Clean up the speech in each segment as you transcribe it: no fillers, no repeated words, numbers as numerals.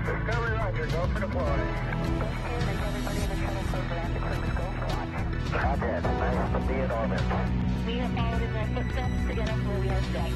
Discovery Roger, go for deploy. Everybody in the shuttle program, the crews go for launch. Copy it. Nice to be in orbit. We have followed in their footsteps to get us where we are today.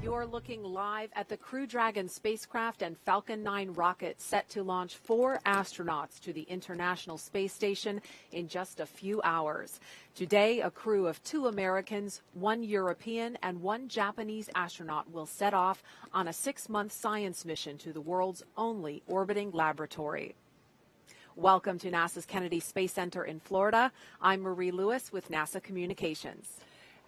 You're looking live at the Crew Dragon spacecraft and Falcon 9 rocket set to launch 4 astronauts to the International Space Station in just a few hours. Today, a crew of 2 Americans, 1 European, and 1 Japanese astronaut will set off on a 6-month science mission to the world's only orbiting laboratory. Welcome to NASA's Kennedy Space Center in Florida. I'm Marie Lewis with NASA Communications.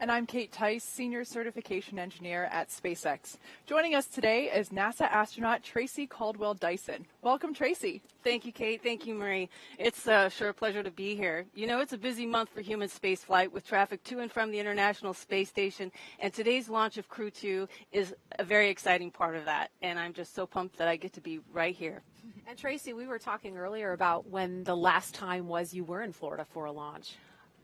And I'm Kate Tice, Senior Certification Engineer at SpaceX. Joining us today is NASA astronaut Tracy Caldwell-Dyson. Welcome, Tracy. Thank you, Kate. Thank you, Marie. It's sure a pleasure to be here. You know, it's a busy month for human spaceflight with traffic to and from the International Space Station, and today's launch of Crew 2 is a very exciting part of that, and I'm just so pumped that I get to be right here. And Tracy, we were talking earlier about when the last time was you were in Florida for a launch.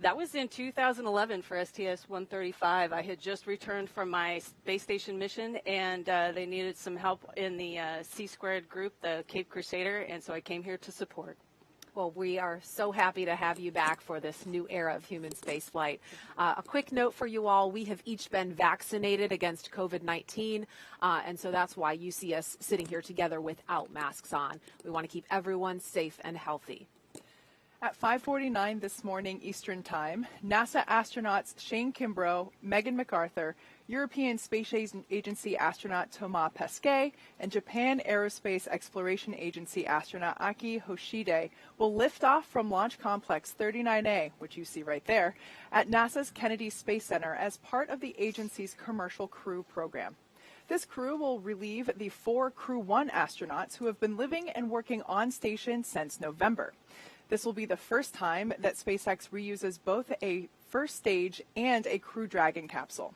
That was in 2011 for STS-135. I had just returned from my space station mission, and they needed some help in the C-squared group, the Cape Crusader, and so I came here to support. Well, we are so happy to have you back for this new era of human spaceflight. A quick note for you all, we have each been vaccinated against COVID-19, and so that's why you see us sitting here together without masks on. We want to keep everyone safe and healthy. At 5:49 this morning Eastern Time, NASA astronauts Shane Kimbrough, Megan McArthur, European Space Agency astronaut Thomas Pesquet, and Japan Aerospace Exploration Agency astronaut Akihiko Hoshide will lift off from Launch Complex 39A, which you see right there, at NASA's Kennedy Space Center as part of the agency's Commercial Crew program. This crew will relieve the 4 Crew 1 astronauts who have been living and working on station since November. This will be the first time that SpaceX reuses both a first stage and a Crew Dragon capsule.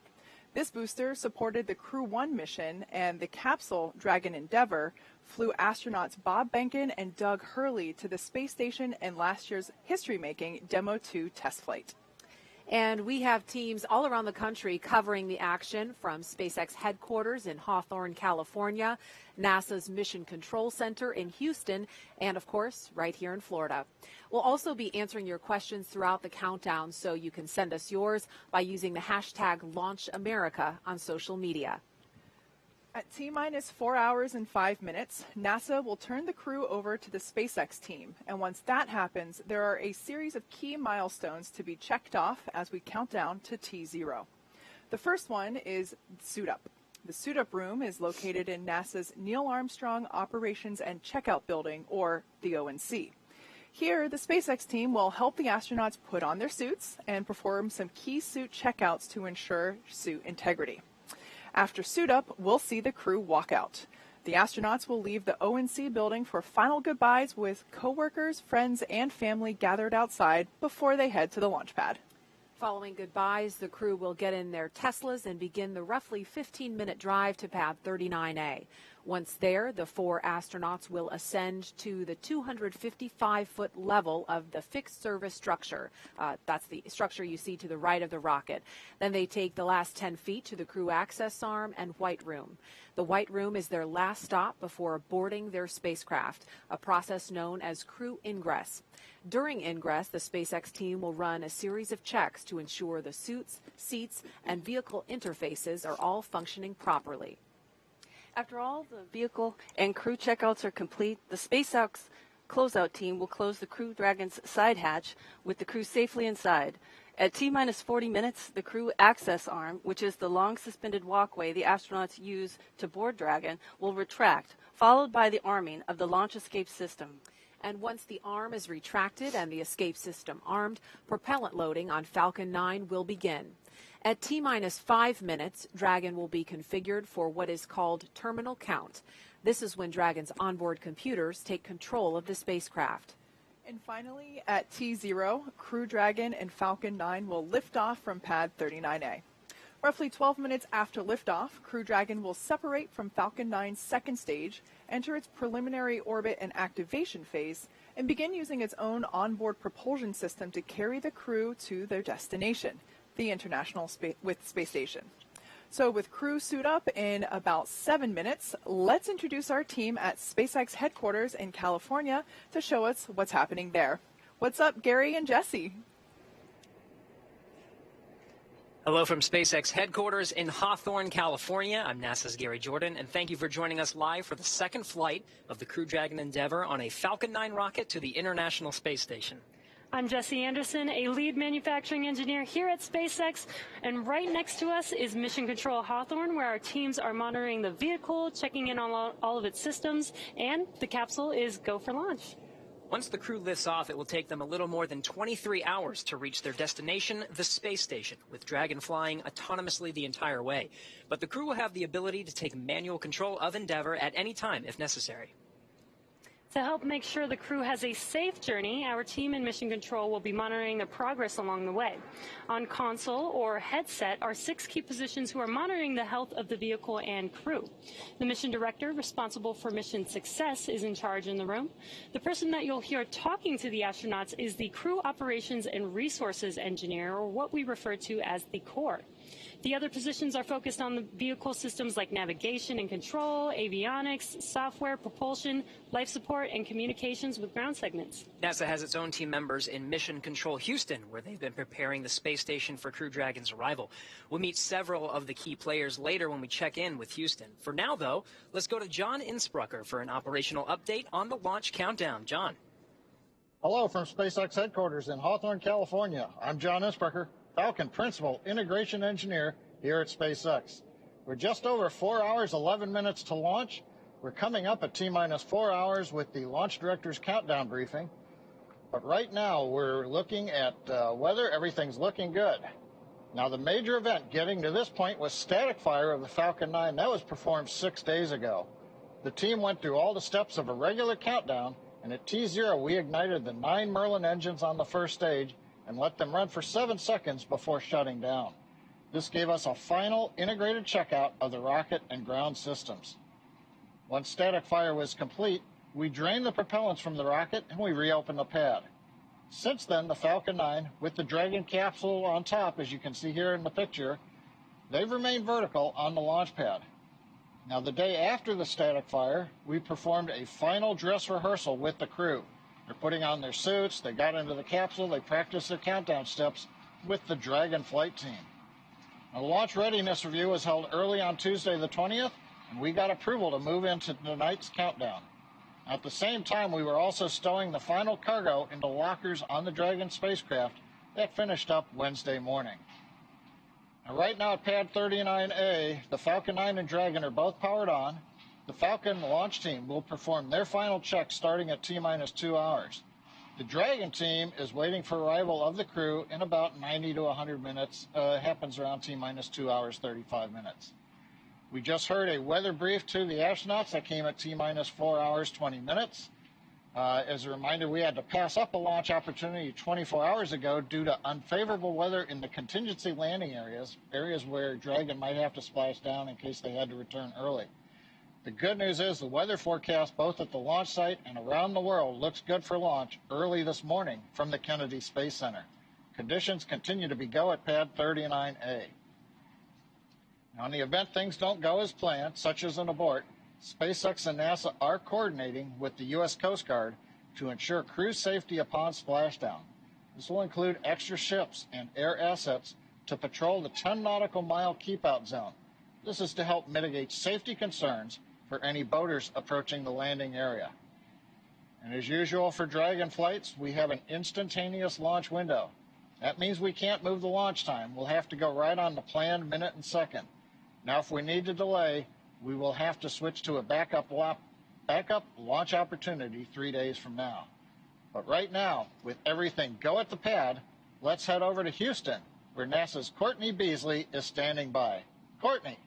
This booster supported the Crew 1 mission, and the capsule, Dragon Endeavour, flew astronauts Bob Behnken and Doug Hurley to the space station in last year's history-making Demo 2 test flight. And we have teams all around the country covering the action, from SpaceX headquarters in Hawthorne, California, NASA's Mission Control Center in Houston, and of course, right here in Florida. We'll also be answering your questions throughout the countdown, so you can send us yours by using the hashtag LaunchAmerica on social media. At T-minus 4 hours and 5 minutes, NASA will turn the crew over to the SpaceX team. And once that happens, there are a series of key milestones to be checked off as we count down to T0. The first one is Suit Up. The Suit Up room is located in NASA's Neil Armstrong Operations and Checkout Building, or the ONC. Here, the SpaceX team will help the astronauts put on their suits and perform some key suit checkouts to ensure suit integrity. After Suit Up, we'll see the crew walk out. The astronauts will leave the ONC building for final goodbyes with coworkers, friends, and family gathered outside before they head to the launch pad. Following goodbyes, the crew will get in their Teslas and begin the roughly 15-minute drive to pad 39A. Once there, the 4 astronauts will ascend to the 255-foot level of the fixed service structure. That's the structure you see to the right of the rocket. Then they take the last 10 feet to the crew access arm and white room. The white room is their last stop before boarding their spacecraft, a process known as crew ingress. During ingress, the SpaceX team will run a series of checks to ensure the suits, seats, and vehicle interfaces are all functioning properly. After all the vehicle and crew checkouts are complete, the SpaceX closeout team will close the Crew Dragon's side hatch with the crew safely inside. At T-minus 40 minutes, the crew access arm, which is the long suspended walkway the astronauts use to board Dragon, will retract, followed by the arming of the launch escape system. And once the arm is retracted and the escape system armed, propellant loading on Falcon 9 will begin. At T-minus 5 minutes, Dragon will be configured for what is called terminal count. This is when Dragon's onboard computers take control of the spacecraft. And finally, at T0, Crew Dragon and Falcon 9 will lift off from pad 39A. Roughly 12 minutes after liftoff, Crew Dragon will separate from Falcon 9's second stage, enter its preliminary orbit and activation phase, and begin using its own onboard propulsion system to carry the crew to their destination, the International Space Station. So with crew suit up in about 7 minutes, let's introduce our team at SpaceX headquarters in California to show us what's happening there. What's up, Gary and Jesse? Hello from SpaceX headquarters in Hawthorne, California. I'm NASA's Gary Jordan, and thank you for joining us live for the second flight of the Crew Dragon Endeavour on a Falcon 9 rocket to the International Space Station. I'm Jesse Anderson, a lead manufacturing engineer here at SpaceX, and right next to us is Mission Control Hawthorne, where our teams are monitoring the vehicle, checking in on all of its systems, and the capsule is go for launch. Once the crew lifts off, it will take them a little more than 23 hours to reach their destination, the space station, with Dragon flying autonomously the entire way. But the crew will have the ability to take manual control of Endeavour at any time if necessary. To help make sure the crew has a safe journey, our team in Mission Control will be monitoring the progress along the way. On console or headset are 6 key positions who are monitoring the health of the vehicle and crew. The mission director responsible for mission success is in charge in the room. The person that you'll hear talking to the astronauts is the Crew Operations and Resources Engineer, or what we refer to as the core. The other positions are focused on the vehicle systems like navigation and control, avionics, software, propulsion, life support, and communications with ground segments. NASA has its own team members in Mission Control Houston, where they've been preparing the space station for Crew Dragon's arrival. We'll meet several of the key players later when we check in with Houston. For now, though, let's go to John Innsbrucker for an operational update on the launch countdown. John. Hello from SpaceX headquarters in Hawthorne, California. I'm John Innsbrucker, Falcon Principal Integration Engineer here at SpaceX. We're just over 4 hours, 11 minutes to launch. We're coming up at T-minus 4 hours with the launch director's countdown briefing. But right now, we're looking at weather. Everything's looking good. Now, the major event getting to this point was static fire of the Falcon 9. That was performed 6 days ago. The team went through all the steps of a regular countdown, and at T0, we ignited the 9 Merlin engines on the first stage and let them run for 7 seconds before shutting down. This gave us a final integrated checkout of the rocket and ground systems. Once static fire was complete, we drained the propellants from the rocket and we reopened the pad. Since then, the Falcon 9, with the Dragon capsule on top, as you can see here in the picture, they've remained vertical on the launch pad. Now, the day after the static fire, we performed a final dress rehearsal with the crew. They're putting on their suits, they got into the capsule, they practiced their countdown steps with the Dragon flight team. Now, the launch readiness review was held early on Tuesday the 20th, and we got approval to move into tonight's countdown. At the same time, we were also stowing the final cargo into lockers on the Dragon spacecraft that finished up Wednesday morning. Now, right now at Pad 39A, the Falcon 9 and Dragon are both powered on. The Falcon launch team will perform their final check starting at T-minus 2 hours. The Dragon team is waiting for arrival of the crew in about 90 to 100 minutes. Happens around T-minus 2 hours, 35 minutes. We just heard a weather brief to the astronauts that came at T-minus 4 hours, 20 minutes. As a reminder, we had to pass up a launch opportunity 24 hours ago due to unfavorable weather in the contingency landing areas where Dragon might have to splash down in case they had to return early. The good news is the weather forecast both at the launch site and around the world looks good for launch early this morning from the Kennedy Space Center. Conditions continue to be go at Pad 39A. Now, in the event things don't go as planned, such as an abort, SpaceX and NASA are coordinating with the U.S. Coast Guard to ensure crew safety upon splashdown. This will include extra ships and air assets to patrol the 10 nautical mile keep-out zone. This is to help mitigate safety concerns for any boaters approaching the landing area. And as usual for Dragon flights, we have an instantaneous launch window. That means we can't move the launch time. We'll have to go right on the planned minute and second. Now, if we need to delay, we will have to switch to a backup launch opportunity 3 days from now. But right now, with everything go at the pad, let's head over to Houston, where NASA's Courtney Beasley is standing by. Courtney.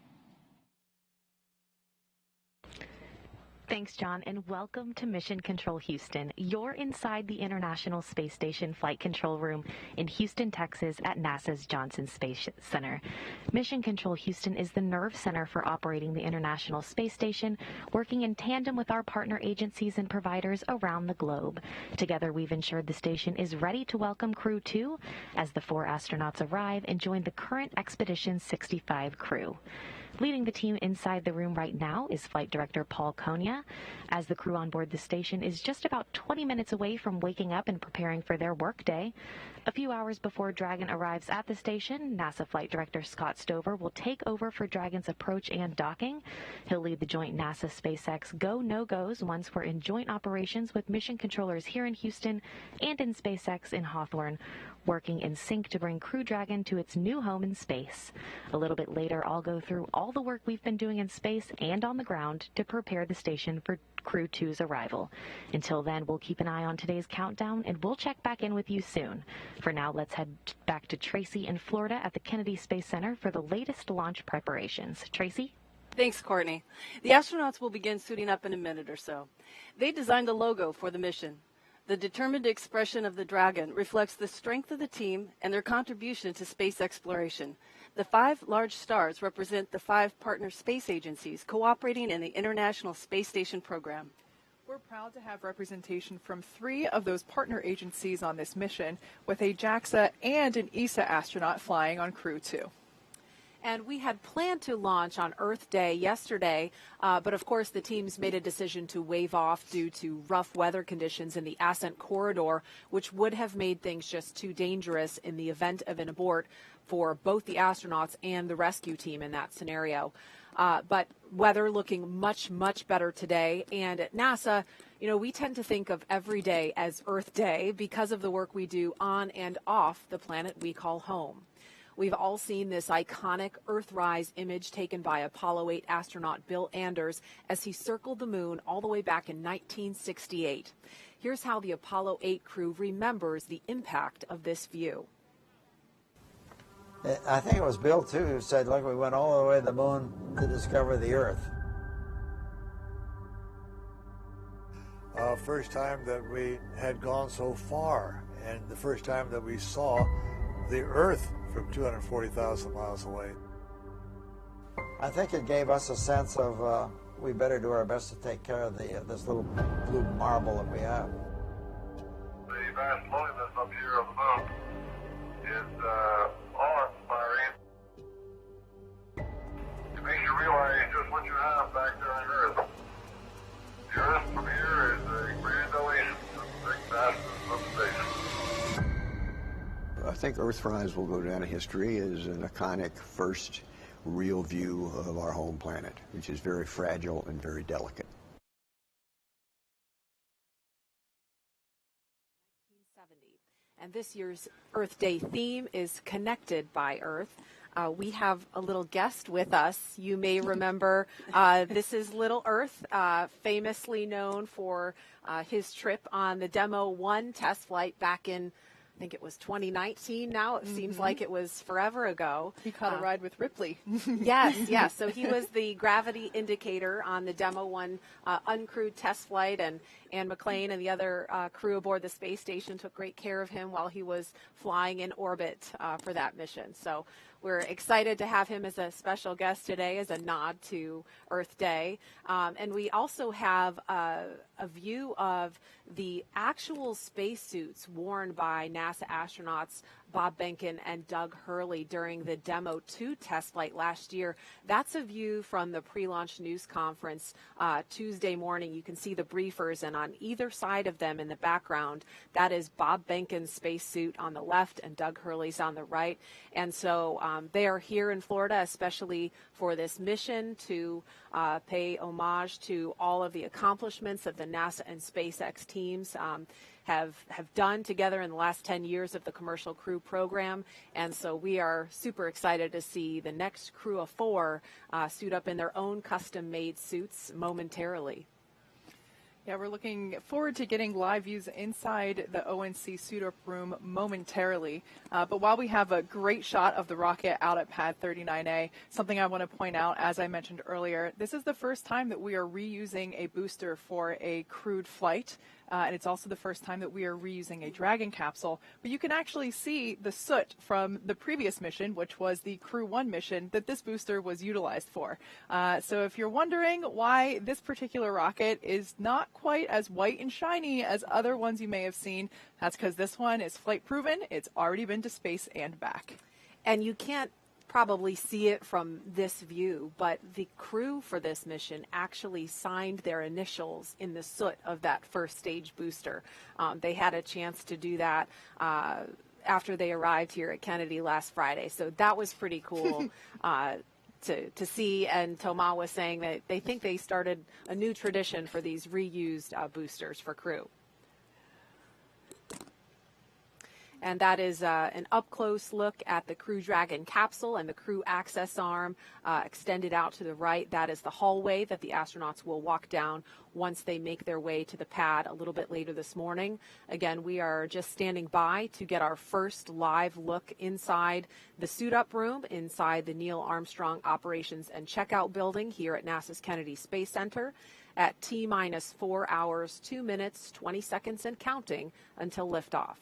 Thanks, John, and welcome to Mission Control Houston. You're inside the International Space Station Flight Control Room in Houston, Texas at NASA's Johnson Space Center. Mission Control Houston is the nerve center for operating the International Space Station, working in tandem with our partner agencies and providers around the globe. Together, we've ensured the station is ready to welcome Crew 2 as the 4 astronauts arrive and join the current Expedition 65 crew. Leading the team inside the room right now is Flight Director Paul Konya, as the crew on board the station is just about 20 minutes away from waking up and preparing for their workday. A few hours before Dragon arrives at the station, NASA Flight Director Scott Stover will take over for Dragon's approach and docking. He'll lead the joint NASA-SpaceX go-no-goes once we're in joint operations with mission controllers here in Houston and in SpaceX in Hawthorne, working in sync to bring Crew Dragon to its new home in space. A little bit later, I'll go through all the work we've been doing in space and on the ground to prepare the station for Crew 2's arrival. Until then, we'll keep an eye on today's countdown, and we'll check back in with you soon. For now, let's head back to Tracy in Florida at the Kennedy Space Center for the latest launch preparations. Tracy? Thanks, Courtney. The astronauts will begin suiting up in a minute or so. They designed the logo for the mission. The determined expression of the Dragon reflects the strength of the team and their contribution to space exploration. The 5 large stars represent the 5 partner space agencies cooperating in the International Space Station program. We're proud to have representation from 3 of those partner agencies on this mission, with a JAXA and an ESA astronaut flying on Crew 2. And we had planned to launch on Earth Day yesterday, but of course the teams made a decision to waive off due to rough weather conditions in the ascent corridor, which would have made things just too dangerous in the event of an abort for both the astronauts and the rescue team in that scenario. But weather looking much, much better today. And at NASA, you know, we tend to think of every day as Earth Day because of the work we do on and off the planet we call home. We've all seen this iconic Earthrise image taken by Apollo 8 astronaut Bill Anders as he circled the moon all the way back in 1968. Here's how the Apollo 8 crew remembers the impact of this view. I think it was Bill, too, who said, look, we went all the way to the moon to discover the Earth. First time that we had gone so far, and the first time that we saw the Earth from 240,000 miles away. I think it gave us a sense of we better do our best to take care of this little blue marble that we have. The vast loneliness up here on the moon is awe-inspiring. It makes you realize just what you have back there on Earth. The Earth from here is a grand oasis of the big vastness of space. I think Earthrise will go down in history as an iconic first real view of our home planet, which is very fragile and very delicate. 1970. And this year's Earth Day theme is Connected by Earth. We have a little guest with us. You may remember this is Little Earth, famously known for his trip on the Demo 1 test flight back in, I think it was 2019 now. It seems like it was forever ago. He caught a ride with Ripley. Yes. So he was the gravity indicator on the Demo 1 uncrewed test flight, and Ann McClain and the other crew aboard the space station took great care of him while he was flying in orbit for that mission. So we're excited to have him as a special guest today as a nod to Earth Day. And we also have a view of the actual spacesuits worn by NASA astronauts Bob Behnken and Doug Hurley during the Demo 2 test flight last year. That's a view from the pre-launch news conference Tuesday morning. You can see the briefers, and on either side of them in the background, that is Bob Behnken's spacesuit on the left and Doug Hurley's on the right. And so they are here in Florida, especially for this mission to pay homage to all of the accomplishments that the NASA and SpaceX teams have done together in the last 10 years of the Commercial Crew program. And so we are super excited to see the next crew of 4 suit up in their own custom-made suits momentarily. Yeah, we're looking forward to getting live views inside the ONC suit-up room momentarily. But while we have a great shot of the rocket out at pad 39A, something I want to point out, as I mentioned earlier, this is the first time that we are reusing a booster for a crewed flight. And it's also the first time that we are reusing a Dragon capsule. But you can actually see the soot from the previous mission, which was the Crew 1 mission that this booster was utilized for. So if you're wondering why this particular rocket is not quite as white and shiny as other ones you may have seen, that's because this one is flight proven. It's already been to space and back. And you can't probably see it from this view, but the crew for this mission actually signed their initials in the soot of that first stage booster. They had a chance to do that after they arrived here at Kennedy last Friday, so that was pretty cool to see. And Thomas was saying that they think they started a new tradition for these reused boosters for crew. And that is an up-close look at the Crew Dragon capsule and the crew access arm extended out to the right. That is the hallway that the astronauts will walk down once they make their way to the pad a little bit later this morning. Again, we are just standing by to get our first live look inside the suit-up room, inside the Neil Armstrong Operations and Checkout Building here at NASA's Kennedy Space Center at T-minus 4 hours, 2 minutes, 20 seconds, and counting until liftoff.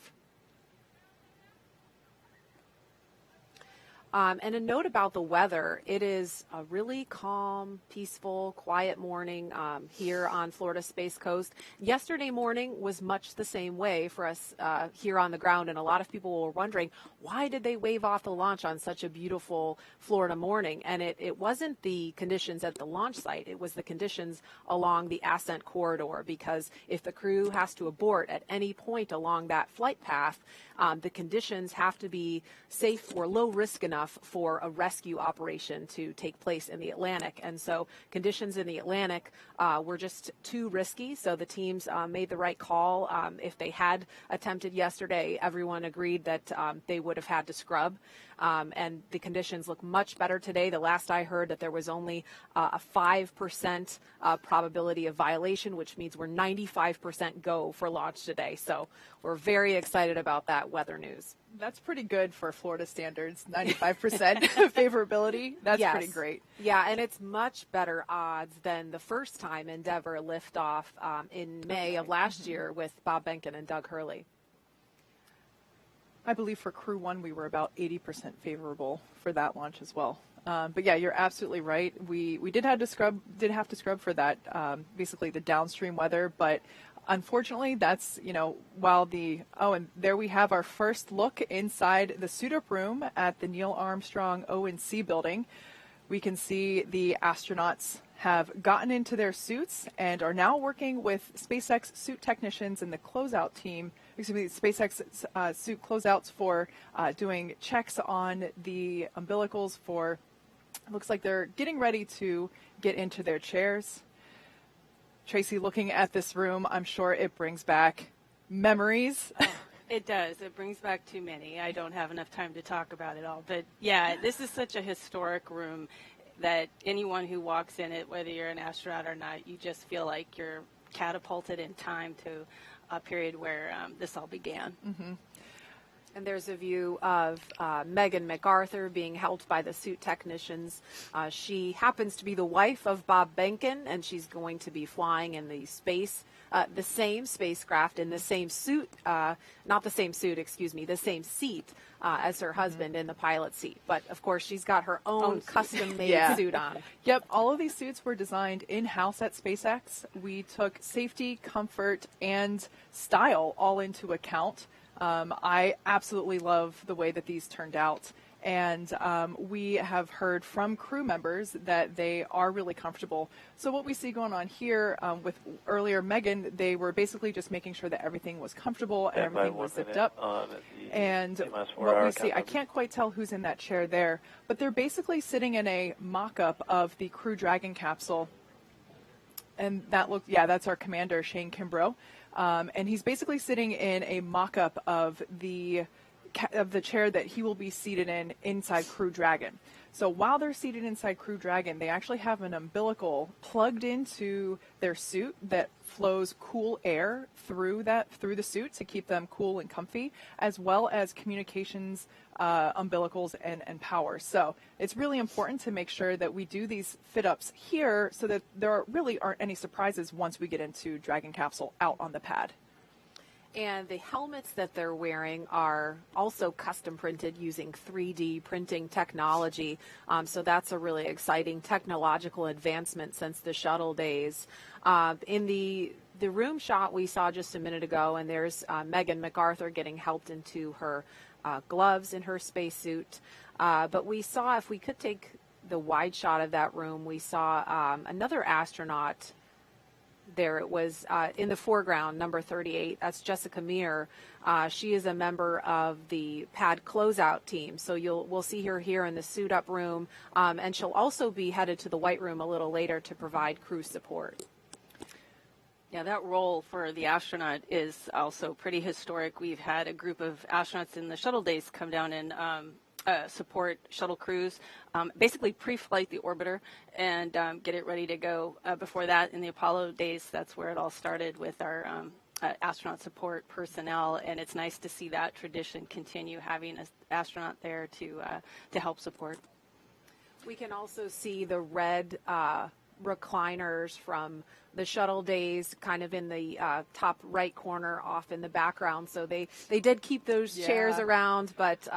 And a note about the weather, it is a really calm, peaceful, quiet morning here on Florida Space Coast. Yesterday morning was much the same way for us here on the ground, and a lot of people were wondering, why did they wave off the launch on such a beautiful Florida morning? And it wasn't the conditions at the launch site, it was the conditions along the ascent corridor, because if the crew has to abort at any point along that flight path, the conditions have to be safe or low risk enough for a rescue operation to take place in the Atlantic. And so conditions in the Atlantic were just too risky. So the teams made the right call. If they had attempted yesterday, everyone agreed that they would have had to scrub. And the conditions look much better today. The last I heard that there was only a 5% probability of violation, which means we're 95% go for launch today. So we're very excited about that weather news. That's pretty good for Florida standards, 95% favorability. That's pretty great. Yeah, and it's much better odds than the first time Endeavour liftoff in May of last year with Bob Behnken and Doug Hurley. I believe for Crew 1 we were about 80% favorable for that launch as well. But yeah, you're absolutely right. We did have to scrub for that, basically the downstream weather, but unfortunately, that's, while and there we have our first look inside the suit-up room at the Neil Armstrong ONC building. We can see the astronauts have gotten into their suits and are now working with SpaceX suit technicians and the closeout team, SpaceX suit closeouts for doing checks on the umbilicals for, looks like they're getting ready to get into their chairs. Tracy, looking at this room, I'm sure it brings back memories. It does. It brings back too many. I don't have enough time to talk about it all. But yeah, this is such a historic room that anyone who walks in it, whether you're an astronaut or not, you just feel like you're catapulted in time to a period where this all began. Mm-hmm. And there's a view of Megan McArthur being helped by the suit technicians. She happens to be the wife of Bob Behnken, and she's going to be flying in the same spacecraft in the same suit, the same seat as her husband in the pilot seat. But of course, she's got her own custom-made suit on. Yep, all of these suits were designed in-house at SpaceX. We took safety, comfort, and style all into account. I absolutely love the way that these turned out, and we have heard from crew members that they are really comfortable. So what we see going on here with earlier Megan, they were basically just making sure that everything was comfortable and everything was zipped up. And what we see, I can't quite tell who's in that chair there, but they're basically sitting in a mock-up of the Crew Dragon capsule. And that's our commander, Shane Kimbrough. And he's basically sitting in a mock-up of the the chair that he will be seated in inside Crew Dragon. So while they're seated inside Crew Dragon, they actually have an umbilical plugged into their suit that flows cool air through the suit to keep them cool and comfy, as well as communications umbilicals and power. So it's really important to make sure that we do these fit-ups here so that there really aren't any surprises once we get into Dragon capsule out on the pad. And the helmets that they're wearing are also custom printed using 3D printing technology. So that's a really exciting technological advancement since the shuttle days. In the room shot we saw just a minute ago, and there's Megan McArthur getting helped into her gloves in her spacesuit. But we saw, if we could take the wide shot of that room, we saw another astronaut. There it was in the foreground, number 38. That's Jessica Meir. She is a member of the pad closeout team. So we'll see her here in the suit up room, and she'll also be headed to the white room a little later to provide crew support. Yeah, that role for the astronaut is also pretty historic. We've had a group of astronauts in the shuttle days come down and support shuttle crews, basically pre-flight the orbiter and get it ready to go. Before that, in the Apollo days, that's where it all started with our astronaut support personnel, and it's nice to see that tradition continue, having an astronaut there to help support. We can also see the red recliners from the shuttle days kind of in the top right corner off in the background. So they did keep those chairs around, but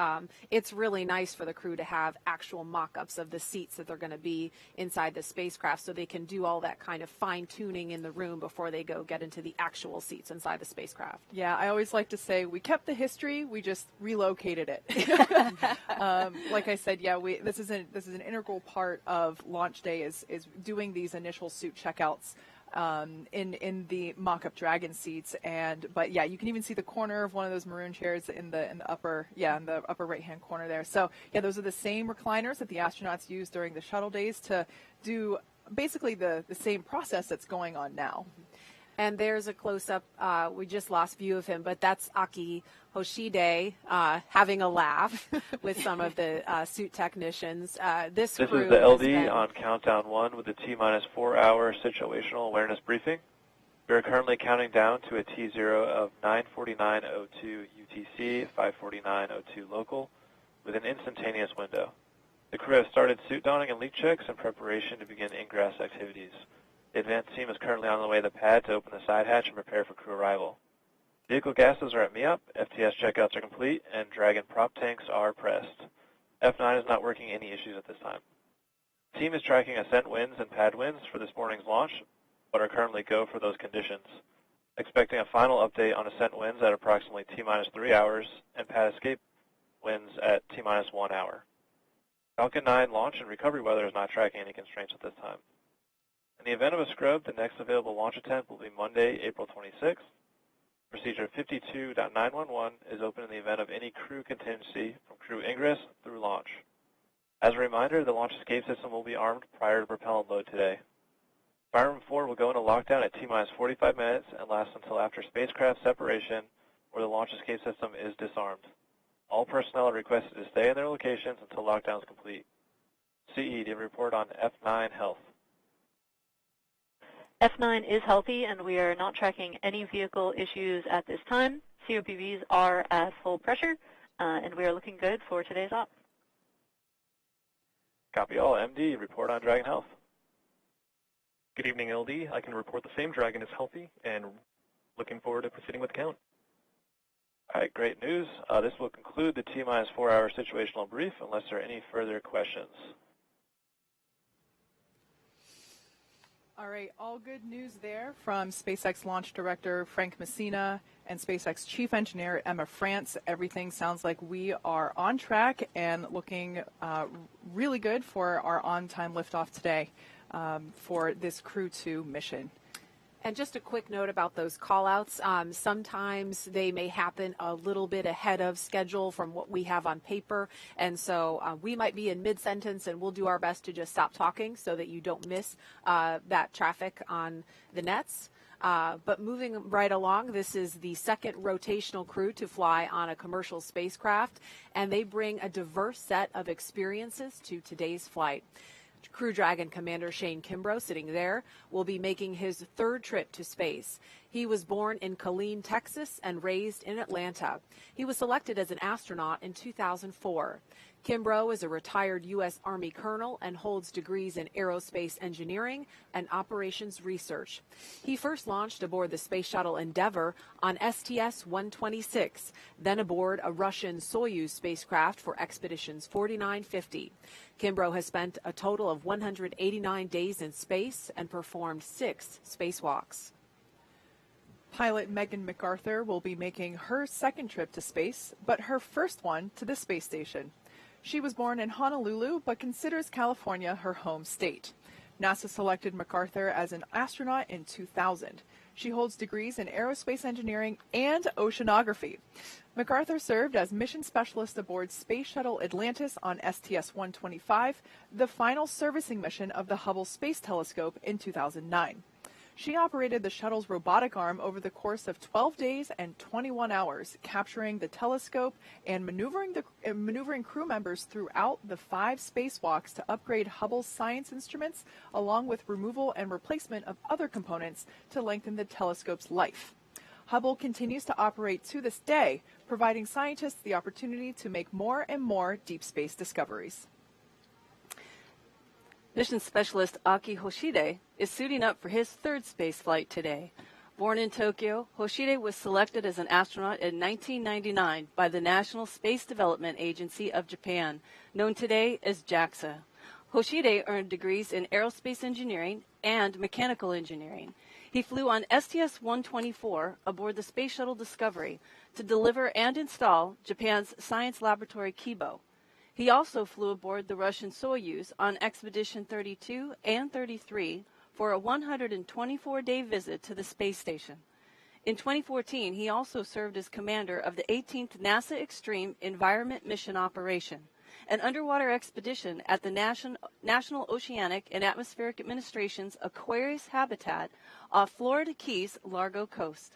it's really nice for the crew to have actual mock-ups of the seats that they're going to be inside the spacecraft, so they can do all that kind of fine-tuning in the room before they go get into the actual seats inside the spacecraft. Yeah, I always like to say we kept the history, we just relocated it. Like I said, yeah, this is an integral part of launch day is doing these initial suit checkouts in the mock-up Dragon seats, but yeah, you can even see the corner of one of those maroon chairs in the upper right-hand corner there. So yeah, those are the same recliners that the astronauts used during the shuttle days to do basically the same process that's going on now. And there's a close-up. We just lost view of him, but that's Akihiko Hoshide having a laugh with some of the suit technicians. This is crew the LD on countdown 1 with the T-minus 4-hour situational awareness briefing. We are currently counting down to a T0 of 9:49:02 UTC, 5:49:02 local, with an instantaneous window. The crew has started suit donning and leak checks in preparation to begin ingress activities. The advance team is currently on the way to the pad to open the side hatch and prepare for crew arrival. Vehicle gases are at MEOP, FTS checkouts are complete, and Dragon prop tanks are pressed. F9 is not working any issues at this time. The team is tracking ascent winds and pad winds for this morning's launch, but are currently go for those conditions. Expecting a final update on ascent winds at approximately T-minus 3 hours and pad escape winds at T-minus 1 hour. Falcon 9 launch and recovery weather is not tracking any constraints at this time. In the event of a scrub, the next available launch attempt will be Monday, April 26th. Procedure 52.911 is open in the event of any crew contingency from crew ingress through launch. As a reminder, the launch escape system will be armed prior to propellant load today. Fire Room 4 will go into lockdown at T-minus 45 minutes and last until after spacecraft separation, where the launch escape system is disarmed. All personnel are requested to stay in their locations until lockdown is complete. CE, do you have a report on F9 health? F9 is healthy, and we are not tracking any vehicle issues at this time. COPVs are at full pressure, and we are looking good for today's op. Copy all. MD, report on Dragon health. Good evening, LD. I can report the same. Dragon is healthy, and looking forward to proceeding with the count. All right, great news. This will conclude the T-minus 4-hour situational brief unless there are any further questions. All right, all good news there from SpaceX Launch Director Frank Messina and SpaceX Chief Engineer Emma France. Everything sounds like we are on track and looking really good for our on-time liftoff today for this Crew 2 mission. And just a quick note about those call-outs. Sometimes they may happen a little bit ahead of schedule from what we have on paper. And so we might be in mid-sentence, and we'll do our best to just stop talking so that you don't miss that traffic on the nets. But moving right along, this is the second rotational crew to fly on a commercial spacecraft, and they bring a diverse set of experiences to today's flight. Crew Dragon Commander Shane Kimbrough, sitting there, will be making his third trip to space. He was born in Killeen, Texas, and raised in Atlanta. He was selected as an astronaut in 2004. Kimbrough is a retired U.S. Army colonel and holds degrees in aerospace engineering and operations research. He first launched aboard the Space Shuttle Endeavour on STS-126, then aboard a Russian Soyuz spacecraft for expeditions 4950. Kimbrough has spent a total of 189 days in space and performed 6 spacewalks. Pilot Megan McArthur will be making her second trip to space, but her first one to the space station. She was born in Honolulu, but considers California her home state. NASA selected McArthur as an astronaut in 2000. She holds degrees in aerospace engineering and oceanography. McArthur served as mission specialist aboard Space Shuttle Atlantis on STS-125, the final servicing mission of the Hubble Space Telescope in 2009. She operated the shuttle's robotic arm over the course of 12 days and 21 hours, capturing the telescope and maneuvering crew members throughout the 5 spacewalks to upgrade Hubble's science instruments, along with removal and replacement of other components to lengthen the telescope's life. Hubble continues to operate to this day, providing scientists the opportunity to make more and more deep space discoveries. Mission specialist Akihiko Hoshide is suiting up for his third space flight today. Born in Tokyo, Hoshide was selected as an astronaut in 1999 by the National Space Development Agency of Japan, known today as JAXA. Hoshide earned degrees in aerospace engineering and mechanical engineering. He flew on STS-124 aboard the Space Shuttle Discovery to deliver and install Japan's science laboratory Kimbrough. He also flew aboard the Russian Soyuz on Expedition 32 and 33 for a 124-day visit to the space station. In 2014, he also served as commander of the 18th NASA Extreme Environment Mission Operation, an underwater expedition at the National Oceanic and Atmospheric Administration's Aquarius habitat off Florida Keys' Largo Coast.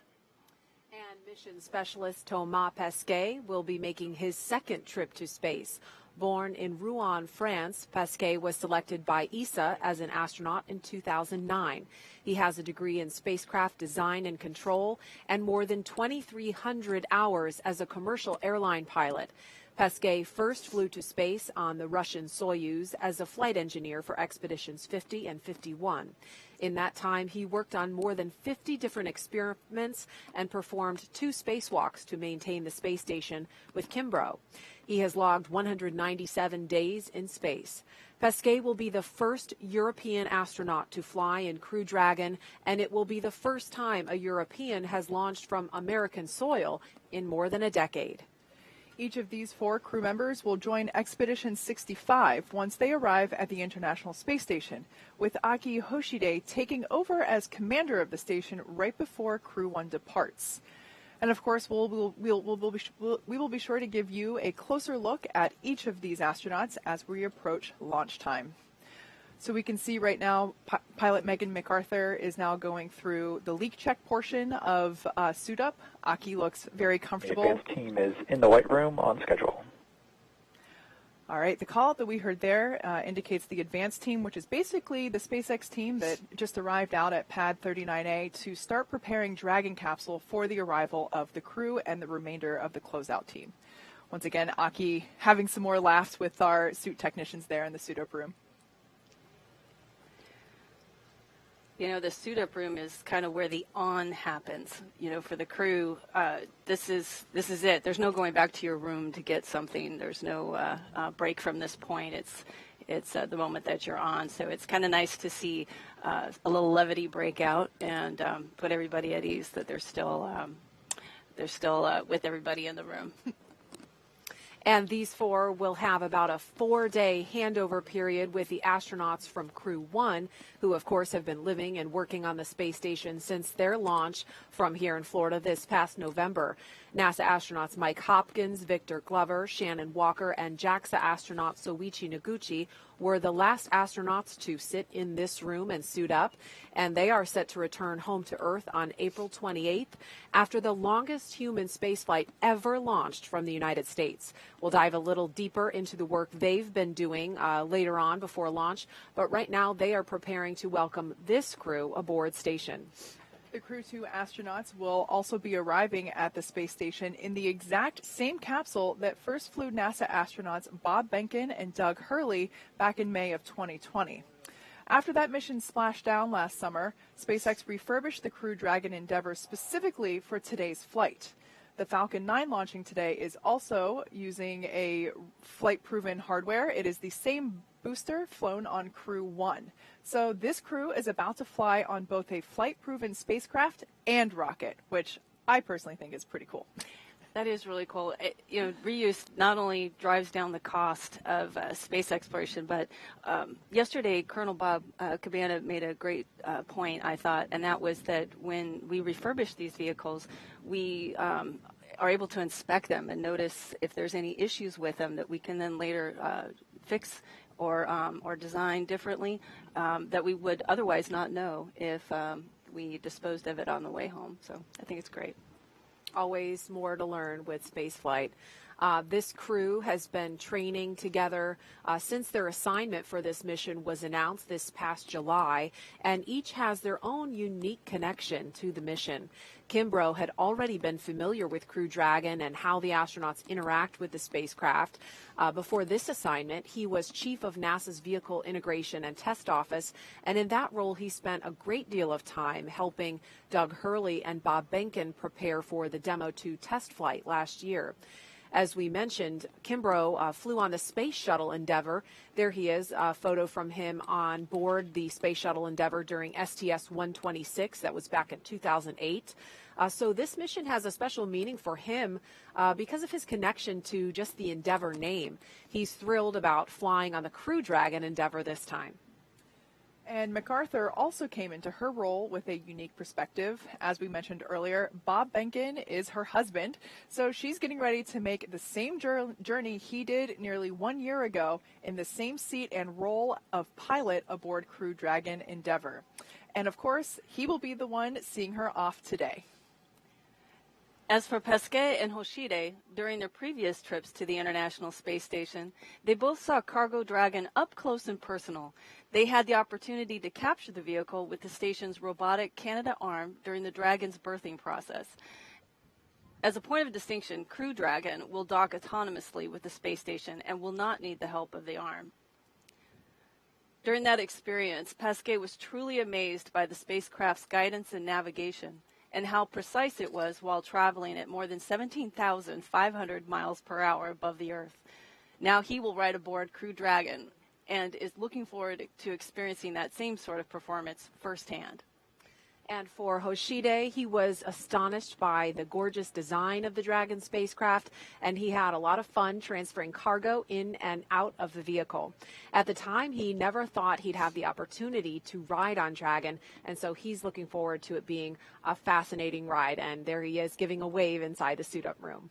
And mission specialist Thomas Pesquet will be making his second trip to space. Born in Rouen, France, Pesquet was selected by ESA as an astronaut in 2009. He has a degree in spacecraft design and control and more than 2,300 hours as a commercial airline pilot. Pesquet first flew to space on the Russian Soyuz as a flight engineer for expeditions 50 and 51. In that time, he worked on more than 50 different experiments and performed 2 spacewalks to maintain the space station with Kimbrough. He has logged 197 days in space. Pesquet will be the first European astronaut to fly in Crew Dragon, and it will be the first time a European has launched from American soil in more than a decade. Each of these 4 crew members will join Expedition 65 once they arrive at the International Space Station, with Akihiko Hoshide taking over as commander of the station right before Crew 1 departs. And of course, we will be sure to give you a closer look at each of these astronauts as we approach launch time. So we can see right now, pilot Megan McArthur is now going through the leak check portion of suit up. Aki looks very comfortable. The advanced team is in the white room on schedule. All right, the call that we heard there indicates the advanced team, which is basically the SpaceX team that just arrived out at Pad 39A to start preparing Dragon capsule for the arrival of the crew and the remainder of the closeout team. Once again, Aki having some more laughs with our suit technicians there in the suit-up room. You know, the suit-up room is kind of where the on happens. You know, for the crew, this is it. There's no going back to your room to get something. There's no break from this point. It's the moment that you're on. So it's kind of nice to see a little levity break out and put everybody at ease that they're still with everybody in the room. And these 4 will have about a 4-day handover period with the astronauts from Crew 1, who, of course, have been living and working on the space station since their launch from here in Florida this past November. NASA astronauts Mike Hopkins, Victor Glover, Shannon Walker, and JAXA astronaut Soichi Noguchi were the last astronauts to sit in this room and suit up, and they are set to return home to Earth on April 28th after the longest human spaceflight ever launched from the United States. We'll dive a little deeper into the work they've been doing later on before launch, but right now they are preparing to welcome this crew aboard station. The Crew 2 astronauts will also be arriving at the space station in the exact same capsule that first flew NASA astronauts Bob Behnken and Doug Hurley back in May of 2020. After that mission splashed down last summer, SpaceX refurbished the Crew Dragon Endeavour specifically for today's flight. The Falcon 9 launching today is also using a flight-proven hardware. It is the same booster flown on Crew 1. So this crew is about to fly on both a flight-proven spacecraft and rocket, which I personally think is pretty cool. That is really cool. Reuse not only drives down the cost of space exploration, but yesterday Colonel Bob Cabana made a great point, I thought, and that was that when we refurbish these vehicles, we are able to inspect them and notice if there's any issues with them that we can then later fix or design differently that we would otherwise not know if we disposed of it on the way home. So I think it's great. Always more to learn with spaceflight. This crew has been training together since their assignment for this mission was announced this past July, and each has their own unique connection to the mission. Kimbrough had already been familiar with Crew Dragon and how the astronauts interact with the spacecraft. Before this assignment, he was chief of NASA's Vehicle Integration and Test Office, and in that role he spent a great deal of time helping Doug Hurley and Bob Behnken prepare for the Demo 2 test flight last year. As we mentioned, Kimbrough flew on the Space Shuttle Endeavour. There he is, a photo from him on board the Space Shuttle Endeavour during STS-126. That was back in 2008. So this mission has a special meaning for him because of his connection to just the Endeavour name. He's thrilled about flying on the Crew Dragon Endeavour this time. And McArthur also came into her role with a unique perspective. As we mentioned earlier, Bob Behnken is her husband, so she's getting ready to make the same journey he did nearly 1 year ago in the same seat and role of pilot aboard Crew Dragon Endeavour. And of course, he will be the one seeing her off today. As for Pesquet and Hoshide, during their previous trips to the International Space Station, they both saw Cargo Dragon up close and personal. They had the opportunity to capture the vehicle with the station's robotic Canadarm during the Dragon's birthing process. As a point of distinction, Crew Dragon will dock autonomously with the space station and will not need the help of the arm. During that experience, Pesquet was truly amazed by the spacecraft's guidance and navigation, and how precise it was while traveling at more than 17,500 miles per hour above the Earth. Now he will ride aboard Crew Dragon and is looking forward to experiencing that same sort of performance firsthand. And for Hoshide, he was astonished by the gorgeous design of the Dragon spacecraft, and he had a lot of fun transferring cargo in and out of the vehicle. At the time, he never thought he'd have the opportunity to ride on Dragon, and so he's looking forward to it being a fascinating ride. And there he is giving a wave inside the suit-up room.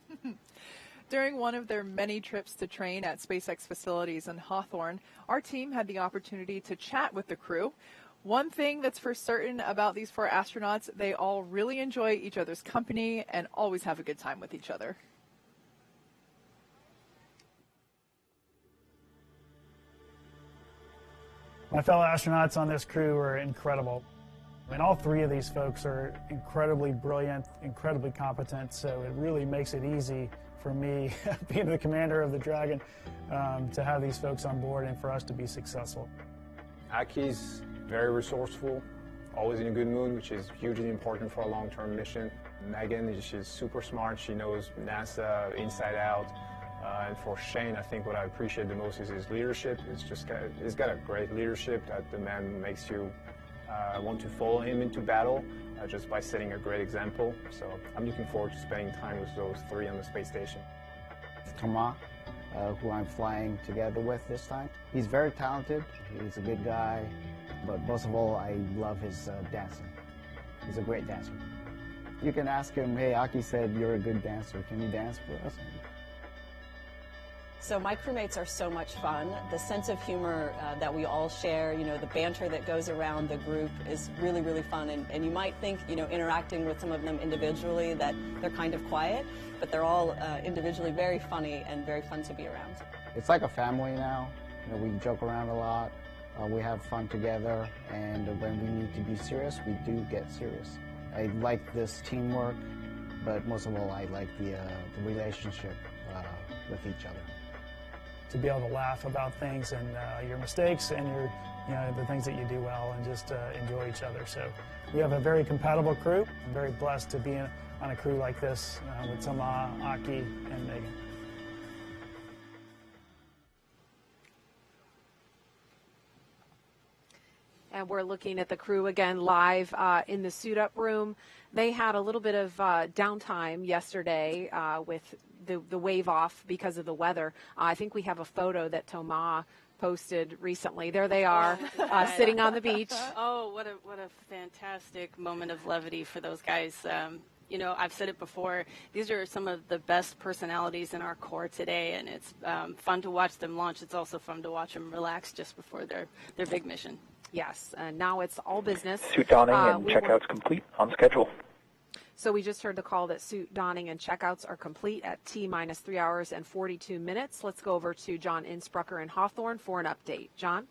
During one of their many trips to train at SpaceX facilities in Hawthorne, our team had the opportunity to chat with the crew. One thing that's for certain about these 4 astronauts, they all really enjoy each other's company and always have a good time with each other. My fellow astronauts on this crew are incredible. I mean, all 3 of these folks are incredibly brilliant, incredibly competent, so it really makes it easy for me, being the commander of the Dragon, to have these folks on board and for us to be successful. Aki's very resourceful, always in a good mood, which is hugely important for a long-term mission. Megan, she's super smart. She knows NASA inside out. And for Shane, I think what I appreciate the most is his leadership. He's got a great leadership that the man makes you want to follow him into battle just by setting a great example. So I'm looking forward to spending time with those 3 on the space station. Thomas, who I'm flying together with this time. He's very talented. He's a good guy. But most of all, I love his dancing. He's a great dancer. You can ask him, hey, Aki said you're a good dancer. Can you dance for us? So my crewmates are so much fun. The sense of humor that we all share, you know, the banter that goes around the group is really, really fun. And you might think, you know, interacting with some of them individually that they're kind of quiet, but they're all individually very funny and very fun to be around. It's like a family now. You know, we joke around a lot. We have fun together, and when we need to be serious, we do get serious. I like this teamwork, but most of all, I like the relationship with each other. To be able to laugh about things and your mistakes and the things that you do well, and just enjoy each other. So we have a very compatible crew. I'm very blessed to be on a crew like this with Toma, Aki, and Megan. And we're looking at the crew again live in the suit-up room. They had a little bit of downtime yesterday with the wave off because of the weather. I think we have a photo that Toma posted recently. There they are, sitting on the beach. Oh, what a fantastic moment of levity for those guys. You know, I've said it before, these are some of the best personalities in our corps today, and it's fun to watch them launch. It's also fun to watch them relax just before their big mission. Yes, and now it's all business. Suit donning and checkouts complete on schedule. So we just heard the call that suit donning and checkouts are complete at T-minus 3 hours and 42 minutes. Let's go over to John Innsbrucker in Hawthorne for an update. John?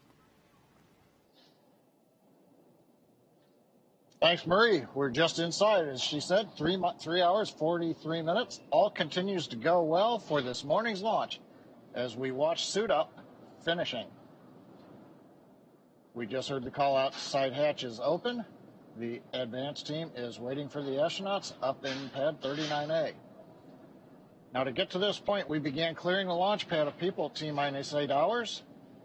Thanks, Marie. We're just inside, as she said, 3 hours, 43 minutes. All continues to go well for this morning's launch as we watch suit up finishing. We just heard the call out, side hatch is open. The advance team is waiting for the astronauts up in pad 39A. Now to get to this point, we began clearing the launch pad of people at T-minus 8 hours.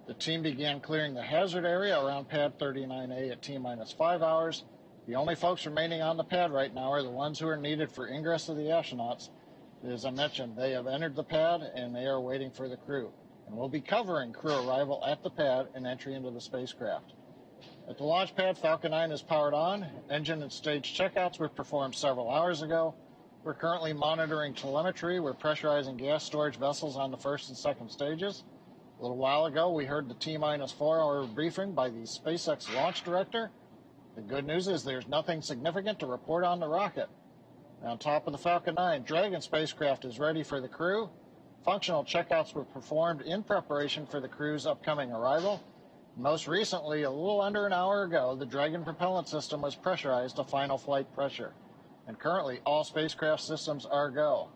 The team began clearing the hazard area around pad 39A at T-minus 5 hours. The only folks remaining on the pad right now are the ones who are needed for ingress of the astronauts. As I mentioned, they have entered the pad and they are waiting for the crew. And we'll be covering crew arrival at the pad and entry into the spacecraft. At the launch pad, Falcon 9 is powered on. Engine and stage checkouts were performed several hours ago. We're currently monitoring telemetry. We're pressurizing gas storage vessels on the first and second stages. A little while ago, we heard the T-minus 4 hour briefing by the SpaceX launch director. The good news is there's nothing significant to report on the rocket. On top of the Falcon 9, Dragon spacecraft is ready for the crew. Functional checkouts were performed in preparation for the crew's upcoming arrival. Most recently, a little under an hour ago, the Dragon propellant system was pressurized to final flight pressure. And currently, all spacecraft systems are go.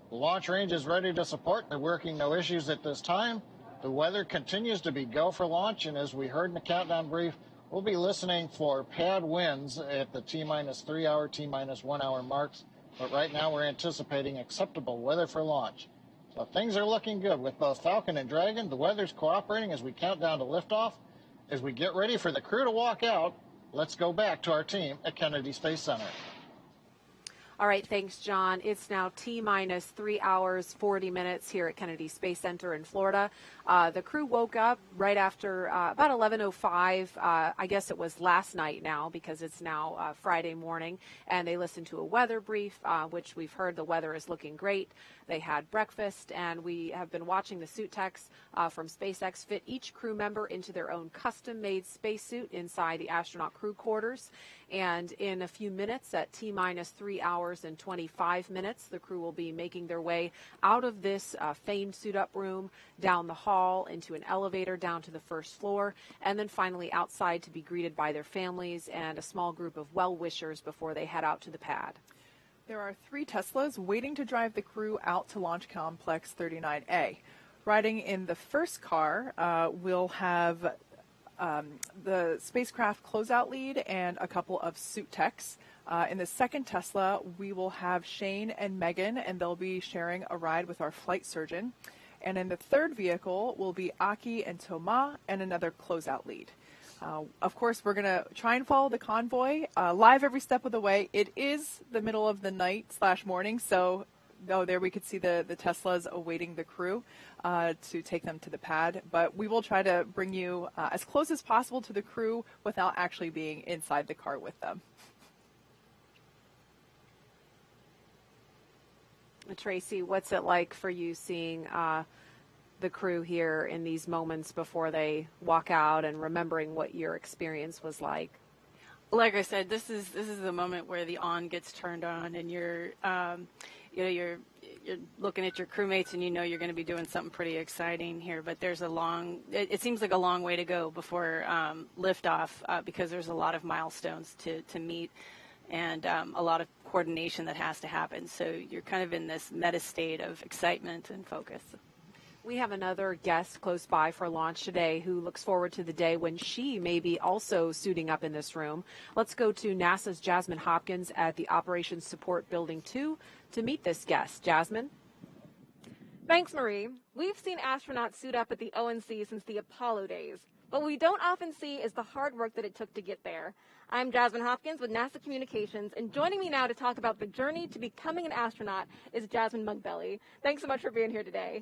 The launch range is ready to support. They're working no issues at this time. The weather continues to be go for launch, and as we heard in the countdown brief, we'll be listening for pad winds at the T-minus 3 hour, T-minus 1 hour marks. But right now, we're anticipating acceptable weather for launch. So things are looking good with both Falcon and Dragon. The weather's cooperating as we count down to liftoff. As we get ready for the crew to walk out, let's go back to our team at Kennedy Space Center. All right, thanks, John. It's now T-minus 3 hours, 40 minutes here at Kennedy Space Center in Florida. The crew woke up right after about 11:05. I guess it was last night now because it's now Friday morning, and they listened to a weather brief, which we've heard the weather is looking great. They had breakfast, and we have been watching the suit techs from SpaceX fit each crew member into their own custom-made spacesuit inside the astronaut crew quarters. And in a few minutes, at T-minus 3 hours and 25 minutes, the crew will be making their way out of this famed suit-up room, down the hall, into an elevator down to the first floor, and then finally outside to be greeted by their families and a small group of well-wishers before they head out to the pad. There are 3 Teslas waiting to drive the crew out to Launch Complex 39A. Riding in the first car, we'll have the spacecraft closeout lead and a couple of suit techs. In the second Tesla, we will have Shane and Megan, and they'll be sharing a ride with our flight surgeon. And in the third vehicle will be Aki and Toma and another closeout lead. Of course, we're going to try and follow the convoy live every step of the way. It is the middle of the night / morning, so there we could see the Teslas awaiting the crew to take them to the pad. But we will try to bring you as close as possible to the crew without actually being inside the car with them. Tracy, what's it like for you seeing the crew here in these moments before they walk out and remembering what your experience was like? Like I said, this is the moment where the on gets turned on, and you're looking at your crewmates, and you're going to be doing something pretty exciting here. But there's it seems like a long way to go before liftoff, because there's a lot of milestones to meet, and a lot of coordination that has to happen. So you're kind of in this meta state of excitement and focus. We have another guest close by for launch today who looks forward to the day when she may be also suiting up in this room. Let's go to NASA's Jasmine Hopkins at the Operations Support Building 2 to meet this guest. Jasmine? Thanks, Marie. We've seen astronauts suit up at the ONC since the Apollo days. What we don't often see is the hard work that it took to get there. I'm Jasmine Hopkins with NASA Communications, and joining me now to talk about the journey to becoming an astronaut is Jasmine Mugbelly. Thanks so much for being here today.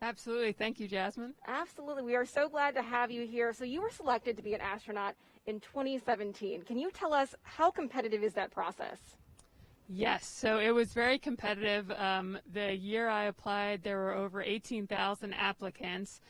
Absolutely. Thank you, Jasmine. Absolutely. We are so glad to have you here. So you were selected to be an astronaut in 2017. Can you tell us how competitive is that process? Yes. So it was very competitive. The year I applied, there were over 18,000 applicants.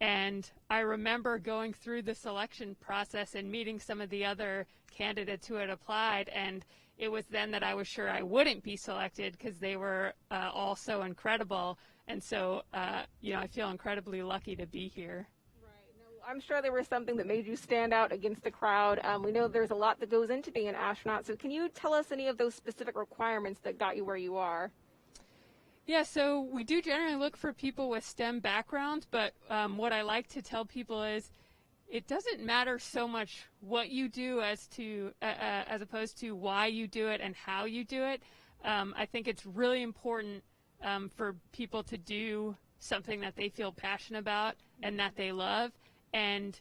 And I remember going through the selection process and meeting some of the other candidates who had applied. And it was then that I was sure I wouldn't be selected because they were all so incredible. And so, I feel incredibly lucky to be here. Right. No, I'm sure there was something that made you stand out against the crowd. We know there's a lot that goes into being an astronaut. So can you tell us any of those specific requirements that got you where you are? Yeah, so we do generally look for people with STEM backgrounds, but what I like to tell people is it doesn't matter so much what you do as opposed to why you do it and how you do it. I think it's really important for people to do something that they feel passionate about and that they love. And,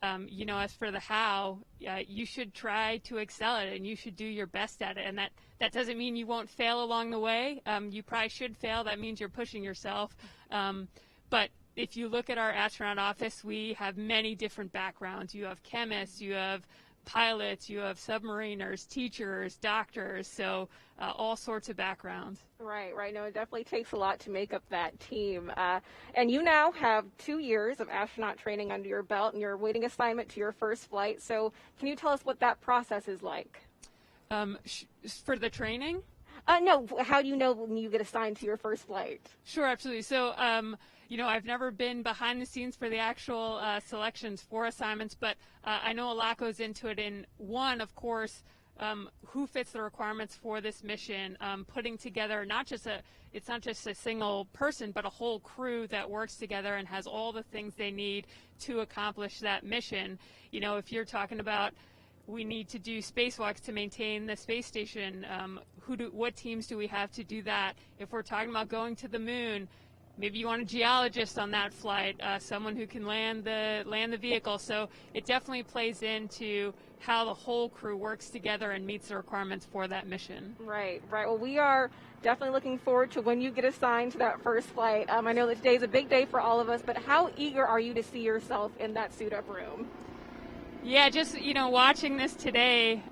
as for the how, you should try to excel at it and you should do your best at it. And that doesn't mean you won't fail along the way. You probably should fail. That means you're pushing yourself. But if you look at our astronaut office, we have many different backgrounds. You have chemists, you have pilots, you have submariners, teachers, doctors, so all sorts of backgrounds. Right. No, it definitely takes a lot to make up that team. And you now have 2 years of astronaut training under your belt, and you're awaiting assignment to your first flight. So can you tell us what that process is like? For the training? No, how do you know when you get assigned to your first flight? Sure, absolutely. So, I've never been behind the scenes for the actual selections for assignments, but I know a lot goes into it. In one, of course, who fits the requirements for this mission, putting together it's not just a single person, but a whole crew that works together and has all the things they need to accomplish that mission. If you're talking about we need to do spacewalks to maintain the space station, what teams do we have to do that? If we're talking about going to the moon, maybe you want a geologist on that flight, someone who can land the vehicle. So it definitely plays into how the whole crew works together and meets the requirements for that mission. Right. Well, we are definitely looking forward to when you get assigned to that first flight. I know that today's a big day for all of us, but how eager are you to see yourself in that suit-up room? Yeah, just, watching this today,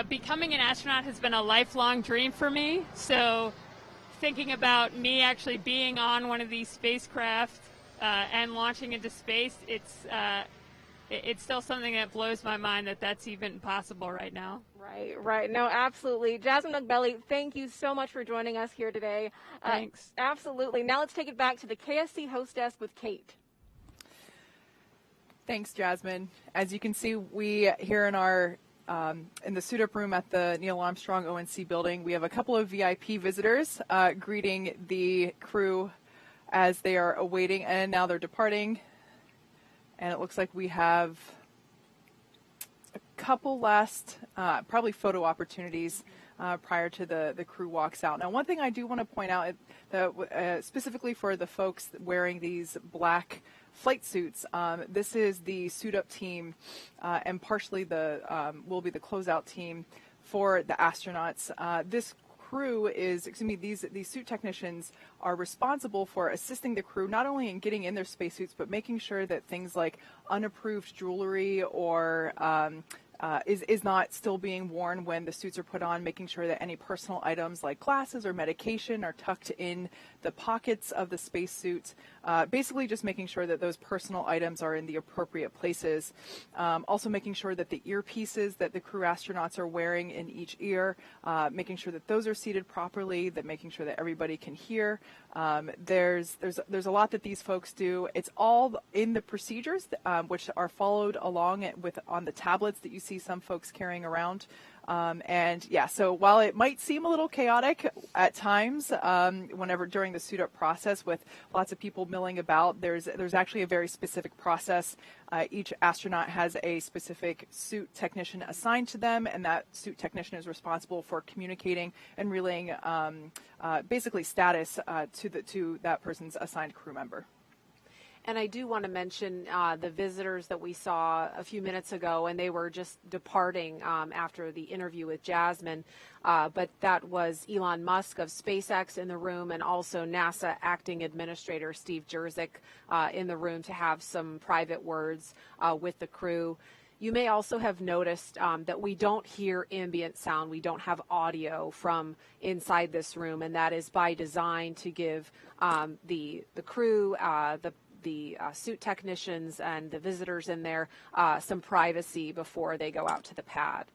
becoming an astronaut has been a lifelong dream for me. So thinking about me actually being on one of these spacecraft and launching into space, it's still something that blows my mind that's even possible right now. Right. No, absolutely. Jasmine Mugbelly, thank you so much for joining us here today. Thanks. Absolutely. Now let's take it back to the KSC host desk with Kate. Thanks, Jasmine. As you can see, we here in our in the suit-up room at the Neil Armstrong ONC building, we have a couple of VIP visitors greeting the crew as they are awaiting, and now they're departing. And it looks like we have a couple last probably photo opportunities prior to the crew walks out. Now, one thing I do want to point out, that specifically for the folks wearing these black flight suits, this is the suit-up team, and partially will be the closeout team for the astronauts. This crew these suit technicians are responsible for assisting the crew not only in getting in their spacesuits, but making sure that things like unapproved jewelry or is not still being worn when the suits are put on, making sure that any personal items like glasses or medication are tucked in the pockets of the spacesuit. Basically just making sure that those personal items are in the appropriate places. Also making sure that the earpieces that the crew astronauts are wearing in each ear, making sure that those are seated properly, that making sure that everybody can hear. There's a lot that these folks do. It's all in the procedures which are followed along on the tablets that you see some folks carrying around. And yeah, so while it might seem a little chaotic at times, whenever during the suit up process with lots of people milling about, there's actually a very specific process. Each astronaut has a specific suit technician assigned to them, and that suit technician is responsible for communicating and relaying basically status to that person's assigned crew member. And I do want to mention the visitors that we saw a few minutes ago, and they were just departing after the interview with Jasmine. But that was Elon Musk of SpaceX in the room, and also NASA Acting Administrator Steve Jerzik in the room to have some private words with the crew. You may also have noticed that we don't hear ambient sound. We don't have audio from inside this room, and that is by design to give the crew, the suit technicians and the visitors in there some privacy before they go out to the pad.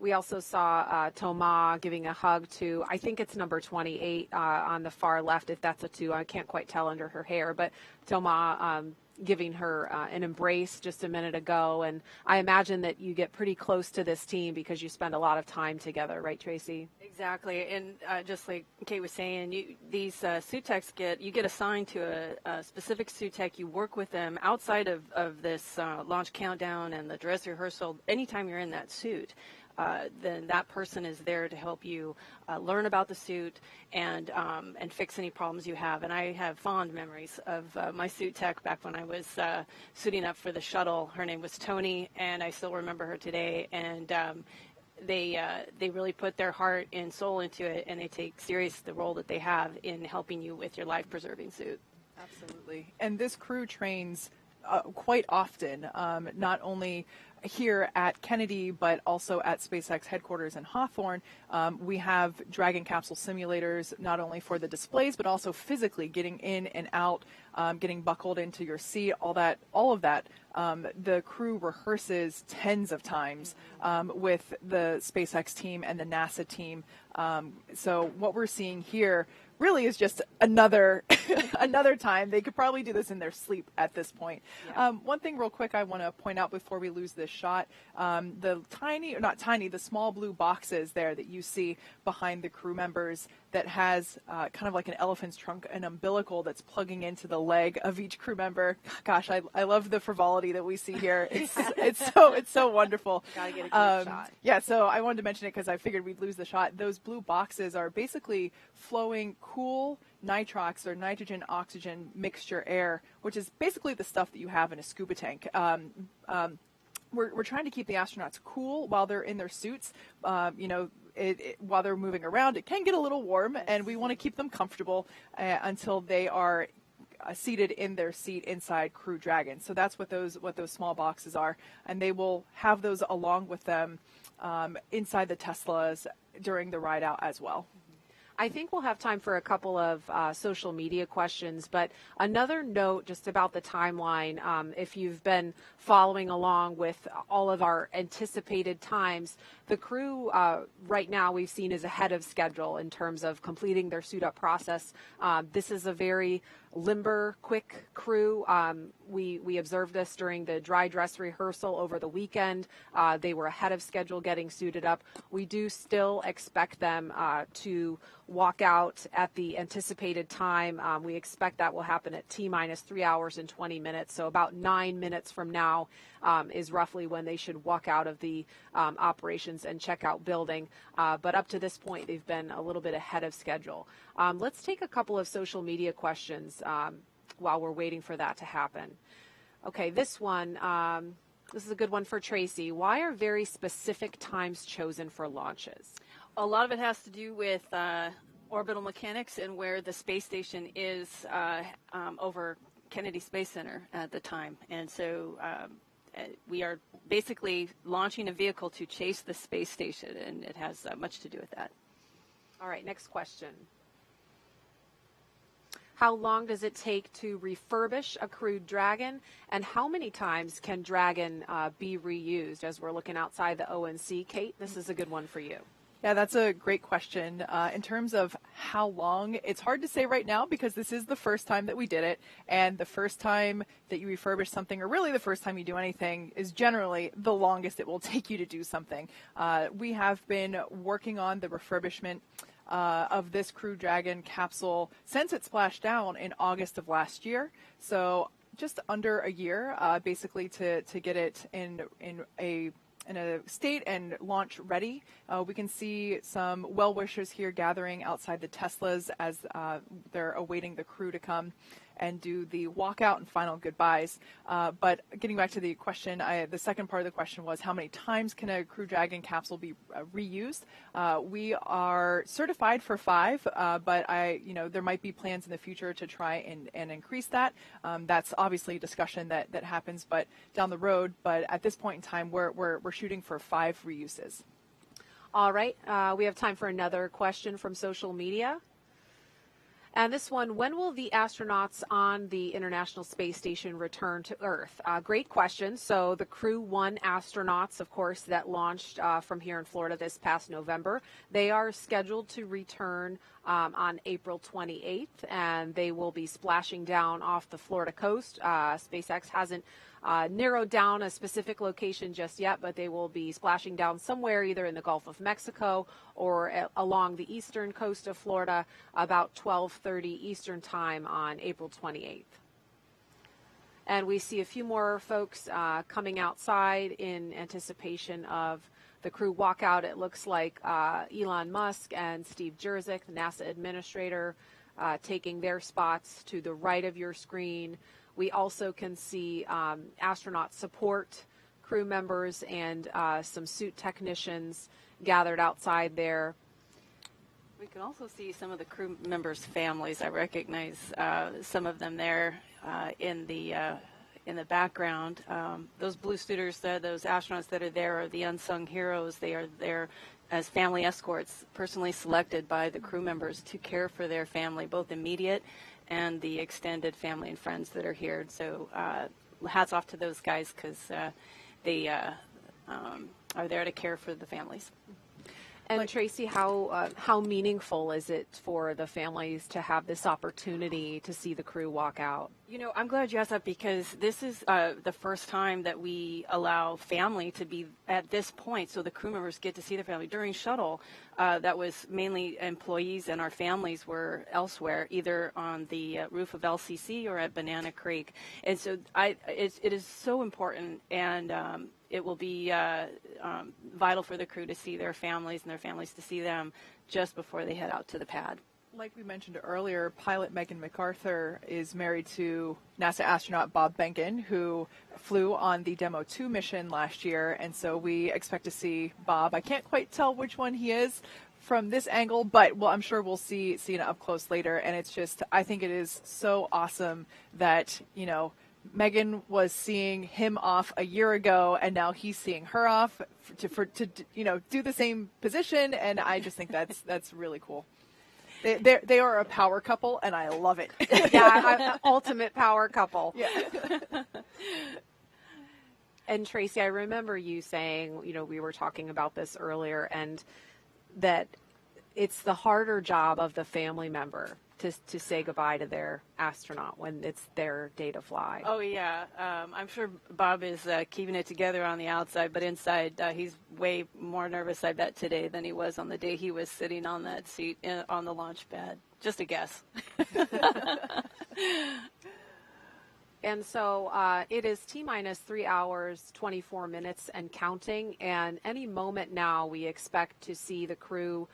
We also saw Thomas giving a hug to, I think it's number 28 on the far left, if that's a 2. I can't quite tell under her hair, but Thomas giving her an embrace just a minute ago. And I imagine that you get pretty close to this team because you spend a lot of time together, right, Tracy? Exactly. And just like Kate was saying, these suit techs you get assigned to a specific suit tech. You work with them outside of this launch countdown and the dress rehearsal. Anytime you're in that suit, then that person is there to help you learn about the suit and fix any problems you have. And I have fond memories of my suit tech back when I was suiting up for the shuttle. Her name was Tony, and I still remember her today. And they really put their heart and soul into it, and they take serious the role that they have in helping you with your life-preserving suit. Absolutely. And this crew trains quite often, not only here at Kennedy, but also at SpaceX headquarters in Hawthorne. We have Dragon capsule simulators, not only for the displays, but also physically getting in and out, getting buckled into your seat, all of that. The crew rehearses tens of times with the SpaceX team and the NASA team. So what we're seeing here really is just another time. They could probably do this in their sleep at this point. Yeah. One thing real quick I want to point out before we lose this shot, the small blue boxes there that you see behind the crew members that has kind of like an elephant's trunk, an umbilical that's plugging into the leg of each crew member. Gosh, I love the frivolity that we see here. It's so wonderful. Gotta get a good shot. Yeah, so I wanted to mention it because I figured we'd lose the shot. Those blue boxes are basically flowing cool nitrox or nitrogen oxygen mixture air, which is basically the stuff that you have in a scuba tank. We're trying to keep the astronauts cool while they're in their suits. While they're moving around, it can get a little warm, and we want to keep them comfortable until they are seated in their seat inside Crew Dragon. So that's what those small boxes are, and they will have those along with them inside the Teslas during the ride out as well. I think we'll have time for a couple of social media questions, but another note just about the timeline. If you've been following along with all of our anticipated times, the crew right now we've seen is ahead of schedule in terms of completing their suit up process. This is a very limber, quick crew. We observed this during the dry dress rehearsal over the weekend. They were ahead of schedule getting suited up. We do still expect them to walk out at the anticipated time. We expect that will happen at T-minus 3 hours and 20 minutes. So about 9 minutes from now is roughly when they should walk out of the operations and checkout building. But up to this point, they've been a little bit ahead of schedule. Let's take a couple of social media questions while we're waiting for that to happen. Okay, this one, this is a good one for Tracy. Why are very specific times chosen for launches? A lot of it has to do with orbital mechanics and where the space station is over Kennedy Space Center at the time. And so we are basically launching a vehicle to chase the space station, and it has much to do with that. All right, next question. How long does it take to refurbish a Crew Dragon, and how many times can Dragon be reused? As we're looking outside the ONC, Kate, this is a good one for you. Yeah, that's a great question. In terms of how long, it's hard to say right now because this is the first time that we did it, and the first time that you refurbish something, or really the first time you do anything, is generally the longest it will take you to do something. We have been working on the refurbishment of this Crew Dragon capsule since it splashed down in August of last year. So just under a year, basically to get it in a state and launch ready. We can see some well-wishers here gathering outside the Teslas as they're awaiting the crew to come and do the walkout and final goodbyes. But getting back to the question, the second part of the question was how many times can a Crew Dragon capsule be reused? We are certified for 5, but there might be plans in the future to try and increase that. That's obviously a discussion that happens, but down the road. But at this point in time, we're shooting for 5 reuses. All right, we have time for another question from social media. And this one, when will the astronauts on the International Space Station return to Earth? Great question. So the Crew 1 astronauts, of course, that launched from here in Florida this past November, they are scheduled to return on April 28th, and they will be splashing down off the Florida coast. SpaceX hasn't narrowed down a specific location just yet, but they will be splashing down somewhere either in the Gulf of Mexico or along the eastern coast of Florida about 12:30 Eastern Time on April 28th. And we see a few more folks coming outside in anticipation of the crew walkout. It looks like Elon Musk and Steve Jurczyk, the NASA administrator, taking their spots to the right of your screen. We also can see astronaut support crew members and some suit technicians gathered outside there. We can also see some of the crew members' families. I recognize some of them there in the background. Those blue suiters, those astronauts that are there are the unsung heroes. They are there as family escorts, personally selected by the crew members to care for their family, both immediate and the extended family and friends that are here. So hats off to those guys because they are there to care for the families. And Tracy, how meaningful is it for the families to have this opportunity to see the crew walk out? You know, I'm glad you asked that because this is the first time that we allow family to be at this point, so the crew members get to see their family. During shuttle, that was mainly employees and our families were elsewhere, either on the roof of LCC or at Banana Creek. And so it is so important, and it will be vital for the crew to see their families and their families to see them just before they head out to the pad. Like we mentioned earlier, pilot McArthur is married to NASA astronaut Bob Behnken, who flew on the Demo 2 mission last year, and so we expect to see Bob. I can't quite tell which one he is from this angle, but I'm sure we'll see it up close later, and it's just, I think it is so awesome that, Megan was seeing him off a year ago, and now he's seeing her off to do the same position, and I just think that's really cool. They are a power couple, and I love it. Yeah, ultimate power couple. Yeah. And Tracy, I remember you saying, we were talking about this earlier, and that it's the harder job of the family member to say goodbye to their astronaut when it's their day to fly. Oh, yeah. I'm sure Bob is keeping it together on the outside, but inside he's way more nervous, I bet, today than he was on the day he was sitting on that seat on the launch pad. Just a guess. And so it is T-minus 3 hours, 24 minutes and counting, and any moment now we expect to see the crew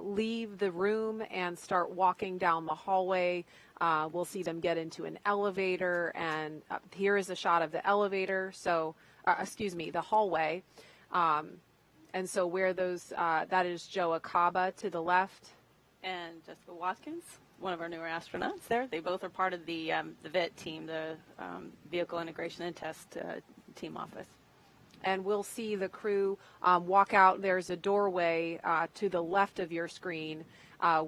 leave the room and start walking down the hallway. We'll see them get into an elevator, and here is a shot of the elevator. So, the hallway. And so where those, that is Joe Acaba to the left. And Jessica Watkins, one of our newer astronauts there. They both are part of the VIT team, the Vehicle Integration and Test Team Office. And we'll see the crew walk out. There's a doorway to the left of your screen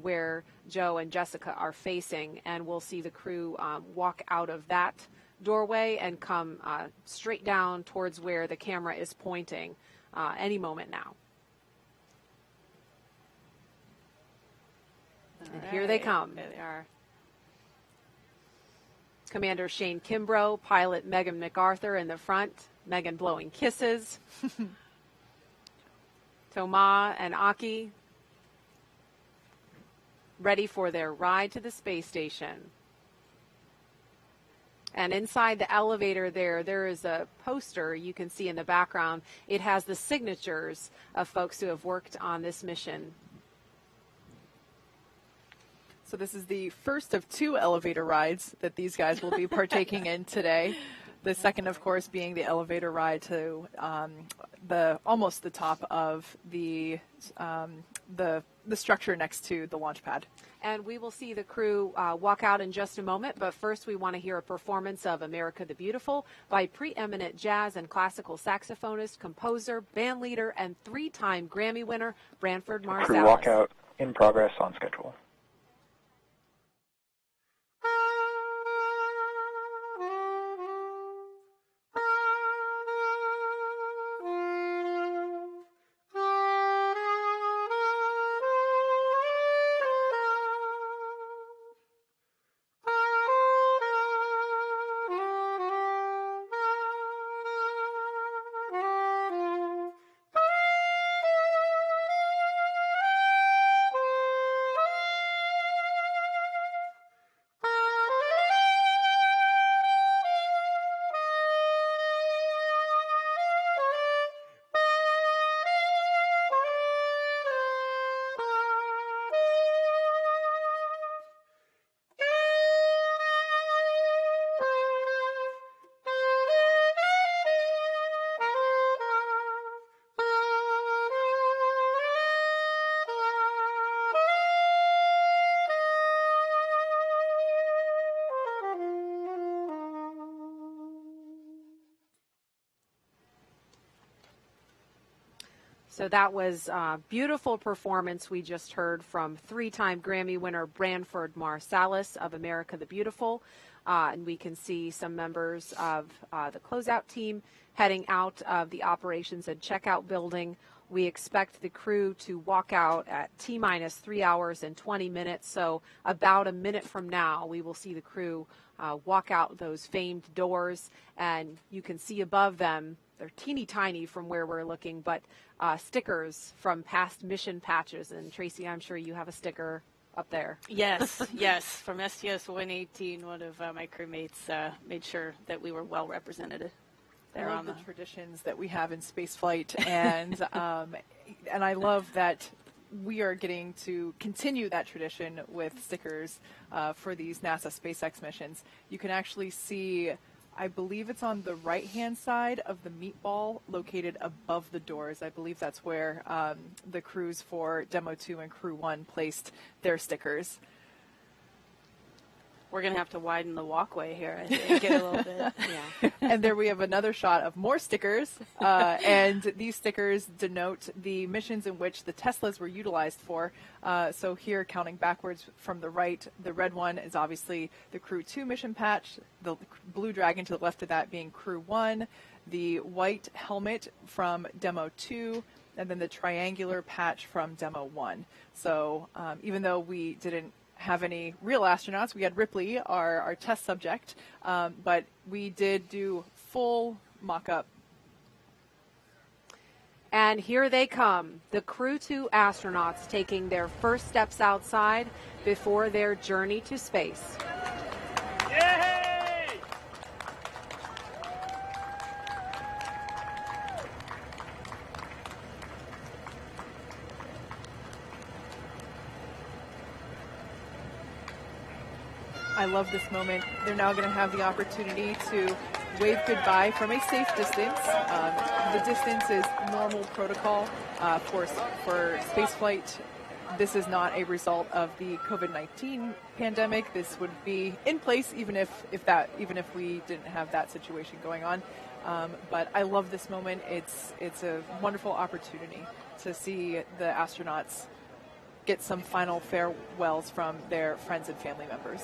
where Joe and Jessica are facing, and we'll see the crew walk out of that doorway and come straight down towards where the camera is pointing any moment now. And here they come. There they are. Commander Shane Kimbrough, pilot Megan McArthur in the front, Megan blowing kisses. Thomas and Aki ready for their ride to the space station. And inside the elevator there is a poster you can see in the background. It has the signatures of folks who have worked on this mission. So this is the first of 2 elevator rides that these guys will be partaking in today. The second, of course, being the elevator ride to almost the top of the structure next to the launch pad. And we will see the crew walk out in just a moment, but first we want to hear a performance of America the Beautiful by preeminent jazz and classical saxophonist, composer, band leader, and 3-time Grammy winner, Branford Marsalis. Crew walkout in progress on schedule. So that was a beautiful performance we just heard from 3-time Grammy winner Branford Marsalis of America the Beautiful. And we can see some members of the closeout team heading out of the operations and checkout building. We expect the crew to walk out at T-minus 3 hours and 20 minutes. So about a minute from now, we will see the crew walk out those famed doors. And you can see above them, they're teeny tiny from where we're looking, but stickers from past mission patches. And Tracy, I'm sure you have a sticker up there. Yes, yes. From STS-118, one of my crewmates made sure that we were well represented. I love the traditions that we have in spaceflight, and I love that we are getting to continue that tradition with stickers for these NASA SpaceX missions. You can actually see, I believe it's on the right-hand side of the meatball located above the doors. I believe that's where the crews for Demo 2 and Crew 1 placed their stickers. We're going to have to widen the walkway here, I think, get a little bit. Yeah. And there we have another shot of more stickers, and these stickers denote the missions in which the Teslas were utilized for. So here, counting backwards from the right, the red one is obviously the Crew 2 mission patch, the blue dragon to the left of that being Crew 1, the white helmet from Demo 2, and then the triangular patch from Demo 1. So even though we didn't have any real astronauts, we had Ripley, our test subject, but we did do full mock-up. And here they come, the Crew 2 astronauts taking their first steps outside before their journey to space. Yay! I love this moment. They're now going to have the opportunity to wave goodbye from a safe distance. The distance is normal protocol for spaceflight this is not a result of the COVID-19 pandemic. This would be in place even if we didn't have that situation going on. But I love this moment. It's a wonderful opportunity to see the astronauts get some final farewells from their friends and family members.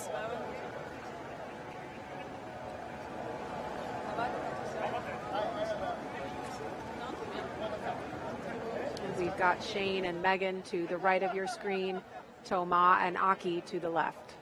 We've got Shane and Megan to the right of your screen, Thomas and Aki to the left.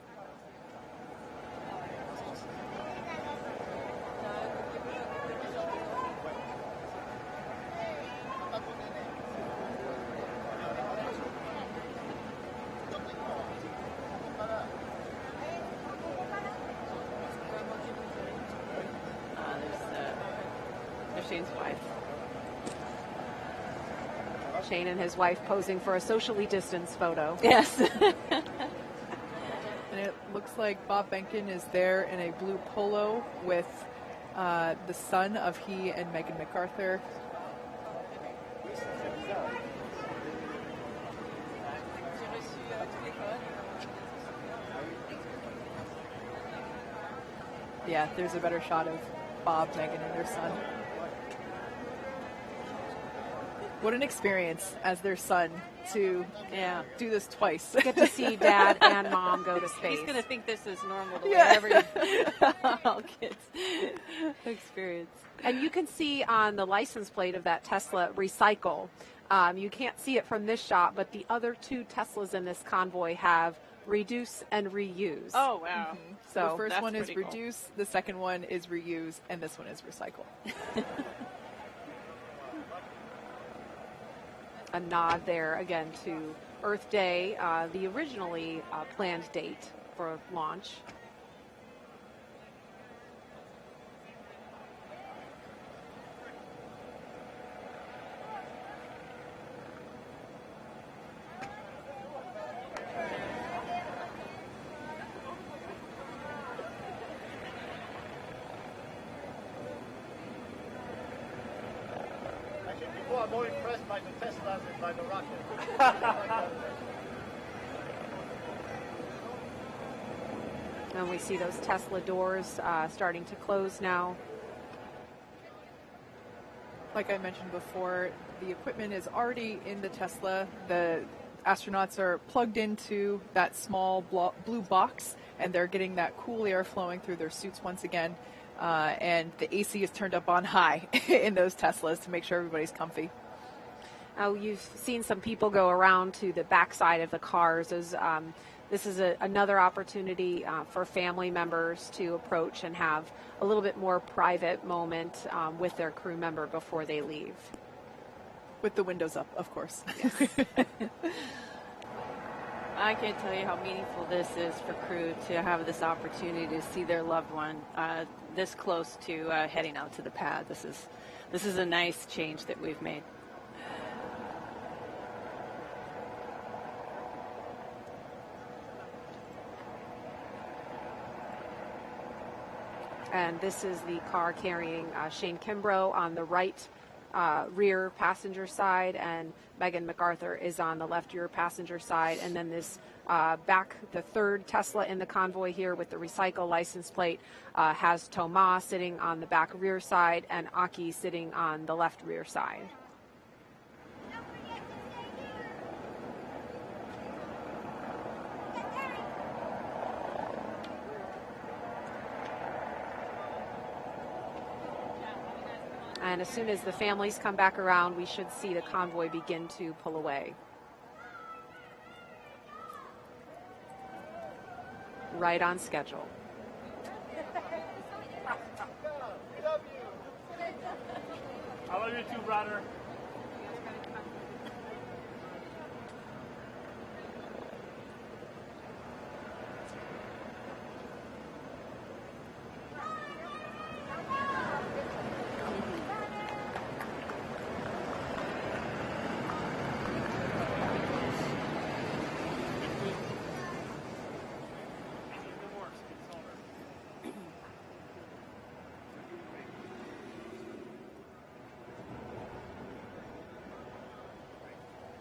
There's Shane's wife. Shane and his wife posing for a socially distanced photo. Yes. And it looks like Bob Behnken is there in a blue polo with the son of he and Megan McArthur. Yeah, there's a better shot of Bob, Megan, and their son. What an experience as their son to do this twice. Get to see dad and mom go to space. He's going to think this is normal to whatever all kids experience. And you can see on the license plate of that Tesla, recycle. You can't see it from this shot, but the other two Teslas in this convoy have reduce and reuse. Oh, wow. Mm-hmm. So the first one is pretty cool. reduce, the second one is reuse, and this one is recycle. A nod there again to Earth Day, the originally planned date for launch. I'm more impressed by the Tesla than by the rocket. And we see those Tesla doors starting to close now. Like I mentioned before, the equipment is already in the Tesla. The astronauts are plugged into that small blue box, and they're getting that cool air flowing through their suits once again. And the AC is turned up on high in those Teslas to make sure everybody's comfy. You've seen some people go around to the backside of the cars. This is another opportunity for family members to approach and have a little bit more private moment with their crew member before they leave. With the windows up, of course. Yes. I can't tell you how meaningful this is for crew to have this opportunity to see their loved one this close to heading out to the pad. This is a nice change that we've made. And this is the car carrying Shane Kimbrough on the right rear passenger side, and Megan McArthur is on the left rear passenger side. And then this the third Tesla in the convoy here with the recycle license plate has Thomas sitting on the back rear side and Aki sitting on the left rear side. And as soon as the families come back around, we should see the convoy begin to pull away. Right on schedule. I love you too, brother.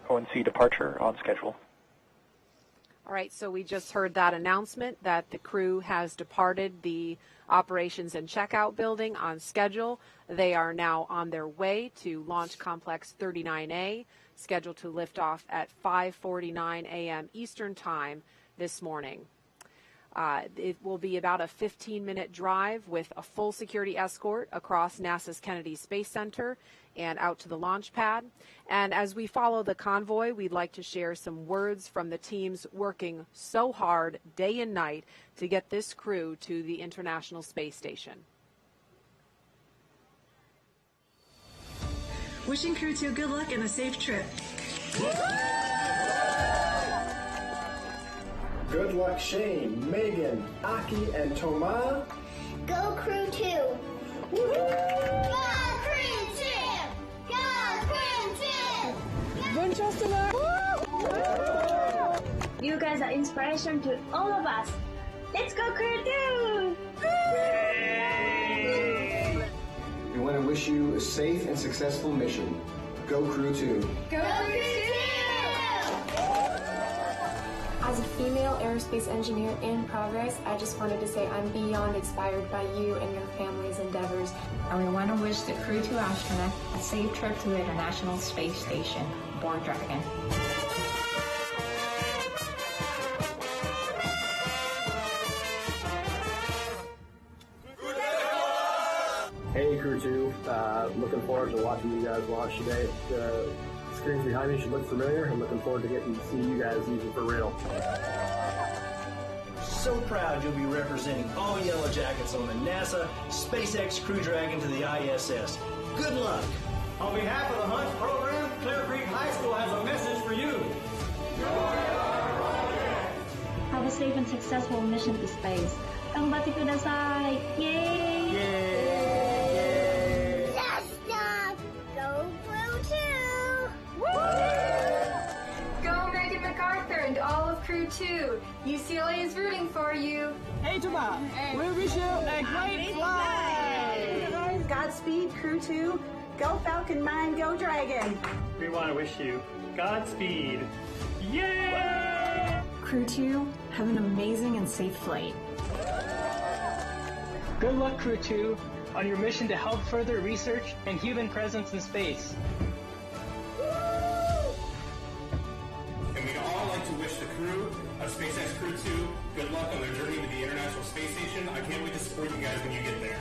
ONC departure on schedule. All right, so we just heard that announcement that the crew has departed the operations and checkout building on schedule. They are now on their way to Launch Complex 39A, scheduled to lift off at 5:49 a.m. Eastern Time this morning. It will be about a 15-minute drive with a full security escort across NASA's Kennedy Space Center and out to the launch pad. And as we follow the convoy, we'd like to share some words from the teams working so hard day and night to get this crew to the International Space Station. Wishing Crew 2 good luck and a safe trip. Good luck, Shane, Megan, Aki, and Thomas. Go Crew 2! Go Crew 2! Go Crew 2! Winchester! You guys are inspiration to all of us. Let's go Crew 2! We want to wish you a safe and successful mission. Go Crew 2. Go Crew 2! As a female aerospace engineer in progress, I just wanted to say I'm beyond inspired by you and your family's endeavors. And we want to wish the Crew 2 astronaut a safe trip to the International Space Station. Born Dragon. Hey Crew 2, looking forward to watching you guys launch today. The screens behind me should look familiar. I'm looking forward to getting to see you guys use it for real. So proud you'll be representing all Yellow Jackets on the NASA SpaceX Crew Dragon to the ISS. Good luck! On behalf of the Hunt program, Clear Creek High School has a message for you. Have a safe and successful mission to space. Ganbatte kudasai! Yay! Yay! Shasta! Go Crew 2! Go Megan McArthur and all of Crew 2. UCLA is rooting for you. Hey, Toba. Hey. We wish you a great flight. Godspeed, Crew 2. Go Falcon 9, go Dragon. We want to wish you Godspeed. Yay! Crew 2, have an amazing and safe flight. Good luck, Crew 2, on your mission to help further research and human presence in space. And we'd all like to wish the crew of SpaceX Crew 2 good luck on their journey to the International Space Station. I can't wait to support you guys when you get there.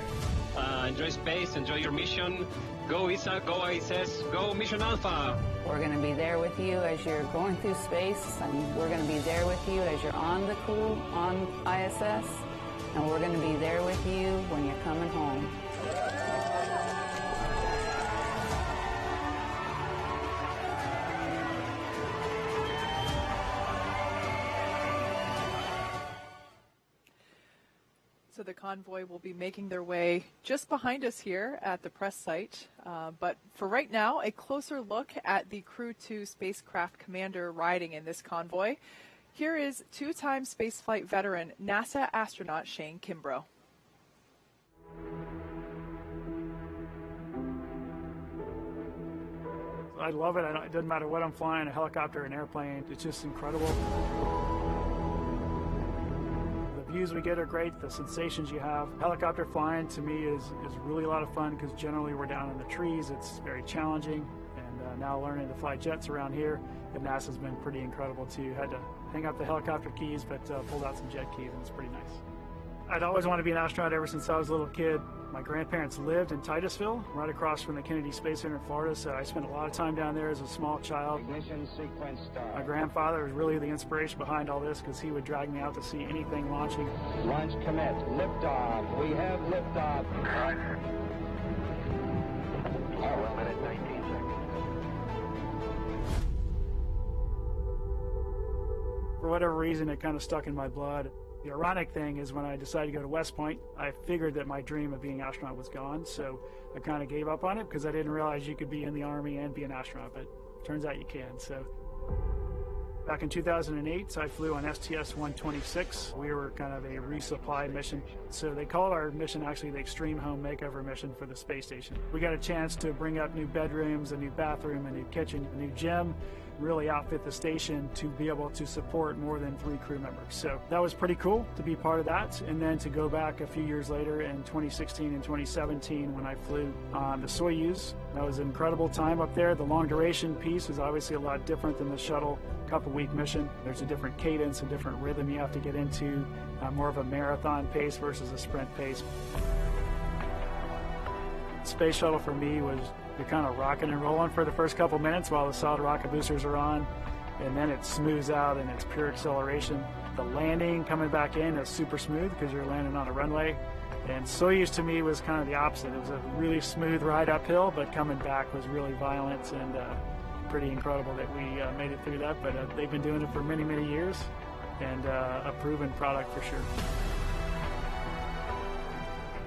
Enjoy space, enjoy your mission. Go ESA, go ISS, go Mission Alpha. We're going to be there with you as you're going through space, and we're going to be there with you as you're on the crew, on ISS, and we're going to be there with you when you're coming home. So the convoy will be making their way just behind us here at the press site. But for right now, a closer look at the Crew 2 spacecraft commander riding in this convoy. Here is two-time spaceflight veteran NASA astronaut Shane Kimbrough. I love it. It doesn't matter what I'm flying, a helicopter, an airplane. It's just incredible. The views we get are great, the sensations you have. Helicopter flying to me is really a lot of fun because generally we're down in the trees. It's very challenging, and now learning to fly jets around here at NASA's been pretty incredible too. Had to hang up the helicopter keys, but pulled out some jet keys, and it's pretty nice. I'd always wanted to be an astronaut ever since I was a little kid. My grandparents lived in Titusville, right across from the Kennedy Space Center in Florida, so I spent a lot of time down there as a small child. Ignition sequence start. My grandfather was really the inspiration behind all this because he would drag me out to see anything launching. Launch commit. Liftoff. We have liftoff. Roger. 1 minute, 19 seconds. For whatever reason, it kind of stuck in my blood. The ironic thing is when I decided to go to West Point, I figured that my dream of being an astronaut was gone, so I kind of gave up on it because I didn't realize you could be in the Army and be an astronaut, but it turns out you can. So back in 2008, I flew on STS-126. We were kind of a resupply mission. So they called our mission actually the Extreme Home Makeover Mission for the space station. We got a chance to bring up new bedrooms, a new bathroom, a new kitchen, a new gym, really outfit the station to be able to support more than 3 crew members. So that was pretty cool to be part of that. And then to go back a few years later in 2016 and 2017 when I flew on the Soyuz. That was an incredible time up there. The long duration piece was obviously a lot different than the shuttle couple-week mission. There's a different cadence, a different rhythm you have to get into, more of a marathon pace versus a sprint pace. Space shuttle for me was you're kind of rocking and rolling for the first couple minutes while the solid rocket boosters are on, and then it smooths out and it's pure acceleration. The landing coming back in is super smooth because you're landing on a runway. And Soyuz to me was kind of the opposite. It was a really smooth ride uphill, but coming back was really violent and pretty incredible that we made it through that. But they've been doing it for many, many years, and a proven product for sure.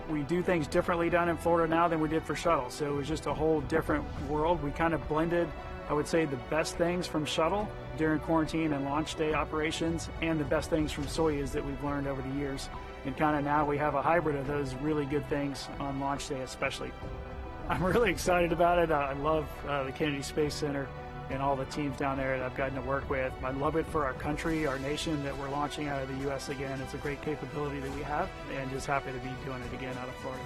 We do things differently down in Florida now than we did for shuttle, so it was just a whole different world. We kind of blended, I would say, the best things from shuttle during quarantine and launch day operations and the best things from Soyuz that we've learned over the years. And kind of now we have a hybrid of those really good things on launch day especially. I'm really excited about it. I love the Kennedy Space Center and all the teams down there that I've gotten to work with. I love it for our country, our nation, that we're launching out of the U.S. again. It's a great capability that we have, and just happy to be doing it again out of Florida.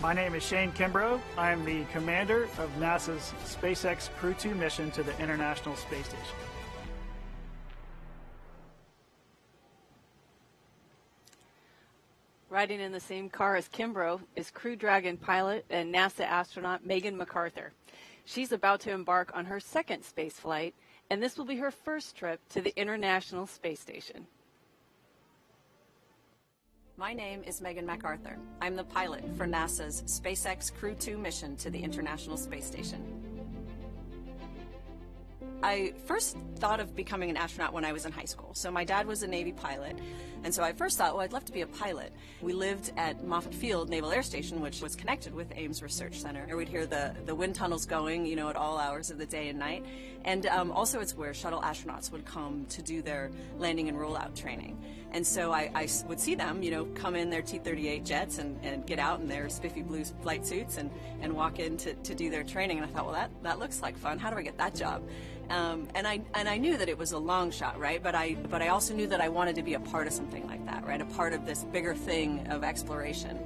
My name is Shane Kimbrough. I am the commander of NASA's SpaceX Crew 2 mission to the International Space Station. Riding in the same car as Kimbrough is Crew Dragon pilot and NASA astronaut Megan McArthur. She's about to embark on her second space flight, and this will be her first trip to the International Space Station. My name is Megan McArthur. I'm the pilot for NASA's SpaceX Crew 2 mission to the International Space Station. I first thought of becoming an astronaut when I was in high school. So my dad was a Navy pilot, and so I first thought, well, I'd love to be a pilot. We lived at Moffett Field Naval Air Station, which was connected with Ames Research Center. We'd hear the wind tunnels going, you know, at all hours of the day and night. And also it's where shuttle astronauts would come to do their landing and rollout training. And so I would see them, you know, come in their T-38 jets and get out in their spiffy blue flight suits and walk in to do their training. And I thought, well, that looks like fun. How do I get that job? And I knew that it was a long shot, right? But I also knew that I wanted to be a part of something like that, right? A part of this bigger thing of exploration.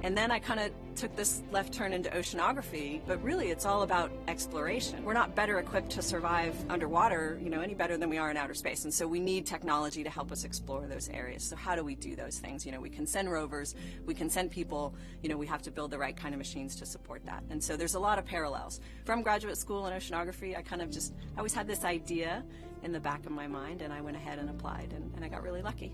And then I kind of took this left turn into oceanography, but really it's all about exploration. We're not better equipped to survive underwater, you know, any better than we are in outer space. And so we need technology to help us explore those areas. So how do we do those things? You know, we can send rovers, we can send people, you know, we have to build the right kind of machines to support that. And so there's a lot of parallels. From graduate school in oceanography, I always had this idea in the back of my mind, and I went ahead and applied, and I got really lucky.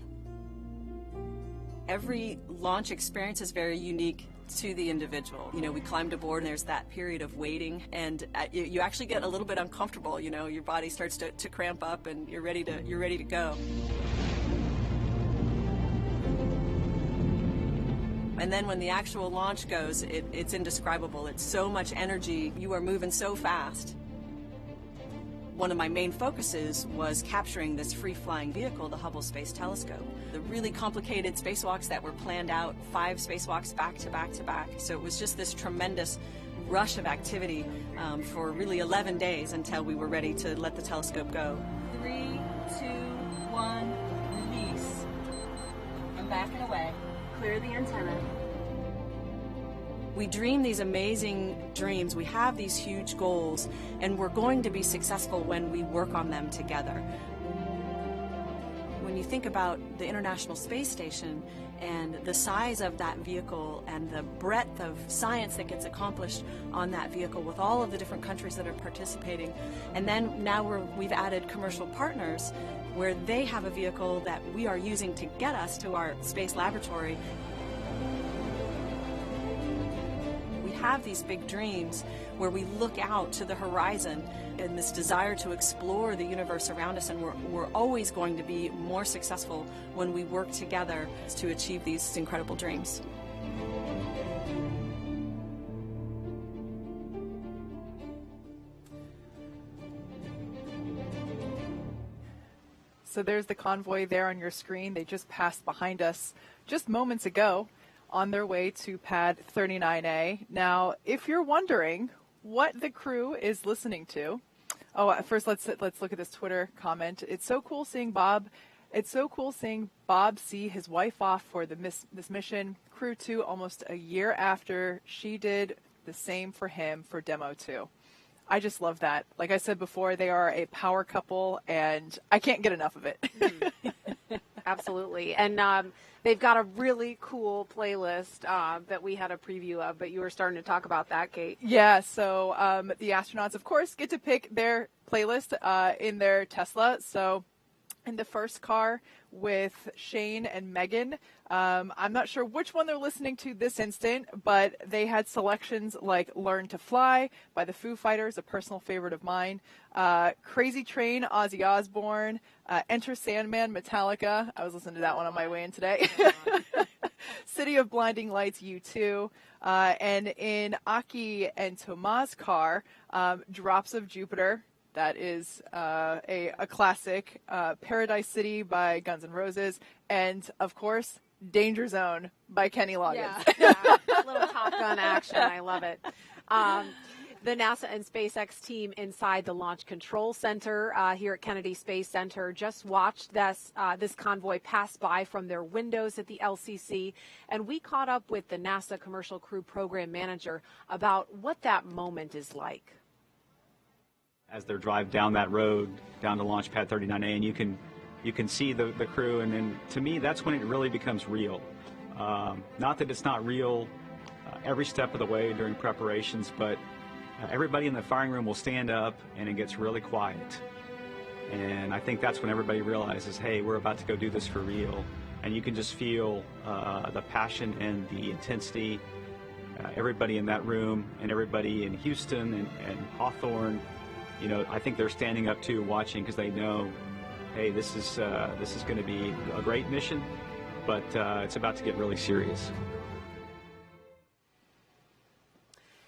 Every launch experience is very unique to the individual. You know, we climbed aboard and there's that period of waiting, and you actually get a little bit uncomfortable. You know, your body starts to cramp up and you're ready to go. And then when the actual launch goes, it's indescribable. It's so much energy. You are moving so fast. One of my main focuses was capturing this free-flying vehicle, the Hubble Space Telescope. The really complicated spacewalks that were planned out, 5 spacewalks back to back to back. So it was just this tremendous rush of activity for really 11 days until we were ready to let the telescope go. 3, 2, 1, release. And back and away. Clear the antenna. We dream these amazing dreams, we have these huge goals, and we're going to be successful when we work on them together. When you think about the International Space Station and the size of that vehicle and the breadth of science that gets accomplished on that vehicle with all of the different countries that are participating, and then now we've added commercial partners where they have a vehicle that we are using to get us to our space laboratory. Have these big dreams where we look out to the horizon and this desire to explore the universe around us, and we're always going to be more successful when we work together to achieve these incredible dreams. So there's the convoy there on your screen. They just passed behind us just moments ago on their way to pad 39A. Now, if you're wondering what the crew is listening to. Oh, first let's look at this Twitter comment. It's so cool seeing Bob. It's so cool seeing Bob see his wife off for this mission. Crew 2 almost a year after she did the same for him for Demo 2. I just love that. Like I said before, they are a power couple, and I can't get enough of it. Absolutely. And they've got a really cool playlist that we had a preview of, but you were starting to talk about that, Kate. Yeah, so the astronauts, of course, get to pick their playlist in their Tesla. So in the first car with Shane and Megan, I'm not sure which one they're listening to this instant, but they had selections like Learn to Fly by the Foo Fighters, a personal favorite of mine, Crazy Train, Ozzy Osbourne, Enter Sandman, Metallica. I was listening to that one on my way in today. City of Blinding Lights, U2. And in Aki and Tomas' car, Drops of Jupiter. That is a classic, Paradise City by Guns N' Roses, and, of course, Danger Zone by Kenny Loggins. Yeah, a little Top Gun action. I love it. The NASA and SpaceX team inside the Launch Control Center here at Kennedy Space Center just watched this convoy pass by from their windows at the LCC, and we caught up with the NASA Commercial Crew Program Manager about what that moment is like. As they drive down that road, down to Launch Pad 39A, and you can see the crew, and then to me, that's when it really becomes real. Not that it's not real every step of the way during preparations, but everybody in the firing room will stand up, and it gets really quiet. And I think that's when everybody realizes, hey, we're about to go do this for real. And you can just feel the passion and the intensity. Everybody in that room, and everybody in Houston and Hawthorne, you know, I think they're standing up too, watching, because they know, hey, this is going to be a great mission, but it's about to get really serious.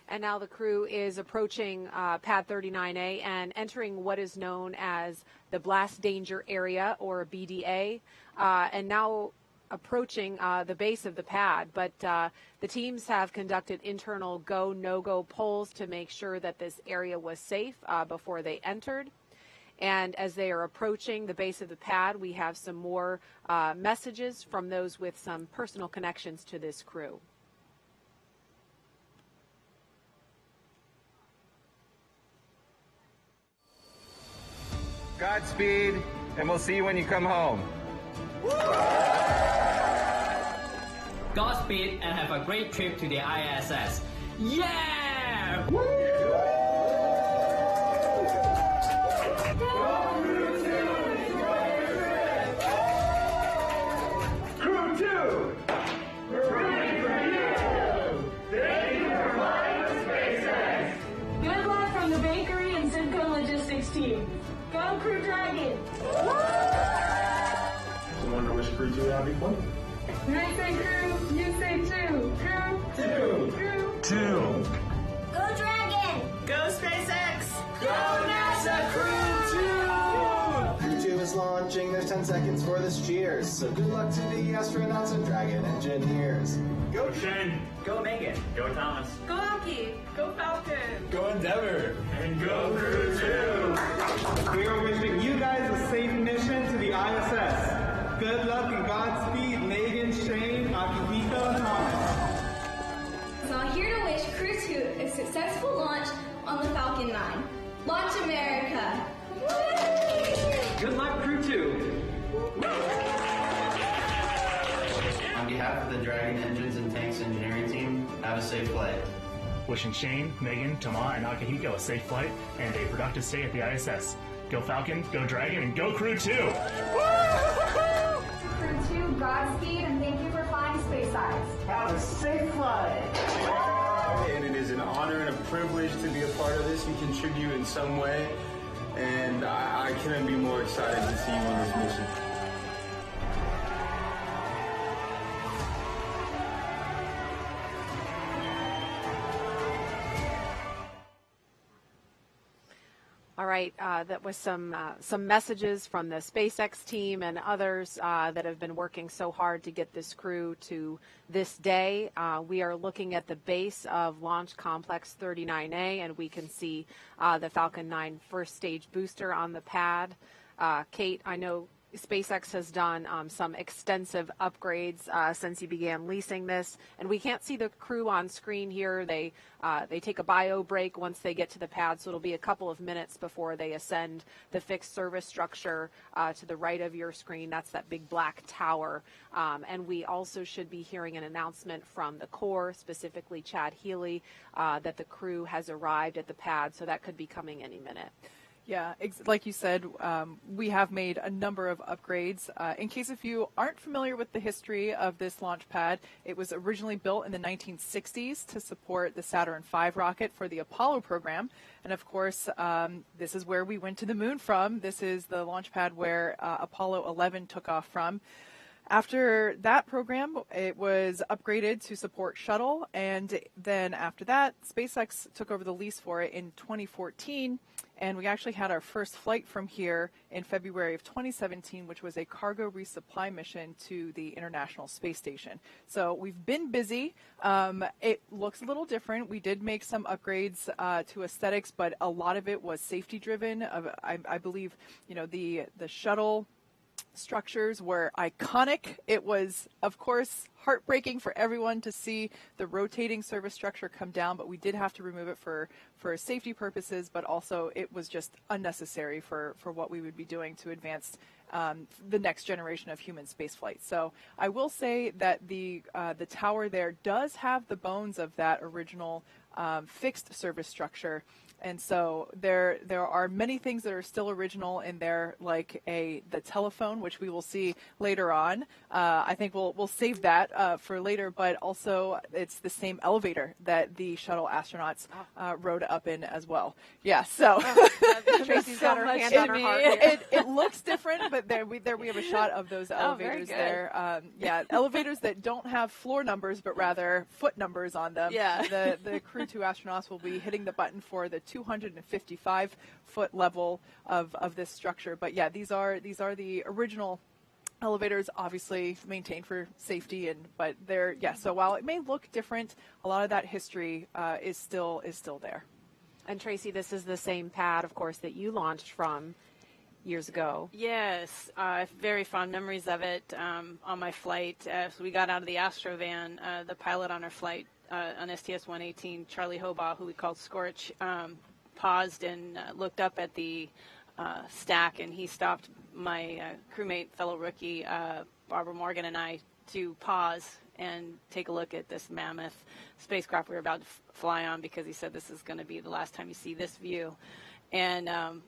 And now the crew is approaching Pad 39A and entering what is known as the Blast Danger Area, or BDA, and now approaching the base of the pad. But the teams have conducted internal go, no-go polls to make sure that this area was safe before they entered. And as they are approaching the base of the pad, we have some more messages from those with some personal connections to this crew. Godspeed, and we'll see you when you come home. Godspeed and have a great trip to the ISS. Yeah! Crew 2! We're ready for you! Thank you for flying with SpaceX! Good luck from the bakery and Simco Logistics team. Go Crew Dragon! Someone to wish Crew 2 happy flight? When I say crew, you say two. Crew. Two. Crew. Two. Go Dragon! Go SpaceX! Go NASA Crew 2! Crew 2 is launching. There's 10 seconds for this cheers. So good luck to the astronauts and Dragon engineers. Go Shane! Go Megan! Go Thomas! Go Aki! Go Falcon! Go Endeavour! And go Crew 2! We are wishing you guys a safe mission to the ISS. Good luck and Godspeed, Megan, Shane, Akihiko, and Thomas. So I'm here to wish Crew 2 a successful launch on the Falcon 9. Launch America! Good luck, Crew 2! On behalf of the Dragon Engines and Tanks Engineering Team, have a safe flight. Wishing Shane, Megan, Tama, and Akihiko a safe flight and a productive stay at the ISS. Go Falcon, go Dragon, and go Crew 2! Crew 2, Godspeed, and thank you for flying SpaceX. Have a safe flight! And it is an honor and a privilege to be a part of this and contribute in some way. And I couldn't be more excited to see you on this mission. All right. right, that was some messages from the SpaceX team and others that have been working so hard to get this crew to this day. We are looking at the base of Launch Complex 39A, and we can see the Falcon 9 first stage booster on the pad. Kate, I know SpaceX has done some extensive upgrades since he began leasing this, and we can't see the crew on screen here. They take a bio break once they get to the pad, so it'll be a couple of minutes before they ascend the fixed service structure to the right of your screen. That's that big black tower, and we also should be hearing an announcement from the Corps, specifically Chad Healy, that the crew has arrived at the pad, so that could be coming any minute. Yeah, like you said, we have made a number of upgrades. In case if you aren't familiar with the history of this launch pad, it was originally built in the 1960s to support the Saturn V rocket for the Apollo program. And of course, this is where we went to the moon from. This is the launch pad where Apollo 11 took off from. After that program, it was upgraded to support shuttle, and then after that, SpaceX took over the lease for it in 2014, and we actually had our first flight from here in February of 2017, which was a cargo resupply mission to the International Space Station. So we've been busy. It looks a little different. We did make some upgrades to aesthetics, but a lot of it was safety-driven. I believe, the shuttle structures were iconic. It was, of course, heartbreaking for everyone to see the rotating service structure come down, but we did have to remove it for safety purposes, but also it was just unnecessary for what we would be doing to advance the next generation of human spaceflight. So I will say that the tower there does have the bones of that original fixed service structure. And so there are many things that are still original in there, like the telephone, which we will see later on. I think we'll save that for later, but also it's the same elevator that the shuttle astronauts rode up in as well. Yeah, so Tracy's got her hand on her heart here. It looks different, but there we have a shot of those elevators there. Elevators that don't have floor numbers, but rather foot numbers on them. Yeah. The Crew 2 astronauts will be hitting the button for the 255-foot level of this structure. But yeah, these are the original elevators, obviously maintained for safety, but they're so while it may look different, a lot of that history is still there. And Tracy, this is the same pad, of course, that you launched from years ago. Yes, very fond memories of it on my flight. So we got out of the Astrovan, the pilot on our flight on STS-118, Charlie Hobaugh, who we called Scorch, paused and looked up at the stack, and he stopped my crewmate, fellow rookie, Barbara Morgan, and I to pause and take a look at this mammoth spacecraft we were about to fly on, because he said this is going to be the last time you see this view. And I'll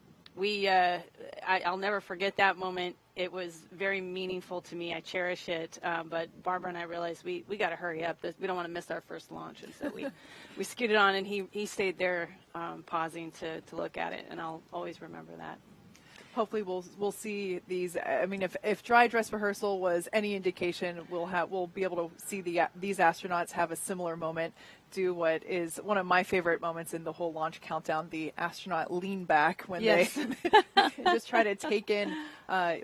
never forget that moment. It was very meaningful to me. I cherish it. But Barbara and I realized we got to hurry up. We don't want to miss our first launch. And so we scooted on, and he stayed there pausing to look at it. And I'll always remember that. Hopefully we'll see these. I mean, if dry dress rehearsal was any indication, we'll be able to see these astronauts have a similar moment, do what is one of my favorite moments in the whole launch countdown, the astronaut lean back when they just try to take in,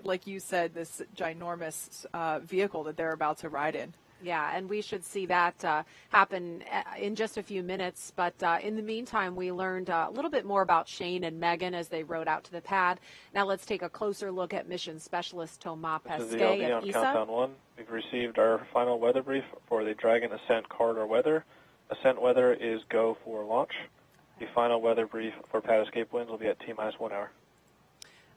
like you said, this ginormous vehicle that they're about to ride in. Yeah, and we should see that happen in just a few minutes. But in the meantime, we learned a little bit more about Shane and Megan as they rode out to the pad. Now let's take a closer look at mission specialist Thomas Pesquet of ESA. Countdown 1. We've received our final weather brief for the Dragon Ascent corridor weather. Ascent weather is go for launch. The final weather brief for pad escape winds will be at T-minus 1 hour.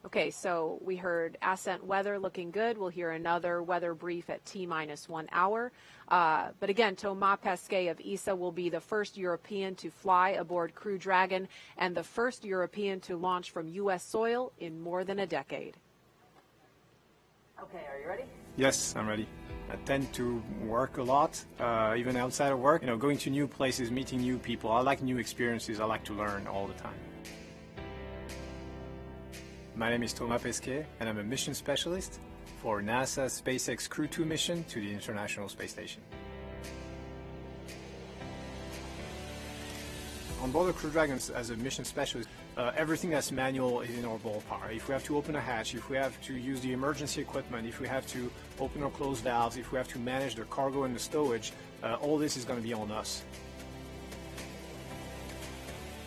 Okay, so we heard ascent weather looking good. We'll hear another weather brief at T-minus 1 hour. But again, Thomas Pesquet of ESA will be the first European to fly aboard Crew Dragon and the first European to launch from U.S. soil in more than a decade. Okay, are you ready? Yes, I'm ready. I tend to work a lot, even outside of work. Going to new places, meeting new people. I like new experiences. I like to learn all the time. My name is Thomas Pesquet, and I'm a mission specialist for NASA's SpaceX Crew 2 mission to the International Space Station. On board the Crew Dragon as a mission specialist, everything that's manual is in our ballpark. If we have to open a hatch, if we have to use the emergency equipment, if we have to open or close valves, if we have to manage the cargo and the stowage, all this is going to be on us.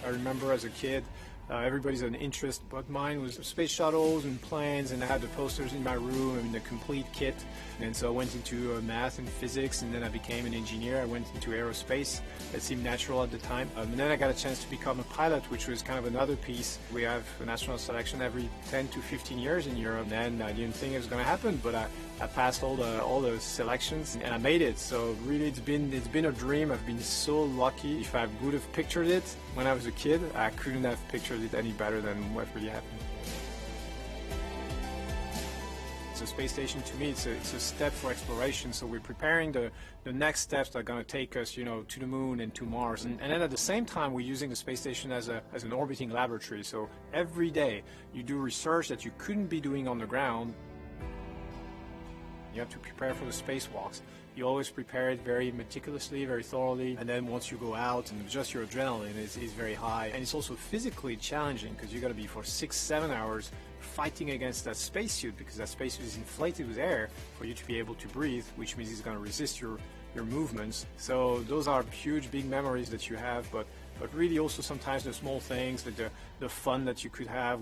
I remember as a kid, everybody's an interest, but mine was space shuttles and planes, and I had the posters in my room and the complete kit. And so I went into math and physics, and then I became an engineer. I went into aerospace. That seemed natural at the time. And then I got a chance to become a pilot, which was kind of another piece. We have an astronaut selection every 10 to 15 years in Europe, and I didn't think it was going to happen, but I passed all the selections and I made it. So really, it's been a dream. I've been so lucky. If I would have pictured it when I was a kid, I couldn't have pictured it any better than what really happened. So space station, to me, it's a step for exploration. So we're preparing the next steps that are going to take us, to the moon and to Mars. And then at the same time, we're using the space station as an orbiting laboratory. So every day you do research that you couldn't be doing on the ground. You have to prepare for the spacewalks. You always prepare it very meticulously, very thoroughly, and then once you go out, and just your adrenaline is very high. And it's also physically challenging because you got to be for 6-7 hours fighting against that spacesuit, because that spacesuit is inflated with air for you to be able to breathe, which means it's going to resist your movements. So those are huge, big memories that you have, but really also sometimes the small things, the fun that you could have.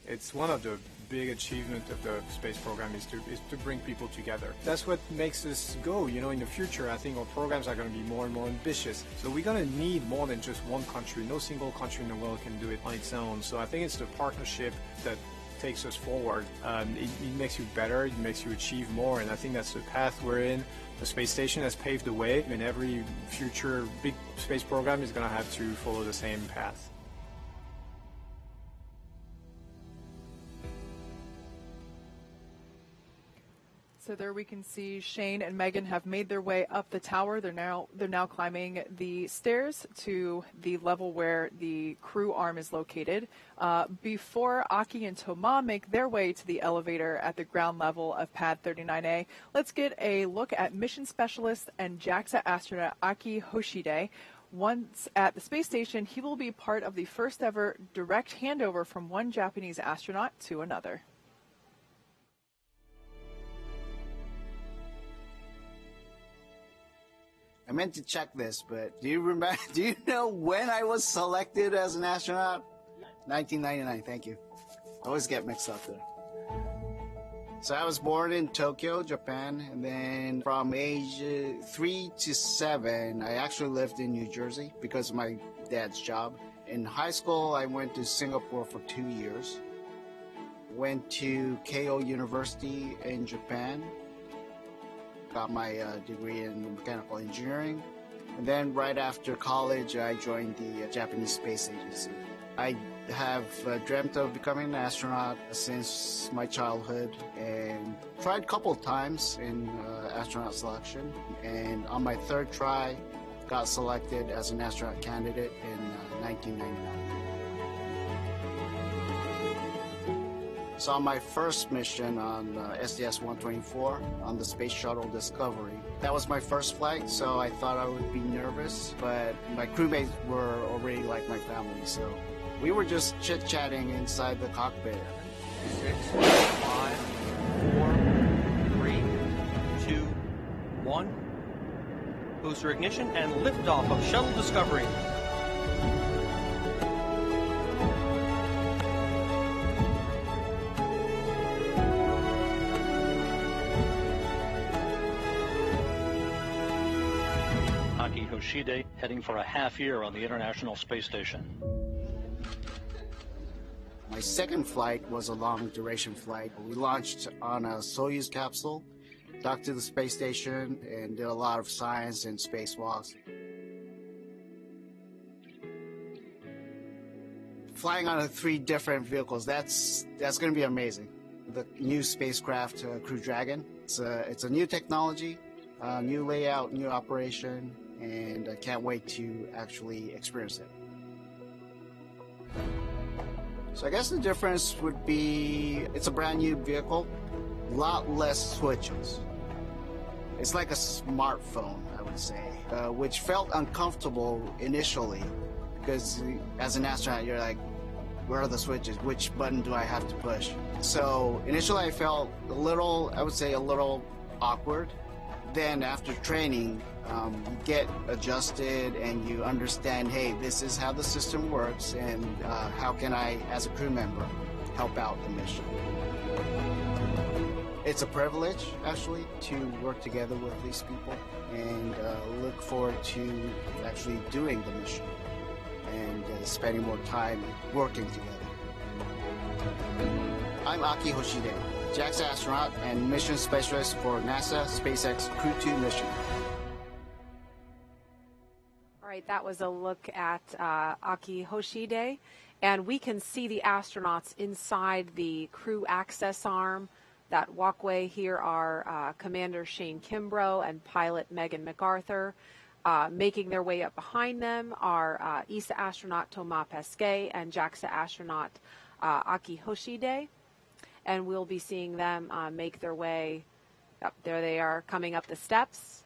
It's one of the big achievements of the space program is to bring people together. That's what makes us go. In the future, I think our programs are going to be more and more ambitious. So we're going to need more than just one country. No single country in the world can do it on its own. So I think it's the partnership that takes us forward. It makes you better. It makes you achieve more. And I think that's the path we're in. The space station has paved the way, and every future big space program is going to have to follow the same path. So there we can see Shane and Megan have made their way up the tower. They're now climbing the stairs to the level where the crew arm is located. Before Aki and Thomas make their way to the elevator at the ground level of pad 39A, let's get a look at mission specialist and JAXA astronaut Akihiko Hoshide. Once at the space station, he will be part of the first ever direct handover from one Japanese astronaut to another. I meant to check this, but do you know when I was selected as an astronaut? 1999, thank you. I always get mixed up there. So I was born in Tokyo, Japan, and then from age 3 to 7, I actually lived in New Jersey because of my dad's job. In high school, I went to Singapore for 2 years. Went to Keio University in Japan. Got my degree in mechanical engineering. And then right after college, I joined the Japanese Space Agency. I have dreamt of becoming an astronaut since my childhood and tried a couple of times in astronaut selection. And on my third try, got selected as an astronaut candidate in 1999. So on my first mission on SDS-124 on the Space Shuttle Discovery, that was my first flight, so I thought I would be nervous, but my crewmates were already like my family, so we were just chit-chatting inside the cockpit. 6, 5, 4, 3, 2, 1. Booster ignition and liftoff of Shuttle Discovery. Akihiko Hoshide heading for a half year on the International Space Station. My second flight was a long duration flight. We launched on a Soyuz capsule, docked to the space station, and did a lot of science and spacewalks. Flying on 3 different vehicles, that's going to be amazing. The new spacecraft, Crew Dragon, it's a new technology, new layout, new operation, and I can't wait to actually experience it. So I guess the difference would be it's a brand new vehicle, a lot less switches. It's like a smartphone, I would say, which felt uncomfortable initially because as an astronaut, you're like where are the switches? Which button do I have to push? So initially I felt a little, I would say a little awkward. Then after training, you get adjusted and you understand, hey, this is how the system works, and how can I, as a crew member, help out the mission. It's a privilege, actually, to work together with these people, and look forward to actually doing the mission and spending more time working together. I'm Akihiko Hoshide, JAXA astronaut and mission specialist for NASA SpaceX Crew 2 mission. All right, that was a look at Akihiko Hoshide, and we can see the astronauts inside the crew access arm. That walkway. Here are Commander Shane Kimbrough and pilot Megan McArthur. Making their way up behind them are ESA astronaut Thomas Pesquet and JAXA astronaut Akihiko Hoshide. And we'll be seeing them make their way up. There they are coming up the steps.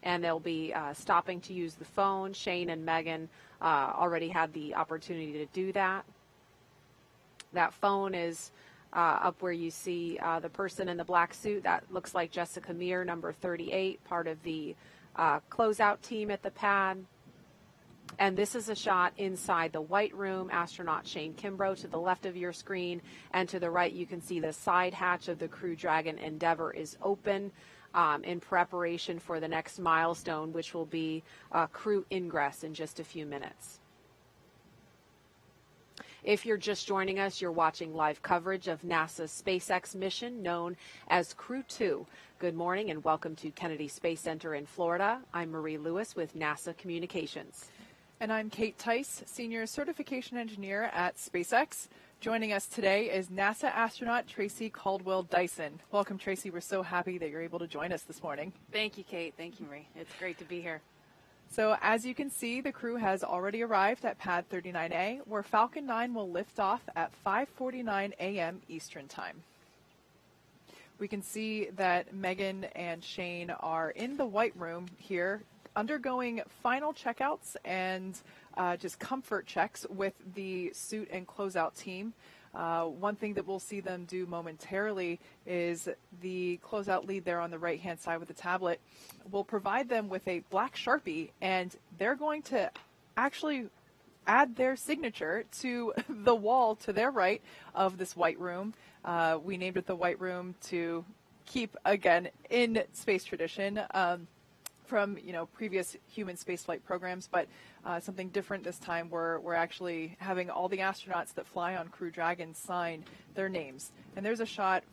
And they'll be stopping to use the phone. Shane and Megan already had the opportunity to do that. That phone is up where you see the person in the black suit. That looks like Jessica Meir, number 38, part of the closeout team at the pad. And this is a shot inside the white room. Astronaut Shane Kimbrough to the left of your screen, and to the right you can see the side hatch of the Crew Dragon Endeavour is open in preparation for the next milestone, which will be crew ingress in just a few minutes. If you're just joining us, you're watching live coverage of NASA's SpaceX mission known as Crew 2. Good morning and welcome to Kennedy Space Center in Florida. I'm Marie Lewis with NASA Communications. And I'm Kate Tice, Senior Certification Engineer at SpaceX. Joining us today is NASA astronaut Tracy Caldwell Dyson. Welcome, Tracy. We're so happy that you're able to join us this morning. Thank you, Kate. Thank you, Marie. It's great to be here. So as you can see, the crew has already arrived at Pad 39A, where Falcon 9 will lift off at 5:49 a.m. Eastern Time. We can see that Megan and Shane are in the white room here, undergoing final checkouts and just comfort checks with the suit and closeout team. One thing that we'll see them do momentarily is the closeout lead there on the right-hand side with the tablet will provide them with a black Sharpie, and they're going to actually add their signature to the wall to their right of this white room. We named it the white room to keep, again, in space tradition from previous human spaceflight programs, but something different this time. We're actually having all the astronauts that fly on Crew Dragon sign their names. And there's a shot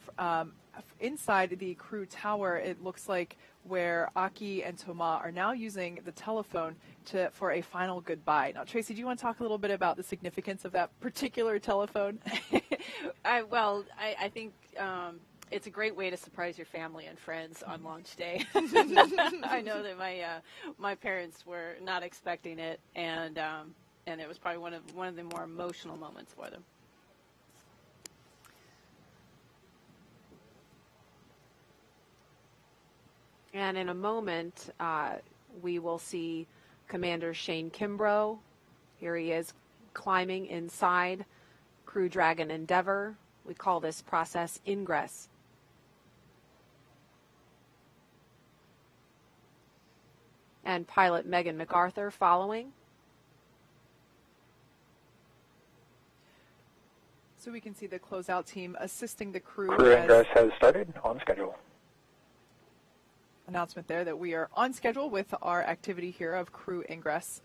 inside the crew tower, it looks like, where Aki and Thomas are now using the telephone for a final goodbye. Now, Tracy, do you want to talk a little bit about the significance of that particular telephone? I think it's a great way to surprise your family and friends on launch day. I know that my parents were not expecting it, and it was probably one of the more emotional moments for them. And in a moment, we will see Commander Shane Kimbrough. Here he is climbing inside Crew Dragon Endeavour. We call this process ingress. And pilot Megan McArthur following. So we can see the closeout team assisting the crew. Crew ingress has started on schedule. Announcement there that we are on schedule with our activity here of crew ingress.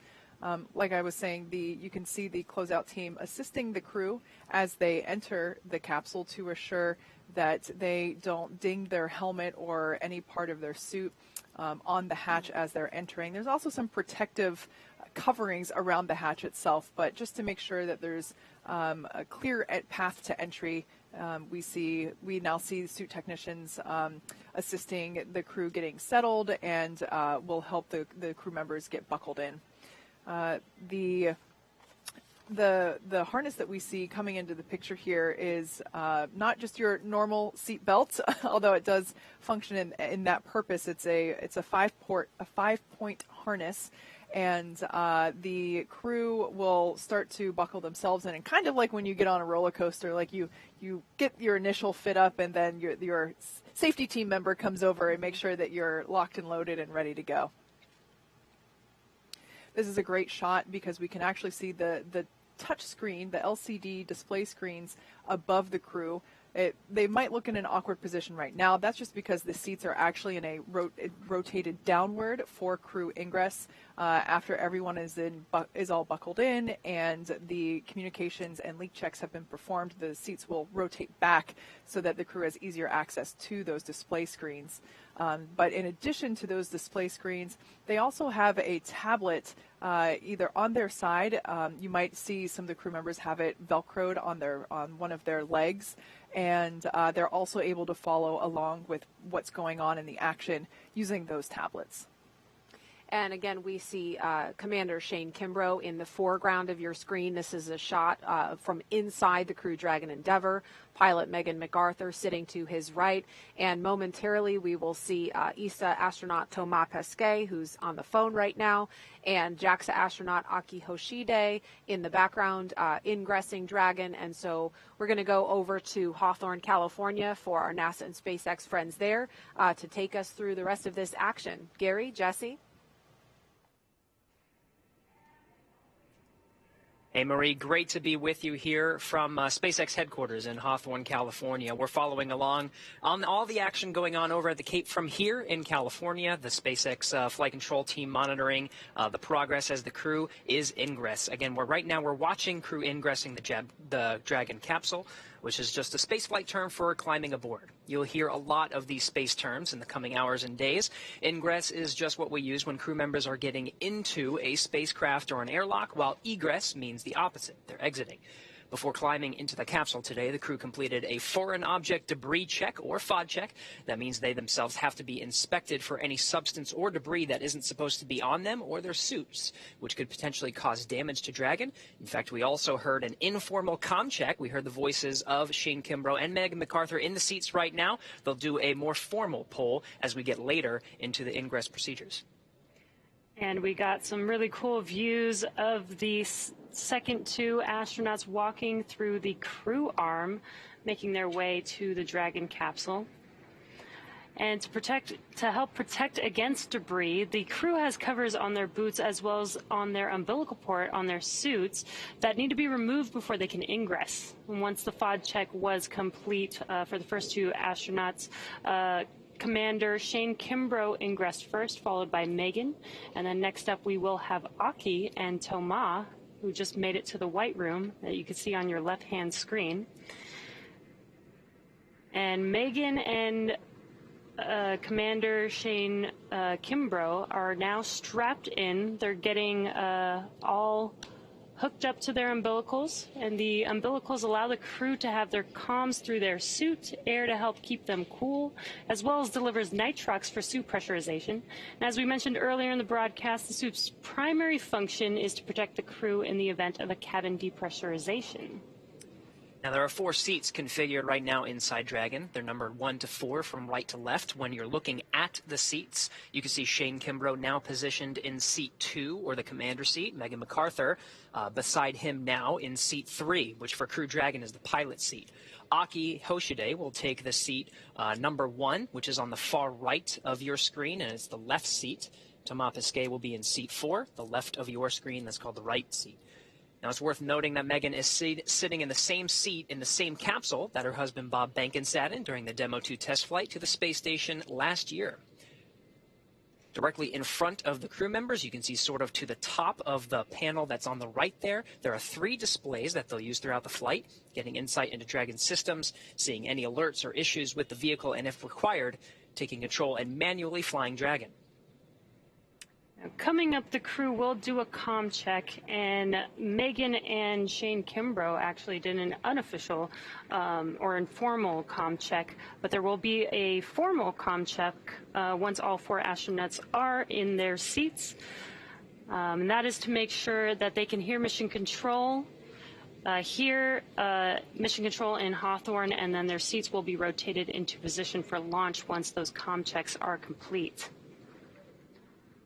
Like I was saying, you can see the closeout team assisting the crew as they enter the capsule to assure that they don't ding their helmet or any part of their suit on the hatch as they're entering. There's also some protective coverings around the hatch itself, but just to make sure that there's a clear path to entry, we now see suit technicians assisting the crew getting settled and will help the crew members get buckled in. The harness that we see coming into the picture here is not just your normal seat belt, although it does function in that purpose. It's a 5-point harness, and the crew will start to buckle themselves in, and kind of like when you get on a roller coaster, like you get your initial fit up, and then your safety team member comes over and makes sure that you're locked and loaded and ready to go. This is a great shot because we can actually see the touch screen, the LCD display screens above the crew. They might look in an awkward position right now. That's just because the seats are actually in a rotated downward for crew ingress. After everyone is all buckled in and the communications and leak checks have been performed, the seats will rotate back so that the crew has easier access to those display screens. But in addition to those display screens, they also have a tablet either on their side. You might see some of the crew members have it Velcroed on one of their legs, and they're also able to follow along with what's going on in the action using those tablets. And again, we see Commander Shane Kimbrough in the foreground of your screen. This is a shot from inside the Crew Dragon Endeavour. Pilot Megan McArthur sitting to his right. And momentarily, we will see ESA astronaut Thomas Pesquet, who's on the phone right now, and JAXA astronaut Akihiko Hoshide in the background, ingressing Dragon. And so we're going to go over to Hawthorne, California for our NASA and SpaceX friends there to take us through the rest of this action. Gary, Jesse? Hey, Marie, great to be with you here from SpaceX headquarters in Hawthorne, California. We're following along on all the action going on over at the Cape from here in California. The SpaceX flight control team monitoring the progress as the crew is ingress. Again, right now we're watching crew ingressing the Dragon capsule, which is just a spaceflight term for climbing aboard. You'll hear a lot of these space terms in the coming hours and days. Ingress is just what we use when crew members are getting into a spacecraft or an airlock, while egress means the opposite. They're exiting. Before climbing into the capsule today, the crew completed a foreign object debris check, or FOD check. That means they themselves have to be inspected for any substance or debris that isn't supposed to be on them or their suits, which could potentially cause damage to Dragon. In fact, we also heard an informal comm check. We heard the voices of Shane Kimbrough and Megan McArthur in the seats right now. They'll do a more formal poll as we get later into the ingress procedures. And we got some really cool views of the second two astronauts walking through the crew arm, making their way to the Dragon capsule. And to help protect against debris, the crew has covers on their boots as well as on their umbilical port on their suits that need to be removed before they can ingress. And once the FOD check was complete for the first two astronauts, Commander Shane Kimbrough ingressed first, followed by Megan. And then next up, we will have Aki and Thomas, who just made it to the white room that you can see on your left-hand screen. And Megan and Commander Shane Kimbrough are now strapped in. They're getting all hooked up to their umbilicals, and the umbilicals allow the crew to have their comms through their suit, air to help keep them cool, as well as delivers nitrox for suit pressurization. And as we mentioned earlier in the broadcast, the suit's primary function is to protect the crew in the event of a cabin depressurization. Now, there are 4 seats configured right now inside Dragon. They're numbered 1 to 4 from right to left. When you're looking at the seats, you can see Shane Kimbrough now positioned in seat 2, or the commander seat. Megan McArthur beside him now in seat 3, which for Crew Dragon is the pilot seat. Akihiko Hoshide will take the seat number 1, which is on the far right of your screen, and it's the left seat. Thomas Pesquet will be in seat 4, the left of your screen. That's called the right seat. Now, it's worth noting that Megan is sitting in the same seat in the same capsule that her husband Bob Behnken sat in during the Demo 2 test flight to the space station last year. Directly in front of the crew members, you can see sort of to the top of the panel that's on the right there, there are 3 displays that they'll use throughout the flight, getting insight into Dragon systems, seeing any alerts or issues with the vehicle, and if required, taking control and manually flying Dragon. Coming up, the crew will do a comm check, and Megan and Shane Kimbrough actually did an unofficial or informal comm check, but there will be a formal comm check once all 4 astronauts are in their seats, and that is to make sure that they can hear mission control, mission control in Hawthorne, and then their seats will be rotated into position for launch once those comm checks are complete.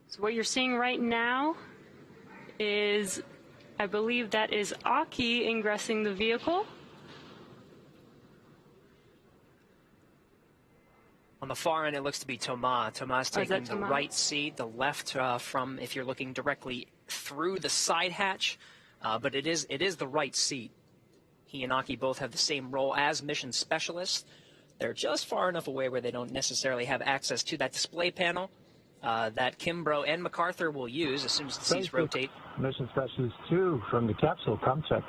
So what you're seeing right now is, I believe that is Aki ingressing the vehicle. On the far end, it looks to be Thomas. Thomas taking the right seat, the left from if you're looking directly through the side hatch, but it is the right seat. He and Aki both have the same role as mission specialists. They're just far enough away where they don't necessarily have access to that display panel that Kimbrough and McArthur will use as soon as the seats rotate. Mission Specialist 2 from the capsule, come check.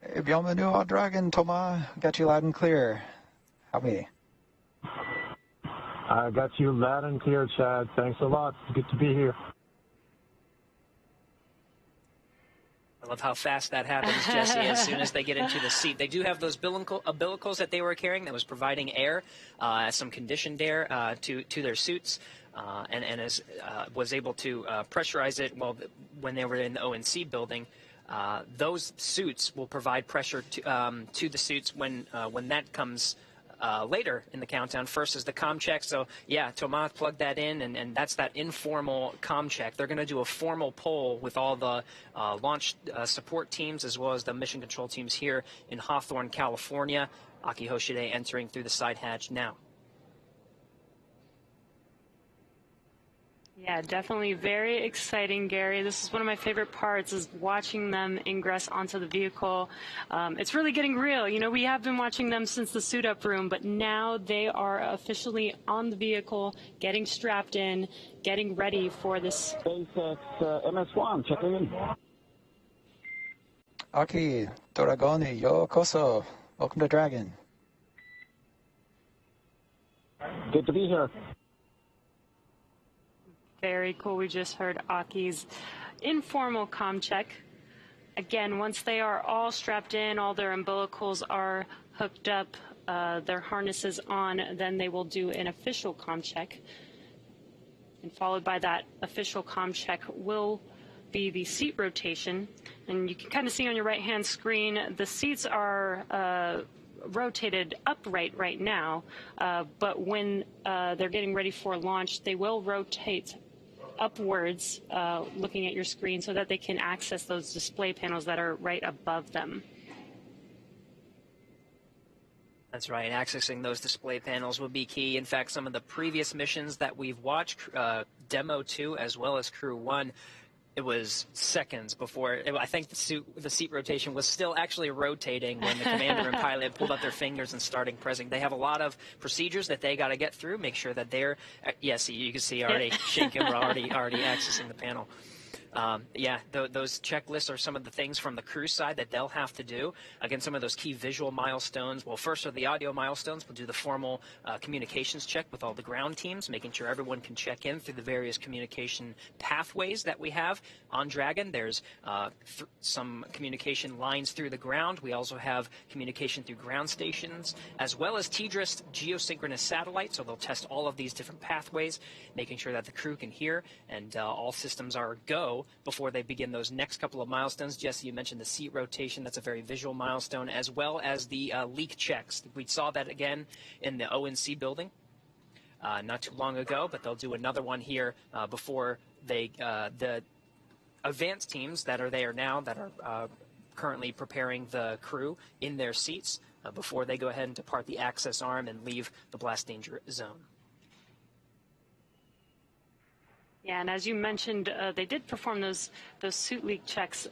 Hey, bienvenue au Dragon, Thomas. Got you loud and clear. How me? I got you loud and clear, Chad. Thanks a lot. Good to be here. I love how fast that happens, Jesse, as soon as they get into the seat. They do have those umbilicals that they were carrying that was providing air, some conditioned air to their suits, and was able to pressurize it when they were in the ONC building. Those suits will provide pressure to the suits when that comes later in the countdown. First is the comm check. So, yeah, Thomas plugged that in, and that's that informal comm check. They're going to do a formal poll with all the launch support teams as well as the mission control teams here in Hawthorne, California. Akihiko Hoshide entering through the side hatch now. Yeah, definitely very exciting, Gary. This is one of my favorite parts, is watching them ingress onto the vehicle. It's really getting real. You know, we have been watching them since the suit-up room, but now they are officially on the vehicle, getting strapped in, getting ready for this. SpaceX MS-1, checking in. Aki, Dragoni, yokoso. Welcome to Dragon. Good to be here. Very cool. We just heard Aki's informal comm check. Again, once they are all strapped in, all their umbilicals are hooked up, their harnesses on, then they will do an official comm check. And followed by that official comm check will be the seat rotation. And you can kind of see on your right-hand screen, the seats are rotated upright right now, but when they're getting ready for launch, they will rotate upwards, looking at your screen, so that they can access those display panels that are right above them. That's right. Accessing those display panels will be key. In fact, some of the previous missions that we've watched, Demo 2 as well as Crew 1, it was seconds before. I think the seat rotation was still actually rotating when the commander and pilot pulled up their fingers and started pressing. They have a lot of procedures that they got to get through, make sure that they're. Yes, you can see already Shane Kimbrough already accessing the panel. Those checklists are some of the things from the crew side that they'll have to do. Again, some of those key visual milestones. Well, first are the audio milestones. We'll do the formal communications check with all the ground teams, making sure everyone can check in through the various communication pathways that we have on Dragon. There's some communication lines through the ground. We also have communication through ground stations, as well as TDRS geosynchronous satellites. So they'll test all of these different pathways, making sure that the crew can hear and all systems are go before they begin those next couple of milestones. Jesse, you mentioned the seat rotation. That's a very visual milestone, as well as the leak checks. We saw that again in the ONC building not too long ago, but they'll do another one here before they the advanced teams that are there now that are currently preparing the crew in their seats before they go ahead and depart the access arm and leave the blast danger zone. Yeah, and as you mentioned, they did perform those suit leak checks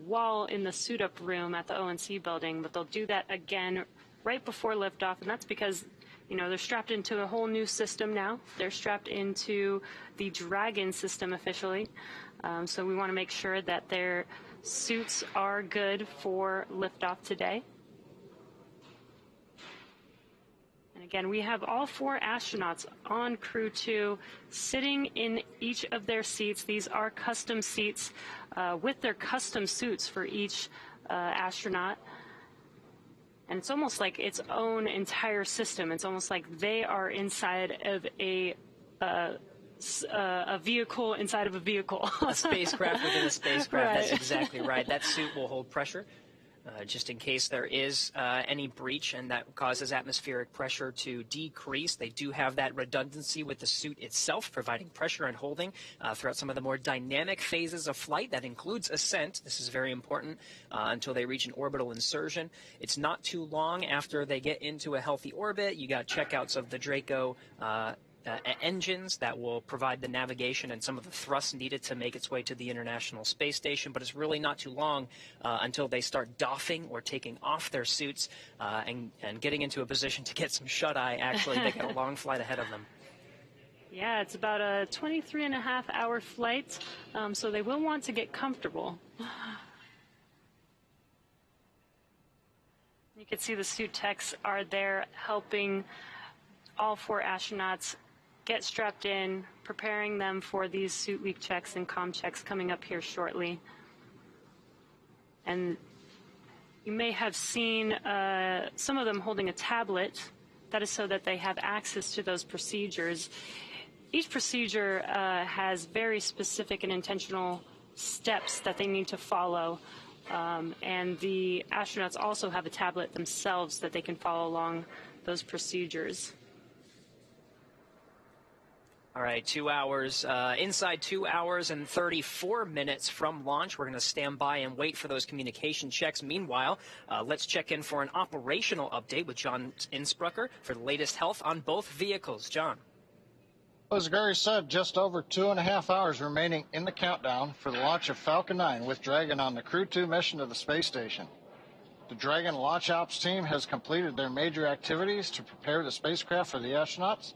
while in the suit-up room at the ONC building, but they'll do that again right before liftoff, and that's because, you know, they're strapped into a whole new system now. They're strapped into the Dragon system officially, so we want to make sure that their suits are good for liftoff today. Again, we have all 4 astronauts on Crew 2 sitting in each of their seats. These are custom seats with their custom suits for each astronaut. And it's almost like its own entire system. It's almost like they are inside of a vehicle inside of a vehicle. A spacecraft within a spacecraft. Right. That's exactly right. That suit will hold pressure. just in case there is any breach and that causes atmospheric pressure to decrease. They do have that redundancy with the suit itself, providing pressure and holding throughout some of the more dynamic phases of flight. That includes ascent. This is very important until they reach an orbital insertion. It's not too long after they get into a healthy orbit. You got checkouts of the Draco engines that will provide the navigation and some of the thrust needed to make its way to the International Space Station, but it's really not too long until they start doffing or taking off their suits and getting into a position to get some shut-eye. Actually, they got a long flight ahead of them. Yeah, it's about a 23.5-hour flight, so they will want to get comfortable. You can see the suit techs are there helping all 4 astronauts get strapped in, preparing them for these suit leak checks and comm checks coming up here shortly. And you may have seen some of them holding a tablet. That is so that they have access to those procedures. Each procedure has very specific and intentional steps that they need to follow. And the astronauts also have a tablet themselves that they can follow along those procedures. All right, 2 hours, inside 2 hours and 34 minutes from launch. We're going to stand by and wait for those communication checks. Meanwhile, let's check in for an operational update with John Insprucker for the latest health on both vehicles. John. As Gary said, just over 2.5 hours remaining in the countdown for the launch of Falcon 9 with Dragon on the Crew 2 mission to the space station. The Dragon launch ops team has completed their major activities to prepare the spacecraft for the astronauts.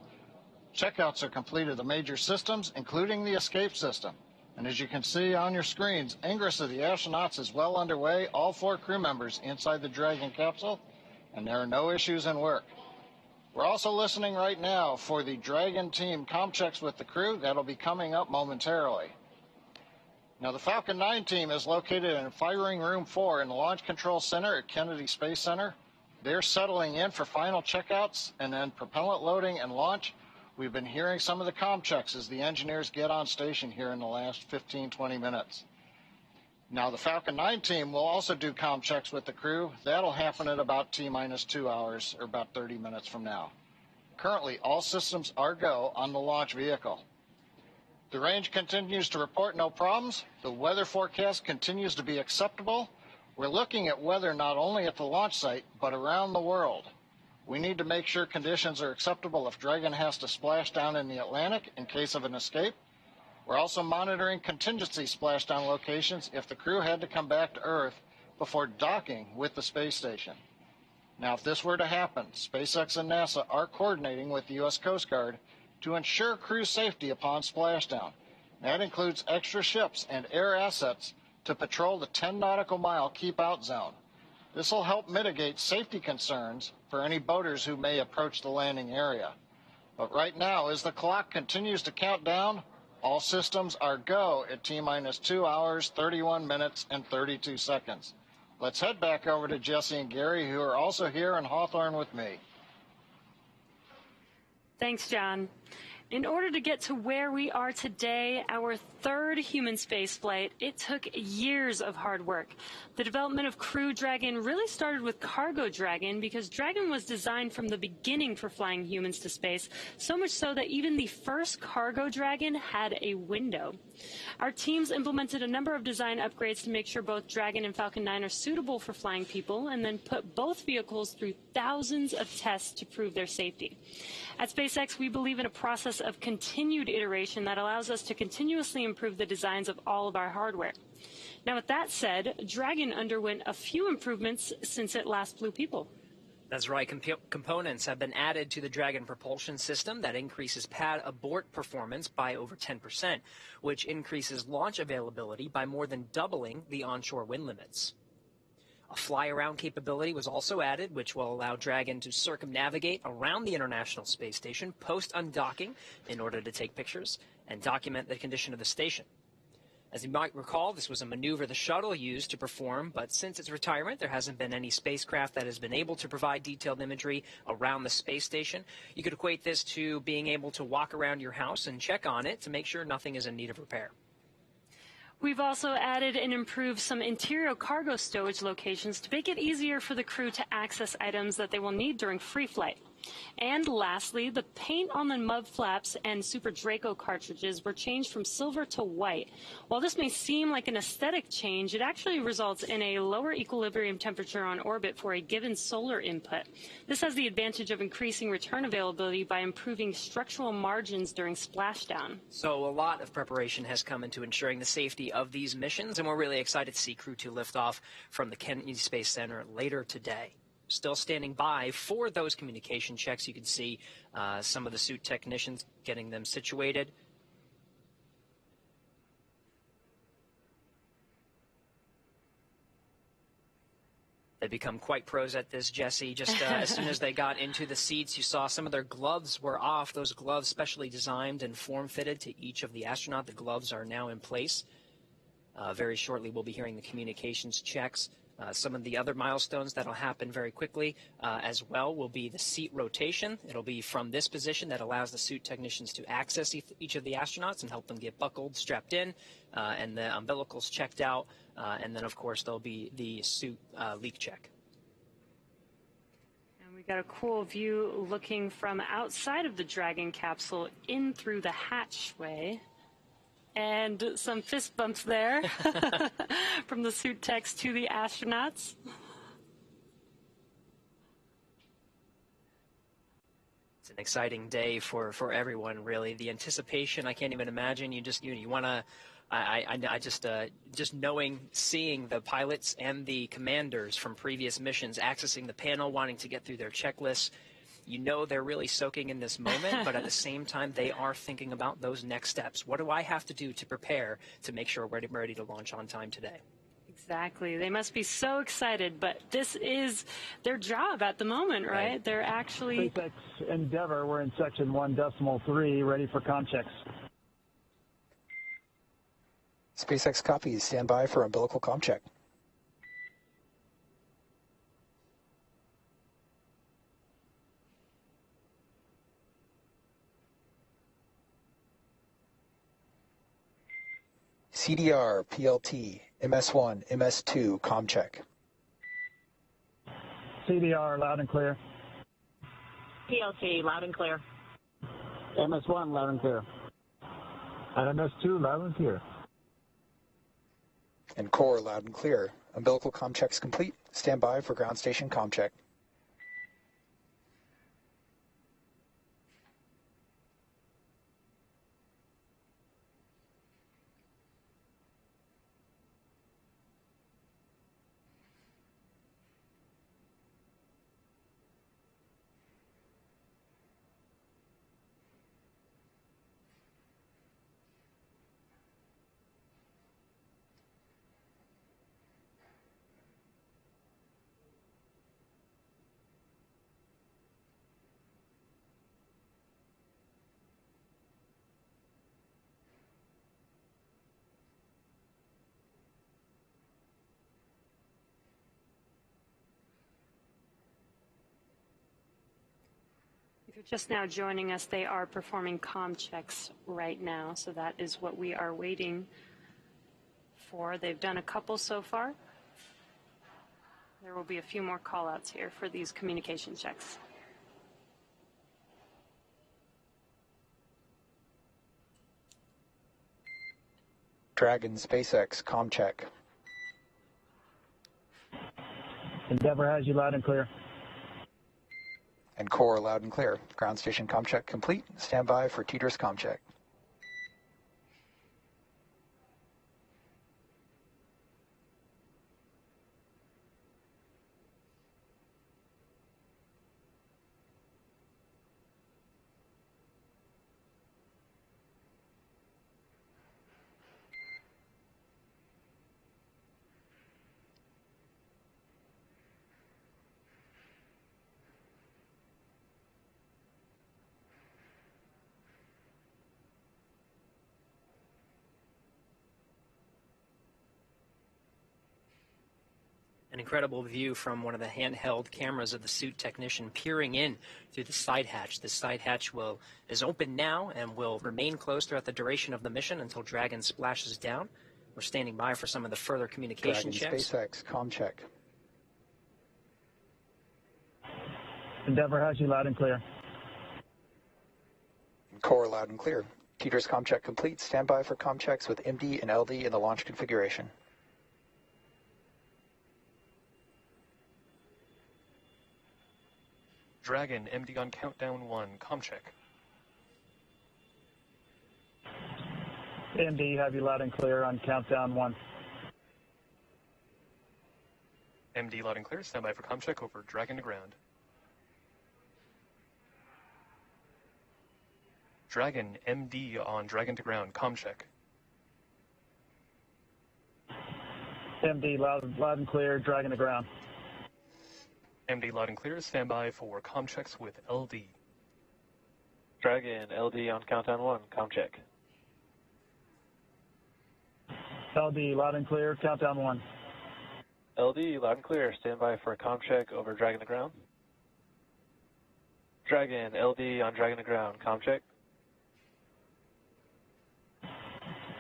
Checkouts are complete of the major systems, including the escape system. And as you can see on your screens, ingress of the astronauts is well underway, all 4 crew members inside the Dragon capsule, and there are no issues in work. We're also listening right now for the Dragon team comm checks with the crew. That'll be coming up momentarily. Now, the Falcon 9 team is located in Firing Room 4 in the Launch Control Center at Kennedy Space Center. They're settling in for final checkouts and then propellant loading and launch. We've been hearing some of the comm checks as the engineers get on station here in the last 15-20 minutes. Now, the Falcon 9 team will also do comm checks with the crew. That'll happen at about T-minus 2 hours, or about 30 minutes from now. Currently, all systems are go on the launch vehicle. The range continues to report no problems. The weather forecast continues to be acceptable. We're looking at weather not only at the launch site, but around the world. We need to make sure conditions are acceptable if Dragon has to splash down in the Atlantic in case of an escape. We're also monitoring contingency splashdown locations if the crew had to come back to Earth before docking with the space station. Now, if this were to happen, SpaceX and NASA are coordinating with the U.S. Coast Guard to ensure crew safety upon splashdown. That includes extra ships and air assets to patrol the 10 nautical mile keep out zone. This will help mitigate safety concerns for any boaters who may approach the landing area. But right now, as the clock continues to count down, all systems are go at T-minus 2 hours, 31 minutes, and 32 seconds. Let's head back over to Jesse and Gary, who are also here in Hawthorne with me. Thanks, John. In order to get to where we are today, our 3rd human space flight, it took years of hard work. The development of Crew Dragon really started with Cargo Dragon because Dragon was designed from the beginning for flying humans to space, so much so that even the first Cargo Dragon had a window. Our teams implemented a number of design upgrades to make sure both Dragon and Falcon 9 are suitable for flying people, and then put both vehicles through thousands of tests to prove their safety. At SpaceX, we believe in a process of continued iteration that allows us to continuously improve the designs of all of our hardware. Now, with that said, Dragon underwent a few improvements since it last flew people. That's right. Components have been added to the Dragon propulsion system that increases pad abort performance by over 10%, which increases launch availability by more than doubling the onshore wind limits. A fly-around capability was also added, which will allow Dragon to circumnavigate around the International Space Station post-undocking in order to take pictures and document the condition of the station. As you might recall, this was a maneuver the shuttle used to perform, but since its retirement, there hasn't been any spacecraft that has been able to provide detailed imagery around the space station. You could equate this to being able to walk around your house and check on it to make sure nothing is in need of repair. We've also added and improved some interior cargo stowage locations to make it easier for the crew to access items that they will need during free flight. And lastly, the paint on the mud flaps and Super Draco cartridges were changed from silver to white. While this may seem like an aesthetic change, it actually results in a lower equilibrium temperature on orbit for a given solar input. This has the advantage of increasing return availability by improving structural margins during splashdown. So a lot of preparation has come into ensuring the safety of these missions, and we're really excited to see Crew 2 lift off from the Kennedy Space Center later today. Still standing by for those communication checks. You can see some of the suit technicians getting them situated. They become quite pros at this, Jesse. Just as soon as they got into the seats, you saw some of their gloves were off. Those gloves specially designed and form-fitted to each of the astronauts. The gloves are now in place. Very shortly, we'll be hearing the communications checks. Some of the other milestones that will happen very quickly as well will be the seat rotation. It'll be from this position that allows the suit technicians to access each of the astronauts and help them get buckled, strapped in, and the umbilicals checked out. And then, of course, there'll be the suit leak check. And we got a cool view looking from outside of the Dragon capsule in through the hatchway. And some fist bumps there from the suit techs to the astronauts. It's an exciting day for everyone, really. The anticipation, I can't even imagine. You want to, just seeing the pilots and the commanders from previous missions accessing the panel, wanting to get through their checklists. You know they're really soaking in this moment, but at the same time, they are thinking about those next steps. What do I have to do to prepare to make sure we're ready to launch on time today? Exactly. They must be so excited, but this is their job at the moment, right? They're actually... SpaceX Endeavour, we're in section 1.3, ready for comm checks. SpaceX copies. Stand by for umbilical comm check. CDR, PLT, MS1, MS2, comm check. CDR, loud and clear. PLT, loud and clear. MS1, loud and clear. And MS2, loud and clear. And core, loud and clear. Umbilical comm checks complete. Stand by for ground station comm check. If you're just now joining us, they are performing comm checks right now, so that is what we are waiting for. They've done a couple so far. There will be a few more call-outs here for these communication checks. Dragon SpaceX comm check. Endeavour has you loud and clear. And core, loud and clear. Ground station comm check complete. Stand by for TDRS comm check. An incredible view from one of the handheld cameras of the suit technician peering in through the side hatch. The side hatch is open now and will remain closed throughout the duration of the mission until Dragon splashes down. We're standing by for some of the further communication Dragon checks. SpaceX comm check. Endeavour has you loud and clear. Core loud and clear. Teeter's comm check complete. Stand by for comm checks with MD and LD in the launch configuration. Dragon, MD on countdown 1, comm check. MD have you loud and clear on countdown 1. MD loud and clear, stand by for comm check over Dragon to ground. Dragon, MD on Dragon to ground, comm check. MD loud and clear, Dragon to ground. MD loud and clear, stand by for comm checks with LD. Dragon, LD on countdown 1, comm check. LD loud and clear, countdown 1. LD, loud and clear, stand by for a comm check over Dragon to ground. Dragon, LD on Dragon to ground, comm check.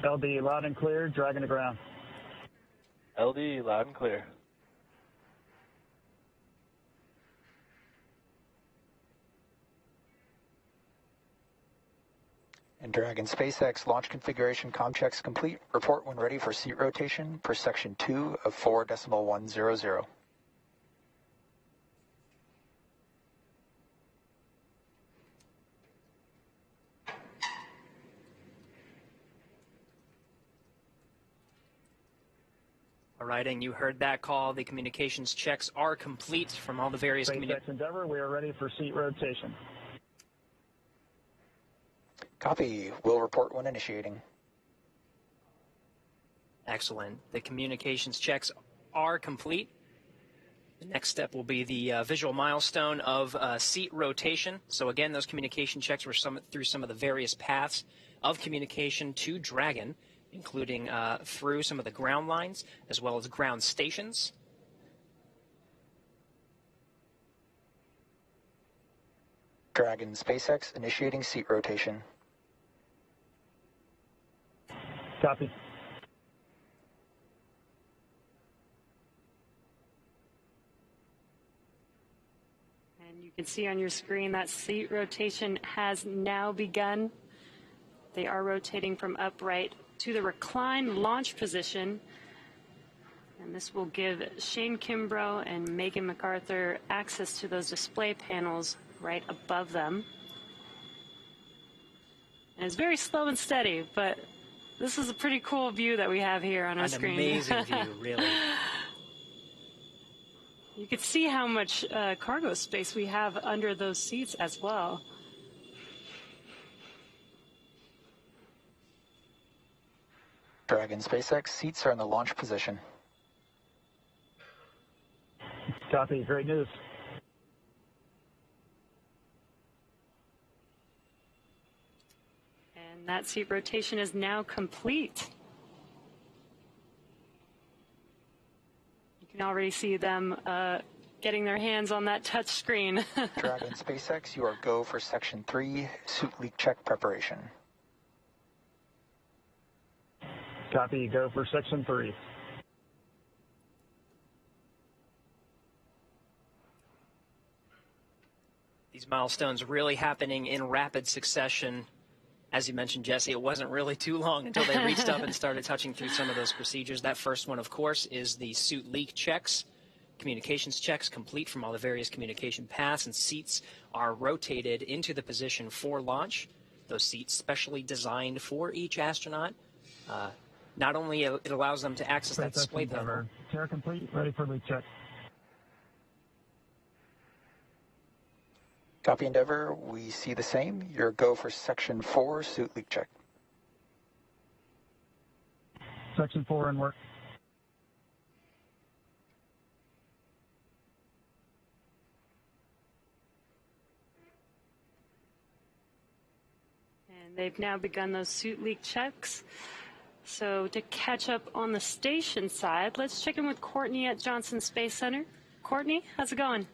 LD loud and clear, Dragon to ground. LD, loud and clear. And Dragon SpaceX launch configuration comm checks complete. Report when ready for seat rotation per section 2 of 4.100. All right, and you heard that call. The communications checks are complete from all the various SpaceX Endeavour, we are ready for seat rotation. Copy. Will report when initiating. Excellent. The communications checks are complete. The next step will be the visual milestone of seat rotation. So again, those communication checks were through some of the various paths of communication to Dragon, including through some of the ground lines as well as ground stations. Dragon SpaceX initiating seat rotation. Copy. And you can see on your screen that seat rotation has now begun. They are rotating from upright to the recline launch position. And this will give Shane Kimbrough and Megan McArthur access to those display panels right above them. And it's very slow and steady, but this is a pretty cool view that we have here on our screen. An amazing view, really. You can see how much cargo space we have under those seats as well. Dragon SpaceX seats are in the launch position. Copy. Great news. And that seat rotation is now complete. You can already see them getting their hands on that touch screen. Dragon SpaceX, you are go for Section 3, suit leak check preparation. Copy. Go for Section 3. These milestones really happening in rapid succession. As you mentioned, Jesse, it wasn't really too long until they reached up and started touching through some of those procedures. That first one, of course, is the suit leak checks. Communications checks complete from all the various communication paths, and seats are rotated into the position for launch. Those seats specially designed for each astronaut. Not only it allows them to access that display panel. Chair complete. Ready for leak check. Copy, Endeavour. We see the same. Your go for Section 4, suit leak check. Section 4 in work. And they've now begun those suit leak checks. So to catch up on the station side, let's check in with Courtney at Johnson Space Center. Courtney, how's it going?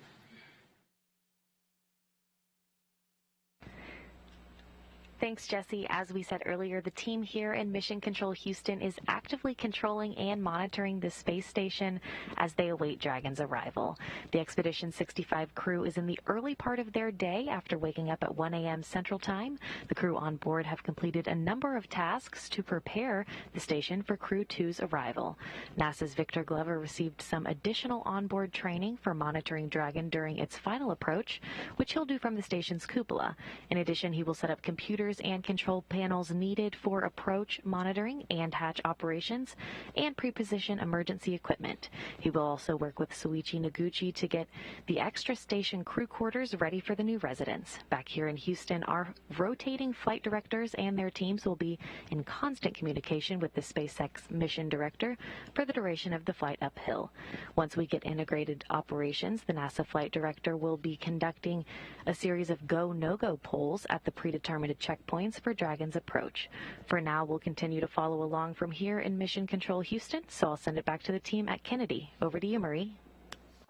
Thanks, Jesse. As we said earlier, the team here in Mission Control Houston is actively controlling and monitoring the space station as they await Dragon's arrival. The Expedition 65 crew is in the early part of their day after waking up at 1 a.m. Central Time. The crew on board have completed a number of tasks to prepare the station for Crew 2's arrival. NASA's Victor Glover received some additional onboard training for monitoring Dragon during its final approach, which he'll do from the station's cupola. In addition, he will set up computers and control panels needed for approach monitoring and hatch operations and pre-position emergency equipment. He will also work with Soichi Noguchi to get the extra station crew quarters ready for the new residents. Back here in Houston, our rotating flight directors and their teams will be in constant communication with the SpaceX mission director for the duration of the flight uphill. Once we get integrated operations, the NASA flight director will be conducting a series of go-no-go polls at the predetermined checkpoints for Dragon's approach. For now, we'll continue to follow along from here in Mission Control Houston, so I'll send it back to the team at Kennedy. Over to you, Marie.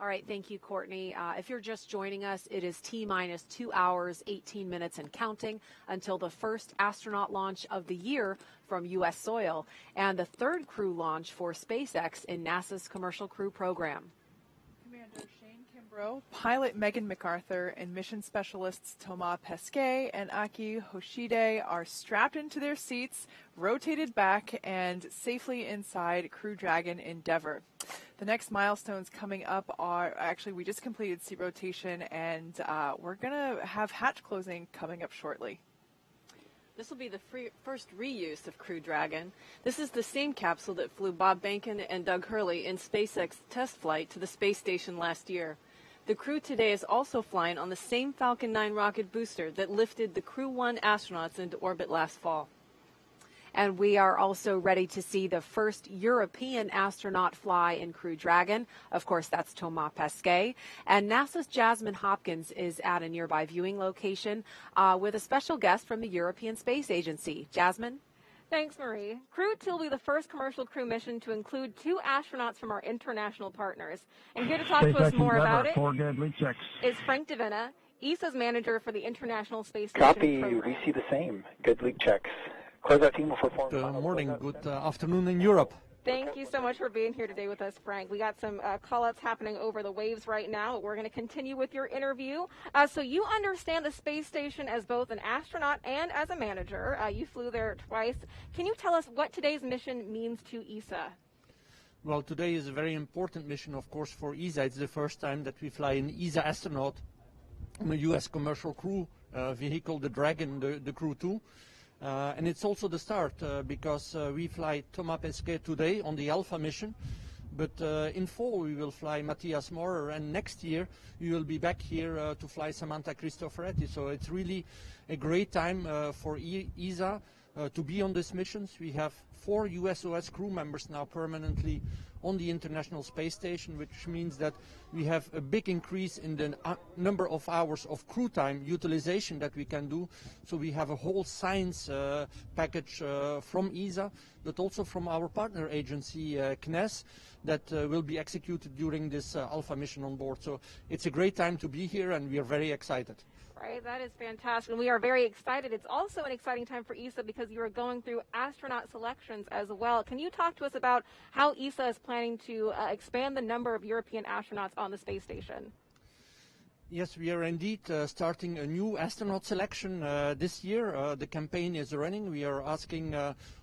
All right, thank you, Courtney. If you're just joining us, it is T-minus 2 hours, 18 minutes and counting until the first astronaut launch of the year from U.S. soil and the third crew launch for SpaceX in NASA's Commercial Crew Program. Commander Kimbrough, pilot Megan McArthur, and mission specialists Thomas Pesquet and Akihiko Hoshide are strapped into their seats, rotated back, and safely inside Crew Dragon Endeavour. The next milestones coming up are, actually, we just completed seat rotation, and we're going to have hatch closing coming up shortly. This will be the first reuse of Crew Dragon. This is the same capsule that flew Bob Behnken and Doug Hurley in SpaceX test flight to the space station last year. The crew today is also flying on the same Falcon 9 rocket booster that lifted the Crew 1 astronauts into orbit last fall. And we are also ready to see the first European astronaut fly in Crew Dragon. Of course, that's Thomas Pesquet. And NASA's Jasmine Hopkins is at a nearby viewing location with a special guest from the European Space Agency. Jasmine? Thanks, Marie. Crew 2 will be the first commercial crew mission to include 2 astronauts from our international partners. And here to talk to us more about it is Frank Davina, ESA's manager for the International Space Station Program. We see the same. Good leak checks. Closeout team will perform. Good morning, good afternoon in Europe. Thank you so much for being here today with us, Frank. We got some call-outs happening over the waves right now. We're going to continue with your interview. So you understand the space station as both an astronaut and as a manager. You flew there twice. Can you tell us what today's mission means to ESA? Well, today is a very important mission, of course, for ESA. It's the first time that we fly an ESA astronaut on a U.S. commercial crew vehicle, the Dragon, the Crew 2. And it's also the start because we fly Thomas Pesquet today on the Alpha mission, but in fall we will fly Matthias Maurer, and next year we will be back here to fly Samantha Cristoforetti. So it's really a great time for ESA to be on these missions. We have 4 USOS crew members now permanently on the International Space Station, which means that we have a big increase in the number of hours of crew time utilization that we can do. So we have a whole science package from ESA, but also from our partner agency, CNES, that will be executed during this Alpha mission on board. So it's a great time to be here, and we are very excited. Right, that is fantastic. And we are very excited. It's also an exciting time for ESA because you are going through astronaut selections as well. Can you talk to us about how ESA is planning to expand the number of European astronauts on the space station? Yes, we are indeed starting a new astronaut selection this year. The campaign is running. We are asking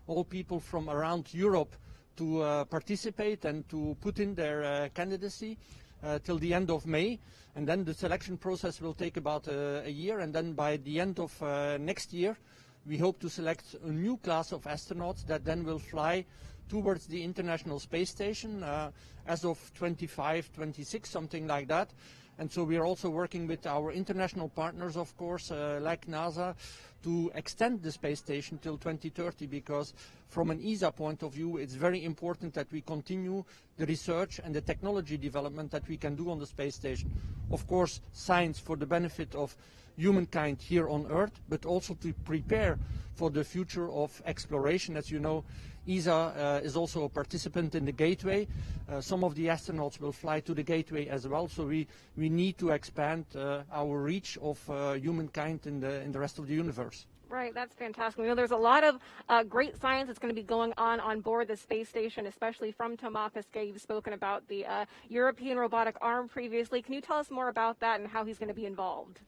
all people from around Europe to participate and to put in their candidacy till the end of May. And then the selection process will take about a year, and then by the end of next year we hope to select a new class of astronauts that then will fly towards the International Space Station as of 25, 26, something like that. And so we are also working with our international partners, of course, like NASA, to extend the space station till 2030, because from an ESA point of view, it's very important that we continue the research and the technology development that we can do on the space station. Of course, science for the benefit of humankind here on Earth, but also to prepare for the future of exploration. As you know, ESA is also a participant in the Gateway. Some of the astronauts will fly to the Gateway as well, so we need to expand our reach of humankind in the rest of the universe. Right, that's fantastic. We know there's a lot of great science that's going to be going on board the space station, especially from Thomas Pesquet. You've spoken about the European robotic arm previously. Can you tell us more about that and how he's going to be involved?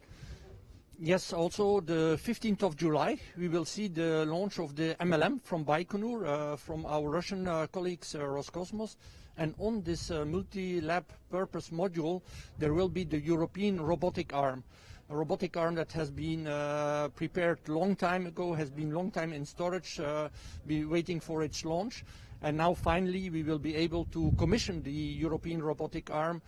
Yes, also the 15th of July, we will see the launch of the MLM from Baikonur, from our Russian colleagues, Roscosmos. And on this multi-lab purpose module, there will be the European robotic arm. A robotic arm that has been prepared long time ago, has been long time in storage, be waiting for its launch. And now finally we will be able to commission the European robotic arm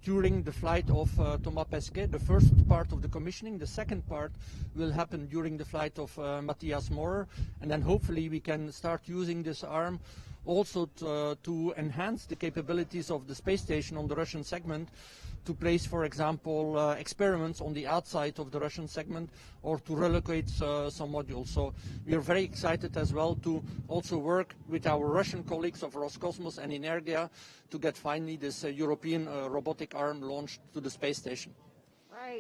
during the flight of Thomas Pesquet. The first part of the commissioning, the second part will happen during the flight of Matthias Maurer. And then hopefully we can start using this arm also to enhance the capabilities of the space station on the Russian segment, to place, for example, experiments on the outside of the Russian segment, or to relocate some modules. So we are very excited as well to also work with our Russian colleagues of Roscosmos and Energia to get finally this European robotic arm launched to the space station.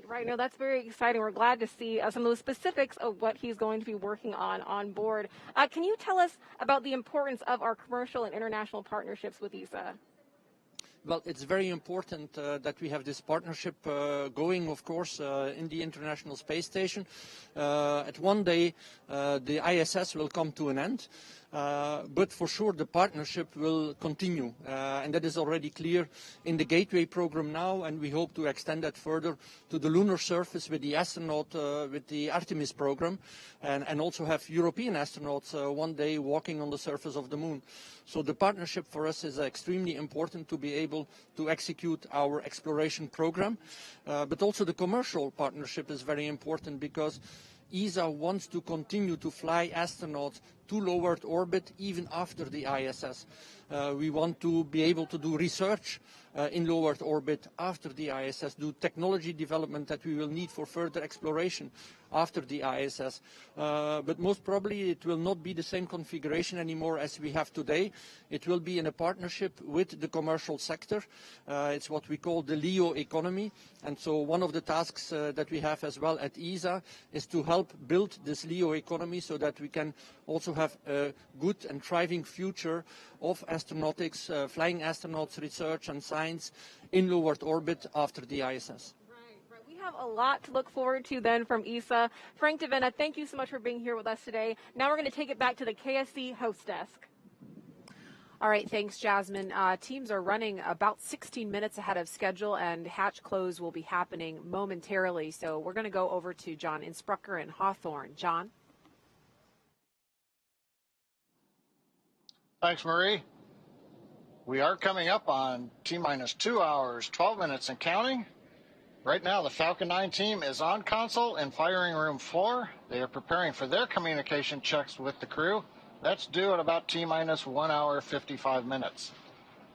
Right. No, that's very exciting. We're glad to see some of the specifics of what he's going to be working on board. Can you tell us about the importance of our commercial and international partnerships with ESA? Well, it's very important that we have this partnership going, of course, in the International Space Station. At one day, the ISS will come to an end, but for sure the partnership will continue, and that is already clear in the Gateway program now, and we hope to extend that further to the lunar surface with the astronaut, with the Artemis program, and also have European astronauts one day walking on the surface of the moon. So the partnership for us is extremely important to be able to execute our exploration program, but also the commercial partnership is very important because ESA wants to continue to fly astronauts to low Earth orbit even after the ISS. We want to be able to do research in low Earth orbit after the ISS, do technology development that we will need for further exploration after the ISS. But most probably it will not be the same configuration anymore as we have today. It will be in a partnership with the commercial sector. It's what we call the LEO economy. And so one of the tasks that we have as well at ESA is to help build this LEO economy so that we can also have a good and thriving future of astronautics, flying astronauts, research and science in low Earth orbit after the ISS. We have a lot to look forward to then from ESA. Frank DeVena, thank you so much for being here with us today. Now we're going to take it back to the KSC host desk. All right, thanks, Jasmine. Teams are running about 16 minutes ahead of schedule, and hatch close will be happening momentarily. So we're going to go over to John Insprucker in Hawthorne. John? Thanks, Marie. We are coming up on T-minus 2 hours, 12 minutes and counting. Right now, the Falcon 9 team is on console in firing room 4. They are preparing for their communication checks with the crew. That's due at about T-minus 1 hour, 55 minutes.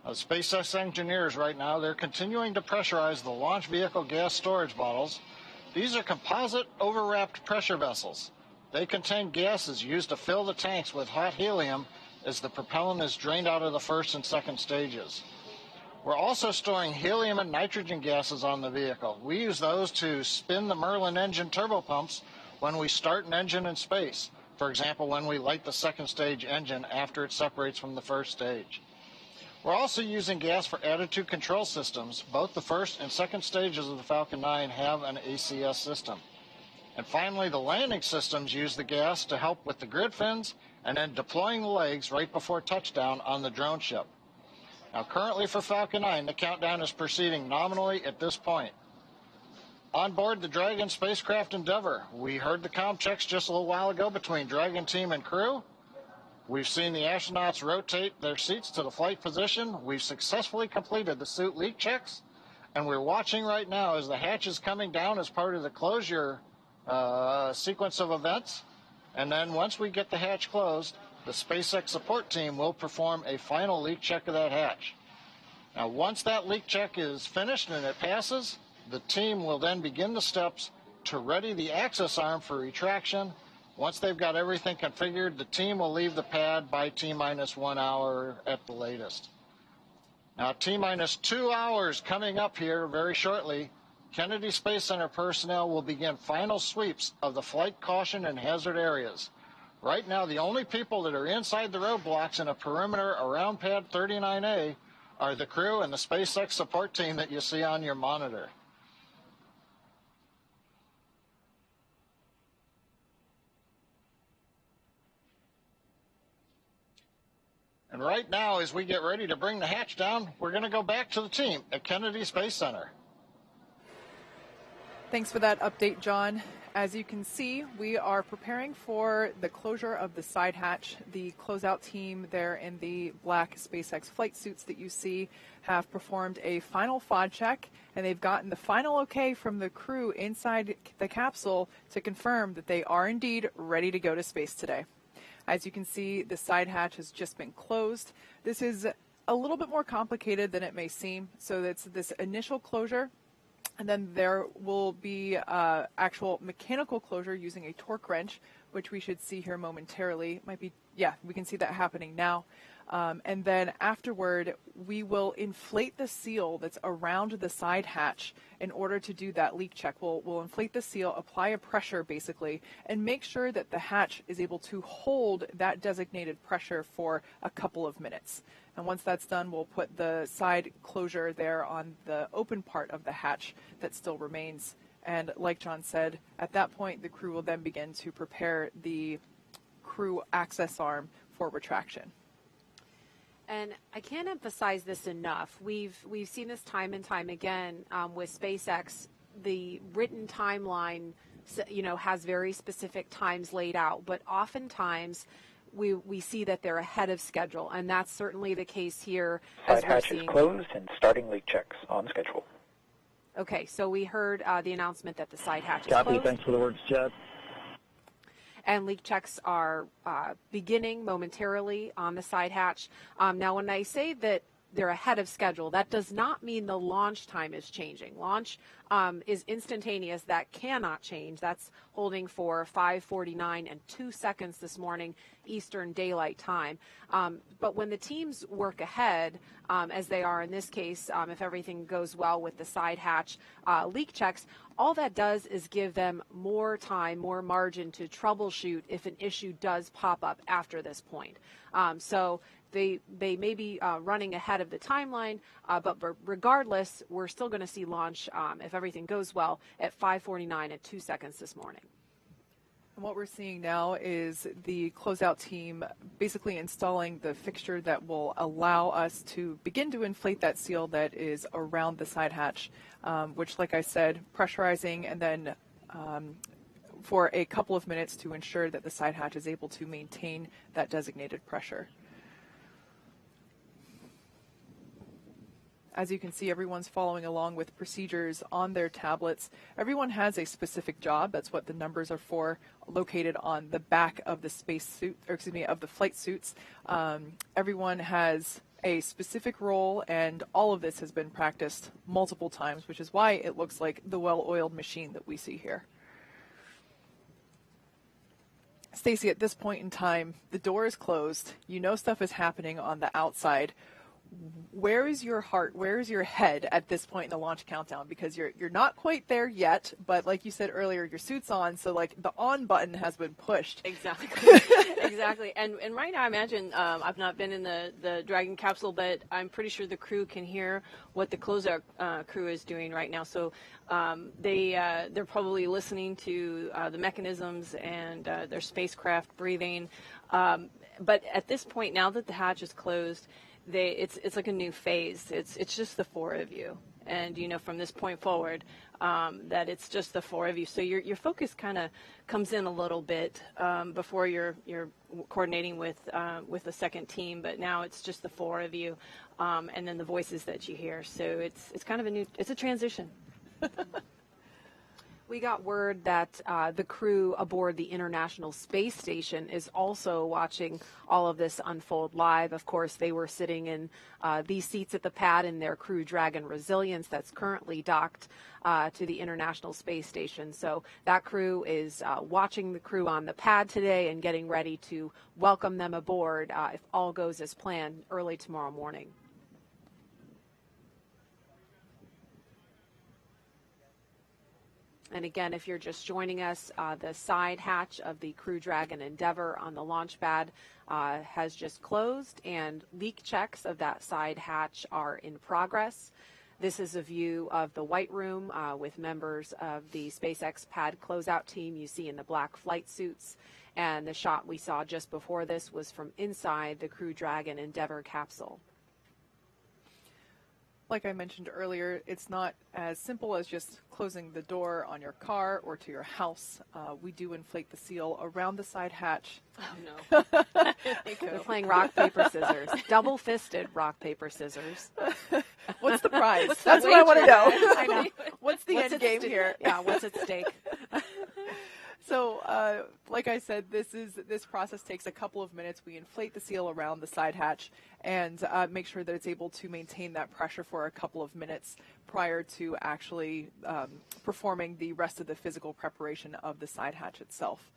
SpaceX engineers right now, they're continuing to pressurize the launch vehicle gas storage bottles. These are composite overwrapped pressure vessels. They contain gases used to fill the tanks with hot helium as the propellant is drained out of the first and second stages. We're also storing helium and nitrogen gases on the vehicle. We use those to spin the Merlin engine turbopumps when we start an engine in space. For example, when we light the second stage engine after it separates from the first stage. We're also using gas for attitude control systems. Both the first and second stages of the Falcon 9 have an ACS system. And finally, the landing systems use the gas to help with the grid fins and then deploying the legs right before touchdown on the drone ship. Now, currently for Falcon 9, the countdown is proceeding nominally at this point. On board the Dragon spacecraft Endeavour, we heard the comm checks just a little while ago between Dragon team and crew. We've seen the astronauts rotate their seats to the flight position. We've successfully completed the suit leak checks. And we're watching right now as the hatch is coming down as part of the closure sequence of events. And then once we get the hatch closed, the SpaceX support team will perform a final leak check of that hatch. Now, once that leak check is finished and it passes, the team will then begin the steps to ready the access arm for retraction. Once they've got everything configured, the team will leave the pad by T-minus 1 hour at the latest. Now, T-minus 2 hours coming up here very shortly. Kennedy Space Center personnel will begin final sweeps of the flight caution and hazard areas. Right now, the only people that are inside the roadblocks in a perimeter around pad 39A are the crew and the SpaceX support team that you see on your monitor. And right now, as we get ready to bring the hatch down, we're going to go back to the team at Kennedy Space Center. Thanks for that update, John. As you can see, we are preparing for the closure of the side hatch. The closeout team there in the black SpaceX flight suits that you see have performed a final FOD check, and they've gotten the final okay from the crew inside the capsule to confirm that they are indeed ready to go to space today. As you can see, the side hatch has just been closed. This is a little bit more complicated than it may seem. So it's this initial closure, and then there will be actual mechanical closure using a torque wrench, which we should see here momentarily. Might be, yeah, we can see that happening now. And then afterward, we will inflate the seal that's around the side hatch in order to do that leak check. We'll inflate the seal, apply a pressure basically, and make sure that the hatch is able to hold that designated pressure for a couple of minutes. And once that's done, we'll put the side closure there on the open part of the hatch that still remains. And like John said, at that point, the crew will then begin to prepare the crew access arm for retraction. And I can't emphasize this enough. We've seen this time and time again with SpaceX. The written timeline, has very specific times laid out, but oftentimes we see that they're ahead of schedule, and that's certainly the case here. Side hatch is closed and starting leak checks on schedule. Okay, so we heard the announcement that the side hatch is Copy. closed. Thanks for the words, Chad. And leak checks are beginning momentarily on the side hatch. Now, when I say that they're ahead of schedule, that does not mean the launch time is changing. Launch is instantaneous. That cannot change. That's holding for 5:49 and 2 seconds this morning, Eastern Daylight Time. But when the teams work ahead, as they are in this case, if everything goes well with the side hatch leak checks, all that does is give them more time, more margin to troubleshoot if an issue does pop up after this point. So they may be running ahead of the timeline, but regardless, we're still going to see launch, if everything goes well, at 5:49 and 2 seconds this morning. And what we're seeing now is the closeout team basically installing the fixture that will allow us to begin to inflate that seal that is around the side hatch, which, like I said, pressurizing and then for a couple of minutes to ensure that the side hatch is able to maintain that designated pressure. As you can see, everyone's following along with procedures on their tablets. Everyone has a specific job. That's what the numbers are for, located on the back of the of the flight suits. Everyone has a specific role, and all of this has been practiced multiple times, which is why it looks like the well-oiled machine that we see here. Stacy, at this point in time, the door is closed. You know stuff is happening on the outside. Where is your heart? Where is your head at this point in the launch countdown? Because you're not quite there yet, but like you said earlier, your suit's on, so like the on button has been pushed. Exactly. Exactly. And right now, I imagine I've not been in the Dragon capsule, but I'm pretty sure the crew can hear what the closeout crew is doing right now. So they're probably listening to the mechanisms and their spacecraft breathing. But at this point, now that the hatch is closed, it's like a new phase. It's just the four of you, and from this point forward, that it's just the four of you. So your focus kind of comes in a little bit before you're coordinating with the second team, but now it's just the four of you, and then the voices that you hear. So it's kind of it's a transition. We got word that the crew aboard the International Space Station is also watching all of this unfold live. Of course, they were sitting in these seats at the pad in their Crew Dragon Resilience that's currently docked to the International Space Station. So that crew is watching the crew on the pad today and getting ready to welcome them aboard if all goes as planned early tomorrow morning. And again, if you're just joining us, the side hatch of the Crew Dragon Endeavour on the launch pad has just closed, and leak checks of that side hatch are in progress. This is a view of the White Room with members of the SpaceX pad closeout team you see in the black flight suits. And the shot we saw just before this was from inside the Crew Dragon Endeavour capsule. Like I mentioned earlier, it's not as simple as just closing the door on your car or to your house. We do inflate the seal around the side hatch. Oh, no. We're playing rock, paper, scissors. Double-fisted rock, paper, scissors. What's the prize? What's That's the what I want to know. I know. What's the end game here? Yeah, what's at stake? So, like I said, this process takes a couple of minutes. We inflate the seal around the side hatch and make sure that it's able to maintain that pressure for a couple of minutes prior to actually performing the rest of the physical preparation of the side hatch itself,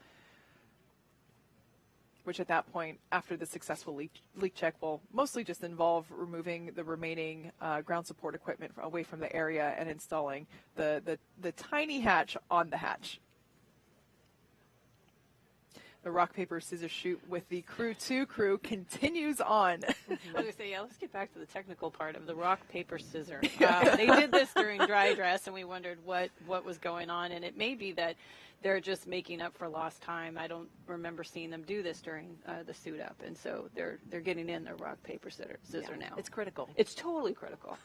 which at that point, after the successful leak check, will mostly just involve removing the remaining ground support equipment away from the area and installing the tiny hatch on the hatch. The rock, paper, scissors shoot with the Crew 2 crew continues on. I was going to say, yeah, let's get back to the technical part of the rock, paper, scissors. They did this during dry dress, and we wondered what was going on, and it may be that they're just making up for lost time. I don't remember seeing them do this during the suit up, and so they're getting in their rock, paper, scissor now. It's critical. It's totally critical.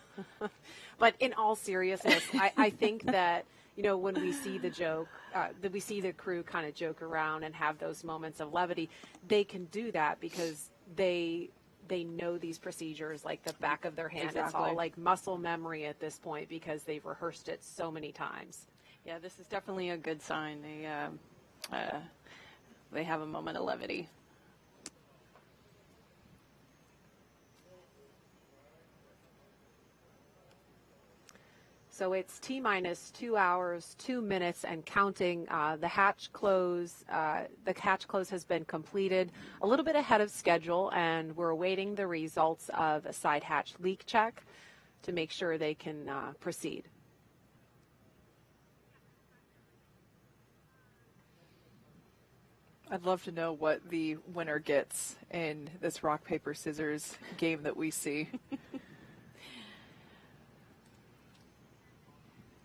But in all seriousness, I think that, you know, when we see the joke, that we see the crew kind of joke around and have those moments of levity, they can do that because they know these procedures like the back of their hand. Exactly. It's all like muscle memory at this point because they've rehearsed it so many times. Yeah, this is definitely a good sign. They have a moment of levity. So it's T-minus 2 hours, 2 minutes, and counting. The hatch close has been completed a little bit ahead of schedule, and we're awaiting the results of a side hatch leak check to make sure they can proceed. I'd love to know what the winner gets in this rock, paper, scissors game that we see.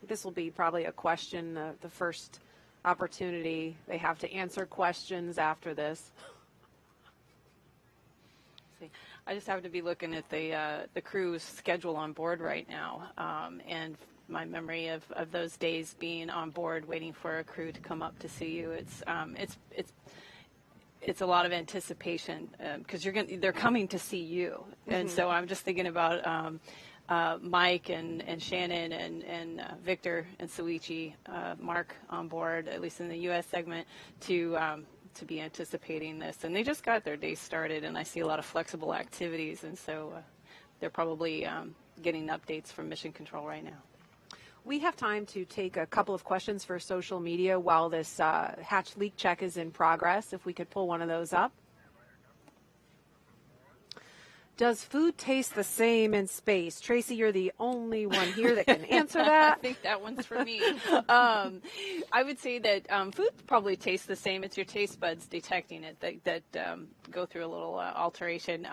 This will be probably a question, the first opportunity they have to answer questions after this. I just happen to be looking at the crew's schedule on board right now, and my memory of those days being on board waiting for a crew to come up to see you. It's a lot of anticipation because they're coming to see you, and so I'm just thinking about Mike and Shannon and Victor and Suichi, Mark on board, at least in the U.S. segment, to be anticipating this. And they just got their day started, and I see a lot of flexible activities, and so they're probably getting updates from Mission Control right now. We have time to take a couple of questions for social media while this hatch leak check is in progress. If we could pull one of those up. Does food taste the same in space? Tracy, you're the only one here that can answer that. I think that one's for me. I would say that food probably tastes the same. It's your taste buds detecting it that go through a little alteration.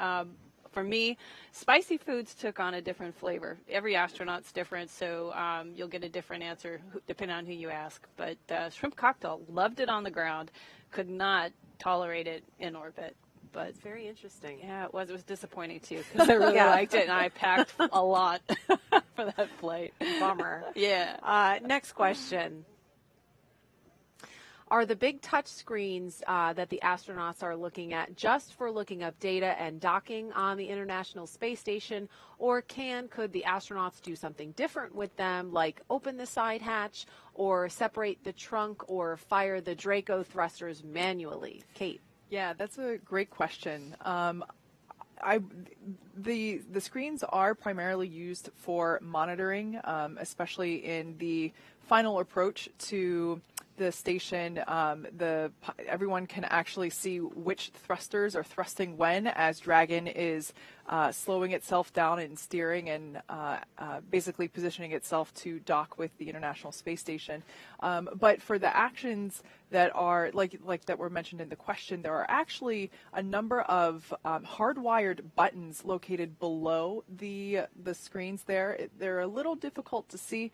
For me, spicy foods took on a different flavor. Every astronaut's different, so you'll get a different answer depending on who you ask. But shrimp cocktail, loved it on the ground, could not tolerate it in orbit. But it's very interesting. Yeah, it was. It was disappointing too because I really liked it, and I packed a lot for that flight. Bummer. Yeah. Next question. Are the big touch screens that the astronauts are looking at just for looking up data and docking on the International Space Station, or could the astronauts do something different with them, like open the side hatch or separate the trunk or fire the Draco thrusters manually? Kate. Yeah, that's a great question. The screens are primarily used for monitoring, especially in the final approach to the station. Everyone can actually see which thrusters are thrusting when, as Dragon is slowing itself down and steering and basically positioning itself to dock with the International Space Station. But for the actions that are like that were mentioned in the question, there are actually a number of hardwired buttons located below the screens there. They're a little difficult to see,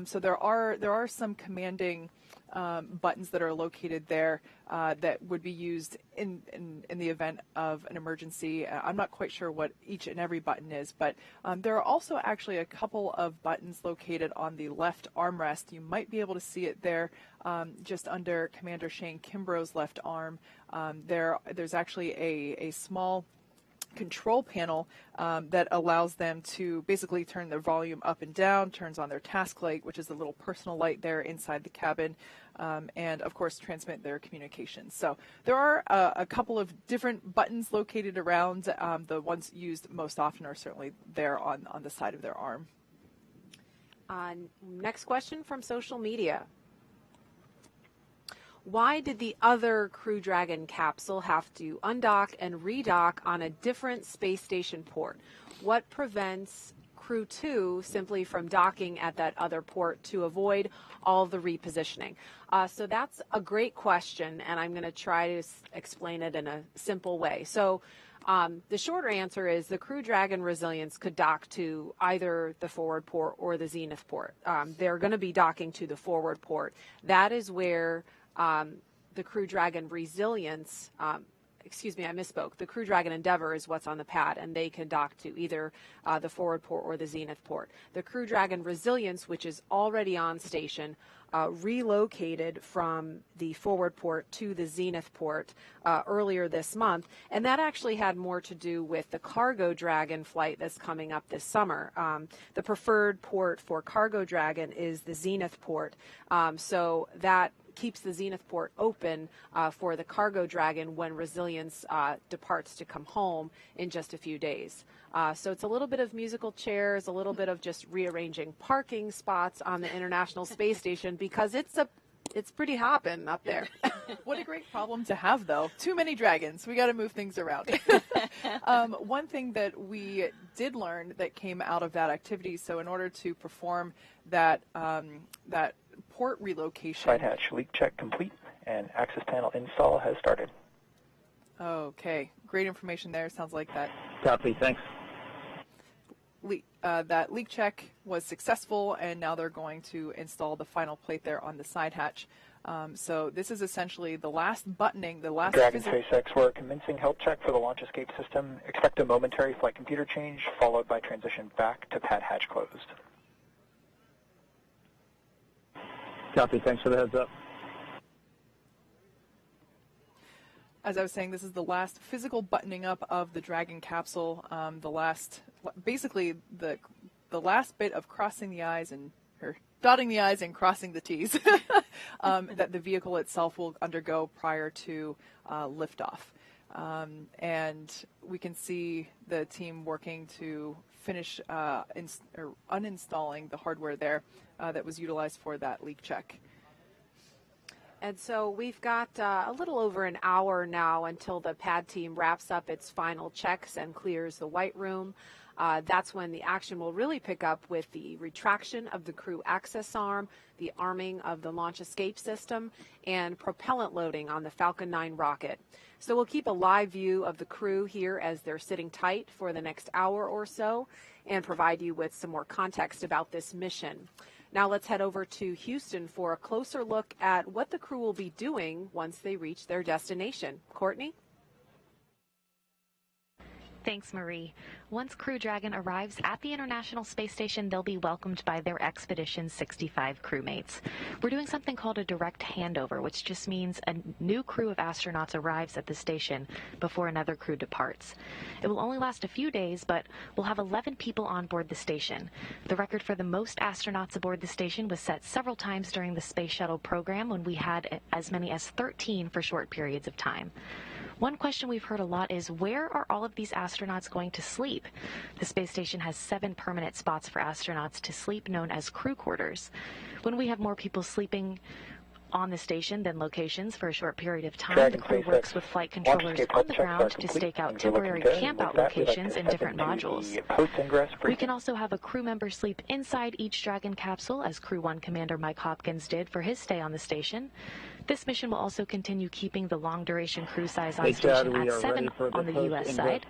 so there are some commanding buttons that are located there that would be used in the event of an emergency. I'm not quite sure what each and every button is, but there are also actually a couple of buttons located on the left armrest. You might be able to see it there just under Commander Shane Kimbrough's left arm. There's actually a small control panel that allows them to basically turn their volume up and down, turns on their task light, which is a little personal light there inside the cabin, and of course transmit their communications. So there are a couple of different buttons located around. The ones used most often are certainly there on the side of their arm. Next question from social media. Why did the other Crew Dragon capsule have to undock and redock on a different space station port? What prevents Crew 2 simply from docking at that other port to avoid all the repositioning? So that's a great question, and I'm going to try to explain it in a simple way. So the shorter answer is the Crew Dragon Resilience could dock to either the forward port or the zenith port. They're going to be docking to the forward port. That is where the Crew Dragon Resilience, excuse me, I misspoke. The Crew Dragon Endeavour is what's on the pad, and they can dock to either the forward port or the zenith port. The Crew Dragon Resilience, which is already on station, relocated from the forward port to the zenith port earlier this month, and that actually had more to do with the Cargo Dragon flight that's coming up this summer. The preferred port for Cargo Dragon is the zenith port, so that keeps the zenith port open for the Cargo Dragon when Resilience departs to come home in just a few days. So it's a little bit of musical chairs, a little bit of just rearranging parking spots on the International Space Station because it's pretty hopping up there. What a great problem to have, though. Too many dragons. We got to move things around. One thing that we did learn that came out of that activity, so in order to perform that port relocation. Side hatch leak check complete and access panel install has started. Okay, great information there. Sounds like that. Copy, thanks. That leak check was successful, and now they're going to install the final plate there on the side hatch. So this is essentially the last buttoning, the last... Dragon SpaceX, we're commencing health check for the launch escape system. Expect a momentary flight computer change, followed by transition back to pad hatch closed. Copy, thanks for the heads up. As I was saying, this is the last physical buttoning up of the Dragon capsule, basically the last bit of crossing the I's or dotting the I's and crossing the T's that the vehicle itself will undergo prior to liftoff. And we can see the team working to finish uninstalling the hardware there that was utilized for that leak check. And so we've got a little over an hour now until the pad team wraps up its final checks and clears the white room. That's when the action will really pick up with the retraction of the crew access arm, the arming of the launch escape system, and propellant loading on the Falcon 9 rocket. So we'll keep a live view of the crew here as they're sitting tight for the next hour or so and provide you with some more context about this mission. Now let's head over to Houston for a closer look at what the crew will be doing once they reach their destination. Courtney? Thanks, Marie. Once Crew Dragon arrives at the International Space Station, they'll be welcomed by their Expedition 65 crewmates. We're doing something called a direct handover, which just means a new crew of astronauts arrives at the station before another crew departs. It will only last a few days, but we'll have 11 people on board the station. The record for the most astronauts aboard the station was set several times during the Space Shuttle program when we had as many as 13 for short periods of time. One question we've heard a lot is, where are all of these astronauts going to sleep? The space station has 7 permanent spots for astronauts to sleep, known as crew quarters. When we have more people sleeping On the station, then locations for a short period of time, the crew works with flight controllers on the ground to stake out temporary camp-out locations in different modules. We can also have a crew member sleep inside each Dragon capsule, as Crew 1 Commander Mike Hopkins did for his stay on the station. This mission will also continue keeping the long-duration crew size on station at 7 on the U.S. side.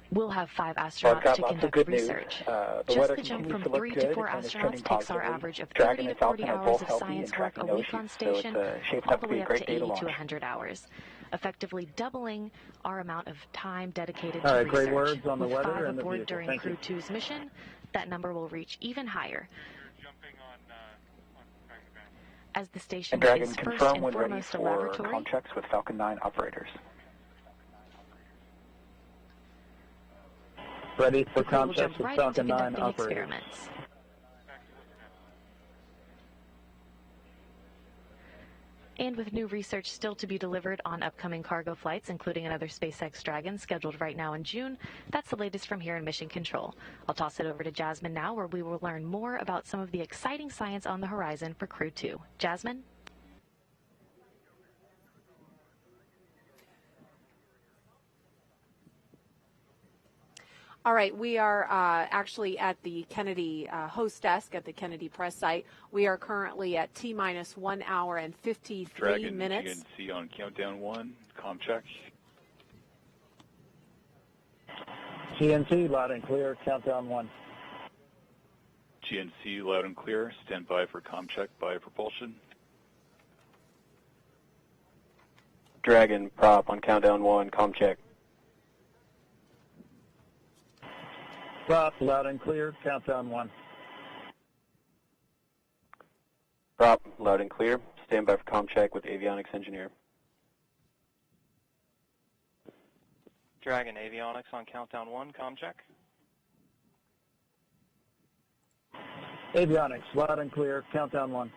We'll have 5 astronauts to conduct research. Just the jump from 3 to 4 astronauts takes our average of 30 to 40 hours of science work a week on station, all the way up to 80 to 100 hours, effectively doubling our amount of time dedicated to research. Great words on the With weather 5 and the aboard vehicle. during Crew 2's mission, that number will reach even higher. As the station is first and foremost a laboratory, contracts with Falcon 9 operators. Ready for the crew will contracts jump with right into Falcon 9 conducting operators. experiments. And with new research still to be delivered on upcoming cargo flights, including another SpaceX Dragon scheduled right now in June, that's the latest from here in Mission Control. I'll toss it over to Jasmine now, where we will learn more about some of the exciting science on the horizon for Crew 2. Jasmine? All right, we are actually at the Kennedy host desk at the Kennedy press site. We are currently at T-minus 1 hour and 53 Dragon, minutes. GNC on countdown 1, comm check. GNC, loud and clear, countdown 1. GNC loud and clear, stand by for comm check by propulsion. Dragon, prop on countdown 1, comm check. Prop, loud and clear, countdown 1. Prop, loud and clear, stand by for comm check with avionics engineer. Dragon, avionics on countdown 1, comm check. Avionics, loud and clear, countdown 1.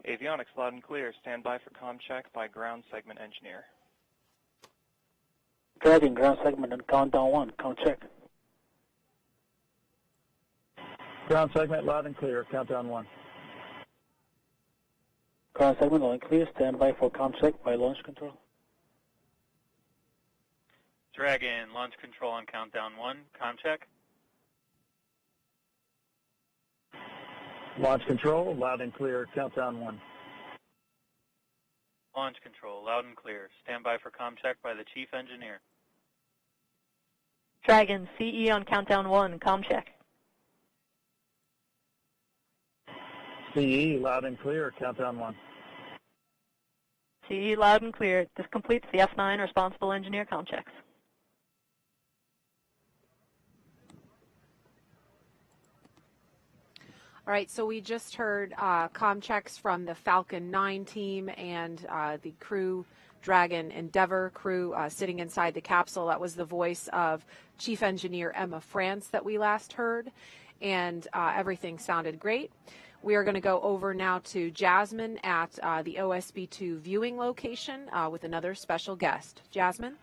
Avionics, loud and clear, stand by for comm check by ground segment engineer. Dragon, ground segment on countdown 1, comm check. Ground segment, loud and clear, countdown 1. Ground segment loud and clear, stand by for comm check by launch control. Dragon, launch control on countdown 1, comm check. Launch control, loud and clear, countdown 1. Launch control, loud and clear, stand by for comm check by the chief engineer. Dragon, CE on countdown 1, comm check. CE, loud and clear, countdown 1. CE loud and clear. This completes the F9 responsible engineer comm checks. All right, so we just heard comm checks from the Falcon 9 team and the Crew Dragon Endeavour crew sitting inside the capsule. That was the voice of Chief Engineer Emma France that we last heard, and everything sounded great. We are going to go over now to Jasmine at the OSB-2 viewing location with another special guest. Jasmine?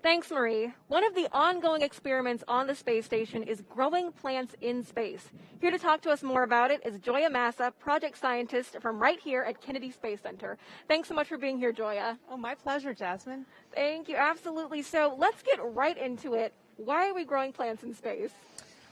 Thanks, Marie. One of the ongoing experiments on the space station is growing plants in space. Here to talk to us more about it is Joya Massa, project scientist from right here at Kennedy Space Center. Thanks so much for being here, Joya. Oh, my pleasure, Jasmine. Thank you, absolutely. So let's get right into it. Why are we growing plants in space?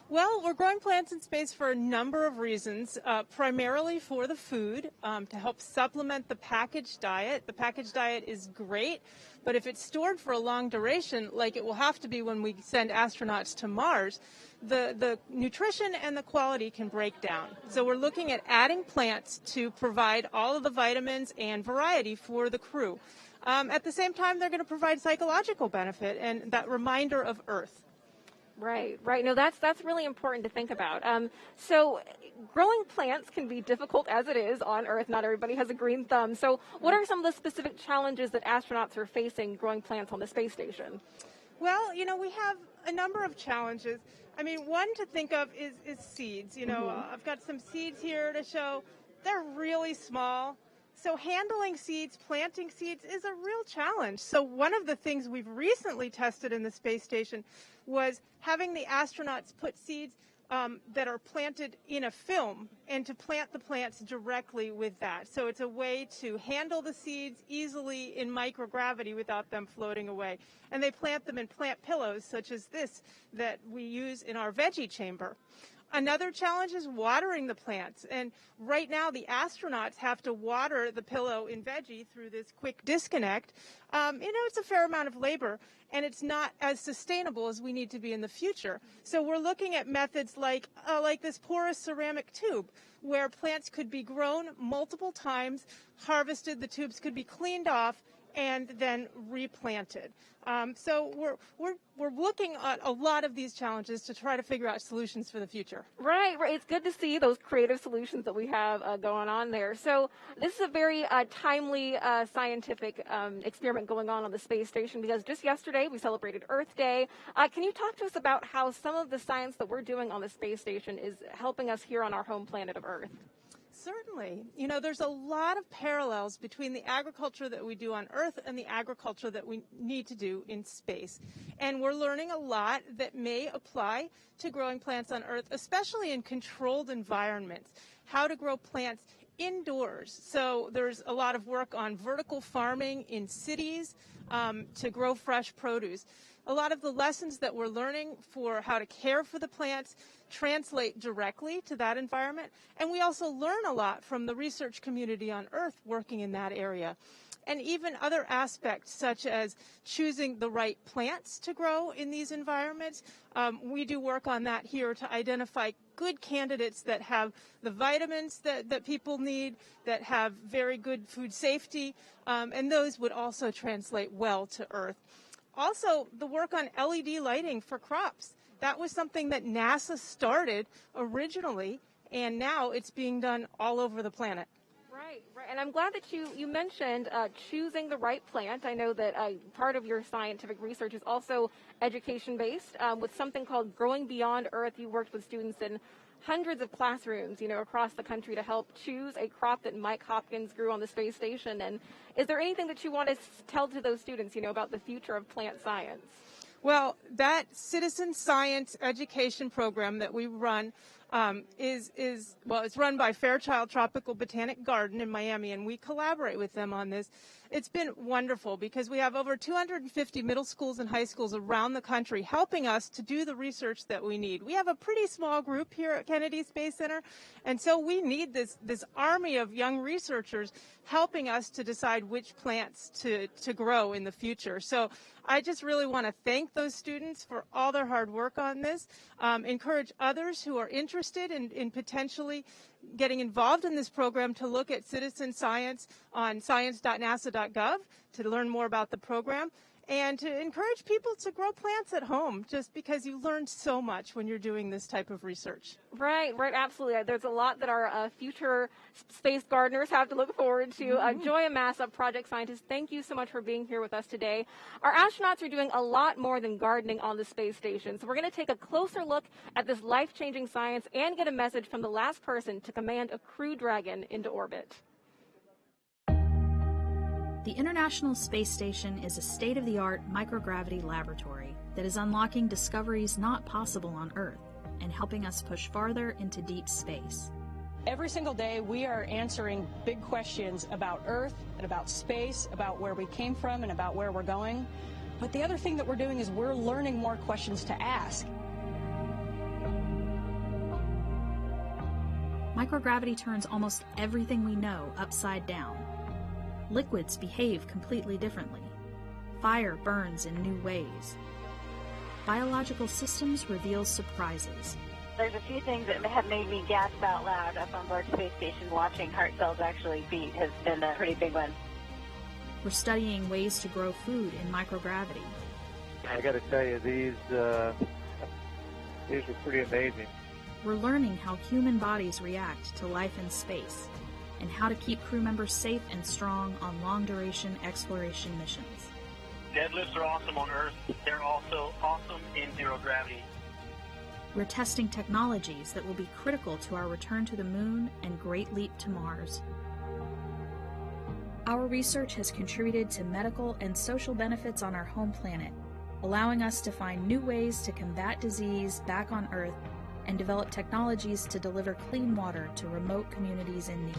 Well, we're growing plants in space for a number of reasons, primarily for the food, to help supplement the packaged diet. The packaged diet is great, but if it's stored for a long duration, like it will have to be when we send astronauts to Mars, the nutrition and the quality can break down. So we're looking at adding plants to provide all of the vitamins and variety for the crew. At the same time, they're going to provide psychological benefit and that reminder of Earth. Right. No, that's really important to think about. So growing plants can be difficult as it is on Earth. Not everybody has a green thumb. So what are some of the specific challenges that astronauts are facing growing plants on the space station? Well, we have a number of challenges. I mean, one to think of is seeds. I've got some seeds here to show. They're really small. So handling seeds, planting seeds is a real challenge. So one of the things we've recently tested in the space station was having the astronauts put seeds that are planted in a film, and to plant the plants directly with that. So it's a way to handle the seeds easily in microgravity without them floating away. And they plant them in plant pillows such as this that we use in our veggie chamber. Another challenge is watering the plants. And right now, the astronauts have to water the pillow in veggie through this quick disconnect. It's a fair amount of labor, and it's not as sustainable as we need to be in the future. So we're looking at methods like this porous ceramic tube, where plants could be grown multiple times, harvested, the tubes could be cleaned off, and then replanted. So we're looking at a lot of these challenges to try to figure out solutions for the future. Right. It's good to see those creative solutions that we have going on there. So this is a very timely scientific experiment going on the space station, because just yesterday we celebrated Earth Day. Can you talk to us about how some of the science that we're doing on the space station is helping us here on our home planet of Earth? Certainly. There's a lot of parallels between the agriculture that we do on Earth and the agriculture that we need to do in space. And we're learning a lot that may apply to growing plants on Earth, especially in controlled environments, how to grow plants indoors. So there's a lot of work on vertical farming in cities to grow fresh produce. A lot of the lessons that we're learning for how to care for the plants translate directly to that environment. And we also learn a lot from the research community on Earth working in that area. And even other aspects such as choosing the right plants to grow in these environments. We do work on that here to identify good candidates that have the vitamins that people need, that have very good food safety, and those would also translate well to Earth. Also, the work on LED lighting for crops. That was something that NASA started originally, and now it's being done all over the planet. Right. And I'm glad that you mentioned choosing the right plant. I know that part of your scientific research is also education-based. With something called Growing Beyond Earth, you worked with students in hundreds of classrooms, across the country to help choose a crop that Mike Hopkins grew on the space station. And is there anything that you want to tell to those students, about the future of plant science? Well, that citizen science education program that we run it's run by Fairchild Tropical Botanic Garden in Miami, and we collaborate with them on this. It's been wonderful because we have over 250 middle schools and high schools around the country helping us to do the research that we need. We have a pretty small group here at Kennedy Space Center, and so we need this army of young researchers helping us to decide which plants to grow in the future. So I just really want to thank those students for all their hard work on this, encourage others who are interested in potentially getting involved in this program to look at citizen science on science.nasa.gov to learn more about the program, and to encourage people to grow plants at home, just because you learn so much when you're doing this type of research. Right, absolutely. There's a lot that our future space gardeners have to look forward to. Joy Amasa, project scientist, thank you so much for being here with us today. Our astronauts are doing a lot more than gardening on the space station, so we're going to take a closer look at this life-changing science and get a message from the last person to command a Crew Dragon into orbit. The International Space Station is a state-of-the-art microgravity laboratory that is unlocking discoveries not possible on Earth and helping us push farther into deep space. Every single day, we are answering big questions about Earth and about space, about where we came from and about where we're going. But the other thing that we're doing is we're learning more questions to ask. Microgravity turns almost everything we know upside down. Liquids behave completely differently. Fire burns in new ways. Biological systems reveal surprises. There's a few things that have made me gasp out loud up on board Space Station. Watching heart cells actually beat has been a pretty big one. We're studying ways to grow food in microgravity. I got to tell you, these were pretty amazing. We're learning how human bodies react to life in space, and how to keep crew members safe and strong on long-duration exploration missions. Deadlifts are awesome on Earth. They're also awesome in zero gravity. We're testing technologies that will be critical to our return to the moon and great leap to Mars. Our research has contributed to medical and social benefits on our home planet, allowing us to find new ways to combat disease back on Earth and develop technologies to deliver clean water to remote communities in need.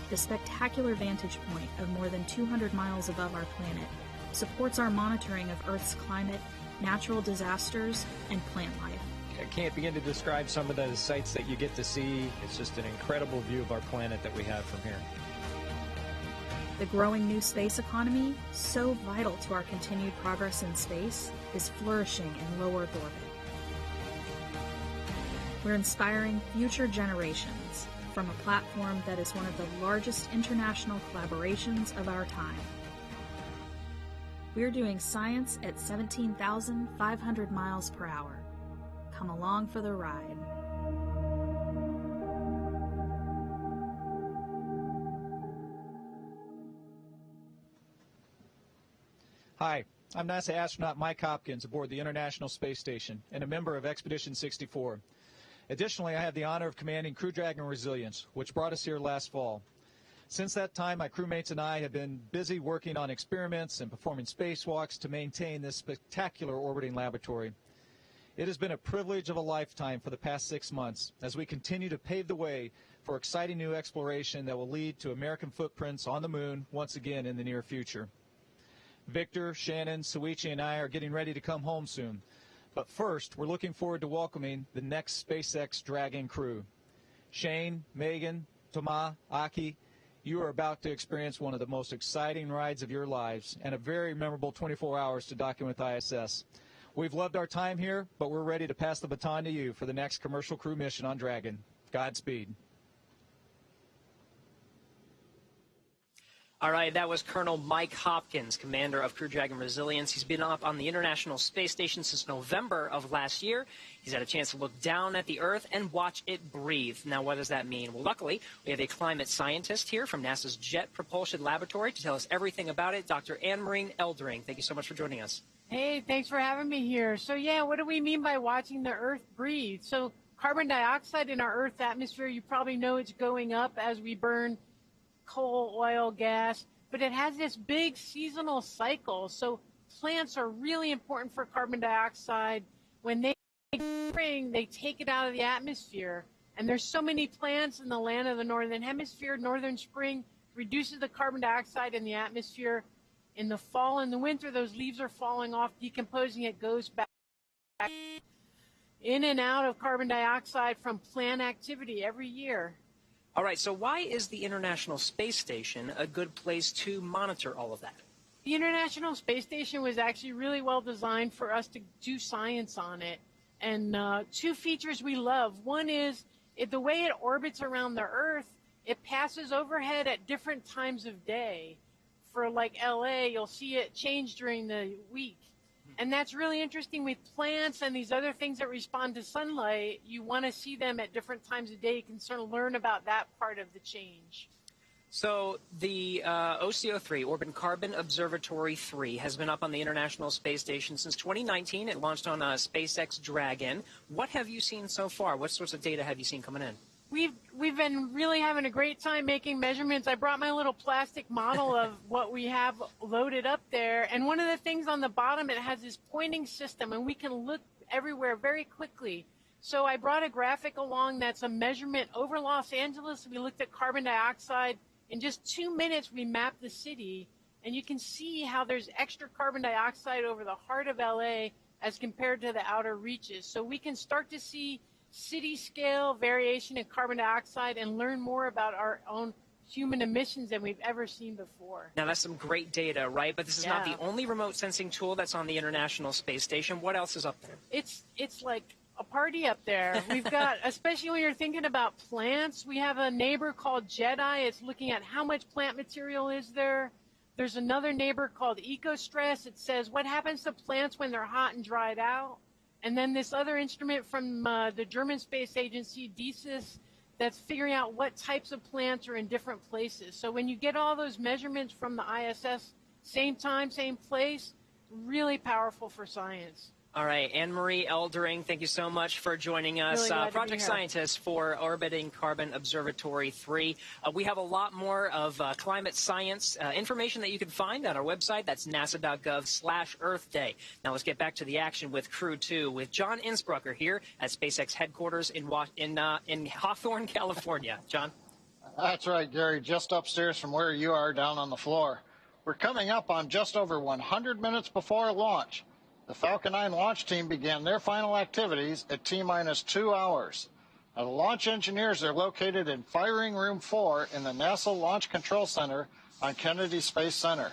The spectacular vantage point of more than 200 miles above our planet supports our monitoring of Earth's climate, natural disasters, and plant life. I can't begin to describe some of the sights that you get to see. It's just an incredible view of our planet that we have from here. The growing new space economy, so vital to our continued progress in space, is flourishing in low Earth orbit. We're inspiring future generations from a platform that is one of the largest international collaborations of our time. We're doing science at 17,500 miles per hour. Come along for the ride. Hi, I'm NASA astronaut Mike Hopkins aboard the International Space Station and a member of Expedition 64. Additionally, I have the honor of commanding Crew Dragon Resilience, which brought us here last fall. Since that time, my crewmates and I have been busy working on experiments and performing spacewalks to maintain this spectacular orbiting laboratory. It has been a privilege of a lifetime for the past 6 months as we continue to pave the way for exciting new exploration that will lead to American footprints on the moon once again in the near future. Victor, Shannon, Suichi, and I are getting ready to come home soon. But first, we're looking forward to welcoming the next SpaceX Dragon crew. Shane, Megan, Thomas, Aki, you are about to experience one of the most exciting rides of your lives and a very memorable 24 hours to document with ISS. We've loved our time here, but we're ready to pass the baton to you for the next commercial crew mission on Dragon. Godspeed. All right, that was Colonel Mike Hopkins, commander of Crew Dragon Resilience. He's been up on the International Space Station since November of last year. He's had a chance to look down at the Earth and watch it breathe. Now, what does that mean? Well, luckily, we have a climate scientist here from NASA's Jet Propulsion Laboratory to tell us everything about it, Dr. Anne-Marie Eldering. Thank you so much for joining us. Hey, thanks for having me here. So, yeah, what do we mean by watching the Earth breathe? So, carbon dioxide in our Earth's atmosphere, you probably know it's going up as we burn coal, oil, gas, but it has this big seasonal cycle. So plants are really important for carbon dioxide. When they spring, they take it out of the atmosphere. And there's so many plants in the land of the Northern Hemisphere. Northern spring reduces the carbon dioxide in the atmosphere. In the fall and the winter, those leaves are falling off, decomposing. It goes back in and out of carbon dioxide from plant activity every year. All right, so why is the International Space Station a good place to monitor all of that? The International Space Station was actually really well designed for us to do science on it. And two features we love. One is the way it orbits around the Earth, it passes overhead at different times of day. For like LA, you'll see it change during the week. And that's really interesting with plants and these other things that respond to sunlight. You want to see them at different times of day. You can sort of learn about that part of the change. So the OCO-3, Orbit Carbon Observatory 3, has been up on the International Space Station since 2019. It launched on SpaceX Dragon. What have you seen so far? What sorts of data have you seen coming in? We've been really having a great time making measurements. I brought my little plastic model of what we have loaded up there. And one of the things on the bottom, it has this pointing system, and we can look everywhere very quickly. So I brought a graphic along that's a measurement over Los Angeles. We looked at carbon dioxide. In just 2 minutes, we mapped the city. And you can see how there's extra carbon dioxide over the heart of LA as compared to the outer reaches. So we can start to see city scale variation in carbon dioxide and learn more about our own human emissions than we've ever seen before. Now, that's some great data, right? But this is not the only remote sensing tool that's on the International Space Station. What else is up there? It's like a party up there. We've got, especially when you're thinking about plants, we have a neighbor called Jedi. It's looking at how much plant material is there. There's another neighbor called EcoStress. It says what happens to plants when they're hot and dried out. And then this other instrument from the German Space Agency, DESIS, that's figuring out what types of plants are in different places. So when you get all those measurements from the ISS, same time, same place, really powerful for science. All right, Anne-Marie Eldering, thank you so much for joining us. Really glad to be Project here. scientist for Orbiting Carbon Observatory 3. We have a lot more of climate science information that you can find on our website. That's nasa.gov/Earth Day. Now let's get back to the action with Crew 2 with John Innsbrucker here at SpaceX headquarters in Hawthorne, California. John? That's right, Gary, just upstairs from where you are down on the floor. We're coming up on just over 100 minutes before launch. The Falcon 9 launch team began their final activities at T-minus 2 hours. Now, the launch engineers are located in Firing Room 4 in the NASA Launch Control Center on Kennedy Space Center.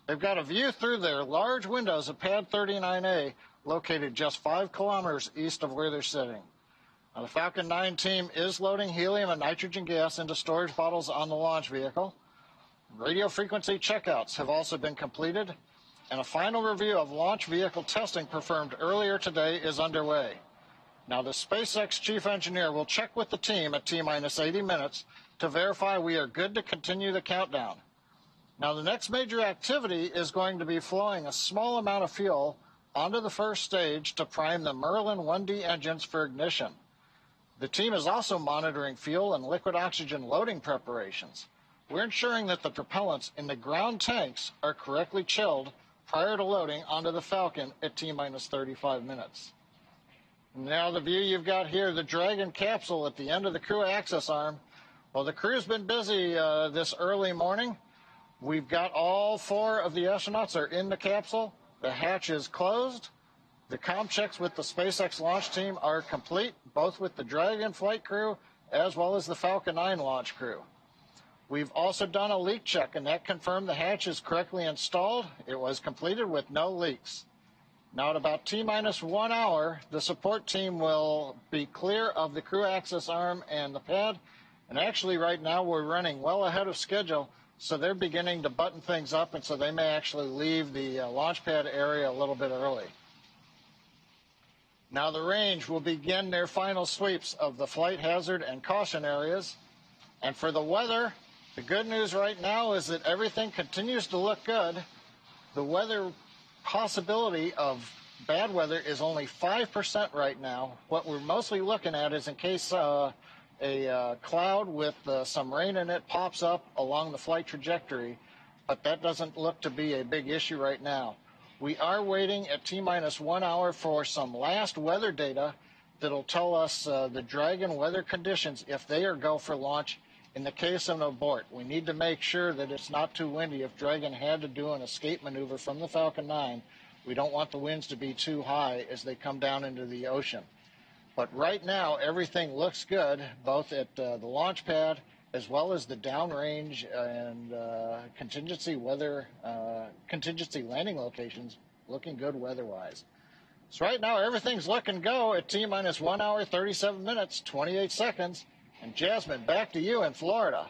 They've got a view through their large windows of Pad 39A, located just 5 kilometers east of where they're sitting. Now, the Falcon 9 team is loading helium and nitrogen gas into storage bottles on the launch vehicle. Radio frequency checkouts have also been completed, and a final review of launch vehicle testing performed earlier today is underway. Now, the SpaceX chief engineer will check with the team at T-minus 80 minutes to verify we are good to continue the countdown. Now, the next major activity is going to be flowing a small amount of fuel onto the first stage to prime the Merlin 1D engines for ignition. The team is also monitoring fuel and liquid oxygen loading preparations. We're ensuring that the propellants in the ground tanks are correctly chilled prior to loading onto the Falcon at T-minus 35 minutes. Now the view you've got here, the Dragon capsule at the end of the crew access arm. Well, the crew's been busy this early morning. We've got all 4 of the astronauts are in the capsule. The hatch is closed. The comm checks with the SpaceX launch team are complete, both with the Dragon flight crew as well as the Falcon 9 launch crew. We've also done a leak check, and that confirmed the hatch is correctly installed. It was completed with no leaks. Now, at about T-minus 1 hour, the support team will be clear of the crew access arm and the pad. And actually, right now, we're running well ahead of schedule, so they're beginning to button things up, and so they may actually leave the launch pad area a little bit early. Now, the range will begin their final sweeps of the flight hazard and caution areas. And for the weather, the good news right now is that everything continues to look good. The weather possibility of bad weather is only 5% right now. What we're mostly looking at is in case a cloud with some rain in it pops up along the flight trajectory, but that doesn't look to be a big issue right now. We are waiting at T-minus 1 hour for some last weather data that'll tell us the Dragon weather conditions if they are go for launch. In the case of an abort, we need to make sure that it's not too windy. If Dragon had to do an escape maneuver from the Falcon 9, we don't want the winds to be too high as they come down into the ocean. But right now, everything looks good, both at the launch pad as well as the downrange and contingency landing locations, looking good weather-wise. So right now, everything's looking go at T-minus 1 hour, 37 minutes, 28 seconds. And Jasmine, back to you in Florida.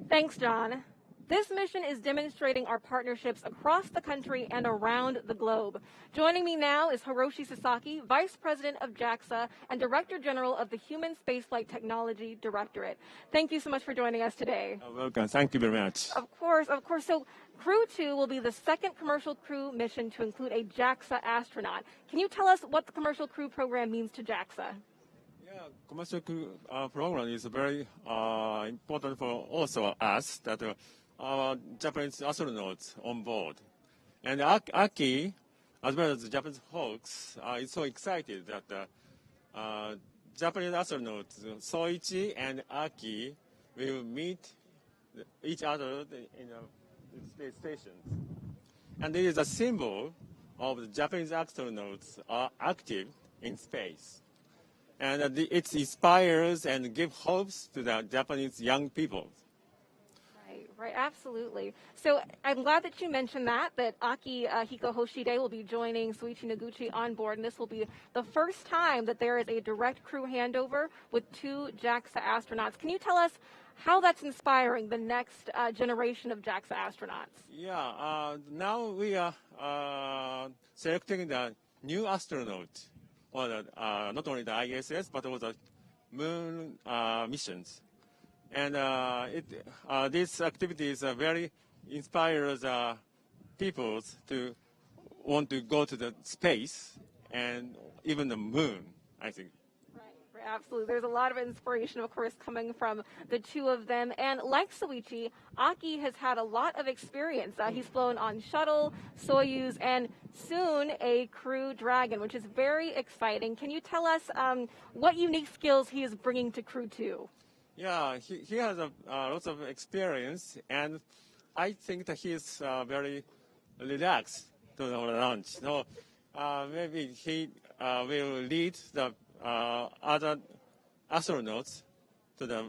Thanks, John. This mission is demonstrating our partnerships across the country and around the globe. Joining me now is Hiroshi Sasaki, Vice President of JAXA and Director General of the Human Spaceflight Technology Directorate. Thank you so much for joining us today. Welcome. Thank you very much. Of course. So Crew 2 will be the second commercial crew mission to include a JAXA astronaut. Can you tell us what the commercial crew program means to JAXA? Yeah, commercial crew program is very important for also us that our Japanese astronauts on board. And Aki, as well as the Japanese folks, is so excited that Japanese astronauts Soichi and Aki will meet each other in the space stations. And it is a symbol of the Japanese astronauts are active in space. And it inspires and gives hopes to the Japanese young people. Right, absolutely. So I'm glad that you mentioned that Akihiko Hoshide will be joining Soichi Noguchi on board, and this will be the first time that there is a direct crew handover with 2 JAXA astronauts. Can you tell us how that's inspiring the next generation of JAXA astronauts? Yeah, now we are selecting the new astronaut, or not only the ISS, but also the moon missions. And these activities very inspires people to want to go to the space and even the moon, I think. Right, absolutely. There's a lot of inspiration, of course, coming from the two of them. And like Soichi, Aki has had a lot of experience. He's flown on Shuttle, Soyuz, and soon a Crew Dragon, which is very exciting. Can you tell us what unique skills he is bringing to Crew 2? Yeah, he has lots of experience, and I think that he is very relaxed to the launch. So maybe he will lead the other astronauts to the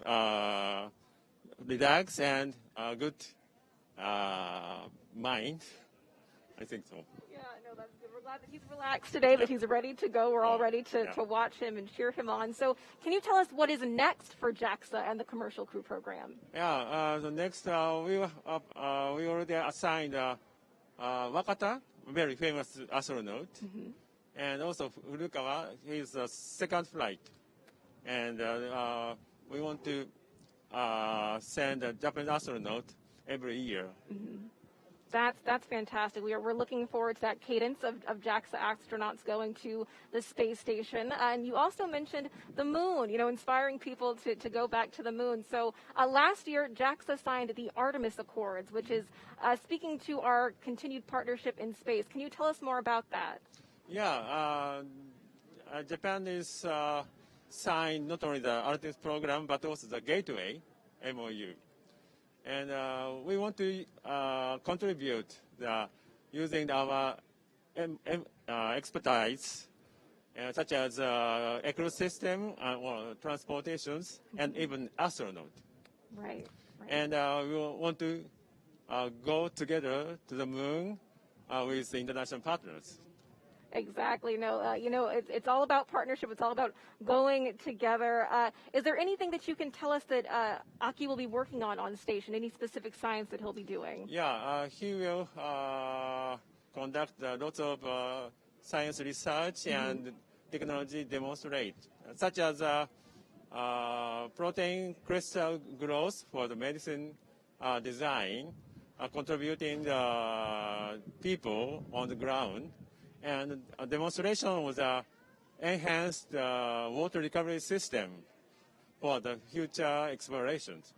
relax and good mind. I think so. Yeah, no, that's good. We're glad that he's relaxed today, that he's ready to go. We're all ready to watch him and cheer him on. So can you tell us what is next for JAXA and the Commercial Crew Program? Yeah, the next, we already assigned McArthur, very famous astronaut, and also Furukawa, he's the second flight. And we want to send a Japanese astronaut every year. That's fantastic. We're looking forward to that cadence of JAXA astronauts going to the space station. And you also mentioned the moon, inspiring people to go back to the moon. So last year, JAXA signed the Artemis Accords, which is speaking to our continued partnership in space. Can you tell us more about that? Yeah, Japan is signed not only the Artemis program, but also the Gateway, MOU. And we want to contribute using our expertise, such as ecosystem, or transportations, and even astronaut. Right. And we want to go together to the moon with international partners. Exactly. No, it's all about partnership. It's all about going together. Is there anything that you can tell us that Aki will be working on station? Any specific science that he'll be doing? Yeah, he will conduct lots of science research and technology demonstrate, such as protein crystal growth for the medicine design, contributing people on the ground. And a demonstration was enhanced water recovery system for the future explorations.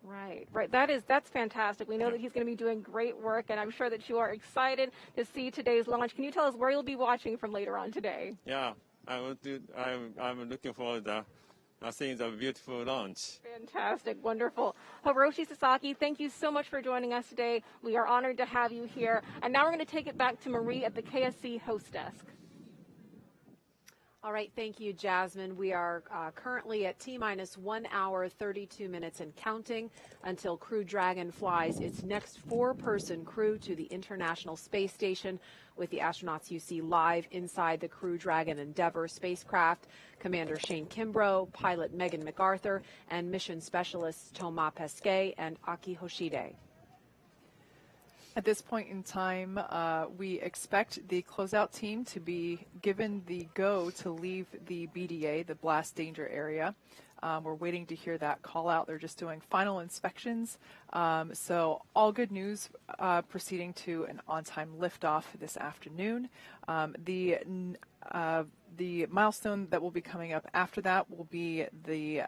Right. That's fantastic. We know that he's going to be doing great work, and I'm sure that you are excited to see today's launch. Can you tell us where you'll be watching from later on today? Yeah, I'm looking forward to seeing the beautiful launch. Fantastic, wonderful. Hiroshi Sasaki, thank you so much for joining us today. We are honored to have you here. And now we're going to take it back to Marie at the KSC host desk. All right, thank you, Jasmine. We are currently at T-minus 1 hour, 32 minutes and counting until Crew Dragon flies its next 4-person crew to the International Space Station with the astronauts you see live inside the Crew Dragon Endeavour spacecraft, Commander Shane Kimbrough, pilot Megan McArthur, and mission specialists Thomas Pesquet and Akihiko Hoshide. At this point in time, we expect the closeout team to be given the go to leave the BDA, the blast danger area. We're waiting to hear that call out. They're just doing final inspections. So all good news, proceeding to an on-time liftoff this afternoon. The milestone that will be coming up after that will be the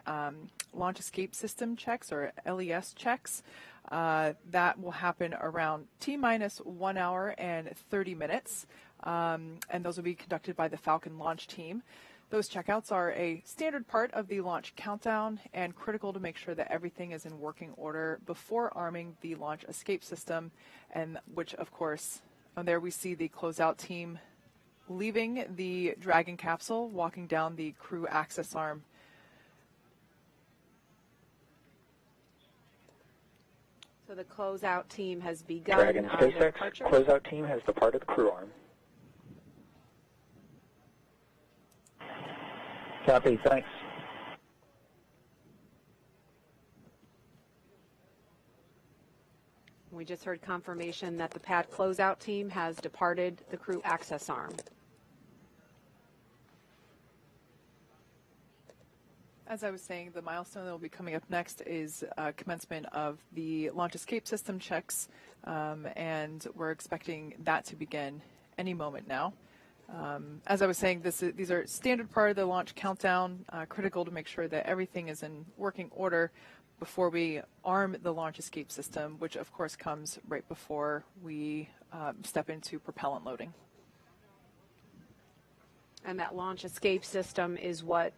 launch escape system checks, or LES checks. That will happen around T-minus 1 hour and 30 minutes, and those will be conducted by the Falcon launch team. Those checkouts are a standard part of the launch countdown and critical to make sure that everything is in working order before arming the launch escape system, and which, of course, there we see the closeout team leaving the Dragon capsule, walking down the crew access arm. So the closeout team has begun. Dragon SpaceX closeout team has departed the crew arm. Copy, thanks. We just heard confirmation that the pad closeout team has departed the crew access arm. As I was saying, the milestone that will be coming up next is commencement of the launch escape system checks, and we're expecting that to begin any moment now. As I was saying, these are standard part of the launch countdown, critical to make sure that everything is in working order before we arm the launch escape system, which of course comes right before we step into propellant loading. And that launch escape system is what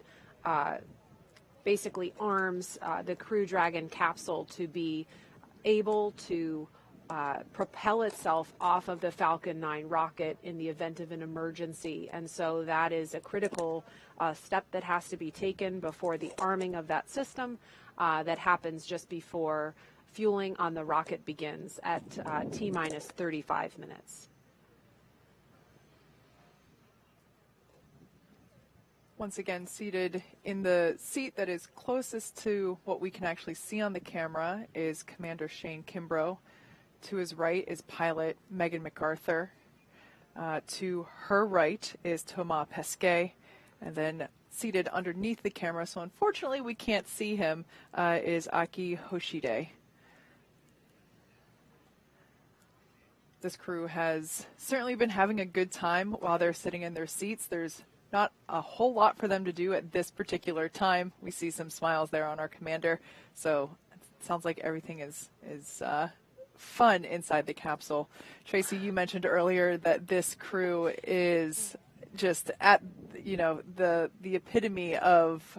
basically arms the Crew Dragon capsule to be able to propel itself off of the Falcon 9 rocket in the event of an emergency. And so that is a critical step that has to be taken before the arming of that system that happens just before fueling on the rocket begins at T-minus 35 minutes. Once again, seated in the seat that is closest to what we can actually see on the camera is Commander Shane Kimbrough. To his right is pilot Megan McArthur. To her right is Thomas Pesquet. And then seated underneath the camera, so unfortunately we can't see him, is Akihiko Hoshide. This crew has certainly been having a good time while they're sitting in their seats. There's not a whole lot for them to do at this particular time. We see some smiles there on our commander, so it sounds like everything is fun inside the capsule. Tracy, you mentioned earlier that this crew is just at, you know, the epitome of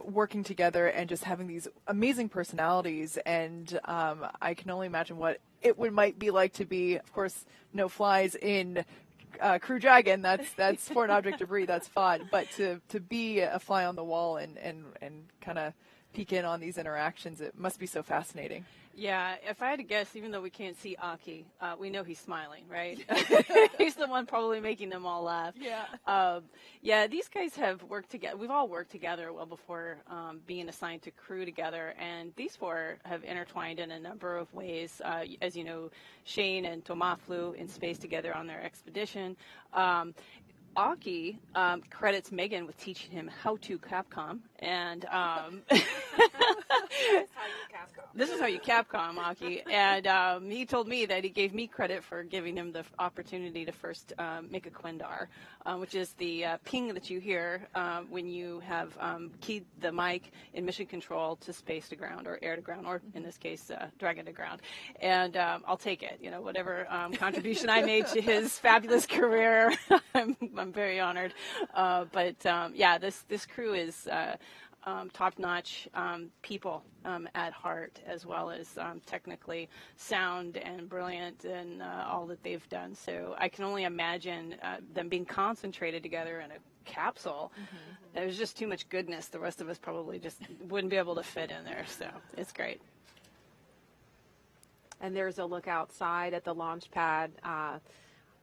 working together and just having these amazing personalities. And I can only imagine what it might be like to be, of course, no flies in Crew Dragon. That's foreign object debris. That's fun. But to be a fly on the wall and kind of peek in on these interactions, it must be so fascinating. Yeah, if I had to guess, even though we can't see Aki, we know he's smiling, right? He's the one probably making them all laugh. Yeah. Yeah, these guys have worked together. We've all worked together well before being assigned to crew together, and these four have intertwined in a number of ways. As you know, Shane and Thomas flew in space together on their expedition. Aki credits Megan with teaching him how to Capcom, and this is how you Capcom, Aki. And he told me that he gave me credit for giving him the opportunity to first make a Quindar, which is the ping that you hear when you have keyed the mic in mission control to space to ground or air to ground, or in this case, Dragon to ground. And I'll take it. You know, whatever contribution I made to his fabulous career, I'm very honored. But yeah, this crew is top-notch people at heart, as well as technically sound and brilliant in all that they've done. So I can only imagine them being concentrated together in a capsule. There's just too much goodness. The rest of us probably just wouldn't be able to fit in there. So it's great. And there's a look outside at the launch pad,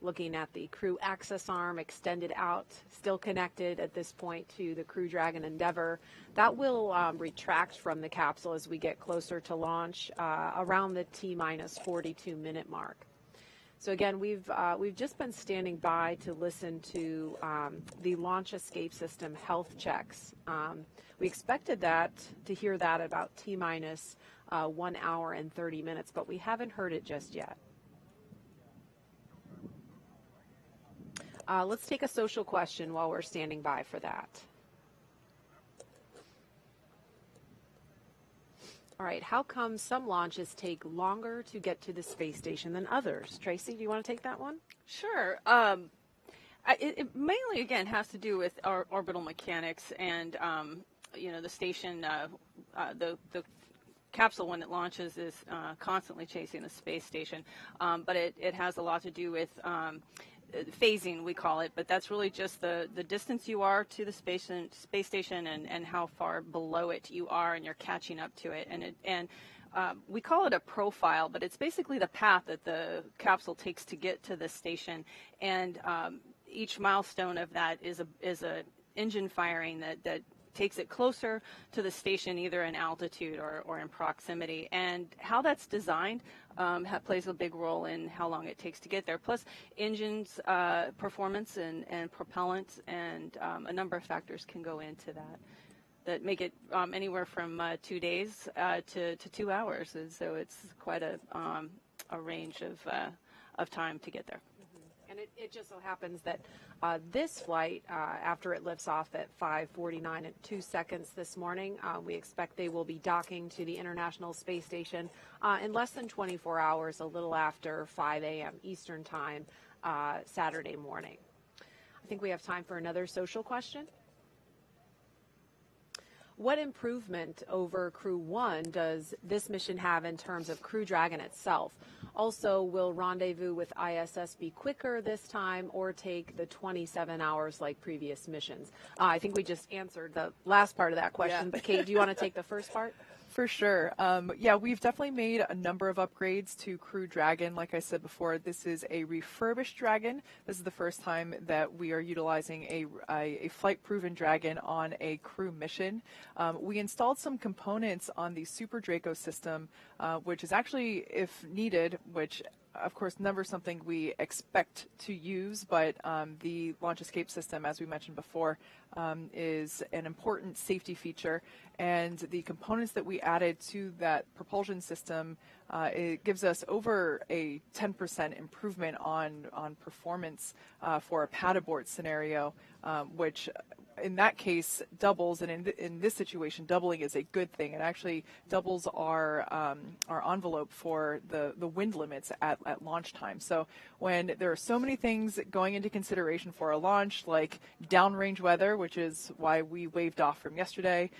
looking at the crew access arm extended out, still connected at this point to the Crew Dragon Endeavour. That will retract from the capsule as we get closer to launch around the T-minus 42-minute mark. So again, we've just been standing by to listen to the launch escape system health checks. We expected to hear that about T-minus 1 hour and 30 minutes, but we haven't heard it just yet. Let's take a social question while we're standing by for that. All right, how come some launches take longer to get to the space station than others? Tracy, do you want to take that one? Sure. It mainly, again, has to do with our orbital mechanics and, you know, the station, the capsule, when it launches, is constantly chasing the space station. But it has a lot to do with phasing, we call it, but that's really just the distance you are to the space station and how far below it you are, and you're catching up to it. And we call it a profile, but it's basically the path that the capsule takes to get to the station. And each milestone of that is a engine firing that takes it closer to the station, either in altitude or in proximity. And how that's designed plays a big role in how long it takes to get there. Plus, engines performance and propellant and a number of factors can go into that make it anywhere from 2 days to 2 hours. And so it's quite a range of time to get there. And it just so happens that this flight, after it lifts off at 5:49 and 2 seconds this morning, we expect they will be docking to the International Space Station in less than 24 hours, a little after 5 a.m. Eastern Time, Saturday morning. I think we have time for another social question. What improvement over Crew 1 does this mission have in terms of Crew Dragon itself? Also, will rendezvous with ISS be quicker this time or take the 27 hours like previous missions? I think we just answered the last part of that question, but Kate, do you want to take the first part? For sure. Yeah, we've definitely made a number of upgrades to Crew Dragon. Like I said before, this is a refurbished Dragon. This is the first time that we are utilizing a flight-proven Dragon on a crew mission. We installed some components on the Super Draco system, which is actually, if needed, which of course, never something we expect to use, but the launch escape system, as we mentioned before, is an important safety feature. And the components that we added to that propulsion system, it gives us over a 10% improvement on performance for a pad abort scenario, which in that case doubles, and in this situation, doubling is a good thing. It actually doubles our envelope for the wind limits at launch time. So when there are so many things going into consideration for a launch, like downrange weather, which is why we waved off from yesterday,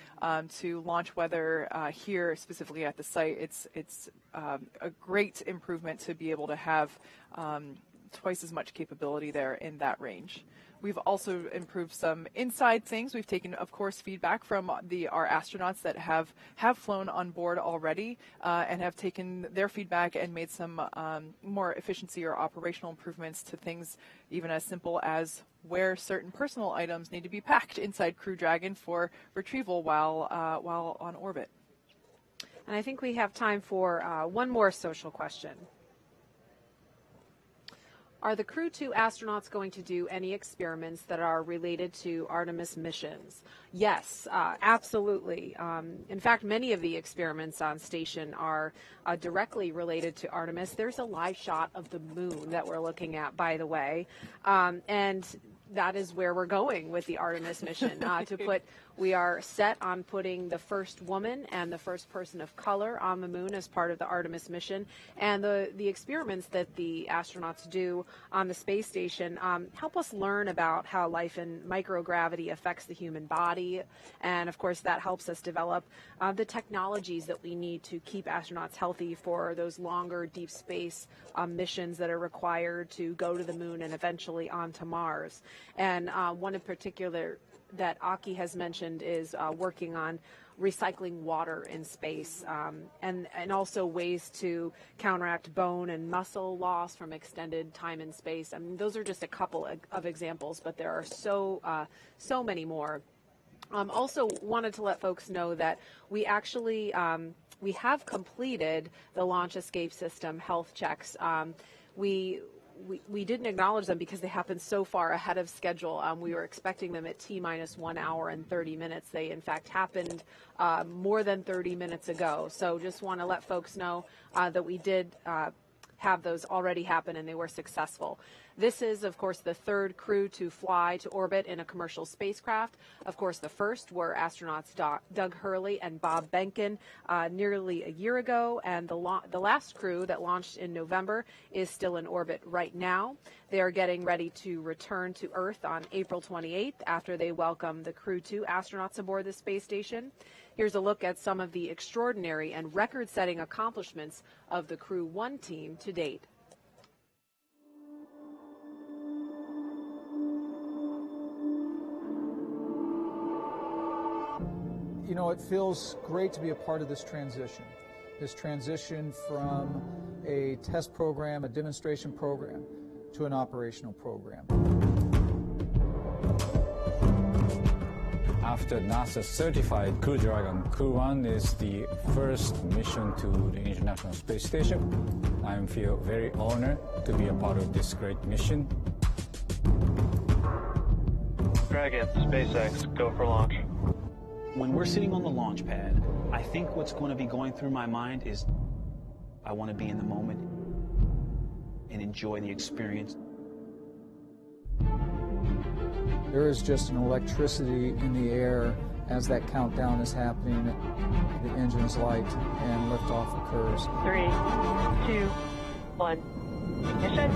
to launch weather here specifically at the site, it's a great improvement to be able to have twice as much capability there in that range. We've also improved some inside things. We've taken, of course, feedback from our astronauts that have flown on board already and have taken their feedback and made some more efficiency or operational improvements to things even as simple as where certain personal items need to be packed inside Crew Dragon for retrieval while on orbit. And I think we have time for one more social question. Are the Crew 2 astronauts going to do any experiments that are related to Artemis missions? Yes, absolutely. In fact, many of the experiments on station are directly related to Artemis. There's a live shot of the moon that we're looking at, by the way, and that is where we're going with the Artemis mission. We are set on putting the first woman and the first person of color on the moon as part of the Artemis mission. And the experiments that the astronauts do on the space station help us learn about how life in microgravity affects the human body. And of course, that helps us develop the technologies that we need to keep astronauts healthy for those longer deep space missions that are required to go to the moon and eventually onto Mars. And one in particular that Aki has mentioned is working on recycling water in space and also ways to counteract bone and muscle loss from extended time in space. I mean, those are just a couple of examples, but there are so many more. Also wanted to let folks know that we actually we have completed the launch escape system health checks. We didn't acknowledge them because they happened so far ahead of schedule. We were expecting them at T-minus 1 hour and 30 minutes. They, in fact, happened more than 30 minutes ago. So just want to let folks know that we did have those already happen, and they were successful. This is, of course, the third crew to fly to orbit in a commercial spacecraft. Of course, the first were astronauts Doug Hurley and Bob Behnken nearly a year ago, and the last crew that launched in November is still in orbit right now. They are getting ready to return to Earth on April 28th after they welcome the Crew 2 astronauts aboard the space station. Here's a look at some of the extraordinary and record-setting accomplishments of the Crew 1 team to date. You know, it feels great to be a part of this transition from a test program, a demonstration program, to an operational program. After NASA certified Crew Dragon, Crew 1 is the first mission to the International Space Station. I feel very honored to be a part of this great mission. Dragon, SpaceX, go for launch. When we're sitting on the launch pad, I think what's going to be going through my mind is, I want to be in the moment. and enjoy the experience. There is just an electricity in the air as that countdown is happening. The engines light and liftoff occurs. 3, 2, 1. Ignition.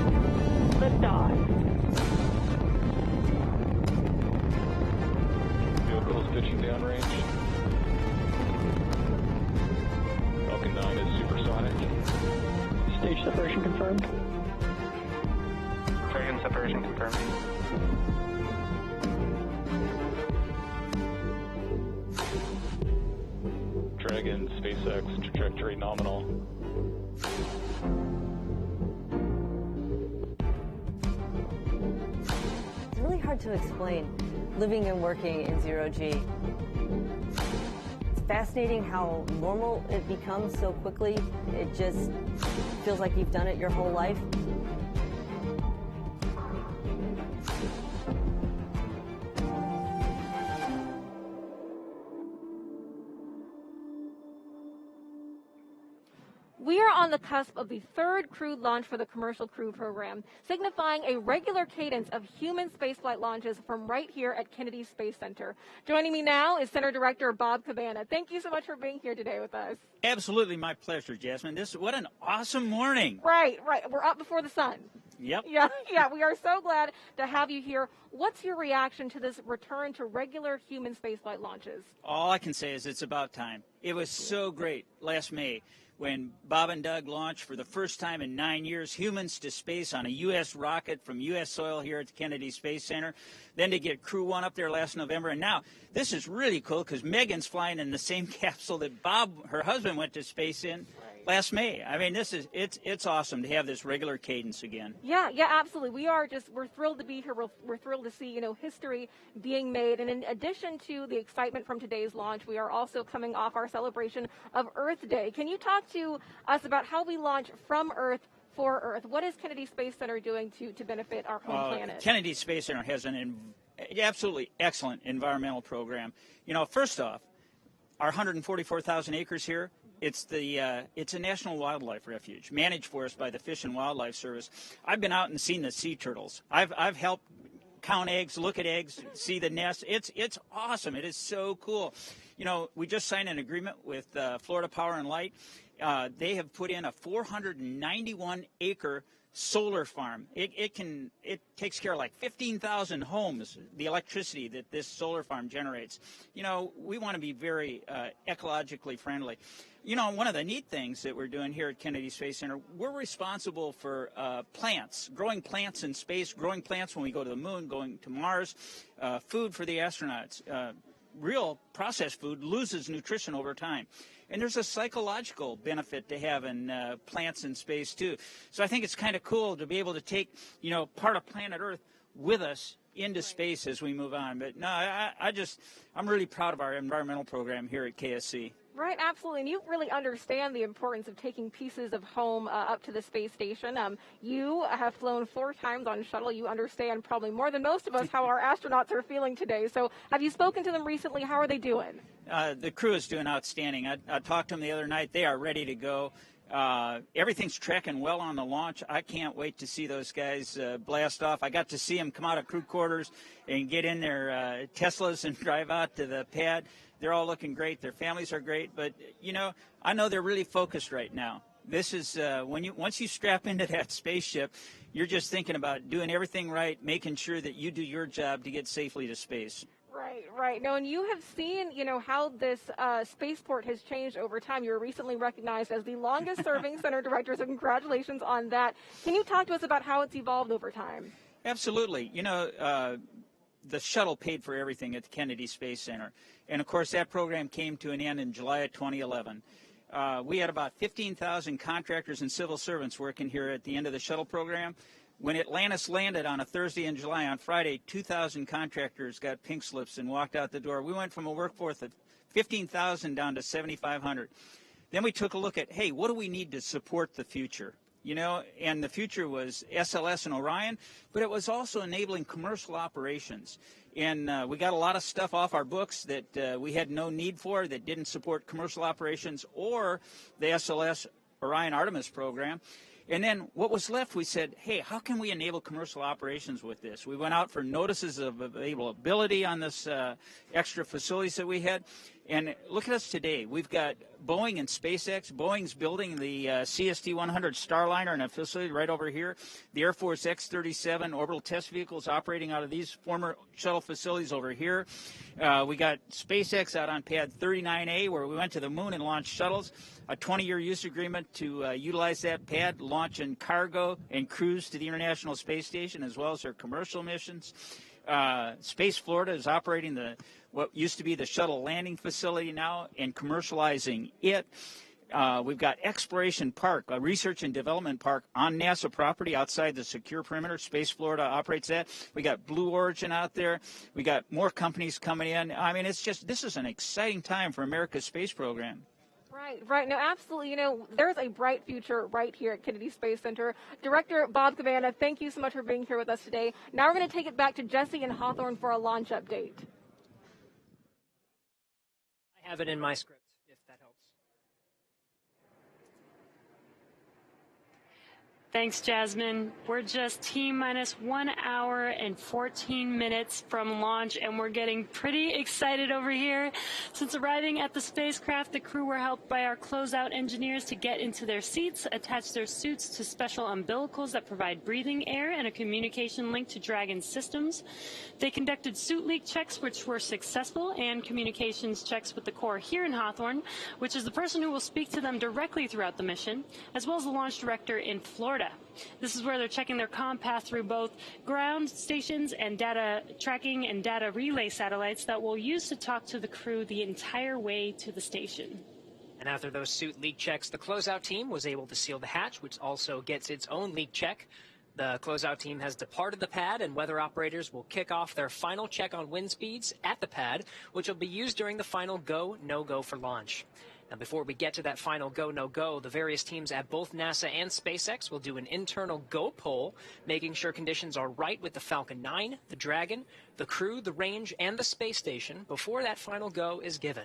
Liftoff. Vehicles pitching downrange. Falcon 9 is supersonic. Stage separation confirmed. Dragon separation confirmed. Dragon SpaceX trajectory nominal. It's really hard to explain living and working in zero-G. It's fascinating how normal it becomes so quickly. It just feels like you've done it your whole life. We are on the cusp of the third crewed launch for the Commercial Crew program, signifying a regular cadence of human spaceflight launches from right here at Kennedy Space Center. Joining me now is Center Director Bob Cabana. Thank you so much for being here today with us. Absolutely, my pleasure, Jasmine. What an awesome morning. Right. We're up before the sun. Yep. Yeah, we are so glad to have you here. What's your reaction to this return to regular human spaceflight launches? All I can say is it's about time. It was so great last May when Bob and Doug launched for the first time in 9 years humans to space on a U.S. rocket from U.S. soil here at the Kennedy Space Center. Then to get Crew 1 up there last November. And now this is really cool because Megan's flying in the same capsule that Bob, her husband, went to space in last May. I mean, it's awesome to have this regular cadence again. Yeah, absolutely. We're thrilled to be here. We're thrilled to see, history being made. And in addition to the excitement from today's launch, we are also coming off our celebration of Earth Day. Can you talk to us about how we launch from Earth for Earth? What is Kennedy Space Center doing to benefit our home planet? Kennedy Space Center has an absolutely excellent environmental program. First off, our 144,000 acres here, it's a national wildlife refuge managed for us by the Fish and Wildlife Service. I've been out and seen the sea turtles. I've helped count eggs, look at eggs, see the nests. It's awesome. It is so cool. We just signed an agreement with Florida Power and Light. They have put in a 491-acre solar farm. It takes care of like 15,000 homes, the electricity that this solar farm generates. We want to be very ecologically friendly. One of the neat things that we're doing here at Kennedy Space Center, we're responsible for plants, growing plants in space, growing plants when we go to the moon, going to Mars, food for the astronauts. Real processed food loses nutrition over time. And there's a psychological benefit to having plants in space, too. So I think it's kind of cool to be able to take, part of planet Earth with us into space as we move on. But no, I'm really proud of our environmental program here at KSC. Right, absolutely. And you really understand the importance of taking pieces of home up to the space station. You have flown 4 times on shuttle. You understand probably more than most of us how our astronauts are feeling today. So have you spoken to them recently? How are they doing? The crew is doing outstanding. I talked to them the other night. They are ready to go. Everything's tracking well on the launch. I can't wait to see those guys blast off. I got to see them come out of crew quarters and get in their Teslas and drive out to the pad. They're all looking great. Their families are great. But, I know they're really focused right now. This is once you strap into that spaceship, you're just thinking about doing everything right, making sure that you do your job to get safely to space. Right. No, and you have seen, how this spaceport has changed over time. You were recently recognized as the longest-serving center director, so congratulations on that. Can you talk to us about how it's evolved over time? Absolutely. The shuttle paid for everything at the Kennedy Space Center. And, of course, that program came to an end in July of 2011. We had about 15,000 contractors and civil servants working here at the end of the shuttle program. When Atlantis landed on a Thursday in July, on Friday, 2,000 contractors got pink slips and walked out the door. We went from a workforce of 15,000 down to 7,500. Then we took a look at, hey, what do we need to support the future? And the future was SLS and Orion, but it was also enabling commercial operations. And we got a lot of stuff off our books that we had no need for, that didn't support commercial operations or the SLS Orion Artemis program. And then what was left, we said, hey, how can we enable commercial operations with this? We went out for notices of availability on this extra facilities that we had. And look at us today. We've got Boeing and SpaceX. Boeing's building the CST-100 Starliner in a facility right over here. The Air Force X-37 orbital test vehicles operating out of these former shuttle facilities over here. We got SpaceX out on pad 39A, where we went to the moon and launched shuttles. A 20-year use agreement to utilize that pad, launch and cargo and crews to the International Space Station, as well as their commercial missions. Space Florida is operating what used to be the shuttle landing facility now and commercializing it. We've got Exploration Park, a research and development park on NASA property outside the secure perimeter. Space Florida operates that. We got Blue Origin out there. We got more companies coming in. I mean, this is an exciting time for America's space program. Right. No, absolutely. You know, there's a bright future right here at Kennedy Space Center. Director Bob Cabana, thank you so much for being here with us today. Now we're going to take it back to Jesse and Hawthorne for a launch update. I have it in my script, if that helps. Thanks, Jasmine. We're just T-minus 1 hour and 14 minutes from launch, and we're getting pretty excited over here. Since arriving at the spacecraft, the crew were helped by our closeout engineers to get into their seats, attach their suits to special umbilicals that provide breathing air and a communication link to Dragon systems. They conducted suit leak checks, which were successful, and communications checks with the Corps here in Hawthorne, which is the person who will speak to them directly throughout the mission, as well as the launch director in Florida. This is where they're checking their comm path through both ground stations and data tracking and data relay satellites that we'll use to talk to the crew the entire way to the station. And after those suit leak checks, the closeout team was able to seal the hatch, which also gets its own leak check. The closeout team has departed the pad, and weather operators will kick off their final check on wind speeds at the pad, which will be used during the final go, no-go for launch. Now, before we get to that final go, no-go, the various teams at both NASA and SpaceX will do an internal go poll, making sure conditions are right with the Falcon 9, the Dragon, the crew, the range, and the space station before that final go is given.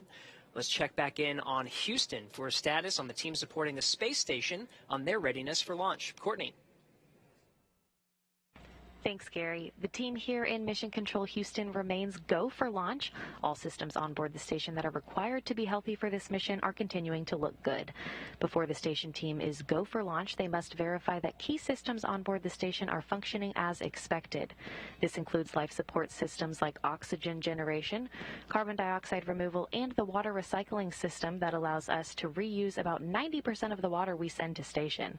Let's check back in on Houston for a status on the team supporting the space station on their readiness for launch. Courtney. Thanks, Gary. The team here in Mission Control Houston remains go for launch. All systems on board the station that are required to be healthy for this mission are continuing to look good. Before the station team is go for launch, they must verify that key systems on board the station are functioning as expected. This includes life support systems like oxygen generation, carbon dioxide removal, and the water recycling system that allows us to reuse about 90% of the water we send to station.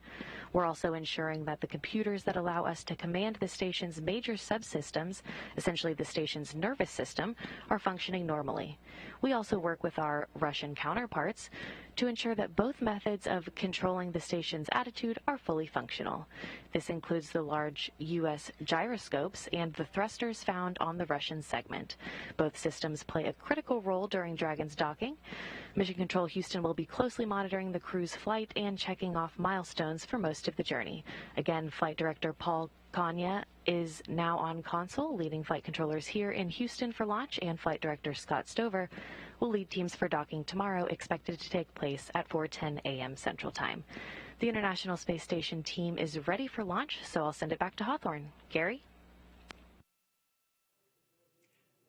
We're also ensuring that the computers that allow us to command the station's major subsystems, essentially the station's nervous system, are functioning normally. We also work with our Russian counterparts to ensure that both methods of controlling the station's attitude are fully functional. This includes the large U.S. gyroscopes and the thrusters found on the Russian segment. Both systems play a critical role during Dragon's docking. Mission Control Houston will be closely monitoring the crew's flight and checking off milestones for most of the journey. Again, Flight Director Paul Kanya is now on console, leading flight controllers here in Houston for launch, and Flight Director Scott Stover will lead teams for docking tomorrow, expected to take place at 4:10 a.m. Central Time. The International Space Station team is ready for launch, so I'll send it back to Hawthorne. Gary?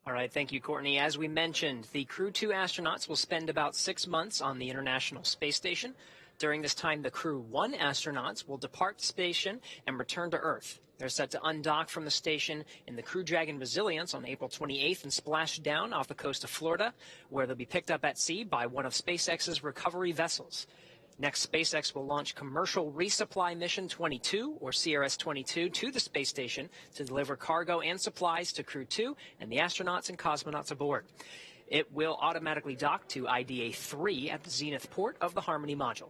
All right, thank you, Courtney. As we mentioned, the Crew 2 astronauts will spend about 6 months on the International Space Station. During this time, the Crew 1 astronauts will depart the station and return to Earth. They're set to undock from the station in the Crew Dragon Resilience on April 28th and splash down off the coast of Florida, where they'll be picked up at sea by one of SpaceX's recovery vessels. Next, SpaceX will launch Commercial Resupply Mission 22, or CRS-22, to the space station to deliver cargo and supplies to Crew 2 and the astronauts and cosmonauts aboard. It will automatically dock to IDA-3 at the Zenith port of the Harmony module.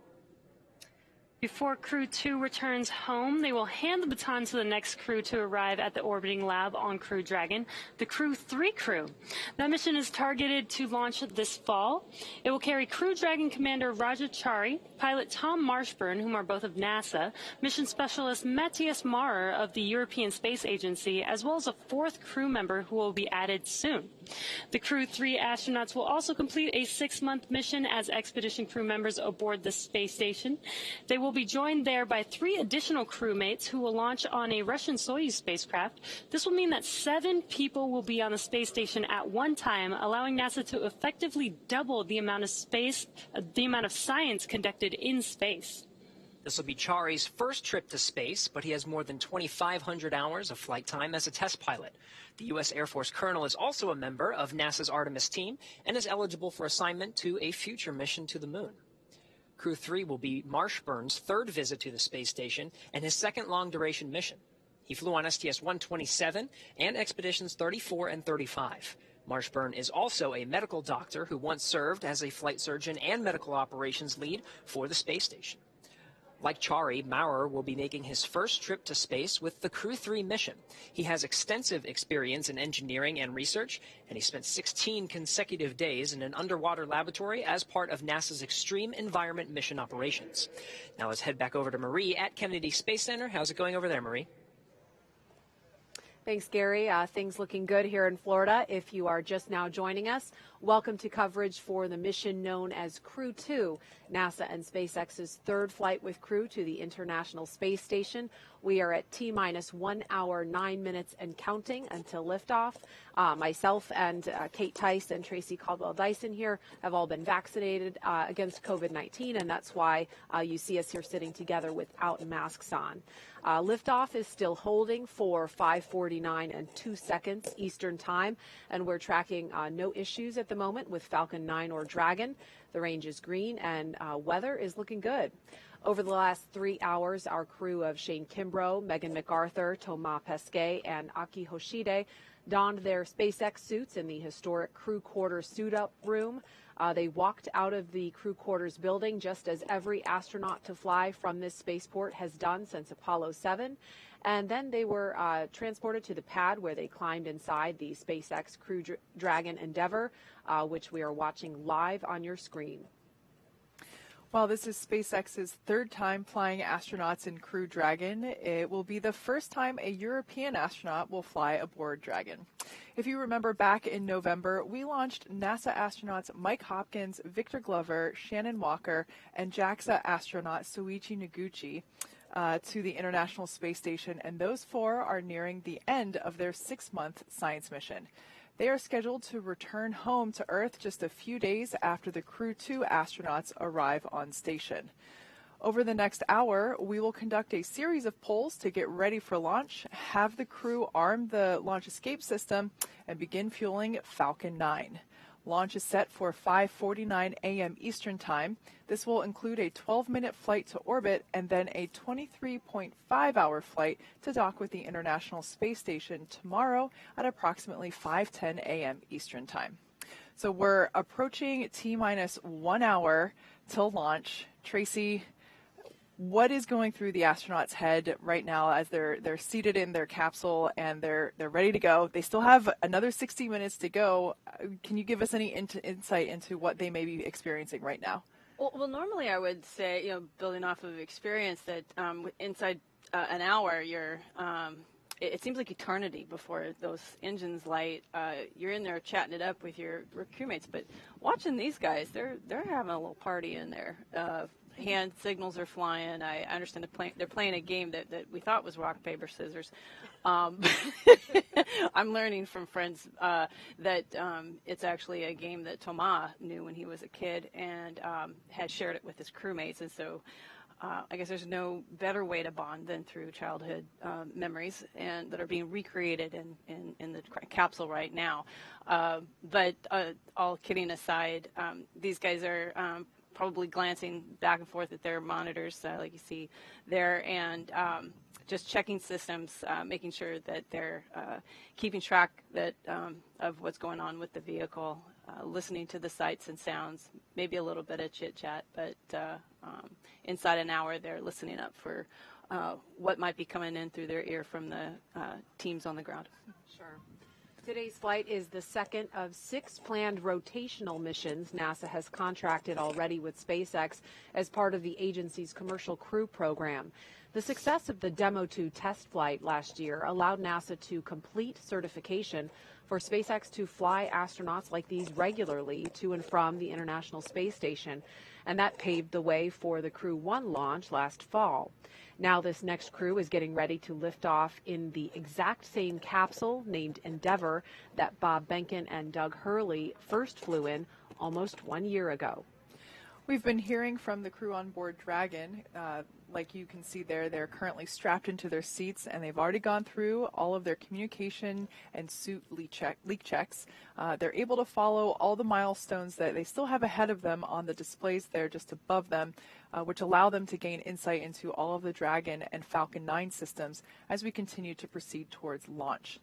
Before Crew 2 returns home, they will hand the baton to the next crew to arrive at the orbiting lab on Crew Dragon, the Crew 3 crew. That mission is targeted to launch this fall. It will carry Crew Dragon Commander Rajachari, pilot Tom Marshburn, whom are both of NASA, mission specialist Matthias Maurer of the European Space Agency, as well as a 4th crew member who will be added soon. The Crew 3 astronauts will also complete a 6-month mission as expedition crew members aboard the space station. They will will be joined there by 3 additional crewmates who will launch on a Russian Soyuz spacecraft. This will mean that 7 people will be on the space station at one time, allowing NASA to effectively double the amount of science conducted in space. This will be Chari's first trip to space, but he has more than 2,500 hours of flight time as a test pilot. The U.S. Air Force colonel is also a member of NASA's Artemis team and is eligible for assignment to a future mission to the moon. Crew 3 will be Marshburn's 3rd visit to the space station and his 2nd long-duration mission. He flew on STS-127 and Expeditions 34 and 35. Marshburn is also a medical doctor who once served as a flight surgeon and medical operations lead for the space station. Like Chari, Maurer will be making his first trip to space with the Crew 3 mission. He has extensive experience in engineering and research, and he spent 16 consecutive days in an underwater laboratory as part of NASA's Extreme Environment Mission operations. Now let's head back over to Marie at Kennedy Space Center. How's it going over there, Marie? Thanks, Gary. Things looking good here in Florida. If you are just now joining us, welcome to coverage for the mission known as Crew 2, NASA and SpaceX's 3rd flight with crew to the International Space Station. We are at T-minus 1 hour, 9 minutes and counting until liftoff. Myself and Kate Tice and Tracy Caldwell-Dyson here have all been vaccinated against COVID-19, and that's why you see us here sitting together without masks on. Liftoff is still holding for 5:49 and 2 seconds Eastern Time, and we're tracking no issues at the moment with Falcon 9 or Dragon. The range is green, and weather is looking good. Over the last 3 hours, our crew of Shane Kimbrough, Megan McArthur, Thomas Pesquet, and Akihiko Hoshide donned their SpaceX suits in the historic crew quarters suit-up room. They walked out of the crew quarters building just as every astronaut to fly from this spaceport has done since Apollo 7. And then they were transported to the pad where they climbed inside the SpaceX Crew Dragon Endeavour, which we are watching live on your screen. While this is SpaceX's 3rd time flying astronauts in Crew Dragon, it will be the first time a European astronaut will fly aboard Dragon. If you remember back in November, we launched NASA astronauts Mike Hopkins, Victor Glover, Shannon Walker, and JAXA astronaut Soichi Noguchi to the International Space Station, and those 4 are nearing the end of their 6-month science mission. They are scheduled to return home to Earth just a few days after the Crew 2 astronauts arrive on station. Over the next hour, we will conduct a series of polls to get ready for launch, have the crew arm the launch escape system, and begin fueling Falcon 9. Launch is set for 5:49 a.m. Eastern Time. This will include a 12-minute flight to orbit and then a 23.5-hour flight to dock with the International Space Station tomorrow at approximately 5:10 a.m. Eastern Time. So we're approaching T-minus 1 hour till launch. Tracy, what is going through the astronauts' head right now as they're seated in their capsule and they're ready to go? They still have another 60 minutes to go. Can you give us any insight into what they may be experiencing right now? Well, normally I would say, building off of experience, that inside an hour, it seems like eternity before those engines light. You're in there chatting it up with your crewmates, but watching these guys, they're having a little party in there. Hand signals are flying. I understand they're playing a game that we thought was rock, paper, scissors. I'm learning from friends that it's actually a game that Thomas knew when he was a kid and had shared it with his crewmates. And so I guess there's no better way to bond than through childhood memories and that are being recreated in the capsule right now. But all kidding aside, these guys are probably glancing back and forth at their monitors, like you see there, and just checking systems, making sure that they're keeping track of what's going on with the vehicle, listening to the sights and sounds, maybe a little bit of chit-chat, but inside an hour they're listening up for what might be coming in through their ear from the teams on the ground. Sure. Today's flight is the second of 6 planned rotational missions NASA has contracted already with SpaceX as part of the agency's Commercial Crew program. The success of the Demo 2 test flight last year allowed NASA to complete certification for SpaceX to fly astronauts like these regularly to and from the International Space Station, and that paved the way for the Crew 1 launch last fall. Now this next crew is getting ready to lift off in the exact same capsule named Endeavour that Bob Behnken and Doug Hurley first flew in almost 1 year ago. We've been hearing from the crew on board Dragon. Like you can see there, they're currently strapped into their seats, and they've already gone through all of their communication and suit leak checks. They're able to follow all the milestones that they still have ahead of them on the displays there just above them, which allow them to gain insight into all of the Dragon and Falcon 9 systems as we continue to proceed towards launch.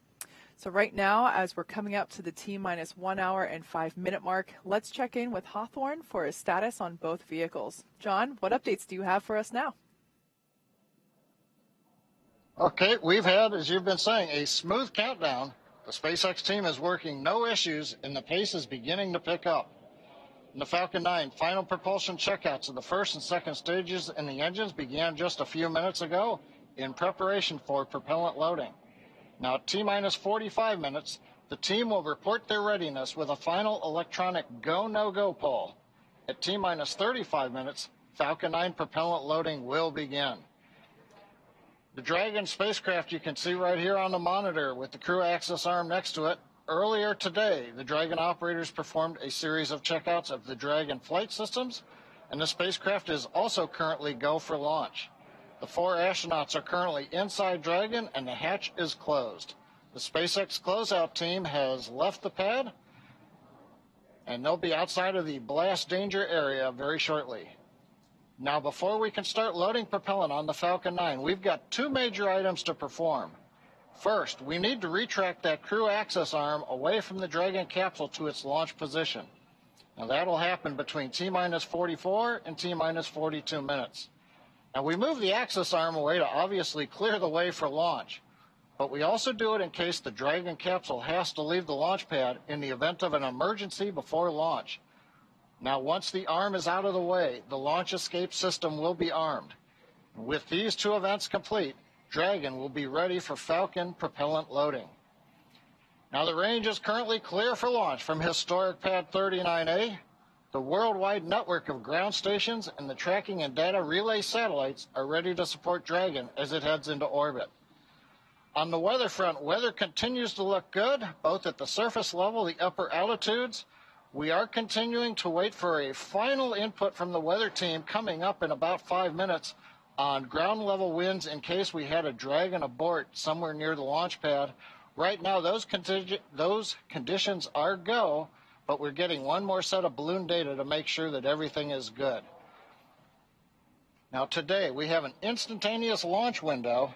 So right now, as we're coming up to the T-minus 1 hour and 5 minute mark, let's check in with Hawthorne for a status on both vehicles. John, what updates do you have for us now? Okay, we've had, as you've been saying, a smooth countdown. The SpaceX team is working no issues, and the pace is beginning to pick up. In the Falcon 9, final propulsion checkouts of the first and second stages in the engines began just a few minutes ago in preparation for propellant loading. Now, at T-minus 45 minutes, the team will report their readiness with a final electronic go-no-go poll. At T-minus 35 minutes, Falcon 9 propellant loading will begin. The Dragon spacecraft you can see right here on the monitor with the crew access arm next to it. Earlier today, the Dragon operators performed a series of checkouts of the Dragon flight systems, and the spacecraft is also currently go for launch. The 4 astronauts are currently inside Dragon, and the hatch is closed. The SpaceX closeout team has left the pad, and they'll be outside of the blast danger area very shortly. Now, before we can start loading propellant on the Falcon 9, we've got 2 major items to perform. First, we need to retract that crew access arm away from the Dragon capsule to its launch position. Now, that'll happen between T-minus 44 and T-minus 42 minutes. Now, we move the access arm away to obviously clear the way for launch, but we also do it in case the Dragon capsule has to leave the launch pad in the event of an emergency before launch. Now, once the arm is out of the way, the launch escape system will be armed. With these 2 events complete, Dragon will be ready for Falcon propellant loading. Now, the range is currently clear for launch from historic Pad 39A. The worldwide network of ground stations and the tracking and data relay satellites are ready to support Dragon as it heads into orbit. On the weather front, weather continues to look good, both at the surface level, the upper altitudes. We are continuing to wait for a final input from the weather team coming up in about 5 minutes on ground level winds in case we had a Dragon abort somewhere near the launch pad. Right now, those conditions are go, but we're getting one more set of balloon data to make sure that everything is good. Now, today, we have an instantaneous launch window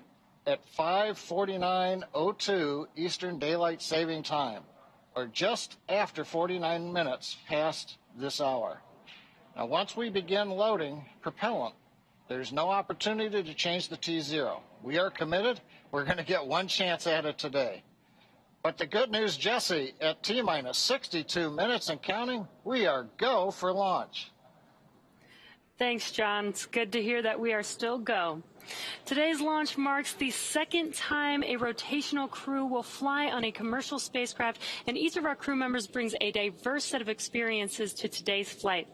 at 5:49:02 Eastern Daylight Saving Time, or just after 49 minutes past this hour. Now, once we begin loading propellant, there's no opportunity to change the T0. We are committed. We're going to get one chance at it today. But the good news, Jesse, at T-minus 62 minutes and counting, we are go for launch. Thanks, John. It's good to hear that we are still go. Today's launch marks the second time a rotational crew will fly on a commercial spacecraft, and each of our crew members brings a diverse set of experiences to today's flight.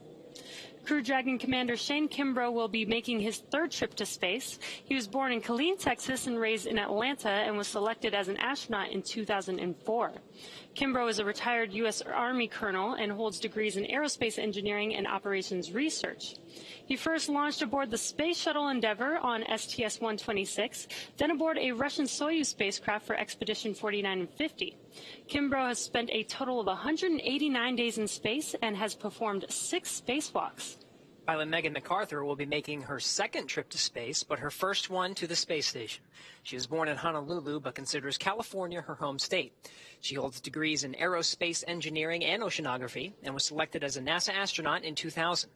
Crew Dragon Commander Shane Kimbrough will be making his 3rd trip to space. He was born in Killeen, Texas, and raised in Atlanta, and was selected as an astronaut in 2004. Kimbrough is a retired U.S. Army colonel and holds degrees in aerospace engineering and operations research. He first launched aboard the Space Shuttle Endeavour on STS-126, then aboard a Russian Soyuz spacecraft for Expedition 49 and 50. Kimbrough has spent a total of 189 days in space and has performed 6 spacewalks. Pilot Megan McArthur will be making her 2nd trip to space, but her first one to the space station. She was born in Honolulu, but considers California her home state. She holds degrees in aerospace engineering and oceanography, and was selected as a NASA astronaut in 2000.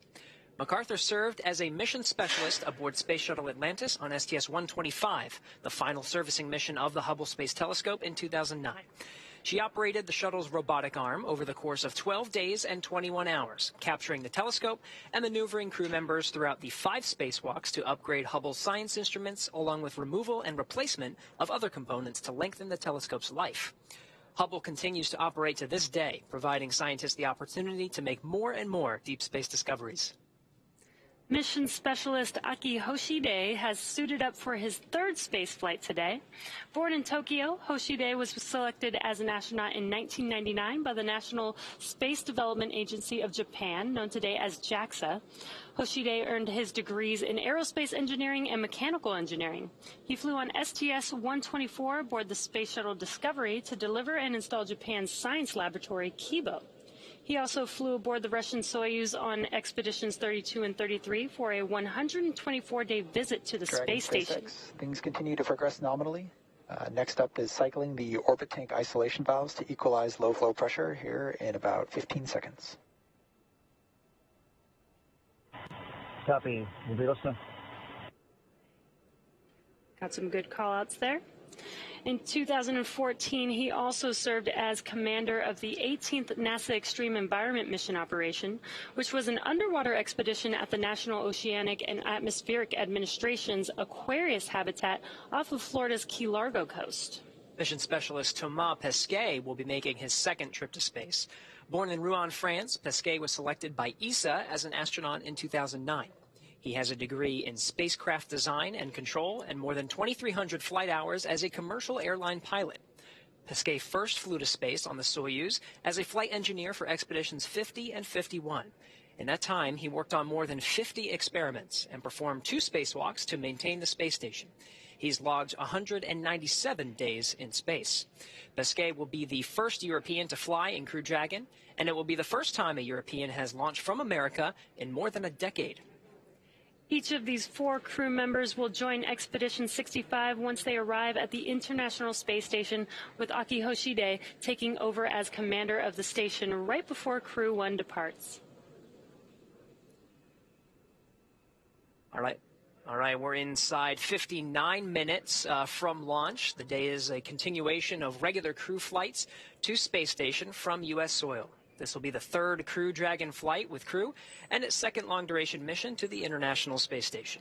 McArthur served as a mission specialist aboard Space Shuttle Atlantis on STS-125, the final servicing mission of the Hubble Space Telescope in 2009. She operated the shuttle's robotic arm over the course of 12 days and 21 hours, capturing the telescope and maneuvering crew members throughout the 5 spacewalks to upgrade Hubble's science instruments, along with removal and replacement of other components to lengthen the telescope's life. Hubble continues to operate to this day, providing scientists the opportunity to make more and more deep space discoveries. Mission specialist Akihiko Hoshide has suited up for his 3rd space flight today. Born in Tokyo, Hoshide was selected as an astronaut in 1999 by the National Space Development Agency of Japan, known today as JAXA. Hoshide earned his degrees in aerospace engineering and mechanical engineering. He flew on STS-124 aboard the Space Shuttle Discovery to deliver and install Japan's science laboratory, Kimbrough. He also flew aboard the Russian Soyuz on expeditions 32 and 33 for a 124-day visit to the space station. Things continue to progress nominally. Next up is cycling the orbit tank isolation valves to equalize low flow pressure here in about 15 seconds. Copy. We'll be listening. Got some good call-outs there. In 2014, he also served as commander of the 18th NASA Extreme Environment Mission Operation, which was an underwater expedition at the National Oceanic and Atmospheric Administration's Aquarius habitat off of Florida's Key Largo coast. Mission specialist Thomas Pesquet will be making his 2nd trip to space. Born in Rouen, France, Pesquet was selected by ESA as an astronaut in 2009. He has a degree in spacecraft design and control and more than 2,300 flight hours as a commercial airline pilot. Pesquet first flew to space on the Soyuz as a flight engineer for expeditions 50 and 51. In that time, he worked on more than 50 experiments and performed 2 spacewalks to maintain the space station. He's logged 197 days in space. Pesquet will be the first European to fly in Crew Dragon, and it will be the first time a European has launched from America in more than a decade. Each of these 4 crew members will join Expedition 65 once they arrive at the International Space Station, with Akihiko Hoshide taking over as commander of the station right before Crew 1 departs. All right, we're inside 59 minutes from launch. The day is a continuation of regular crew flights to space station from U.S. soil. This will be the 3rd Crew Dragon flight with crew and its 2nd long-duration mission to the International Space Station.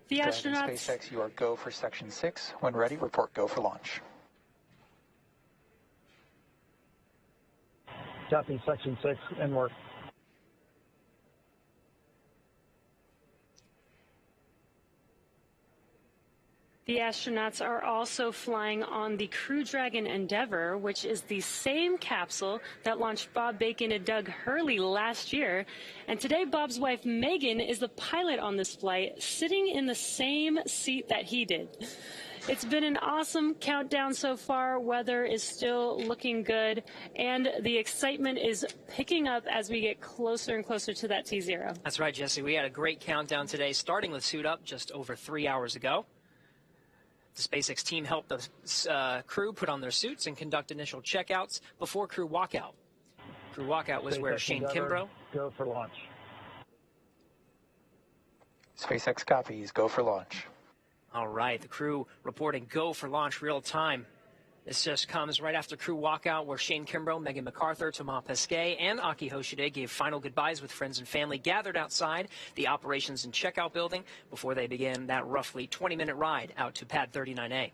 The astronauts... SpaceX, you are go for Section 6. When ready, report go for launch. Copy. Section 6, in work. The astronauts are also flying on the Crew Dragon Endeavour, which is the same capsule that launched Bob Bacon and Doug Hurley last year. And today, Bob's wife, Megan, is the pilot on this flight, sitting in the same seat that he did. It's been an awesome countdown so far. Weather is still looking good, and the excitement is picking up as we get closer and closer to that T0. That's right, Jesse. We had a great countdown today, starting with suit up just over 3 hours ago. The SpaceX team helped the crew put on their suits and conduct initial checkouts before crew walkout. Crew walkout was where Shane Kimbrough... Go for launch. SpaceX copies. Go for launch. All right, the crew reporting go for launch real time. This just comes right after crew walkout, where Shane Kimbrough, Megan McArthur, Thomas Pesquet, and Akihiko Hoshide gave final goodbyes with friends and family gathered outside the operations and checkout building before they began that roughly 20-minute ride out to Pad 39A.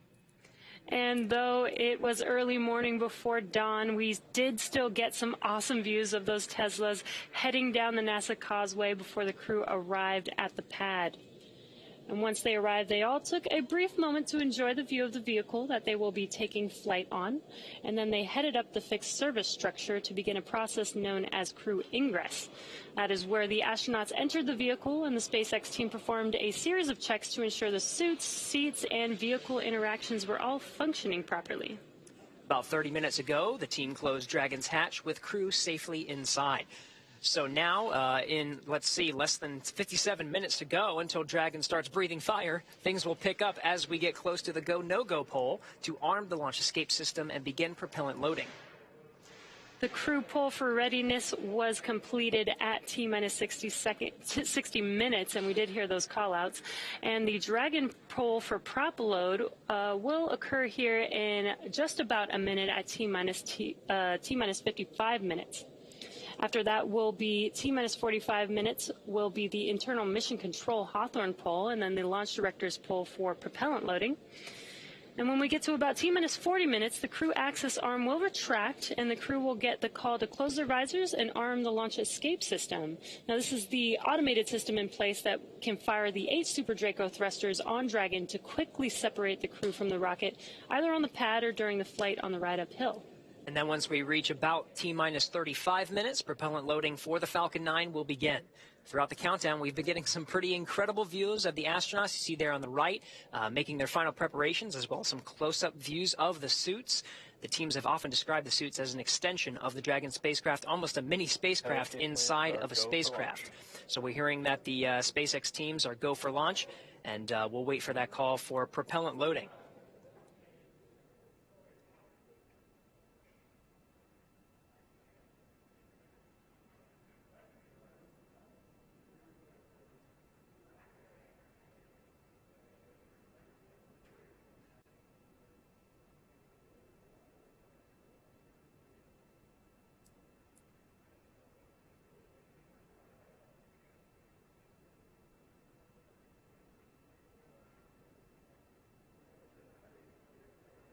And though it was early morning before dawn, we did still get some awesome views of those Teslas heading down the NASA Causeway before the crew arrived at the pad. And once they arrived, they all took a brief moment to enjoy the view of the vehicle that they will be taking flight on. And then they headed up the fixed service structure to begin a process known as crew ingress. That is where the astronauts entered the vehicle, and the SpaceX team performed a series of checks to ensure the suits, seats, and vehicle interactions were all functioning properly. About 30 minutes ago, the team closed Dragon's hatch with crew safely inside. So now, in, let's see, less than 57 minutes to go until Dragon starts breathing fire, things will pick up as we get close to the go-no-go pole to arm the launch escape system and begin propellant loading. The crew poll for readiness was completed at T-minus 60 minutes, and we did hear those call-outs. And the Dragon poll for prop load will occur here in just about a minute at T-minus 55 minutes. After that will be T-minus 45 minutes will be the internal mission control Hawthorne poll, and then the launch director's poll for propellant loading. And when we get to about T-minus 40 minutes, the crew access arm will retract, and the crew will get the call to close their visors and arm the launch escape system. Now, this is the automated system in place that can fire the 8 Super Draco thrusters on Dragon to quickly separate the crew from the rocket, either on the pad or during the flight on the ride uphill. And then once we reach about T-minus 35 minutes, propellant loading for the Falcon 9 will begin. Throughout the countdown, we've been getting some pretty incredible views of the astronauts. You see there on the right, making their final preparations, as well as some close-up views of the suits. The teams have often described the suits as an extension of the Dragon spacecraft, almost a mini spacecraft inside of a spacecraft. So we're hearing that the SpaceX teams are go for launch, and we'll wait for that call for propellant loading.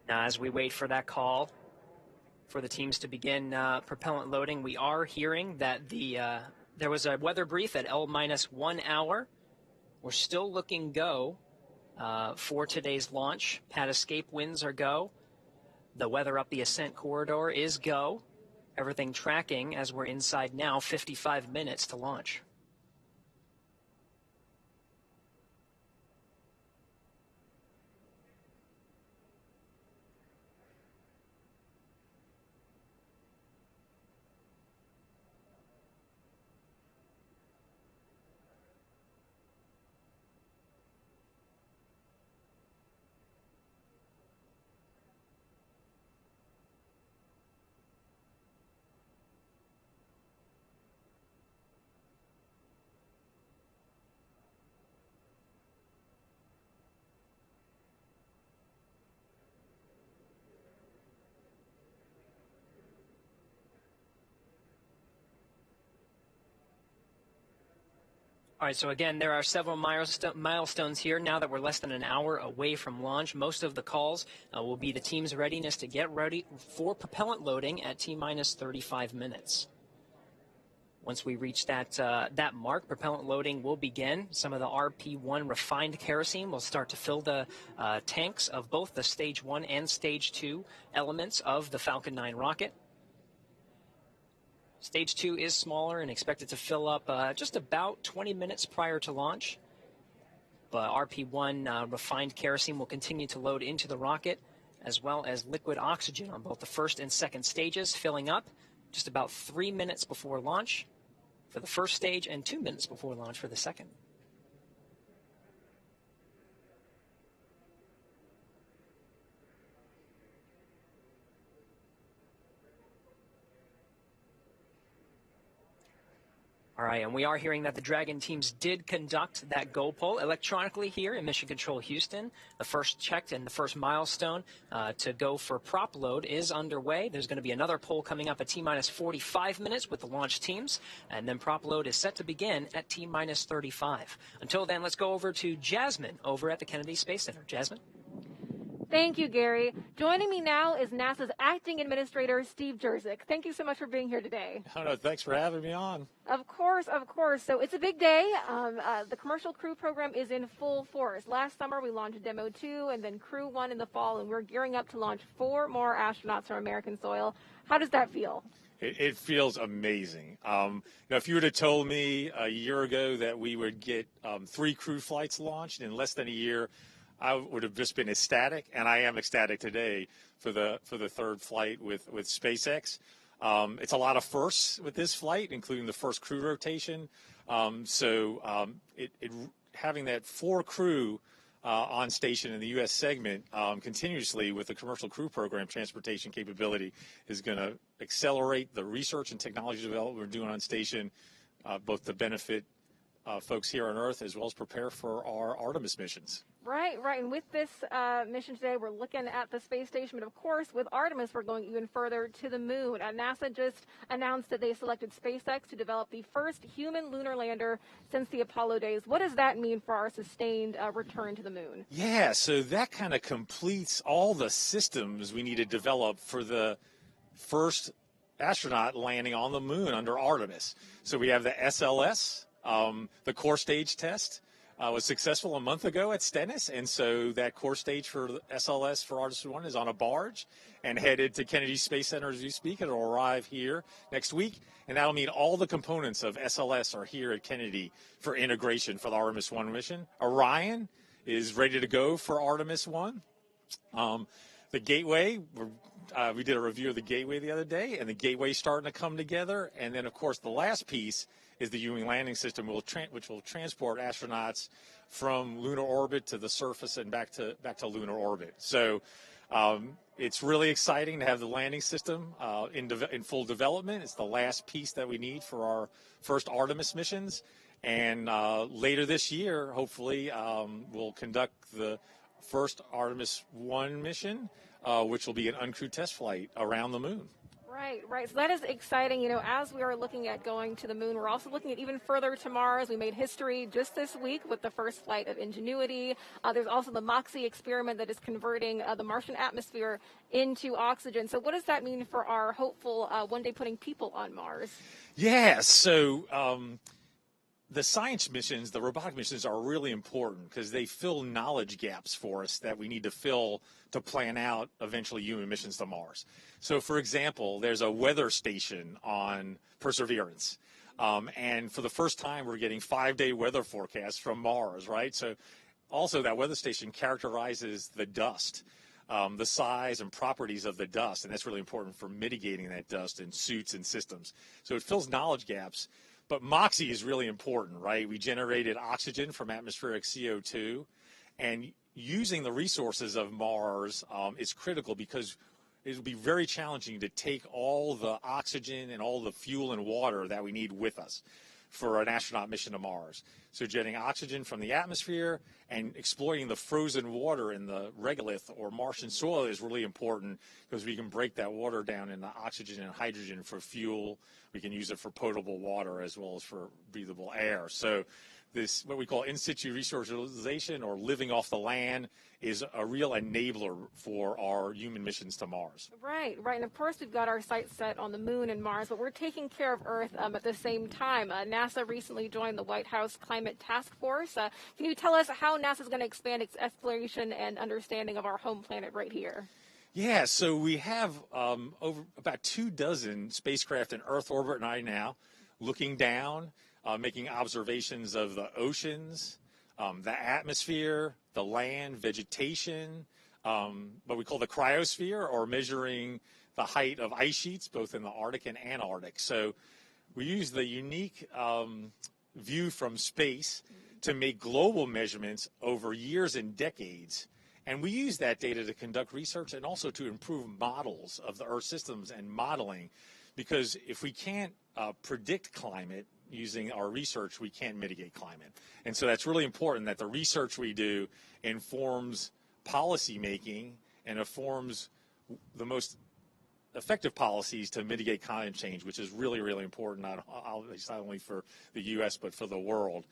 Now, as we wait for that call for the teams to begin propellant loading, we are hearing that there was a weather brief at L-1 hour. We're still looking go for today's launch. Pad escape winds are go. The weather up the ascent corridor is go. Everything tracking as we're inside now, 55 minutes to launch. All right, so again, there are several milestones here now that we're less than an hour away from launch. Most of the calls will be the team's readiness to get ready for propellant loading at T-minus 35 minutes. Once we reach that mark, propellant loading will begin. Some of the RP-1 refined kerosene will start to fill the tanks of both the Stage 1 and Stage 2 elements of the Falcon 9 rocket. Stage 2 is smaller and expected to fill up just about 20 minutes prior to launch. But RP-1 refined kerosene will continue to load into the rocket, as well as liquid oxygen on both the first and second stages, filling up just about 3 minutes before launch for the first stage and 2 minutes before launch for the second. All right, and we are hearing that the Dragon teams did conduct that go poll electronically here in Mission Control Houston. The first checked and the first milestone to go for prop load is underway. There's going to be another poll coming up at T-minus 45 minutes with the launch teams, and then prop load is set to begin at T-minus 35. Until then, let's go over to Jasmine over at the Kennedy Space Center. Jasmine? Thank you, Gary. Joining me now is NASA's Acting Administrator, Steve Jerzik. Thank you so much for being here today. Oh, no, thanks for having me on. Of course, of course. So it's a big day. The commercial crew program is in full force. Last summer, we launched Demo 2 and then Crew 1 in the fall, and we're gearing up to launch 4 more astronauts from American soil. How does that feel? It feels amazing. If you would have told me a year ago that we would get 3 crew flights launched in less than a year, I would have just been ecstatic, and I am ecstatic today for the third flight with SpaceX. It's a lot of firsts with this flight, including the first crew rotation. Having that 4 crew on station in the U.S. segment continuously with the commercial crew program transportation capability is going to accelerate the research and technology development we're doing on station, both to benefit folks here on Earth as well as prepare for our Artemis missions. Right. And with this mission today, we're looking at the space station, but of course, with Artemis, we're going even further to the moon. NASA just announced that they selected SpaceX to develop the first human lunar lander since the Apollo days. What does that mean for our sustained return to the moon? Yeah, so that kind of completes all the systems we need to develop for the first astronaut landing on the moon under Artemis. So we have the SLS, the core stage test. Was successful a month ago at Stennis, and so that core stage for SLS for Artemis 1 is on a barge and headed to Kennedy Space Center as we speak. It'll arrive here next week, and that'll mean all the components of SLS are here at Kennedy for integration for the Artemis 1 mission. Orion is ready to go for Artemis 1. The Gateway, we did a review of the Gateway the other day, and the Gateway's starting to come together. And then, of course, the last piece is the Ewing landing system, which will transport astronauts from lunar orbit to the surface and back to lunar orbit. So it's really exciting to have the landing system in full development. It's the last piece that we need for our first Artemis missions. And later this year, hopefully, we'll conduct the first Artemis 1 mission, which will be an uncrewed test flight around the moon. Right. So that is exciting. As we are looking at going to the moon, we're also looking at even further to Mars. We made history just this week with the first flight of Ingenuity. There's also the MOXIE experiment that is converting the Martian atmosphere into oxygen. So what does that mean for our hopeful one day putting people on Mars? Yeah, so the science missions, the robotic missions are really important because they fill knowledge gaps for us that we need to fill to plan out eventually human missions to Mars. So, for example, there's a weather station on Perseverance. And for the first time, we're getting 5-day weather forecasts from Mars, right? So also that weather station characterizes the dust, the size and properties of the dust. And that's really important for mitigating that dust in suits and systems. So it fills knowledge gaps. But MOXIE is really important, right? We generated oxygen from atmospheric CO2, and using the resources of Mars is critical because it will be very challenging to take all the oxygen and all the fuel and water that we need with us for an astronaut mission to Mars. So getting oxygen from the atmosphere and exploiting the frozen water in the regolith or Martian soil is really important because we can break that water down into oxygen and hydrogen for fuel. We can use it for potable water as well as for breathable air. So this, what we call in situ resource utilization or living off the land, is a real enabler for our human missions to Mars. Right. And of course, we've got our sights set on the moon and Mars, but we're taking care of Earth at the same time. NASA recently joined the White House Climate Task Force. Can you tell us how NASA is going to expand its exploration and understanding of our home planet right here? Yeah, so we have over about 24 spacecraft in Earth orbit right now, looking down, making observations of the oceans, the atmosphere, the land, vegetation, what we call the cryosphere, or measuring the height of ice sheets, both in the Arctic and Antarctic. So we use the unique view from space to make global measurements over years and decades. And we use that data to conduct research and also to improve models of the Earth systems and modeling, because if we can't predict climate using our research, we can't mitigate climate. And so that's really important that the research we do informs policy making and informs the most effective policies to mitigate climate change, which is really, really important, not only for the U.S., but for the world.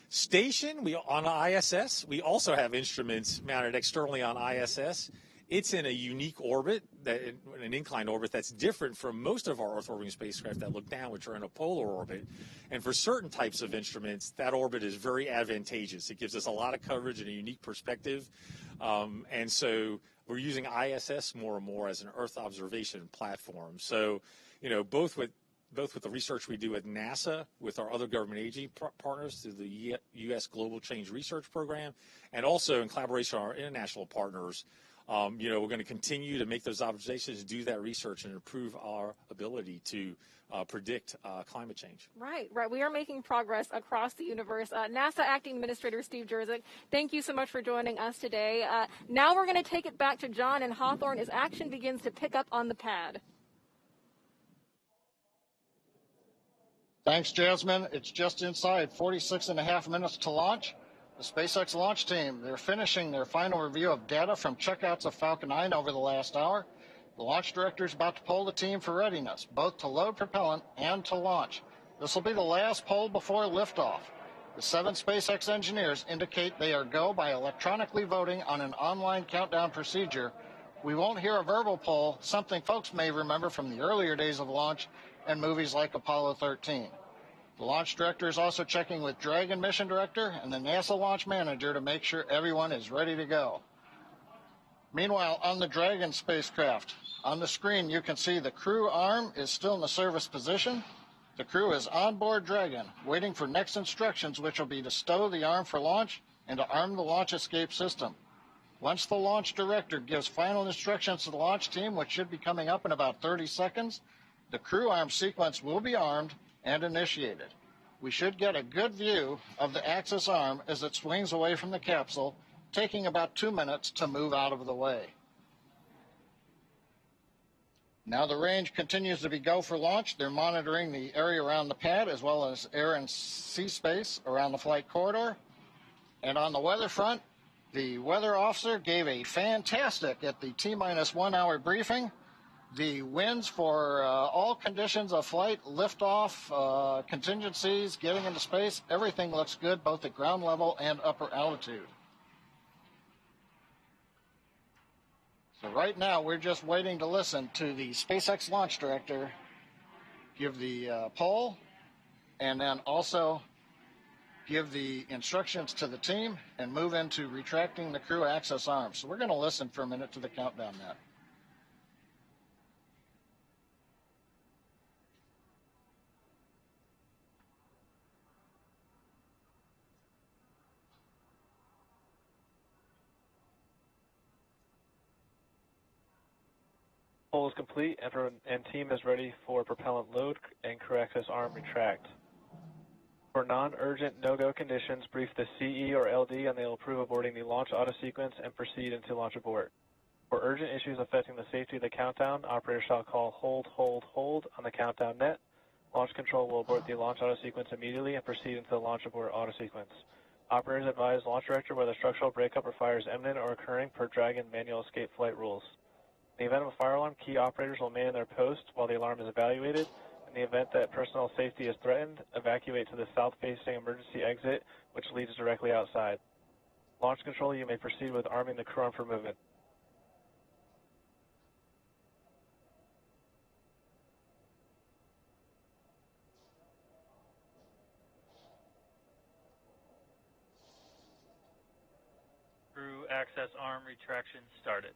Station, on ISS, we also have instruments mounted externally on ISS. It's in a unique orbit, an inclined orbit that's different from most of our Earth orbiting spacecraft that look down, which are in a polar orbit. And for certain types of instruments, that orbit is very advantageous. It gives us a lot of coverage and a unique perspective. And so we're using ISS more and more as an Earth observation platform. So, both with the research we do at NASA, with our other government agency partners through the U.S. Global Change Research Program, and also in collaboration with our international partners We're going to continue to make those observations, do that research, and improve our ability to predict climate change. Right. We are making progress across the universe. NASA Acting Administrator Steve Jerzik, thank you so much for joining us today. Now we're going to take it back to John in Hawthorne as action begins to pick up on the pad. Thanks, Jasmine. It's just inside 46.5 minutes to launch. The SpaceX launch team, they're finishing their final review of data from checkouts of Falcon 9 over the last hour. The launch director is about to poll the team for readiness, both to load propellant and to launch. This will be the last poll before liftoff. The 7 SpaceX engineers indicate they are go by electronically voting on an online countdown procedure. We won't hear a verbal poll, something folks may remember from the earlier days of launch and movies like Apollo 13. The launch director is also checking with Dragon mission director and the NASA launch manager to make sure everyone is ready to go. Meanwhile, on the Dragon spacecraft, on the screen you can see the crew arm is still in the service position. The crew is on board Dragon, waiting for next instructions, which will be to stow the arm for launch and to arm the launch escape system. Once the launch director gives final instructions to the launch team, which should be coming up in about 30 seconds, the crew arm sequence will be armed and initiated. We should get a good view of the Axis arm as it swings away from the capsule, taking about 2 minutes to move out of the way. Now the range continues to be go for launch. They're monitoring the area around the pad as well as air and sea space around the flight corridor. And on the weather front, the weather officer gave a fantastic at the T-minus 1 hour briefing. The winds for all conditions of flight, liftoff, contingencies, getting into space, everything looks good both at ground level and upper altitude. So right now we're just waiting to listen to the SpaceX launch director give the poll and then also give the instructions to the team and move into retracting the crew access arms. So we're going to listen for a minute to the countdown net. Poll is complete and team is ready for propellant load and crew access arm retract. For non-urgent no-go conditions, brief the CE or LD and they will approve aborting the launch auto sequence and proceed into launch abort. For urgent issues affecting the safety of the countdown, operators shall call hold, hold, hold on the countdown net. Launch control will abort the launch auto sequence immediately and proceed into the launch abort auto sequence. Operators advise launch director whether structural breakup or fire is imminent or occurring per Dragon manual escape flight rules. In the event of a fire alarm, key operators will man their post while the alarm is evaluated. In the event that personnel safety is threatened, evacuate to the south-facing emergency exit, which leads directly outside. Launch control, you may proceed with arming the crew arm for movement. Crew access arm retraction started.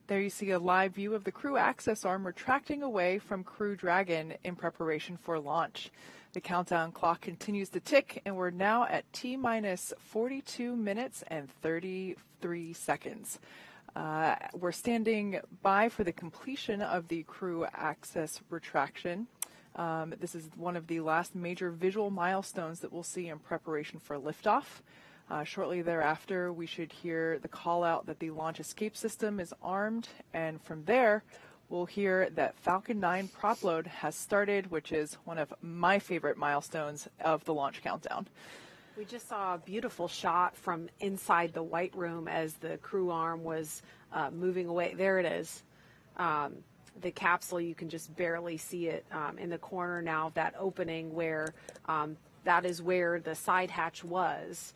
There you see a live view of the crew access arm retracting away from Crew Dragon in preparation for launch. The countdown clock continues to tick, and we're now at T-minus 42 minutes and 33 seconds. We're standing by for the completion of the crew access retraction. This is one of the last major visual milestones that we'll see in preparation for liftoff. Shortly thereafter, we should hear the call out that the launch escape system is armed, and from there, we'll hear that Falcon 9 prop load has started, which is one of my favorite milestones of the launch countdown. We just saw a beautiful shot from inside the White Room as the crew arm was moving away. There it is. The capsule, you can just barely see it in the corner now of that opening where that is where the side hatch was.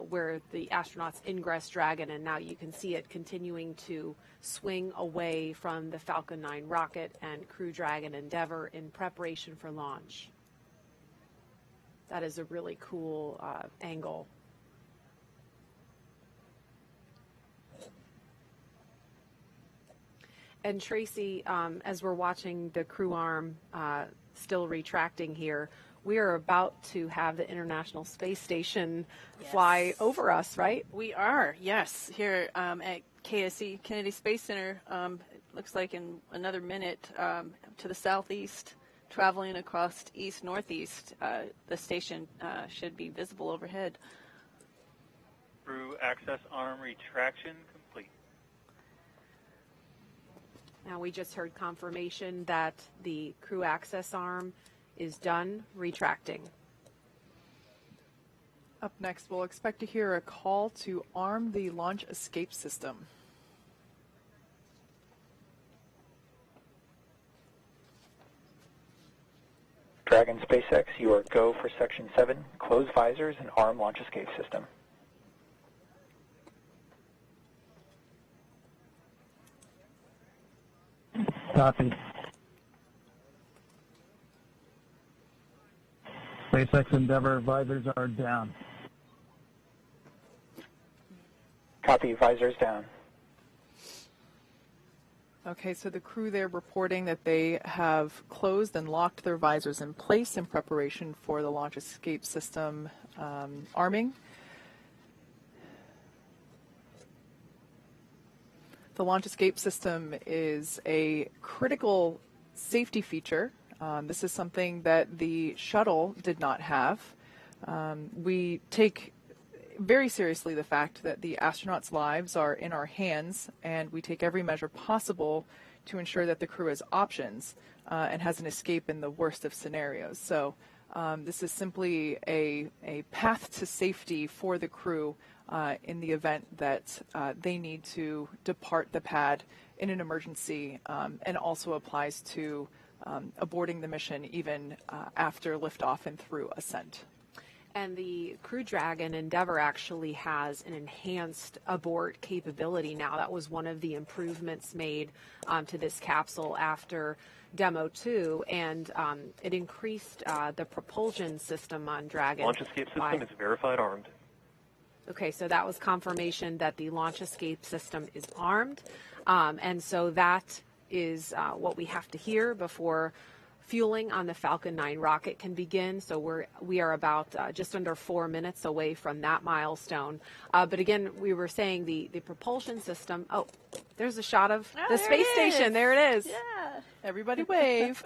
where the astronauts ingress Dragon, and now you can see it continuing to swing away from the Falcon 9 rocket and Crew Dragon Endeavour in preparation for launch. That is a really cool angle. And Tracy, as we're watching the crew arm still retracting here, we are about to have the International Space Station fly over us, right? We are, yes, here at KSC, Kennedy Space Center. It looks like in another minute to the southeast, traveling across east-northeast, the station should be visible overhead. Crew access arm retraction complete. Now we just heard confirmation that the crew access arm is done retracting. Up next, we'll expect to hear a call to arm the launch escape system. Dragon SpaceX, you are go for Section 7. Close visors and arm launch escape system. Copy. SpaceX Endeavour visors are down. Copy, visors down. Okay, so the crew there reporting that they have closed and locked their visors in place in preparation for the launch escape system arming. The launch escape system is a critical safety feature. This is something that the shuttle did not have. We take very seriously the fact that the astronauts' lives are in our hands, and we take every measure possible to ensure that the crew has options and has an escape in the worst of scenarios. So this is simply a path to safety for the crew in the event that they need to depart the pad in an emergency, and also applies to aborting the mission even after liftoff and through ascent. And the Crew Dragon Endeavour actually has an enhanced abort capability now. That was one of the improvements made to this capsule after Demo 2, and it increased the propulsion system on Dragon. Launch escape system is verified armed. Okay, so that was confirmation that the launch escape system is armed, and so that is what we have to hear before fueling on the Falcon 9 rocket can begin. So we are about just under 4 minutes away from that milestone. But again, we were saying the propulsion system. Oh, there's a shot of the space station. There it is. Yeah, everybody wave.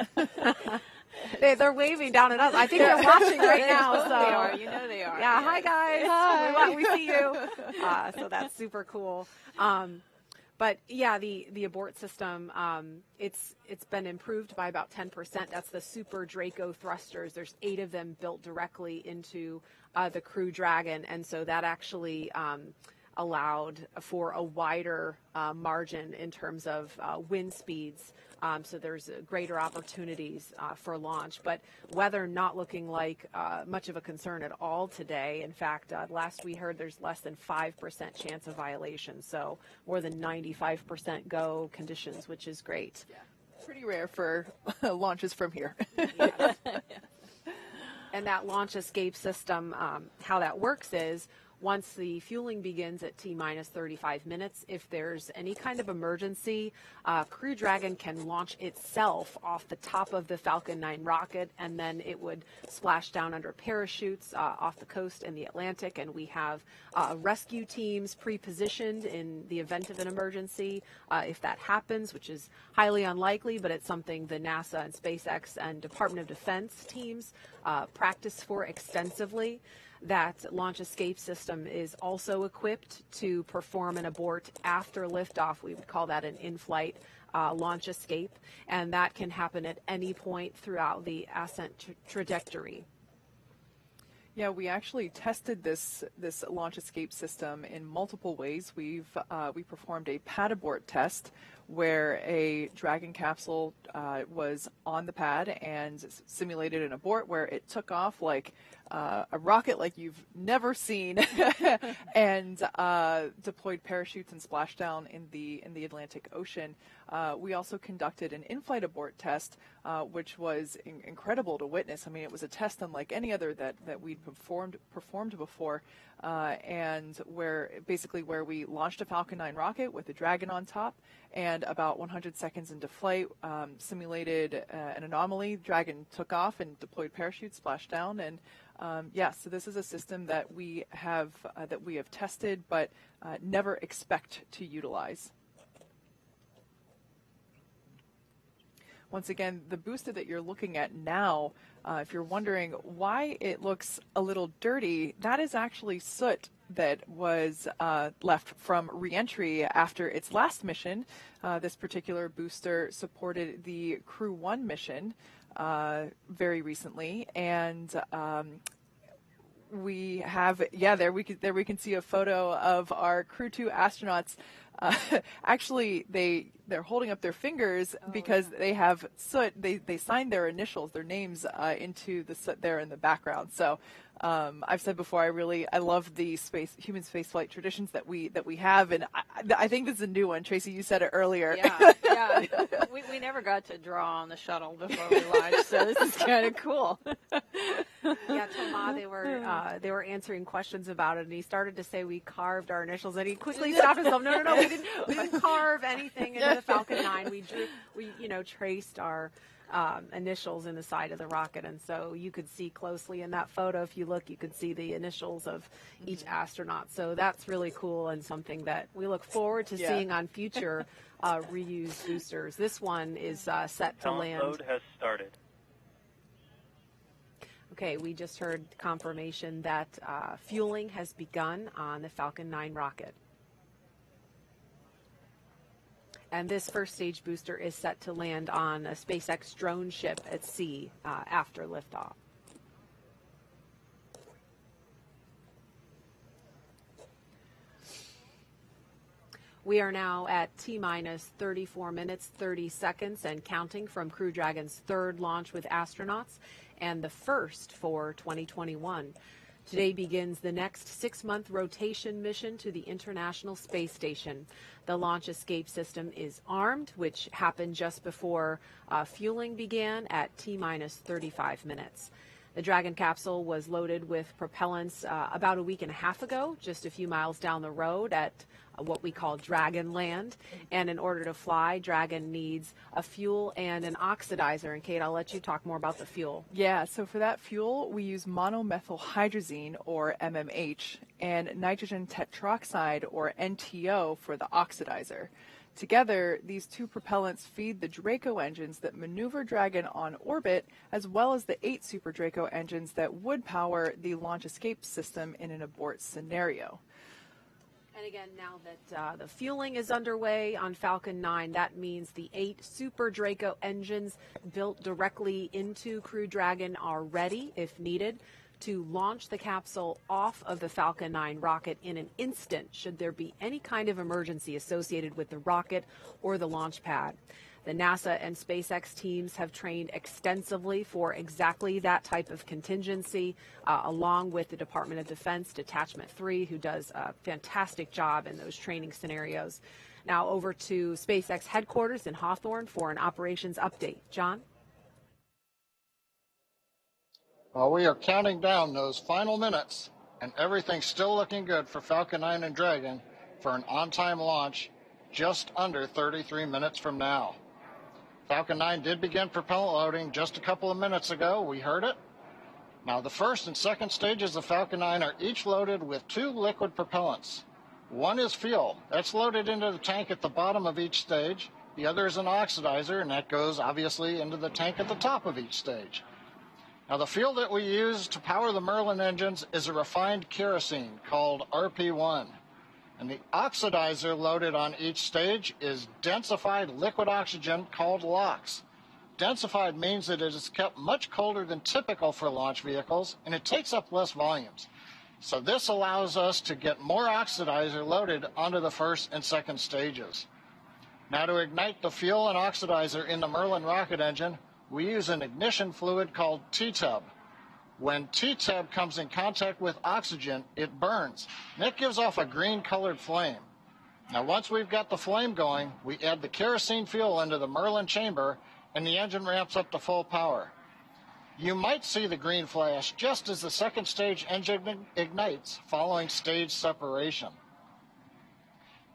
They're waving down at us. I think they're watching right now. So they are. You know they are. Yeah. Hi guys. Hi. We see you. So that's super cool. But yeah, the abort system, it's been improved by about 10%. That's the Super Draco thrusters. There's 8 of them built directly into the Crew Dragon, and so that actually allowed for a wider margin in terms of wind speeds. So there's greater opportunities for launch. But weather not looking like much of a concern at all today. In fact, last we heard there's less than 5% chance of violation. So more than 95% go conditions, which is great. Yeah. Pretty rare for launches from here. Yeah. And that launch escape system, how that works is, once the fueling begins at T-minus 35 minutes, if there's any kind of emergency, Crew Dragon can launch itself off the top of the Falcon 9 rocket, and then it would splash down under parachutes off the coast in the Atlantic, and we have rescue teams pre-positioned in the event of an emergency if that happens, which is highly unlikely, but it's something the NASA and SpaceX and Department of Defense teams practice for extensively. That launch escape system is also equipped to perform an abort after liftoff. We would call that an in-flight launch escape, and that can happen at any point throughout the ascent trajectory. Yeah, we actually tested this launch escape system in multiple ways. We performed a pad abort test where a Dragon capsule was on the pad and simulated an abort where it took off like a rocket like you've never seen and deployed parachutes and splashdown in the Atlantic Ocean. We also conducted an in-flight abort test, which was incredible to witness. I mean, it was a test unlike any other that we'd performed before, and where we launched a Falcon 9 rocket with a Dragon on top, and about 100 seconds into flight, simulated an anomaly. Dragon took off and deployed parachutes, splashed down, and so this is a system that we have tested, but never expect to utilize. Once again, the booster that you're looking at now, if you're wondering why it looks a little dirty, that is actually soot that was left from reentry after its last mission. This particular booster supported the Crew 1 mission very recently, and we have, there we can see a photo of our Crew 2 astronauts. Actually, they're holding up their fingers because they have soot. They signed their initials, their names into the soot there in the background. So I've said before, I love the human spaceflight traditions that we have, and I think this is a new one. Tracy, you said it earlier. Yeah. We never got to draw on the shuttle before we launched, so this is kind of cool. Yeah, Thomas, they were answering questions about it, and he started to say we carved our initials, and he quickly stopped himself. No, we didn't carve anything into the Falcon 9. We traced our initials in the side of the rocket, and so you could see closely in that photo, if you look, you could see the initials of each astronaut. So that's really cool and something that we look forward to seeing on future reused boosters. This one is set to land. Load has started. Okay, we just heard confirmation that fueling has begun on the Falcon 9 rocket. And this first stage booster is set to land on a SpaceX drone ship at sea after liftoff. We are now at T-minus 34 minutes, 30 seconds and counting from Crew Dragon's third launch with astronauts and the first for 2021. Today begins the next 6-month rotation mission to the International Space Station. The launch escape system is armed, which happened just before fueling began at T-minus 35 minutes. The Dragon capsule was loaded with propellants about a week and a half ago, just a few miles down the road at what we call Dragon Land. And in order to fly, Dragon needs a fuel and an oxidizer. And Kate, I'll let you talk more about the fuel. Yeah, so for that fuel, we use monomethylhydrazine, or MMH, and nitrogen tetroxide, or NTO, for the oxidizer. Together, these two propellants feed the Draco engines that maneuver Dragon on orbit, as well as the 8 Super Draco engines that would power the launch escape system in an abort scenario. And again, now that the fueling is underway on Falcon 9, that means the 8 Super Draco engines built directly into Crew Dragon are ready, if needed, to launch the capsule off of the Falcon 9 rocket in an instant should there be any kind of emergency associated with the rocket or the launch pad. The NASA and SpaceX teams have trained extensively for exactly that type of contingency, along with the Department of Defense Detachment 3, who does a fantastic job in those training scenarios. Now over to SpaceX headquarters in Hawthorne for an operations update. John? Well, we are counting down those final minutes, and everything's still looking good for Falcon 9 and Dragon for an on-time launch just under 33 minutes from now. Falcon 9 did begin propellant loading just a couple of minutes ago. We heard it. Now, the first and second stages of Falcon 9 are each loaded with 2 liquid propellants. One is fuel. That's loaded into the tank at the bottom of each stage. The other is an oxidizer, and that goes, obviously, into the tank at the top of each stage. Now, the fuel that we use to power the Merlin engines is a refined kerosene called RP1. And the oxidizer loaded on each stage is densified liquid oxygen called LOX. Densified means that it is kept much colder than typical for launch vehicles, and it takes up less volumes. So this allows us to get more oxidizer loaded onto the first and second stages. Now to ignite the fuel and oxidizer in the Merlin rocket engine, we use an ignition fluid called T-tub. When T-tub comes in contact with oxygen, it burns, and it gives off a green-colored flame. Now once we've got the flame going, we add the kerosene fuel into the Merlin chamber, and the engine ramps up to full power. You might see the green flash just as the second stage engine ignites following stage separation.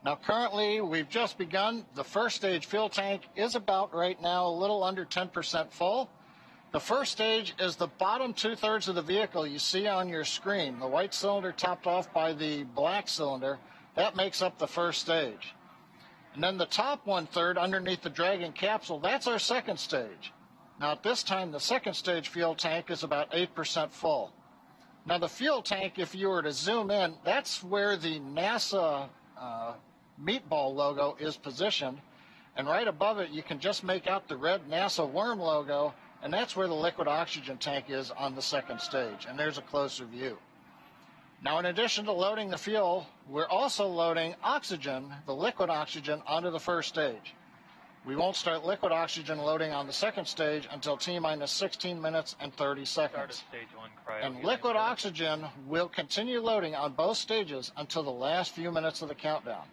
Now currently we've just begun. The first stage fuel tank is about right now a little under 10% full. The first stage is the bottom 2/3 of the vehicle you see on your screen. The white cylinder topped off by the black cylinder, that makes up the first stage. And then the top 1/3 underneath the Dragon capsule, that's our second stage. Now at this time, the second stage fuel tank is about 8% full. Now the fuel tank, if you were to zoom in, that's where the NASA meatball logo is positioned. And right above it, you can just make out the red NASA worm logo, and that's where the liquid oxygen tank is on the second stage. And there's a closer view. Now, in addition to loading the fuel, we're also loading oxygen, the liquid oxygen, onto the first stage. We won't start liquid oxygen loading on the second stage until T-minus 16 minutes and 30 seconds. Stage 1 cryo. And liquid oxygen will continue loading on both stages until the last few minutes of the countdown.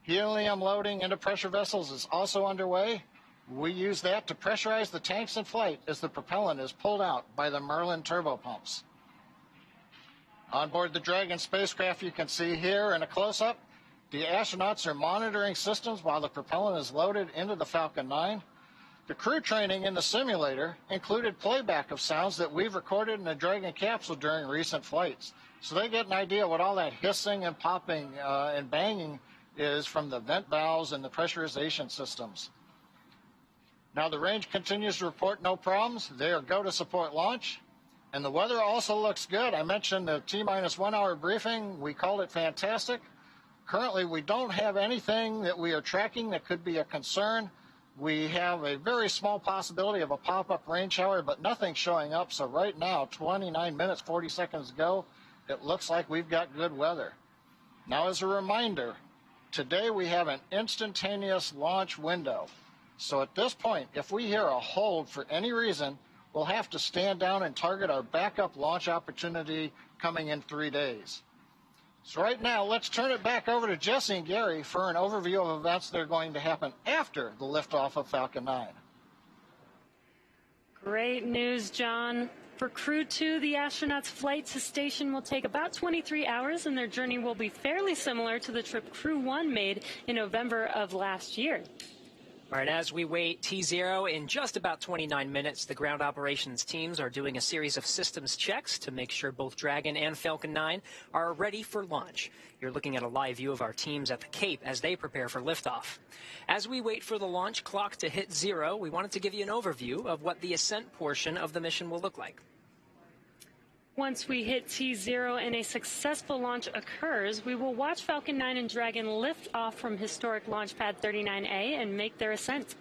Helium loading into pressure vessels is also underway. We use that to pressurize the tanks in flight as the propellant is pulled out by the Merlin turbopumps. On board the Dragon spacecraft, you can see here in a close-up, the astronauts are monitoring systems while the propellant is loaded into the Falcon 9. The crew training in the simulator included playback of sounds that we've recorded in the Dragon capsule during recent flights. So they get an idea what all that hissing and popping and banging is from the vent valves and the pressurization systems. Now the range continues to report no problems. They are go to support launch. And the weather also looks good. I mentioned the T-minus 1 hour briefing. We called it fantastic. Currently, we don't have anything that we are tracking that could be a concern. We have a very small possibility of a pop-up rain shower, but nothing showing up. So right now, 29 minutes, 40 seconds ago, it looks like we've got good weather. Now, as a reminder, today we have an instantaneous launch window. So at this point, if we hear a hold for any reason, we'll have to stand down and target our backup launch opportunity coming in 3 days. So right now, let's turn it back over to Jesse and Gary for an overview of events that are going to happen after the liftoff of Falcon 9. Great news, John. For Crew 2, the astronauts' flight to station will take about 23 hours, and their journey will be fairly similar to the trip Crew 1 made in November of last year. All right, as we wait T0 in just about 29 minutes, the ground operations teams are doing a series of systems checks to make sure both Dragon and Falcon 9 are ready for launch. You're looking at a live view of our teams at the Cape as they prepare for liftoff. As we wait for the launch clock to hit 0, we wanted to give you an overview of what the ascent portion of the mission will look like. Once we hit T0 and a successful launch occurs, we will watch Falcon 9 and Dragon lift off from historic launch pad 39A and make their ascent.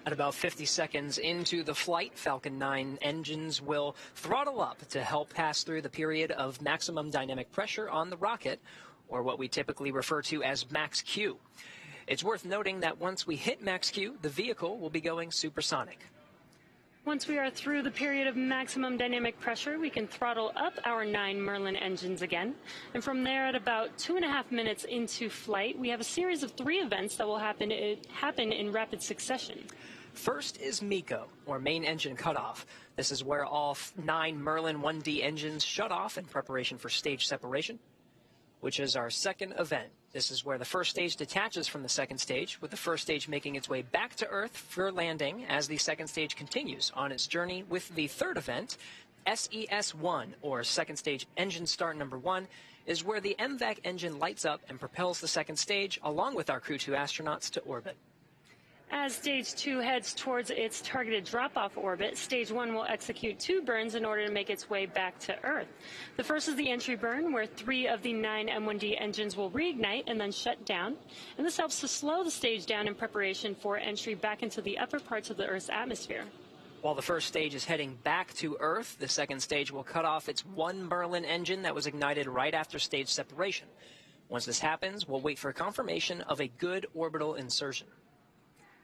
At about 50 seconds into the flight, Falcon 9 engines will throttle up to help pass through the period of maximum dynamic pressure on the rocket, or what we typically refer to as max Q. It's worth noting that once we hit max Q, the vehicle will be going supersonic. Once we are through the period of maximum dynamic pressure, we can throttle up our 9 Merlin engines again. And from there, at about 2.5 minutes into flight, we have a series of 3 events that will happen in rapid succession. First is MECO, or main engine cutoff. This is where all 9 Merlin 1D engines shut off in preparation for stage separation, which is our second event. This is where the first stage detaches from the second stage, with the first stage making its way back to Earth for landing as the second stage continues on its journey with the third event. SES-1, or second stage engine start number 1, is where the MVAC engine lights up and propels the second stage, along with our Crew 2 astronauts, to orbit. As Stage 2 heads towards its targeted drop-off orbit, Stage 1 will execute 2 burns in order to make its way back to Earth. The first is the entry burn, where 3 of the 9 M1D engines will reignite and then shut down. And this helps to slow the stage down in preparation for entry back into the upper parts of the Earth's atmosphere. While the first stage is heading back to Earth, the second stage will cut off its 1 Merlin engine that was ignited right after stage separation. Once this happens, we'll wait for confirmation of a good orbital insertion.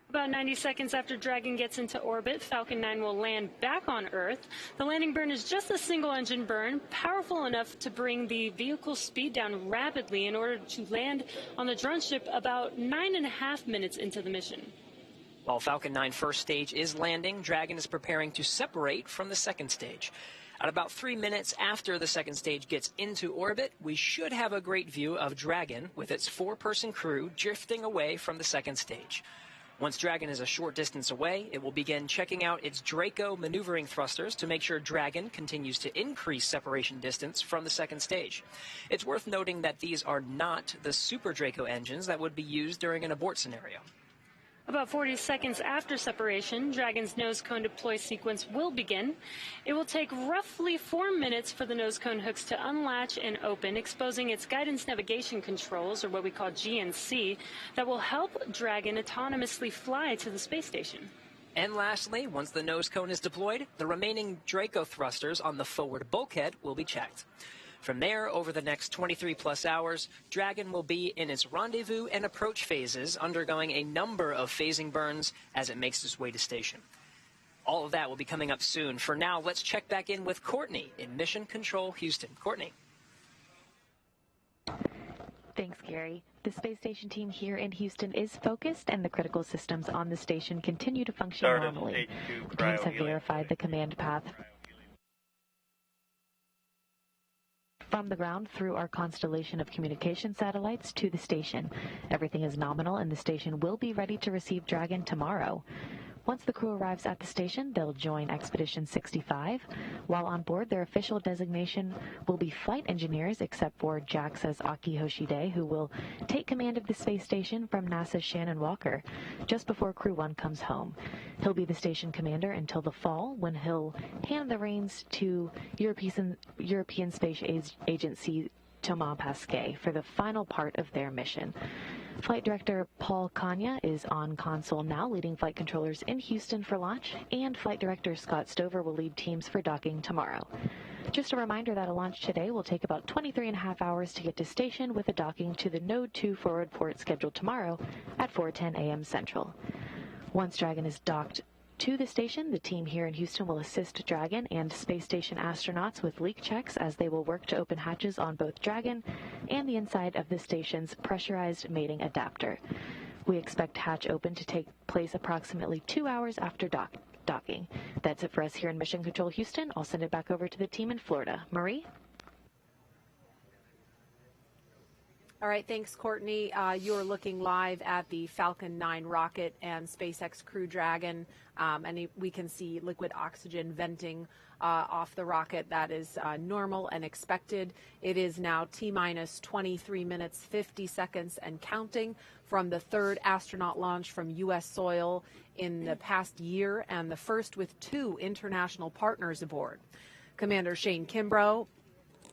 About 90 seconds after Dragon gets into orbit, Falcon 9 will land back on Earth. The landing burn is just a single-engine burn, powerful enough to bring the vehicle's speed down rapidly in order to land on the drone ship about 9.5 minutes into the mission. While Falcon 9 first stage is landing, Dragon is preparing to separate from the second stage. At about 3 minutes after the second stage gets into orbit, we should have a great view of Dragon with its 4-person crew drifting away from the second stage. Once Dragon is a short distance away, it will begin checking out its Draco maneuvering thrusters to make sure Dragon continues to increase separation distance from the second stage. It's worth noting that these are not the Super Draco engines that would be used during an abort scenario. About 40 seconds after separation, Dragon's nose cone deploy sequence will begin. It will take roughly 4 minutes for the nose cone hooks to unlatch and open, exposing its guidance navigation controls, or what we call GNC, that will help Dragon autonomously fly to the space station. And lastly, once the nose cone is deployed, the remaining Draco thrusters on the forward bulkhead will be checked. From there, over the next 23-plus hours, Dragon will be in its rendezvous and approach phases, undergoing a number of phasing burns as it makes its way to station. All of that will be coming up soon. For now, let's check back in with Courtney in Mission Control Houston. Courtney. Thanks, Gary. The space station team here in Houston is focused, and the critical systems on the station continue to function normally. The teams have verified the command path from the ground through our constellation of communication satellites to the station. Everything is nominal, and the station will be ready to receive Dragon tomorrow. Once the crew arrives at the station, they'll join Expedition 65. While on board, their official designation will be flight engineers, except for JAXA's Akihiko Hoshide, who will take command of the space station from NASA's Shannon Walker just before Crew 1 comes home. He'll be the station commander until the fall, when he'll hand the reins to European Space Agency Thomas Pesquet for the final part of their mission. Flight Director Paul Kanya is on console now, leading flight controllers in Houston for launch, and Flight Director Scott Stover will lead teams for docking tomorrow. Just a reminder that a launch today will take about 23.5 hours to get to station, with a docking to the Node 2 forward port scheduled tomorrow at 4:10 a.m. Central. Once Dragon is docked to the station, the team here in Houston will assist Dragon and space station astronauts with leak checks, as they will work to open hatches on both Dragon and the inside of the station's pressurized mating adapter. We expect hatch open to take place approximately 2 hours after docking. That's it for us here in Mission Control Houston. I'll send it back over to the team in Florida. Marie? All right, thanks, Courtney. You're looking live at the Falcon 9 rocket and SpaceX Crew Dragon, and we can see liquid oxygen venting off the rocket. That is normal and expected. It is now T-minus 23 minutes, 50 seconds, and counting from the third astronaut launch from U.S. soil in the past year, and the first with 2 international partners aboard. Commander Shane Kimbrough,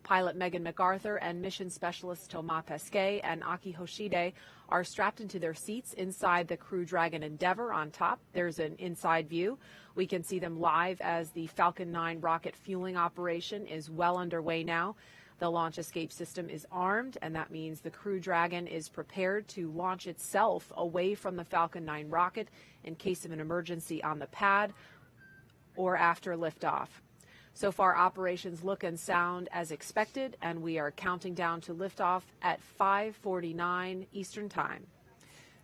pilot Megan McArthur, and mission specialist Thomas Pesquet and Akihiko Hoshide are strapped into their seats inside the Crew Dragon Endeavour on top. There's an inside view. We can see them live as the Falcon 9 rocket fueling operation is well underway now. The launch escape system is armed, and that means the Crew Dragon is prepared to launch itself away from the Falcon 9 rocket in case of an emergency on the pad or after liftoff. So far, operations look and sound as expected, and we are counting down to liftoff at 5:49 Eastern Time.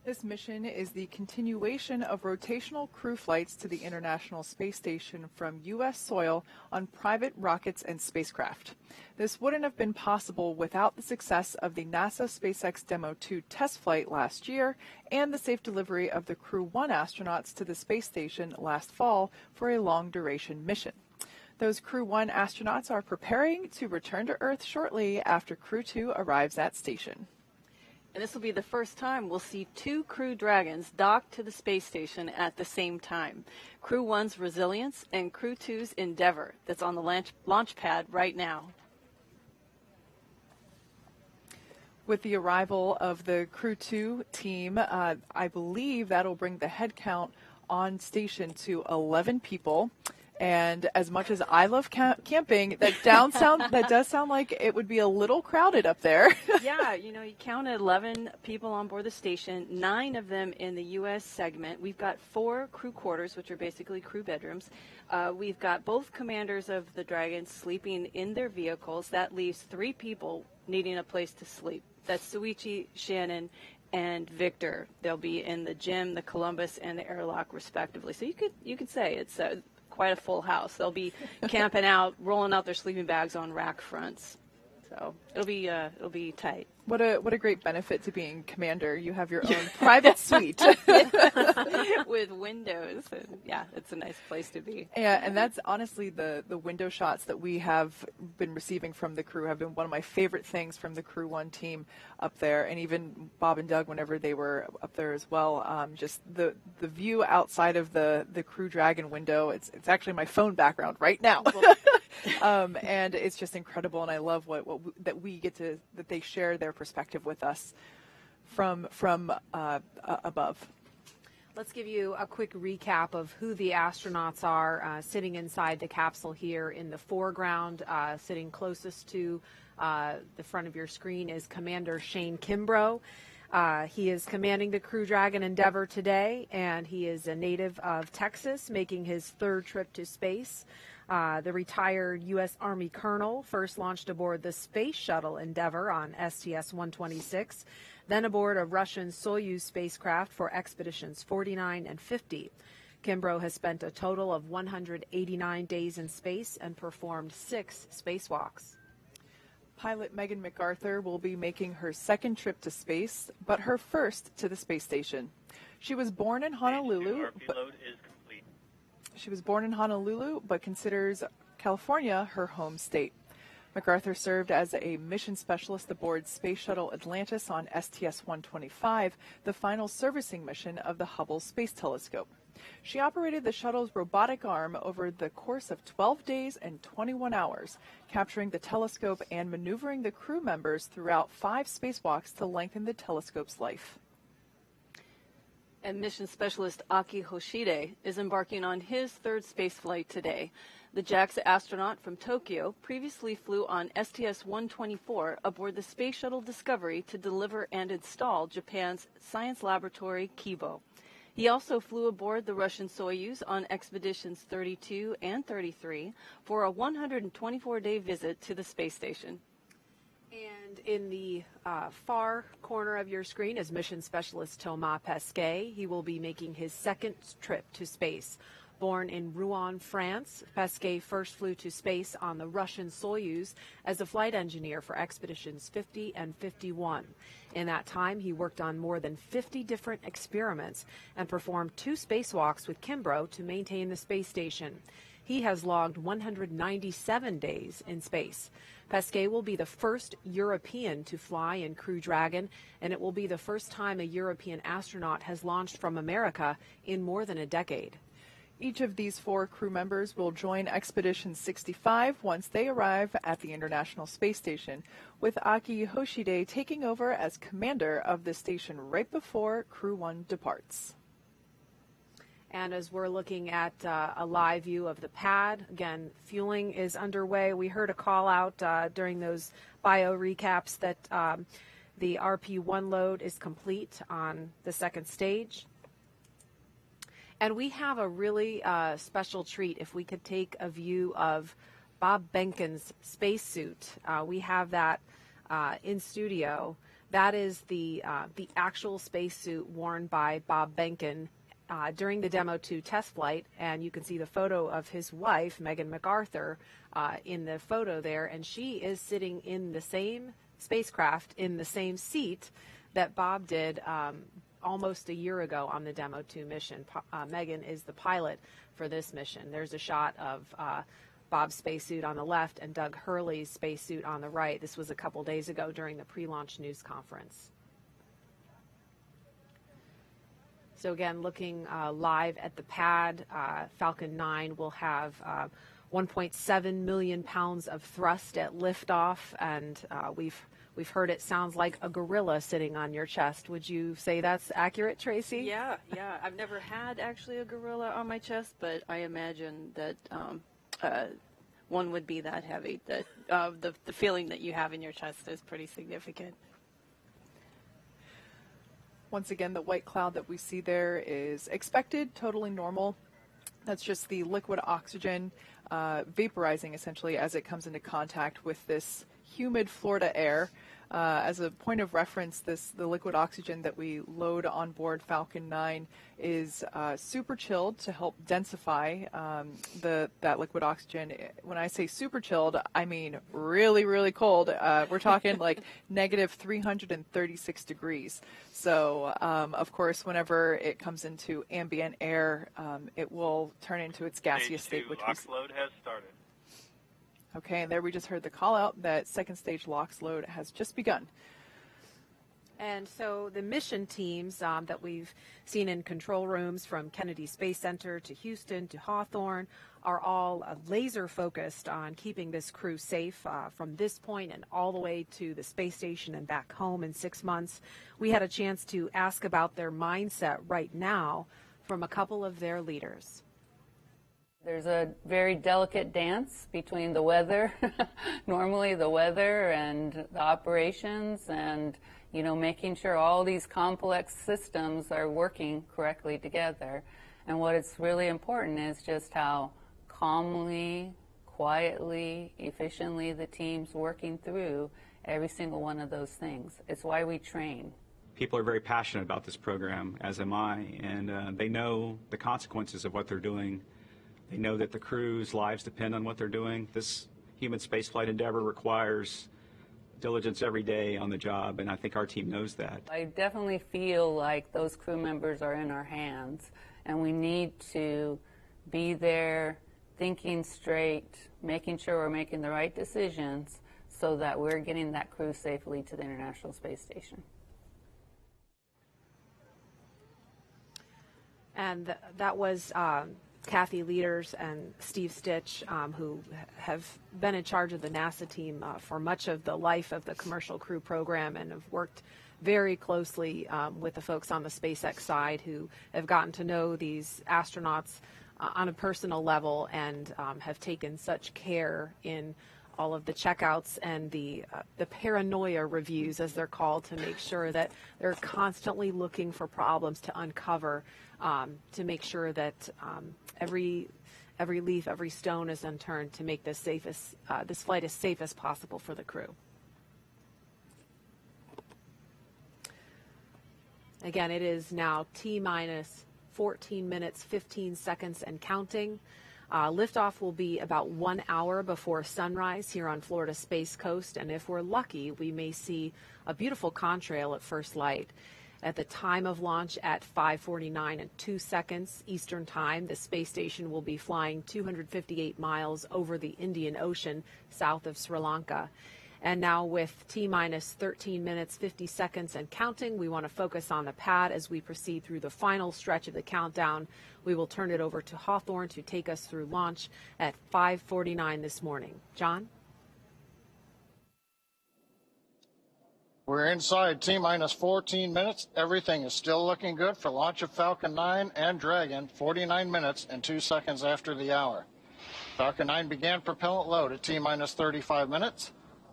This mission is the continuation of rotational crew flights to the International Space Station from U.S. soil on private rockets and spacecraft. This wouldn't have been possible without the success of the NASA SpaceX Demo 2 test flight last year and the safe delivery of the Crew 1 astronauts to the space station last fall for a long-duration mission. Those Crew 1 astronauts are preparing to return to Earth shortly after Crew 2 arrives at station. And this will be the first time we'll see 2 Crew Dragons docked to the space station at the same time. Crew 1's Resilience and Crew 2's Endeavour, that's on the launch pad right now. With the arrival of the Crew 2 team, I believe that'll bring the head count on station to 11 people. And as much as I love camping, that does sound like it would be a little crowded up there. Yeah, you counted 11 people on board the station, 9 of them in the U.S. segment. We've got 4 crew quarters, which are basically crew bedrooms. We've got both commanders of the Dragon sleeping in their vehicles. That leaves 3 people needing a place to sleep. That's Suichi, Shannon, and Victor. They'll be in the gym, the Columbus, and the airlock, respectively. So you could say it's quite a full house. They'll be camping out, rolling out their sleeping bags on rack fronts. So it'll be tight. What a great benefit to being commander. You have your own private suite with windows. And yeah, it's a nice place to be. Yeah, and that's honestly the window shots that we have been receiving from the crew have been one of my favorite things from the Crew 1 team up there, and even Bob and Doug whenever they were up there as well. Just the view outside of the Crew Dragon window. It's actually my phone background right now. And it's just incredible, and I love that we get to, that they share their perspective with us from above. Let's give you a quick recap of who the astronauts are sitting inside the capsule here in the foreground. Sitting closest to the front of your screen is Commander Shane Kimbrough. He is commanding the Crew Dragon Endeavour today, and he is a native of Texas, making his 3rd trip to space. The retired U.S. Army colonel first launched aboard the Space Shuttle Endeavour on STS-126, then aboard a Russian Soyuz spacecraft for expeditions 49 and 50. Kimbrough has spent a total of 189 days in space and performed 6 spacewalks. Pilot Megan McArthur will be making her 2nd trip to space, but her first to the space station. She was born in Honolulu. She was born in Honolulu, but considers California her home state. McArthur served as a mission specialist aboard Space Shuttle Atlantis on STS-125, the final servicing mission of the Hubble Space Telescope. She operated the shuttle's robotic arm over the course of 12 days and 21 hours, capturing the telescope and maneuvering the crew members throughout 5 spacewalks to lengthen the telescope's life. And mission specialist Akihiko Hoshide is embarking on his 3rd space flight today. The JAXA astronaut from Tokyo previously flew on STS-124 aboard the Space Shuttle Discovery to deliver and install Japan's science laboratory Kimbrough. He also flew aboard the Russian Soyuz on expeditions 32 and 33 for a 124-day visit to the space station. And in the far corner of your screen is mission specialist Thomas Pesquet. He will be making his 2nd trip to space. Born in Rouen, France, Pesquet first flew to space on the Russian Soyuz as a flight engineer for expeditions 50 and 51. In that time, he worked on more than 50 different experiments and performed 2 spacewalks with Kimbrough to maintain the space station. He has logged 197 days in space. Pesquet will be the first European to fly in Crew Dragon, and it will be the first time a European astronaut has launched from America in more than a decade. Each of these 4 crew members will join Expedition 65 once they arrive at the International Space Station, with Akihiko Hoshide taking over as commander of the station right before Crew 1 departs. And as we're looking at a live view of the pad, again, fueling is underway. We heard a call out during those bio recaps that the RP-1 load is complete on the 2nd stage. And we have a really special treat if we could take a view of Bob Behnken's spacesuit. We have that in studio. That is the actual spacesuit worn by Bob Behnken during the Demo 2 test flight, and you can see the photo of his wife, Megan McArthur, in the photo there, and she is sitting in the same spacecraft in the same seat that Bob did almost a year ago on the Demo 2 mission. Megan is the pilot for this mission. There's a shot of Bob's spacesuit on the left and Doug Hurley's spacesuit on the right. This was a couple days ago during the pre-launch news conference. So again, looking live at the pad, Falcon 9 will have 1.7 million pounds of thrust at liftoff, and we've We've heard it sounds like a gorilla sitting on your chest. Would you say that's accurate, Tracy? Yeah. I've never had actually a gorilla on my chest, but I imagine that one would be that heavy. That the feeling that you have in your chest is pretty significant. Once again, the white cloud that we see there is expected, totally normal. That's just the liquid oxygen vaporizing essentially as it comes into contact with this humid Florida air. As a point of reference, the liquid oxygen that we load on board Falcon 9 is super chilled to help densify that liquid oxygen. When I say super chilled, I mean really, really cold. We're talking like negative 336 degrees. So, of course, whenever it comes into ambient air, it will turn into its gaseous state. Stage 2 LOX load has started. Okay, and there we just heard the call out that second stage LOX load has just begun. And so the mission teams that we've seen in control rooms from Kennedy Space Center to Houston to Hawthorne are all laser focused on keeping this crew safe from this point and all the way to the space station and back home in 6 months. We had a chance to ask about their mindset right now from a couple of their leaders. There's a very delicate dance between the weather, normally the weather and the operations, and making sure all these complex systems are working correctly together. And what is really important is just how calmly, quietly, efficiently the team's working through every single one of those things. It's why we train. People are very passionate about this program, as am I, and they know the consequences of what they're doing. They know that the crew's lives depend on what they're doing. This human spaceflight endeavor requires diligence every day on the job, and I think our team knows that. I definitely feel like those crew members are in our hands, and we need to be there thinking straight, making sure we're making the right decisions so that we're getting that crew safely to the International Space Station. And that was Kathy Leaders and Steve Stitch, who have been in charge of the NASA team for much of the life of the Commercial Crew program and have worked very closely with the folks on the SpaceX side who have gotten to know these astronauts on a personal level and have taken such care in all of the checkouts and the paranoia reviews, as they're called, to make sure that they're constantly looking for problems to uncover, to make sure that every leaf, every stone is unturned to make this flight as safe as possible for the crew. Again, it is now T-minus 14 minutes, 15 seconds and counting. Liftoff will be about 1 hour before sunrise here on Florida's Space Coast, and if we're lucky, we may see a beautiful contrail at first light. At the time of launch at 5:49 and 2 seconds Eastern Time, the space station will be flying 258 miles over the Indian Ocean south of Sri Lanka. And now with T-minus 13 minutes, 50 seconds and counting, we want to focus on the pad as we proceed through the final stretch of the countdown. We will turn it over to Hawthorne to take us through launch at 5:49 this morning. John? We're inside T-minus 14 minutes. Everything is still looking good for launch of Falcon 9 and Dragon, 49 minutes and 2 seconds after the hour. Falcon 9 began propellant load at T-minus 35 minutes.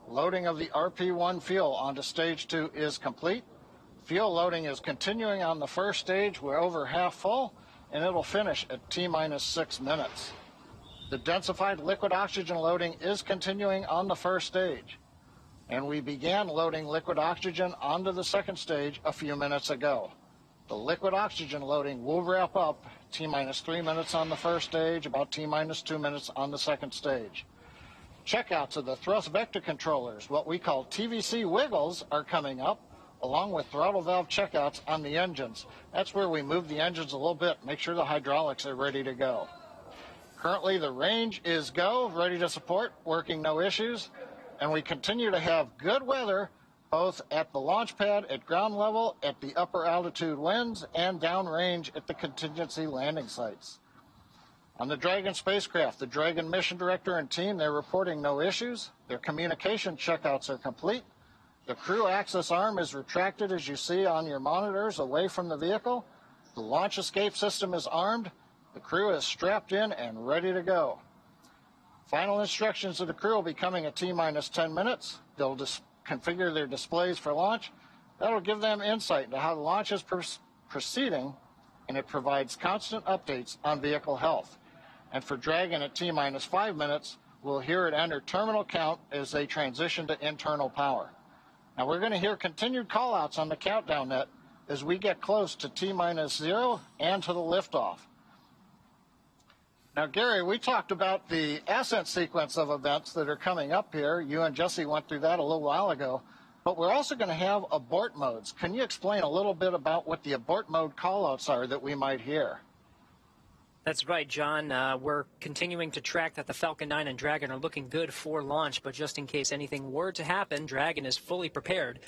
Loading of the RP-1 fuel onto Stage 2 is complete. Fuel loading is continuing on the first stage. We're over half full, and it'll finish at T-minus 6 minutes. The densified liquid oxygen loading is continuing on the first stage, and we began loading liquid oxygen onto the second stage a few minutes ago. The liquid oxygen loading will wrap up T-minus 3 minutes on the first stage, about T-minus 2 minutes on the second stage. Checkouts of the thrust vector controllers, what we call TVC wiggles, are coming up, along with throttle valve checkouts on the engines. That's where we move the engines a little bit, make sure the hydraulics are ready to go. Currently the range is go, ready to support, working no issues, and we continue to have good weather both at the launch pad at ground level, at the upper altitude winds, and downrange at the contingency landing sites. On the Dragon spacecraft, the Dragon mission director and team, they're reporting no issues. Their communication checkouts are complete. The crew access arm is retracted, as you see on your monitors, away from the vehicle. The launch escape system is armed. The crew is strapped in and ready to go. Final instructions of the crew will be coming at T-minus 10 minutes. They'll configure their displays for launch. That'll give them insight into how the launch is proceeding, and it provides constant updates on vehicle health. And for Dragon at T-minus 5 minutes, we'll hear it enter terminal count as they transition to internal power. Now we're going to hear continued call-outs on the countdown net as we get close to T-minus 0 and to the liftoff. Now, Gary, we talked about the ascent sequence of events that are coming up here. You and Jesse went through that a little while ago. But we're also going to have abort modes. Can you explain a little bit about what the abort mode callouts are that we might hear? That's right, John. We're continuing to track that the Falcon 9 and Dragon are looking good for launch, but just in case anything were to happen, Dragon is fully prepared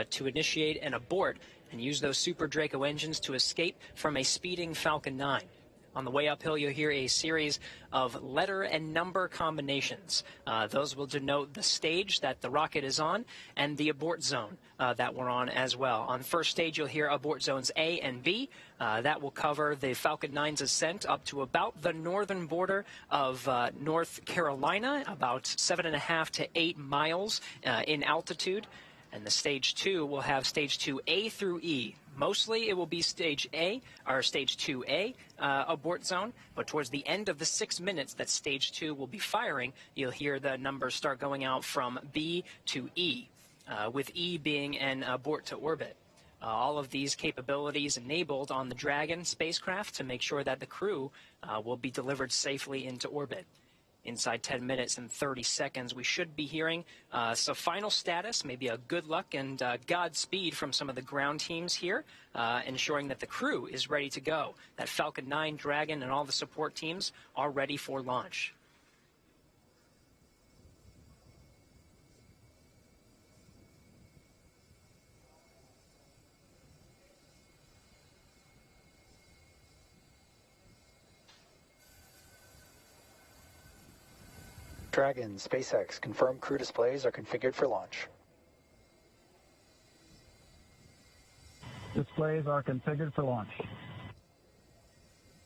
to initiate an abort and use those Super Draco engines to escape from a speeding Falcon 9. On the way uphill, you'll hear a series of letter and number combinations. Those will denote the stage that the rocket is on and the abort zone that we're on as well. On first stage, you'll hear abort zones A and B. That will cover the Falcon 9's ascent up to about the northern border of North Carolina, about 7.5 to 8 miles in altitude. And the stage 2 will have stage 2A through E. Mostly it will be stage A, or stage 2A abort zone, but towards the end of the 6 minutes that stage 2 will be firing, you'll hear the numbers start going out from B to E, with E being an abort to orbit. All of these capabilities enabled on the Dragon spacecraft to make sure that the crew will be delivered safely into orbit. Inside 10 minutes and 30 seconds, we should be hearing some final status, maybe a good luck and Godspeed from some of the ground teams here, ensuring that the crew is ready to go, that Falcon 9, Dragon, and all the support teams are ready for launch. Dragon, SpaceX, confirmed crew displays are configured for launch. Displays are configured for launch.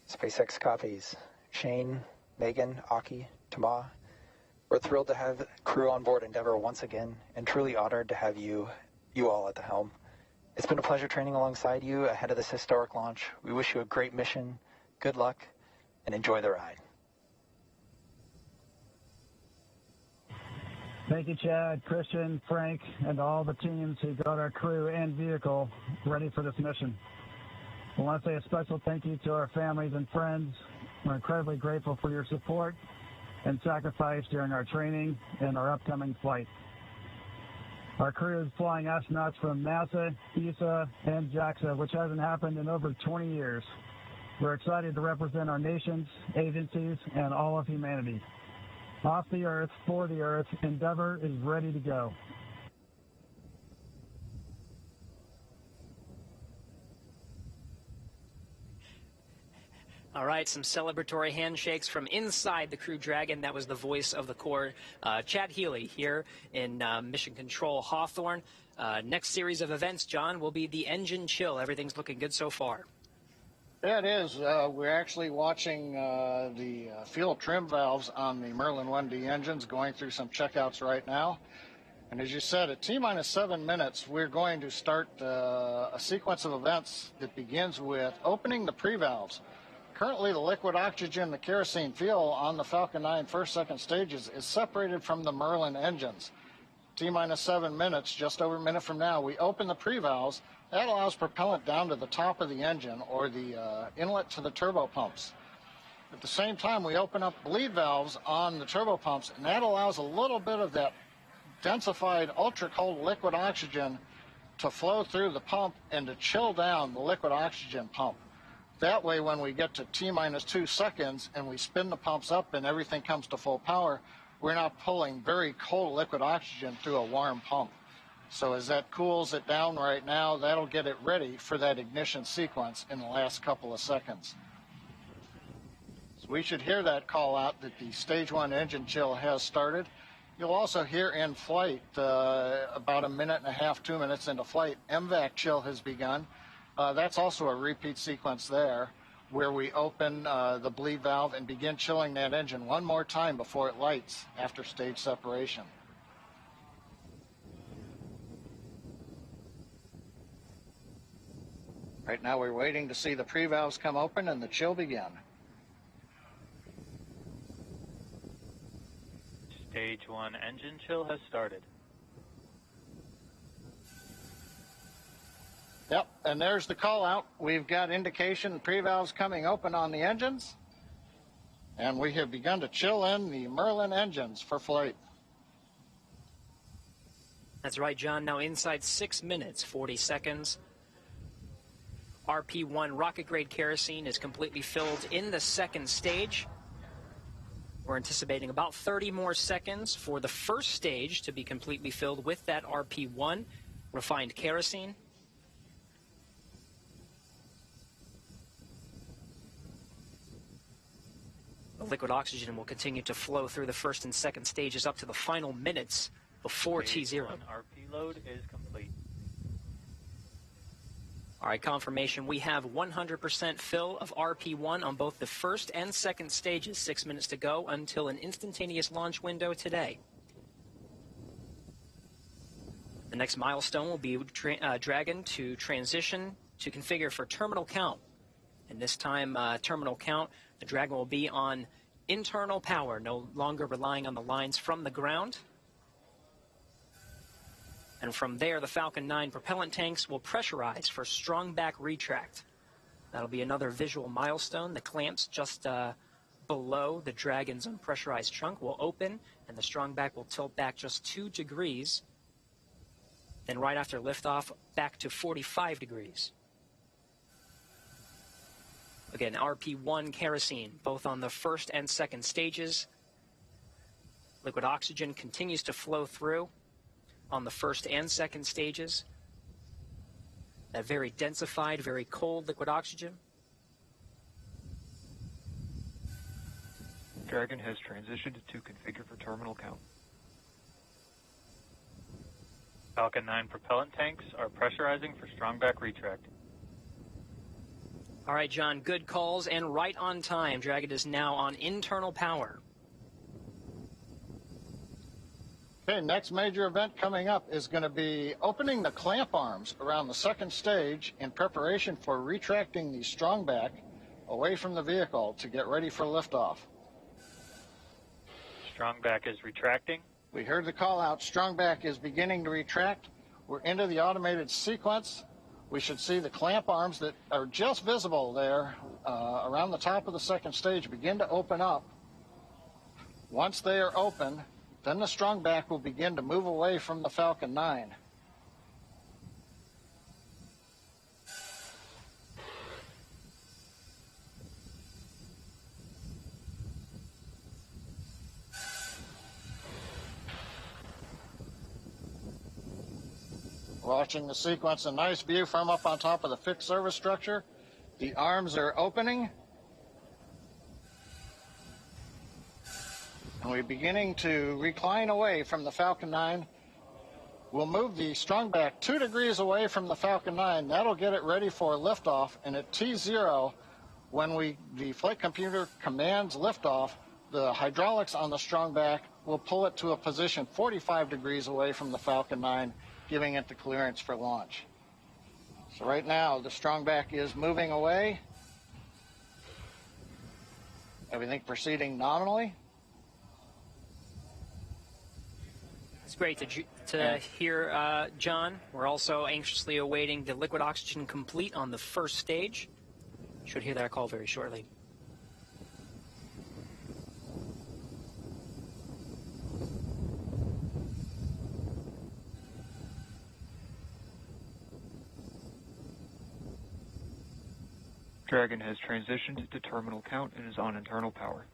SpaceX copies. Shane, Megan, Aki, Tama. We're thrilled to have crew on board Endeavour once again, and truly honored to have you all at the helm. It's been a pleasure training alongside you ahead of this historic launch. We wish you a great mission, good luck, and enjoy the ride. Thank you, Chad, Christian, Frank, and all the teams who got our crew and vehicle ready for this mission. I want to say a special thank you to our families and friends. We're incredibly grateful for your support and sacrifice during our training and our upcoming flight. Our crew is flying astronauts from NASA, ESA, and JAXA, which hasn't happened in over 20 years. We're excited to represent our nations, agencies, and all of humanity. Off the Earth, for the Earth, Endeavour is ready to go. All right, some celebratory handshakes from inside the Crew Dragon. That was the voice of the Corps, Chad Healy, here in Mission Control Hawthorne. Next series of events, John, will be the engine chill. Everything's looking good so far. Yeah, it is. We're actually watching the fuel trim valves on the Merlin 1D engines, going through some checkouts right now. And as you said, at T-minus 7 minutes, we're going to start a sequence of events that begins with opening the pre-valves. Currently, the liquid oxygen, the kerosene fuel on the Falcon 9 first, second stages is separated from the Merlin engines. T-minus 7 minutes, just over a minute from now, we open the pre-valves. That allows propellant down to the top of the engine or the inlet to the turbo pumps. At the same time, we open up bleed valves on the turbo pumps, and that allows a little bit of that densified ultra-cold liquid oxygen to flow through the pump and to chill down the liquid oxygen pump. That way, when we get to T-minus 2 seconds and we spin the pumps up and everything comes to full power, we're not pulling very cold liquid oxygen through a warm pump. So as that cools it down right now, that'll get it ready for that ignition sequence in the last couple of seconds. So we should hear that call out that the stage 1 engine chill has started. You'll also hear in flight, about a minute and a half, 2 minutes into flight, MVAC chill has begun. That's also a repeat sequence there, where we open the bleed valve and begin chilling that engine one more time before it lights after stage separation. Right now we're waiting to see the pre-valves come open and the chill begin. Stage 1 engine chill has started. Yep, and there's the call out. We've got indication pre-valves coming open on the engines, and we have begun to chill in the Merlin engines for flight. That's right, John. Now inside 6 minutes, 40 seconds. RP1 rocket-grade kerosene is completely filled in the second stage. We're anticipating about 30 more seconds for the first stage to be completely filled with that RP1 refined kerosene. The liquid oxygen will continue to flow through the first and second stages up to the final minutes before T0. RP load is complete. All right, confirmation. We have 100% fill of RP1 on both the first and second stages. 6 minutes to go until an instantaneous launch window today. The next milestone will be Dragon to transition to configure for terminal count. And this time, terminal count, the Dragon will be on internal power, no longer relying on the lines from the ground. And from there, the Falcon 9 propellant tanks will pressurize for strong back retract. That'll be another visual milestone. The clamps just below the Dragon's unpressurized trunk will open, and the strong back will tilt back just 2 degrees. Then right after liftoff, back to 45 degrees. Again, RP1 kerosene, both on the first and second stages. Liquid oxygen continues to flow through on the first and second stages. That very densified, very cold liquid oxygen. Dragon has transitioned to configure for terminal count. Falcon 9 propellant tanks are pressurizing for strong back retract. All right, John, good calls and right on time. Dragon is now on internal power. Okay, next major event coming up is going to be opening the clamp arms around the second stage in preparation for retracting the strong back away from the vehicle to get ready for liftoff. Strong back is retracting. We heard the call out. Strong back is beginning to retract. We're into the automated sequence. We should see the clamp arms that are just visible there around the top of the second stage begin to open up. Once they are open, then the strong back will begin to move away from the Falcon 9. Watching the sequence, a nice view from up on top of the fixed service structure. The arms are opening. And we're beginning to recline away from the Falcon 9. We'll move the strong back 2 degrees away from the Falcon 9. That'll get it ready for liftoff. And at T0, when the flight computer commands liftoff, the hydraulics on the strong back will pull it to a position 45 degrees away from the Falcon 9, giving it the clearance for launch. So right now, the strong back is moving away. Everything proceeding nominally. It's great to hear, John. We're also anxiously awaiting the liquid oxygen complete on the first stage. Should hear that call very shortly. Dragon has transitioned to terminal count and is on internal power.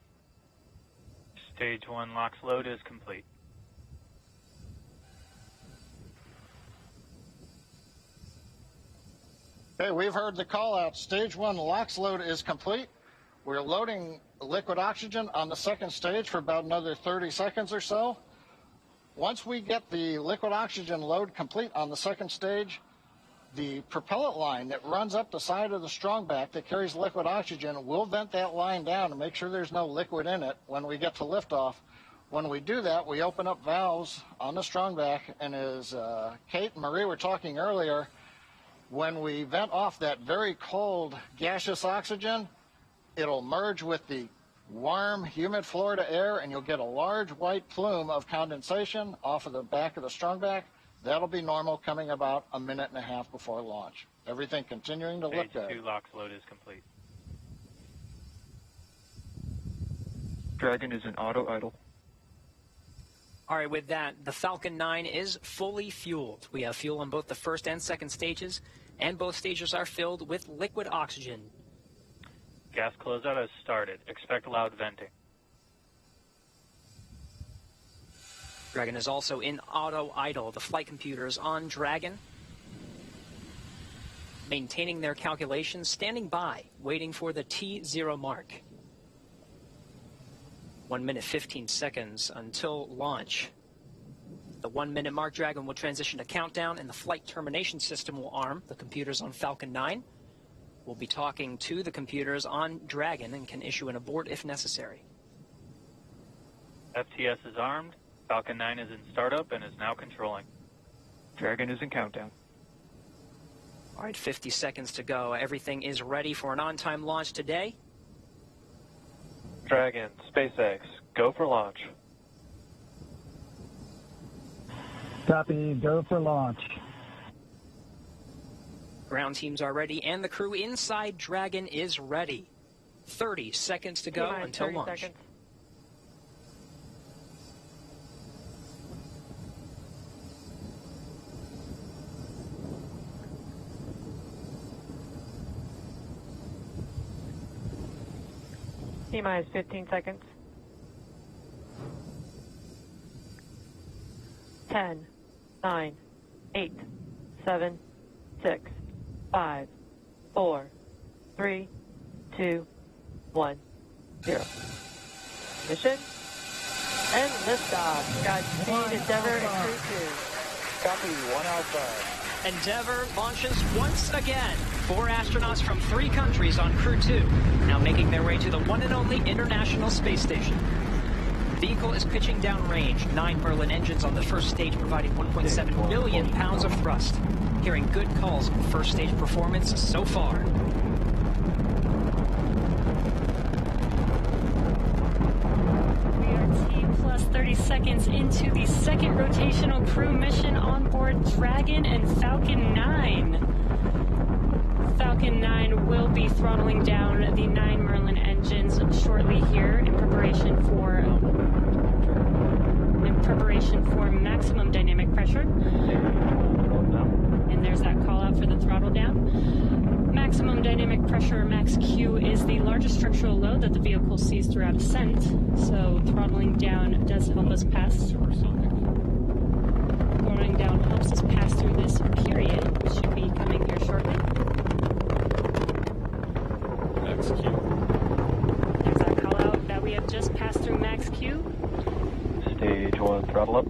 Stage 1 LOX load is complete. Okay, we've heard the call out. Stage 1 LOX load is complete. We're loading liquid oxygen on the second stage for about another 30 seconds or so. Once we get the liquid oxygen load complete on the second stage, the propellant line that runs up the side of the strongback that carries liquid oxygen will vent that line down to make sure there's no liquid in it when we get to liftoff. When we do that, we open up valves on the strongback, and as Kate and Marie were talking earlier, when we vent off that very cold gaseous oxygen, it'll merge with the warm, humid Florida air, and you'll get a large white plume of condensation off of the back of the strongback. That'll be normal, coming about a minute and a half before launch. Everything continuing to look good. Stage 2 LOX load is complete. Dragon is in auto idle. All right, with that, the Falcon 9 is fully fueled. We have fuel on both the first and second stages, and both stages are filled with liquid oxygen. Gas closeout has started. Expect loud venting. Dragon is also in auto idle. The flight computers on Dragon, maintaining their calculations, standing by, waiting for the T0 mark. 1 minute, 15 seconds until launch. The 1 minute mark, Dragon will transition to countdown, and the flight termination system will arm the computers on Falcon 9. We'll be talking to the computers on Dragon and can issue an abort if necessary. FTS is armed. Falcon 9 is in startup and is now controlling. Dragon is in countdown. All right, 50 seconds to go. Everything is ready for an on-time launch today. Dragon, SpaceX, go for launch. Copy, go for launch. Ground teams are ready, and the crew inside Dragon is ready. 30 seconds to go until launch. Seconds. T-minus 15 seconds. 10, 9, 8, 7, 6, 5, 4, 3, 2, 1, 0. Mission and liftoff. Godspeed, Endeavour and Crew 2. Copy, 1 outside. Endeavour launches once again. 4 astronauts from 3 countries on Crew 2, now making their way to the one and only International Space Station. The vehicle is pitching downrange. 9 Merlin engines on the first stage, providing 1.7 million pounds of thrust. Hearing good calls on first stage performance so far. We are T plus 30 seconds into the second rotational crew mission on board Dragon and Falcon 9. Falcon 9 will be throttling down the 9 Merlin engines shortly here in preparation for maximum dynamic pressure. And there's that call out for the throttle down. Maximum dynamic pressure, max Q, is the largest structural load that the vehicle sees throughout ascent. So throttling down does help us pass. Throttling down helps us pass through this period, which should be coming here shortly. Max Q. There's that call out that we have just passed through max Q. Stage 1 throttle up.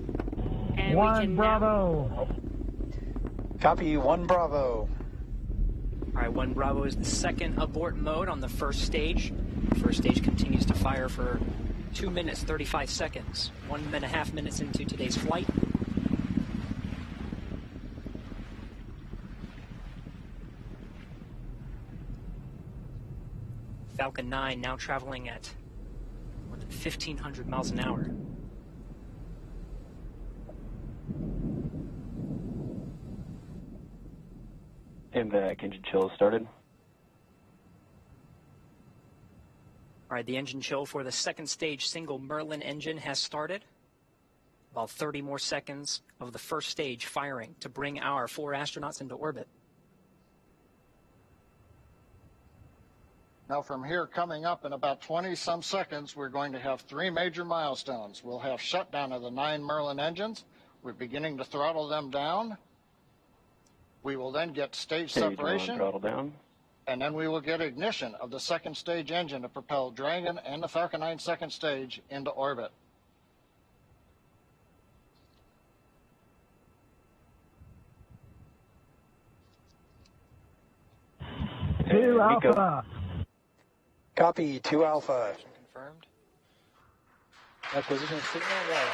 And 1 Bravo. Copy, 1 Bravo. All right, 1 Bravo is the second abort mode on the first stage. The first stage continues to fire for 2 minutes, 35 seconds. 1.5 minutes into today's flight. Falcon 9 now traveling at more than 1,500 miles an hour. MVAC engine chill started. All right, the engine chill for the second stage single Merlin engine has started. About 30 more seconds of the first stage firing to bring our 4 astronauts into orbit. Now from here, coming up in about 20-some seconds, we're going to have 3 major milestones. We'll have shutdown of the 9 Merlin engines. We're beginning to throttle them down. We will then get stage separation. Throttle down. And then we will get ignition of the second stage engine to propel Dragon and the Falcon 9 second stage into orbit. 2 Alpha. Copy, 2 Alpha. Confirmed. Acquisition signal right.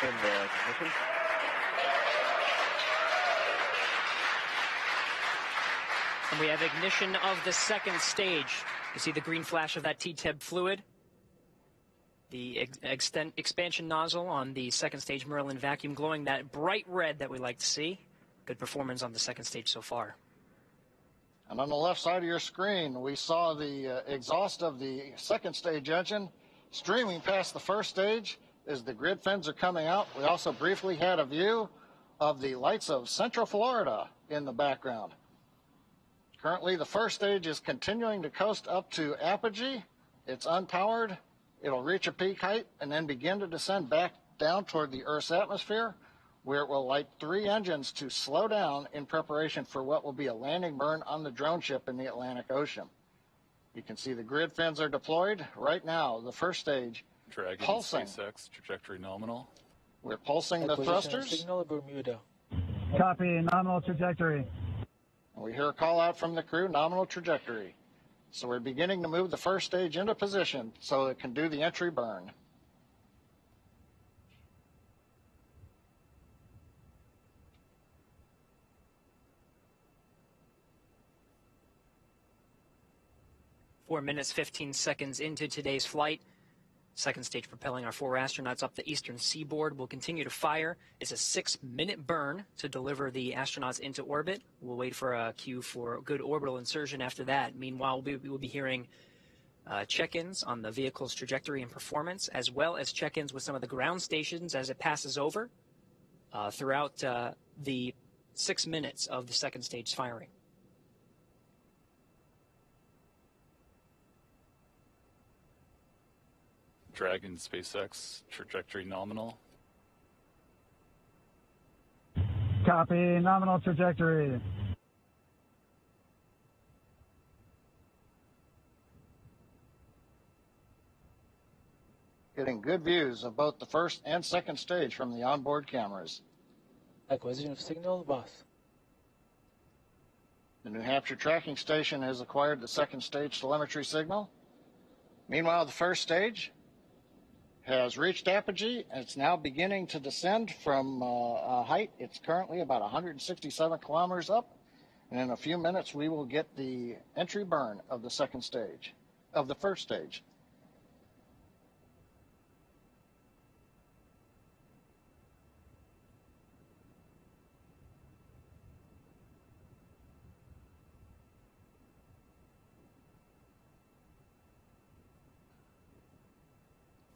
And ignition. And we have ignition of the second stage. You see the green flash of that T-TEB fluid. The expansion nozzle on the second stage Merlin vacuum glowing that bright red that we like to see. Good performance on the second stage so far. And on the left side of your screen, we saw the exhaust of the second stage engine streaming past the first stage as the grid fins are coming out. We also briefly had a view of the lights of Central Florida in the background. Currently, the first stage is continuing to coast up to apogee. It's unpowered. It'll reach a peak height and then begin to descend back down toward the Earth's atmosphere, where it will light 3 engines to slow down in preparation for what will be a landing burn on the drone ship in the Atlantic Ocean. You can see the grid fins are deployed right now. The first stage Dragon pulsing. SpaceX trajectory nominal. We're pulsing the thrusters. Signal Bermuda. Copy, nominal trajectory. And we hear a call out from the crew, nominal trajectory. So we're beginning to move the first stage into position so it can do the entry burn. Four minutes, 15 seconds into today's flight. Second stage propelling our 4 astronauts up the eastern seaboard. We'll continue to fire. It's a 6-minute burn to deliver the astronauts into orbit. We'll wait for a cue for good orbital insertion after that. Meanwhile, we will be hearing check-ins on the vehicle's trajectory and performance, as well as check-ins with some of the ground stations as it passes over throughout the 6 minutes of the second stage firing. Dragon SpaceX trajectory nominal. Copy, nominal trajectory. Getting good views of both the first and second stage from the onboard cameras. Acquisition of signal boss. The New Hampshire tracking station has acquired the second stage telemetry signal. Meanwhile, the first stage has reached apogee, and it's now beginning to descend from a height. It's currently about 167 kilometers up, and in a few minutes we will get the entry burn of the second stage, of the first stage.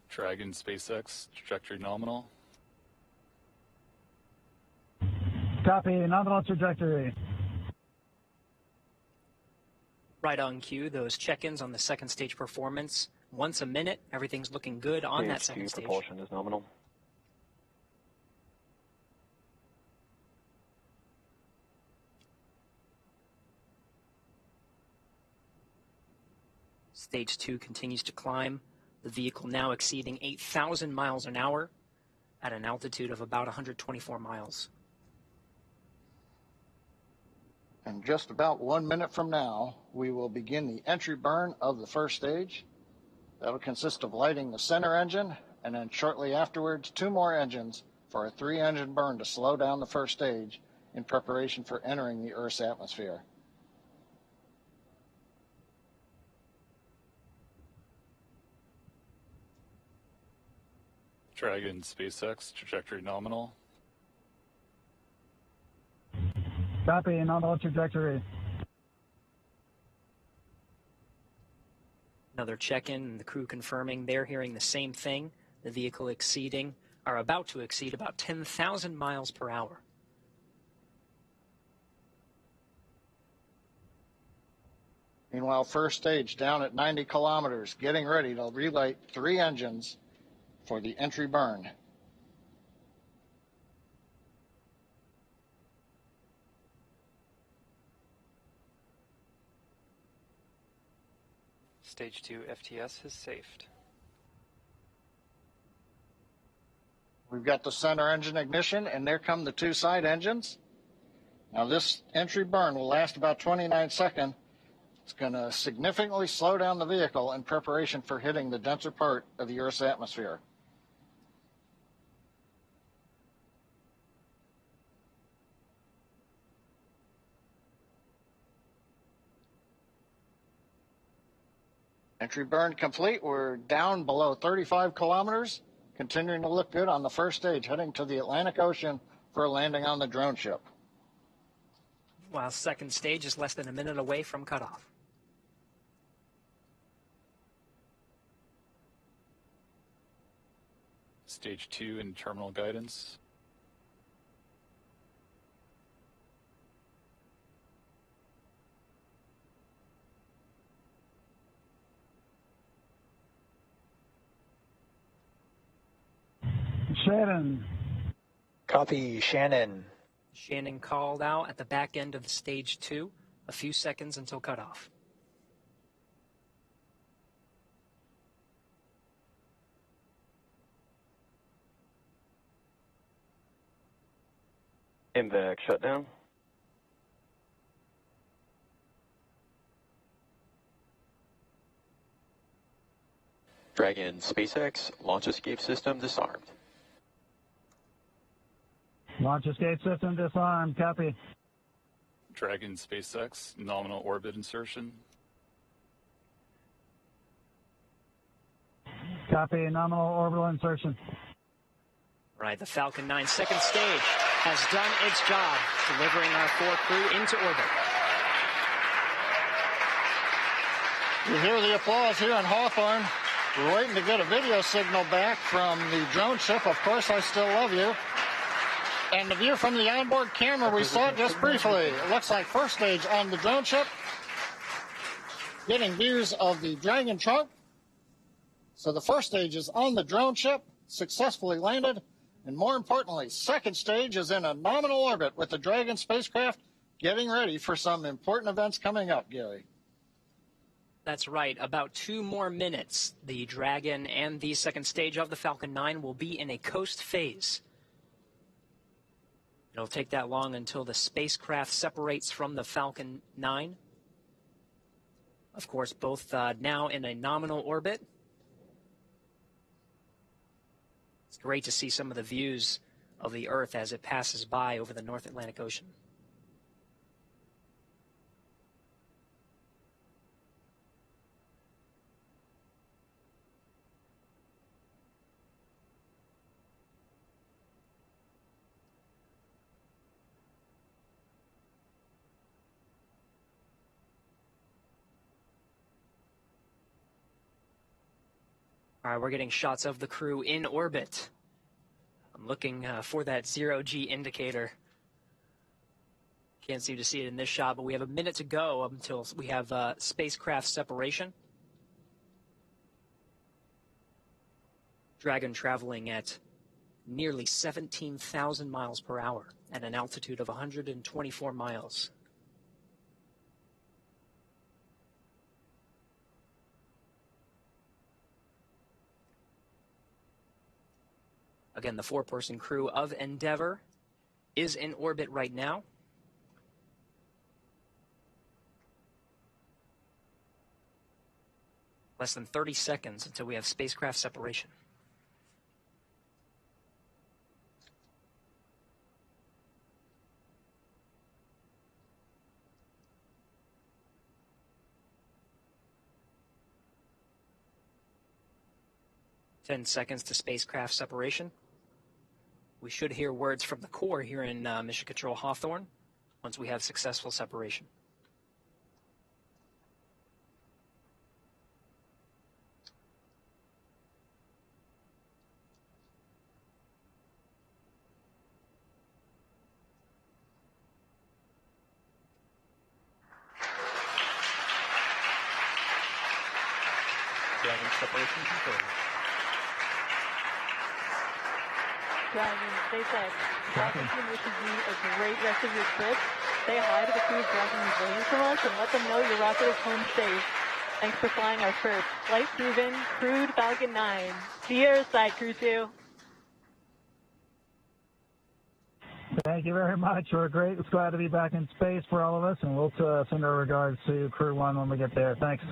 Dragon SpaceX trajectory nominal. Copy, nominal trajectory. Right on cue, those check-ins on the second stage performance. Once a minute, everything's looking good on that second stage. Propulsion is nominal. Stage 2 continues to climb. The vehicle now exceeding 8,000 miles an hour at an altitude of about 124 miles. And just about 1 minute from now, we will begin the entry burn of the first stage. That'll consist of lighting the center engine, and then shortly afterwards, 2 more engines for a 3-engine burn to slow down the first stage in preparation for entering the Earth's atmosphere. Dragon SpaceX trajectory nominal. Copy, nominal trajectory. Another check-in, and the crew confirming they're hearing the same thing. The vehicle exceeding, or about to exceed, about 10,000 miles per hour. Meanwhile, first stage down at 90 kilometers, getting ready to relight 3 engines for the entry burn. Stage 2 FTS has safed. We've got the center engine ignition, and there come the two side engines. Now this entry burn will last about 29 seconds. It's going to significantly slow down the vehicle in preparation for hitting the denser part of the Earth's atmosphere. Entry burn complete. We're down below 35 kilometers, continuing to look good on the first stage, heading to the Atlantic Ocean for a landing on the drone ship. While second stage is less than a minute away from cutoff. Stage 2 in terminal guidance. Shannon. Copy, Shannon. Shannon called out at the back end of stage 2, a few seconds until cutoff. MVAC shutdown. Dragon SpaceX launch escape system disarmed. Launch escape system disarmed. Copy. Dragon SpaceX nominal orbit insertion. Copy. Nominal orbital insertion. Right, the Falcon 9 second stage has done its job, delivering our 4 crew into orbit. You hear the applause here in Hawthorne. We're waiting to get a video signal back from the drone ship. Of course, I still love you. And the view from the onboard camera, we saw it just briefly. It looks like first stage on the drone ship. Getting views of the Dragon trunk. So the first stage is on the drone ship, successfully landed. And more importantly, second stage is in a nominal orbit with the Dragon spacecraft getting ready for some important events coming up, Gary. That's right. About 2 more minutes. The Dragon and the second stage of the Falcon 9 will be in a coast phase. It'll take that long until the spacecraft separates from the Falcon 9. Of course, both now in a nominal orbit. It's great to see some of the views of the Earth as it passes by over the North Atlantic Ocean. All right, we're getting shots of the crew in orbit. I'm looking for that 0G indicator. Can't seem to see it in this shot, but we have a minute to go until we have spacecraft separation. Dragon traveling at nearly 17,000 miles per hour at an altitude of 124 miles. Again, the 4-person crew of Endeavour is in orbit right now. Less than 30 seconds until we have spacecraft separation. Ten seconds to spacecraft separation. We should hear words from the core here in Mission Control Hawthorne once we have successful separation. Dragon separation confirmed. Dragon, SpaceX. Dragon team wishes you a great rest of your trip. Say hi to the crew of Dragon waiting from us and let them know your rocket is home safe. Thanks for flying our first flight proven crewed Falcon 9. See you airside, Crew 2. Thank you very much. We're great. It's glad to be back in space for all of us, and we'll send our regards to Crew 1 when we get there. Thanks.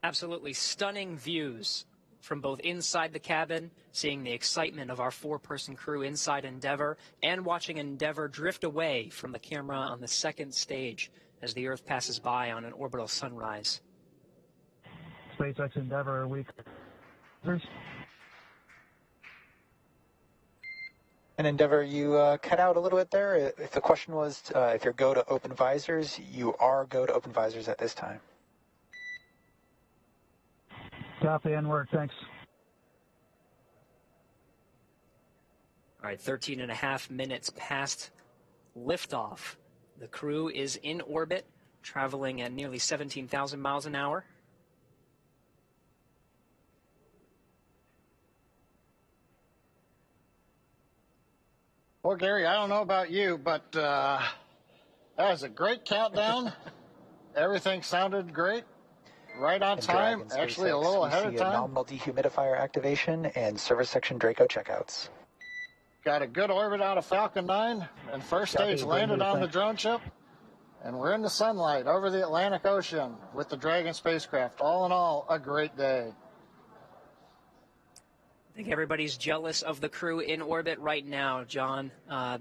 Absolutely stunning views from both inside the cabin, seeing the excitement of our 4-person crew inside Endeavour, and watching Endeavour drift away from the camera on the second stage as the Earth passes by on an orbital sunrise. SpaceX Endeavour week. And Endeavour, you cut out a little bit there. If the question was if you're go to open visors, you are go to open visors at this time. Copy and work. Thanks. All right, 13 and a half minutes past liftoff. The crew is in orbit, traveling at nearly 17,000 miles an hour. Well, Gary, I don't know about you, but that was a great countdown. Everything sounded great. Right on time, actually a little ahead of time. Nominal dehumidifier activation and service section Draco checkouts. Got a good orbit out of Falcon 9, and first stage landed on the drone ship. And we're in the sunlight over the Atlantic Ocean with the Dragon spacecraft. All in all, a great day. I think everybody's jealous of the crew in orbit right now, John.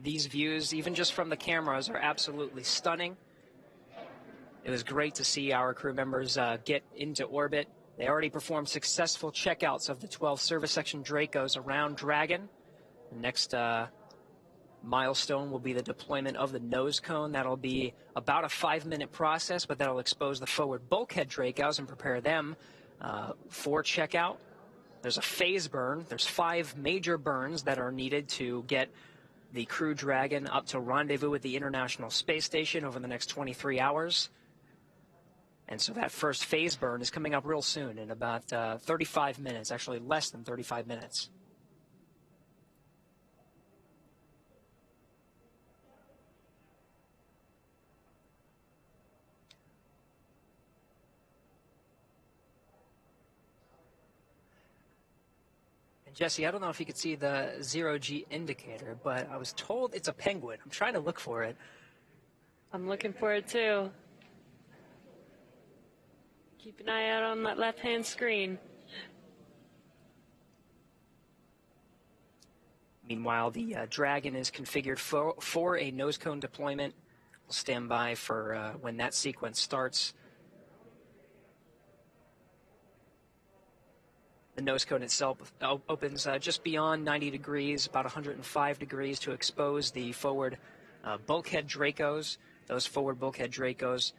These views, even just from the cameras, are absolutely stunning. It was great to see our crew members get into orbit. They already performed successful checkouts of the 12 service section Dracos around Dragon. The next milestone will be the deployment of the nose cone. That'll be about a 5-minute process, but that'll expose the forward bulkhead Dracos and prepare them for checkout. There's a phase burn. There's 5 major burns that are needed to get the Crew Dragon up to rendezvous with the International Space Station over the next 23 hours. And so that first phase burn is coming up real soon in about 35 minutes, actually less than 35 minutes. And Jesse, I don't know if you could see the 0G indicator, but I was told it's a penguin. I'm trying to look for it. I'm looking for it too. Keep an eye out on that left-hand screen. Meanwhile, the Dragon is configured for a nose cone deployment. We'll stand by for when that sequence starts. The nose cone itself opens just beyond 90 degrees, about 105 degrees, to expose the forward bulkhead Dracos. Those forward bulkhead Dracos,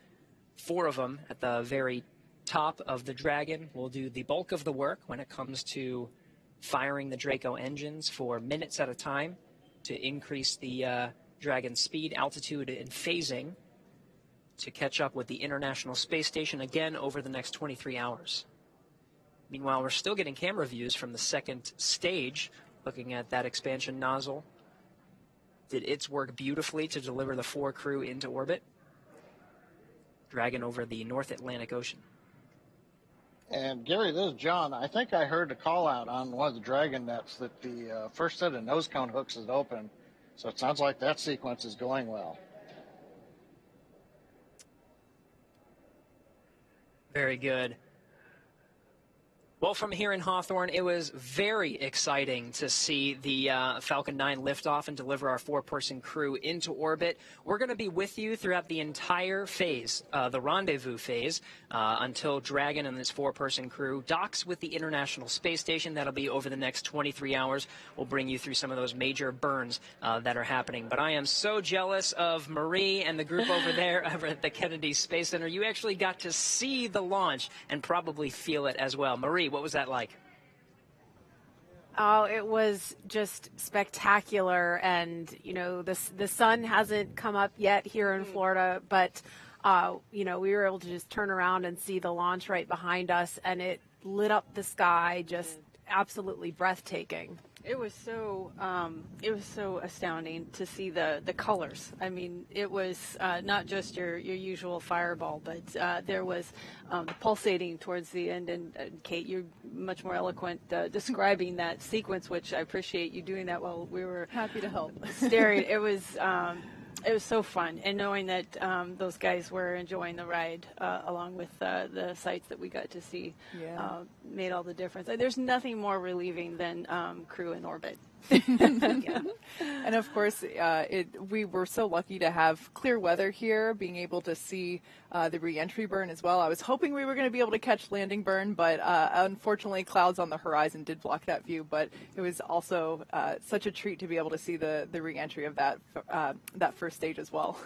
4 of them at the very top of the Dragon, will do the bulk of the work when it comes to firing the Draco engines for minutes at a time to increase the Dragon's speed, altitude, and phasing to catch up with the International Space Station again over the next 23 hours. Meanwhile, we're still getting camera views from the second stage, looking at that expansion nozzle. Did its work beautifully to deliver the 4 crew into orbit. Dragon over the North Atlantic Ocean. And Gary, this is John. I think I heard a call out on one of the Dragon nets that the first set of nose cone hooks is open. So it sounds like that sequence is going well. Very good. Well, from here in Hawthorne, it was very exciting to see the Falcon 9 lift off and deliver our 4-person crew into orbit. We're going to be with you throughout the entire phase, the rendezvous phase, until Dragon and this 4-person crew docks with the International Space Station. That'll be over the next 23 hours. We'll bring you through some of those major burns that are happening. But I am so jealous of Marie and the group over there over at the Kennedy Space Center. You actually got to see the launch and probably feel it as well. Marie, what was that like? Oh, it was just spectacular. And, you know, the sun hasn't come up yet here in Florida, but, you know, we were able to just turn around and see the launch right behind us, and it lit up the sky, just absolutely breathtaking. It was so astounding to see the colors. I mean, it was not just your usual fireball, but there was the pulsating towards the end. And Kate, you're much more eloquent describing that sequence, which I appreciate you doing that while we were happy to help staring. It was so fun, and knowing that those guys were enjoying the ride along with the sights that we got to see made all the difference. There's nothing more relieving than crew in orbit. And of course, we were so lucky to have clear weather here, being able to see the re-entry burn as well. I was hoping we were going to be able to catch landing burn, but unfortunately clouds on the horizon did block that view. But it was also such a treat to be able to see the re-entry of that first stage as well.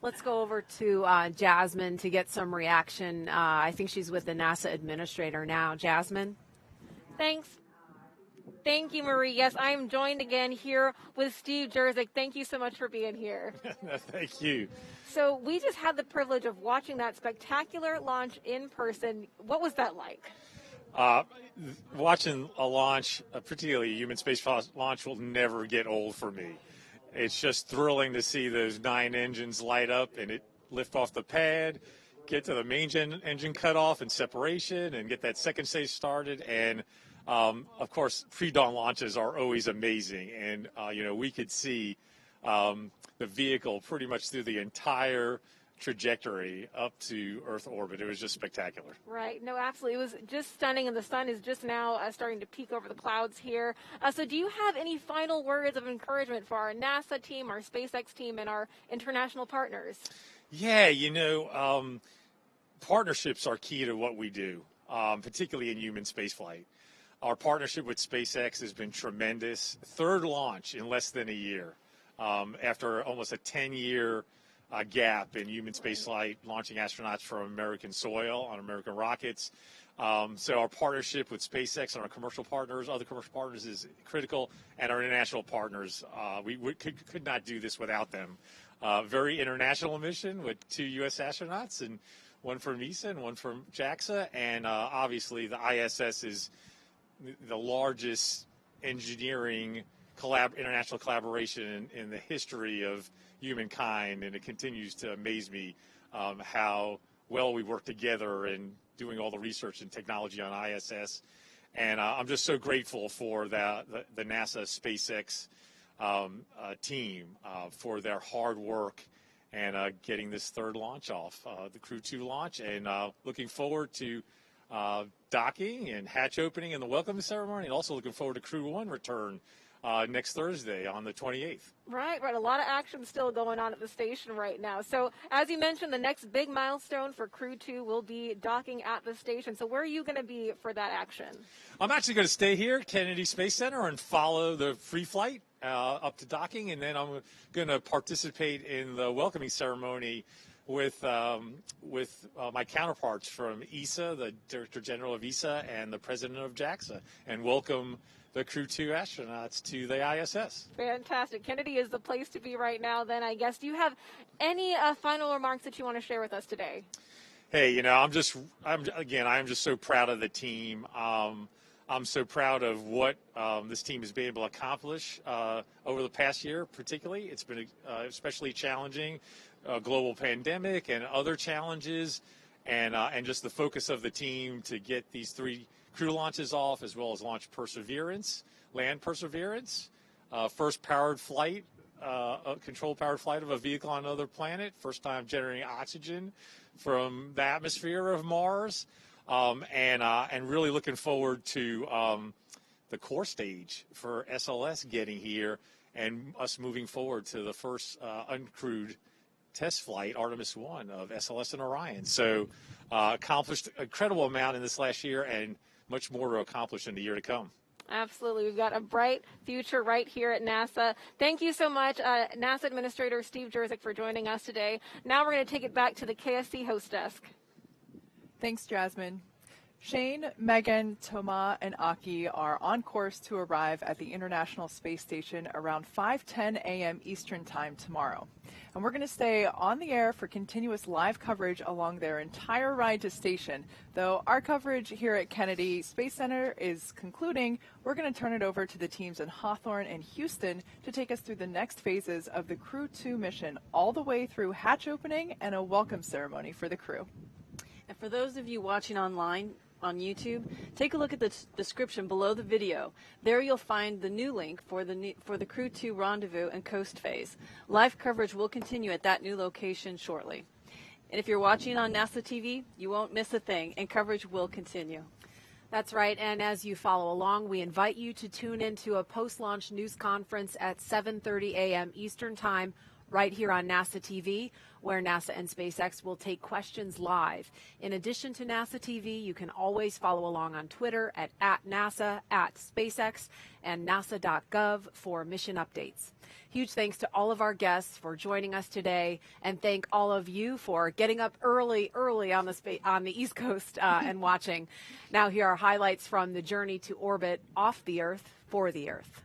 Let's go over to Jasmine to get some reaction. I think she's with the NASA administrator now. Jasmine? Thanks. Thank you, Marie. Yes, I'm joined again here with Steve Jerzik. Thank you so much for being here. Thank you. So we just had the privilege of watching that spectacular launch in person. What was that like? Watching a launch, particularly a human space launch, will never get old for me. It's just thrilling to see those 9 engines light up and it lift off the pad, get to the main engine cutoff and separation, and get that second stage started. And of course, pre-dawn launches are always amazing, and we could see the vehicle pretty much through the entire trajectory up to Earth orbit. It was just spectacular. Right. No, absolutely. It was just stunning, and the sun is just now starting to peek over the clouds here. So do you have any final words of encouragement for our NASA team, our SpaceX team, and our international partners? Yeah, partnerships are key to what we do, particularly in human spaceflight. Our partnership with SpaceX has been tremendous. 3rd launch in less than a year, after almost a 10-year gap in human spaceflight, launching astronauts from American soil on American rockets. So our partnership with SpaceX and our commercial partners, other commercial partners, is critical, and our international partners. We could not do this without them. Very international mission with 2 U.S. astronauts, and one from ESA and one from JAXA, and obviously the ISS is the largest engineering international collaboration in the history of humankind, and it continues to amaze me how well we work together in doing all the research and technology on ISS. And I'm just so grateful for the NASA SpaceX team for their hard work and getting this 3rd launch off, the Crew 2 launch, and looking forward to docking and hatch opening and the welcome ceremony, and also looking forward to Crew 1 return next Thursday on the 28th. Right. A lot of action still going on at the station right now. So as you mentioned, the next big milestone for Crew 2 will be docking at the station. So where are you going to be for that action? I'm actually going to stay here at Kennedy Space Center and follow the free flight up to docking, and then I'm going to participate in the welcoming ceremony with my counterparts from ESA, the Director General of ESA, and the President of JAXA, and welcome the Crew 2 astronauts to the ISS. Fantastic. Kennedy is the place to be right now, then, I guess. Do you have any final remarks that you want to share with us today? Hey, I'm just so proud of the team. I'm so proud of what this team has been able to accomplish over the past year, particularly. It's been especially challenging, global pandemic and other challenges, and just the focus of the team to get these 3 crew launches off, as well as launch Perseverance, land Perseverance, first powered flight, controlled powered flight of a vehicle on another planet, first time generating oxygen from the atmosphere of Mars, and really looking forward to the core stage for SLS getting here and us moving forward to the first uncrewed test flight, Artemis 1 of SLS and Orion. So accomplished an incredible amount in this last year, and much more to accomplish in the year to come. Absolutely. We've got a bright future right here at NASA. Thank you so much, NASA Administrator Steve Jerzik, for joining us today. Now we're going to take it back to the KSC host desk. Thanks, Jasmine. Shane, Megan, Thomas, and Aki are on course to arrive at the International Space Station around 5:10 a.m. Eastern Time tomorrow. And we're going to stay on the air for continuous live coverage along their entire ride to station. Though our coverage here at Kennedy Space Center is concluding, we're going to turn it over to the teams in Hawthorne and Houston to take us through the next phases of the Crew 2 mission, all the way through hatch opening and a welcome ceremony for the crew. And for those of you watching online on YouTube, take a look at the description below the video. There you'll find the new link for the Crew 2 rendezvous and coast phase. Live coverage will continue at that new location shortly. And if you're watching on NASA TV, you won't miss a thing, and coverage will continue. That's right, and as you follow along, we invite you to tune into a post-launch news conference at 7:30 a.m. Eastern Time right here on NASA TV, where NASA and SpaceX will take questions live. In addition to NASA TV, you can always follow along on Twitter at NASA, @SpaceX, and nasa.gov for mission updates. Huge thanks to all of our guests for joining us today, and thank all of you for getting up early on the East Coast and watching. Now here are highlights from the journey to orbit off the Earth for the Earth.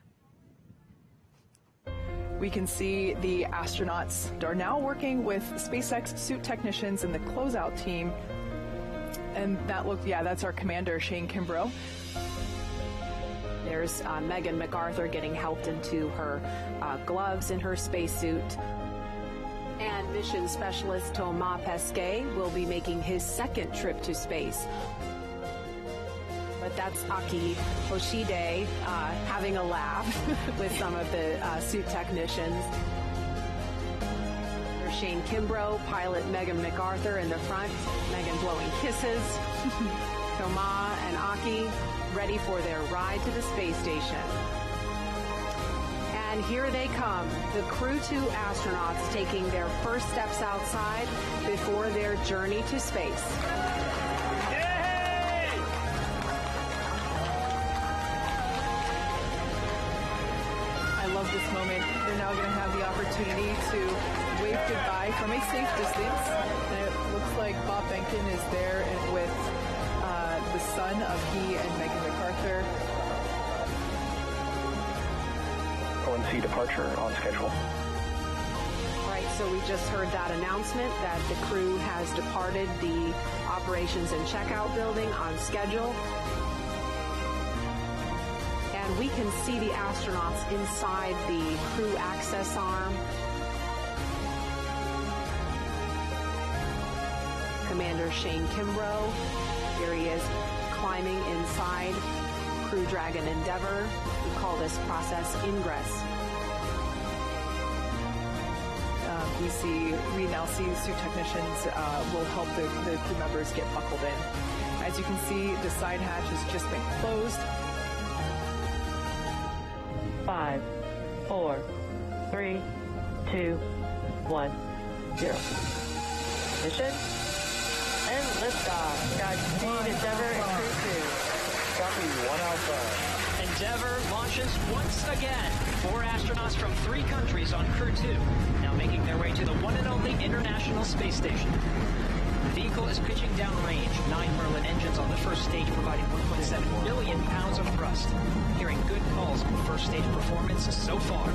We can see the astronauts are now working with SpaceX suit technicians and the closeout team. And that's our commander, Shane Kimbrough. There's Megan McArthur getting helped into her gloves in her spacesuit. And mission specialist Thomas Pesquet will be making his second trip to space. But that's Akihiko Hoshide having a laugh with some of the suit technicians. There's Shane Kimbrough, pilot Megan McArthur in the front, Megan blowing kisses. Thomas and Aki ready for their ride to the space station. And here they come, the Crew 2 astronauts taking their first steps outside before their journey to space. Love this moment. They're now going to have the opportunity to wave goodbye from a safe distance. And it looks like Bob Behnken is there with the son of he and Megan McArthur. ONC departure on schedule. Right, so we just heard that announcement that the crew has departed the operations and checkout building on schedule. We can see the astronauts inside the crew access arm. Commander Shane Kimbrough, here he is climbing inside Crew Dragon Endeavour. We call this process ingress. We now see suit technicians will help the crew members get buckled in. As you can see, the side hatch has just been closed. 5, 4, 3, 2, 1, 0. Mission and liftoff. Godspeed, Endeavour and Crew 2. Copy, 1 Alpha. Endeavour launches once again. 4 astronauts from 3 countries on Crew 2, now making their way to the one and only International Space Station. The vehicle is pitching downrange. 9 Merlin engines on the first stage providing 1.7 million pounds of thrust. Hearing good calls on the first stage performance so far.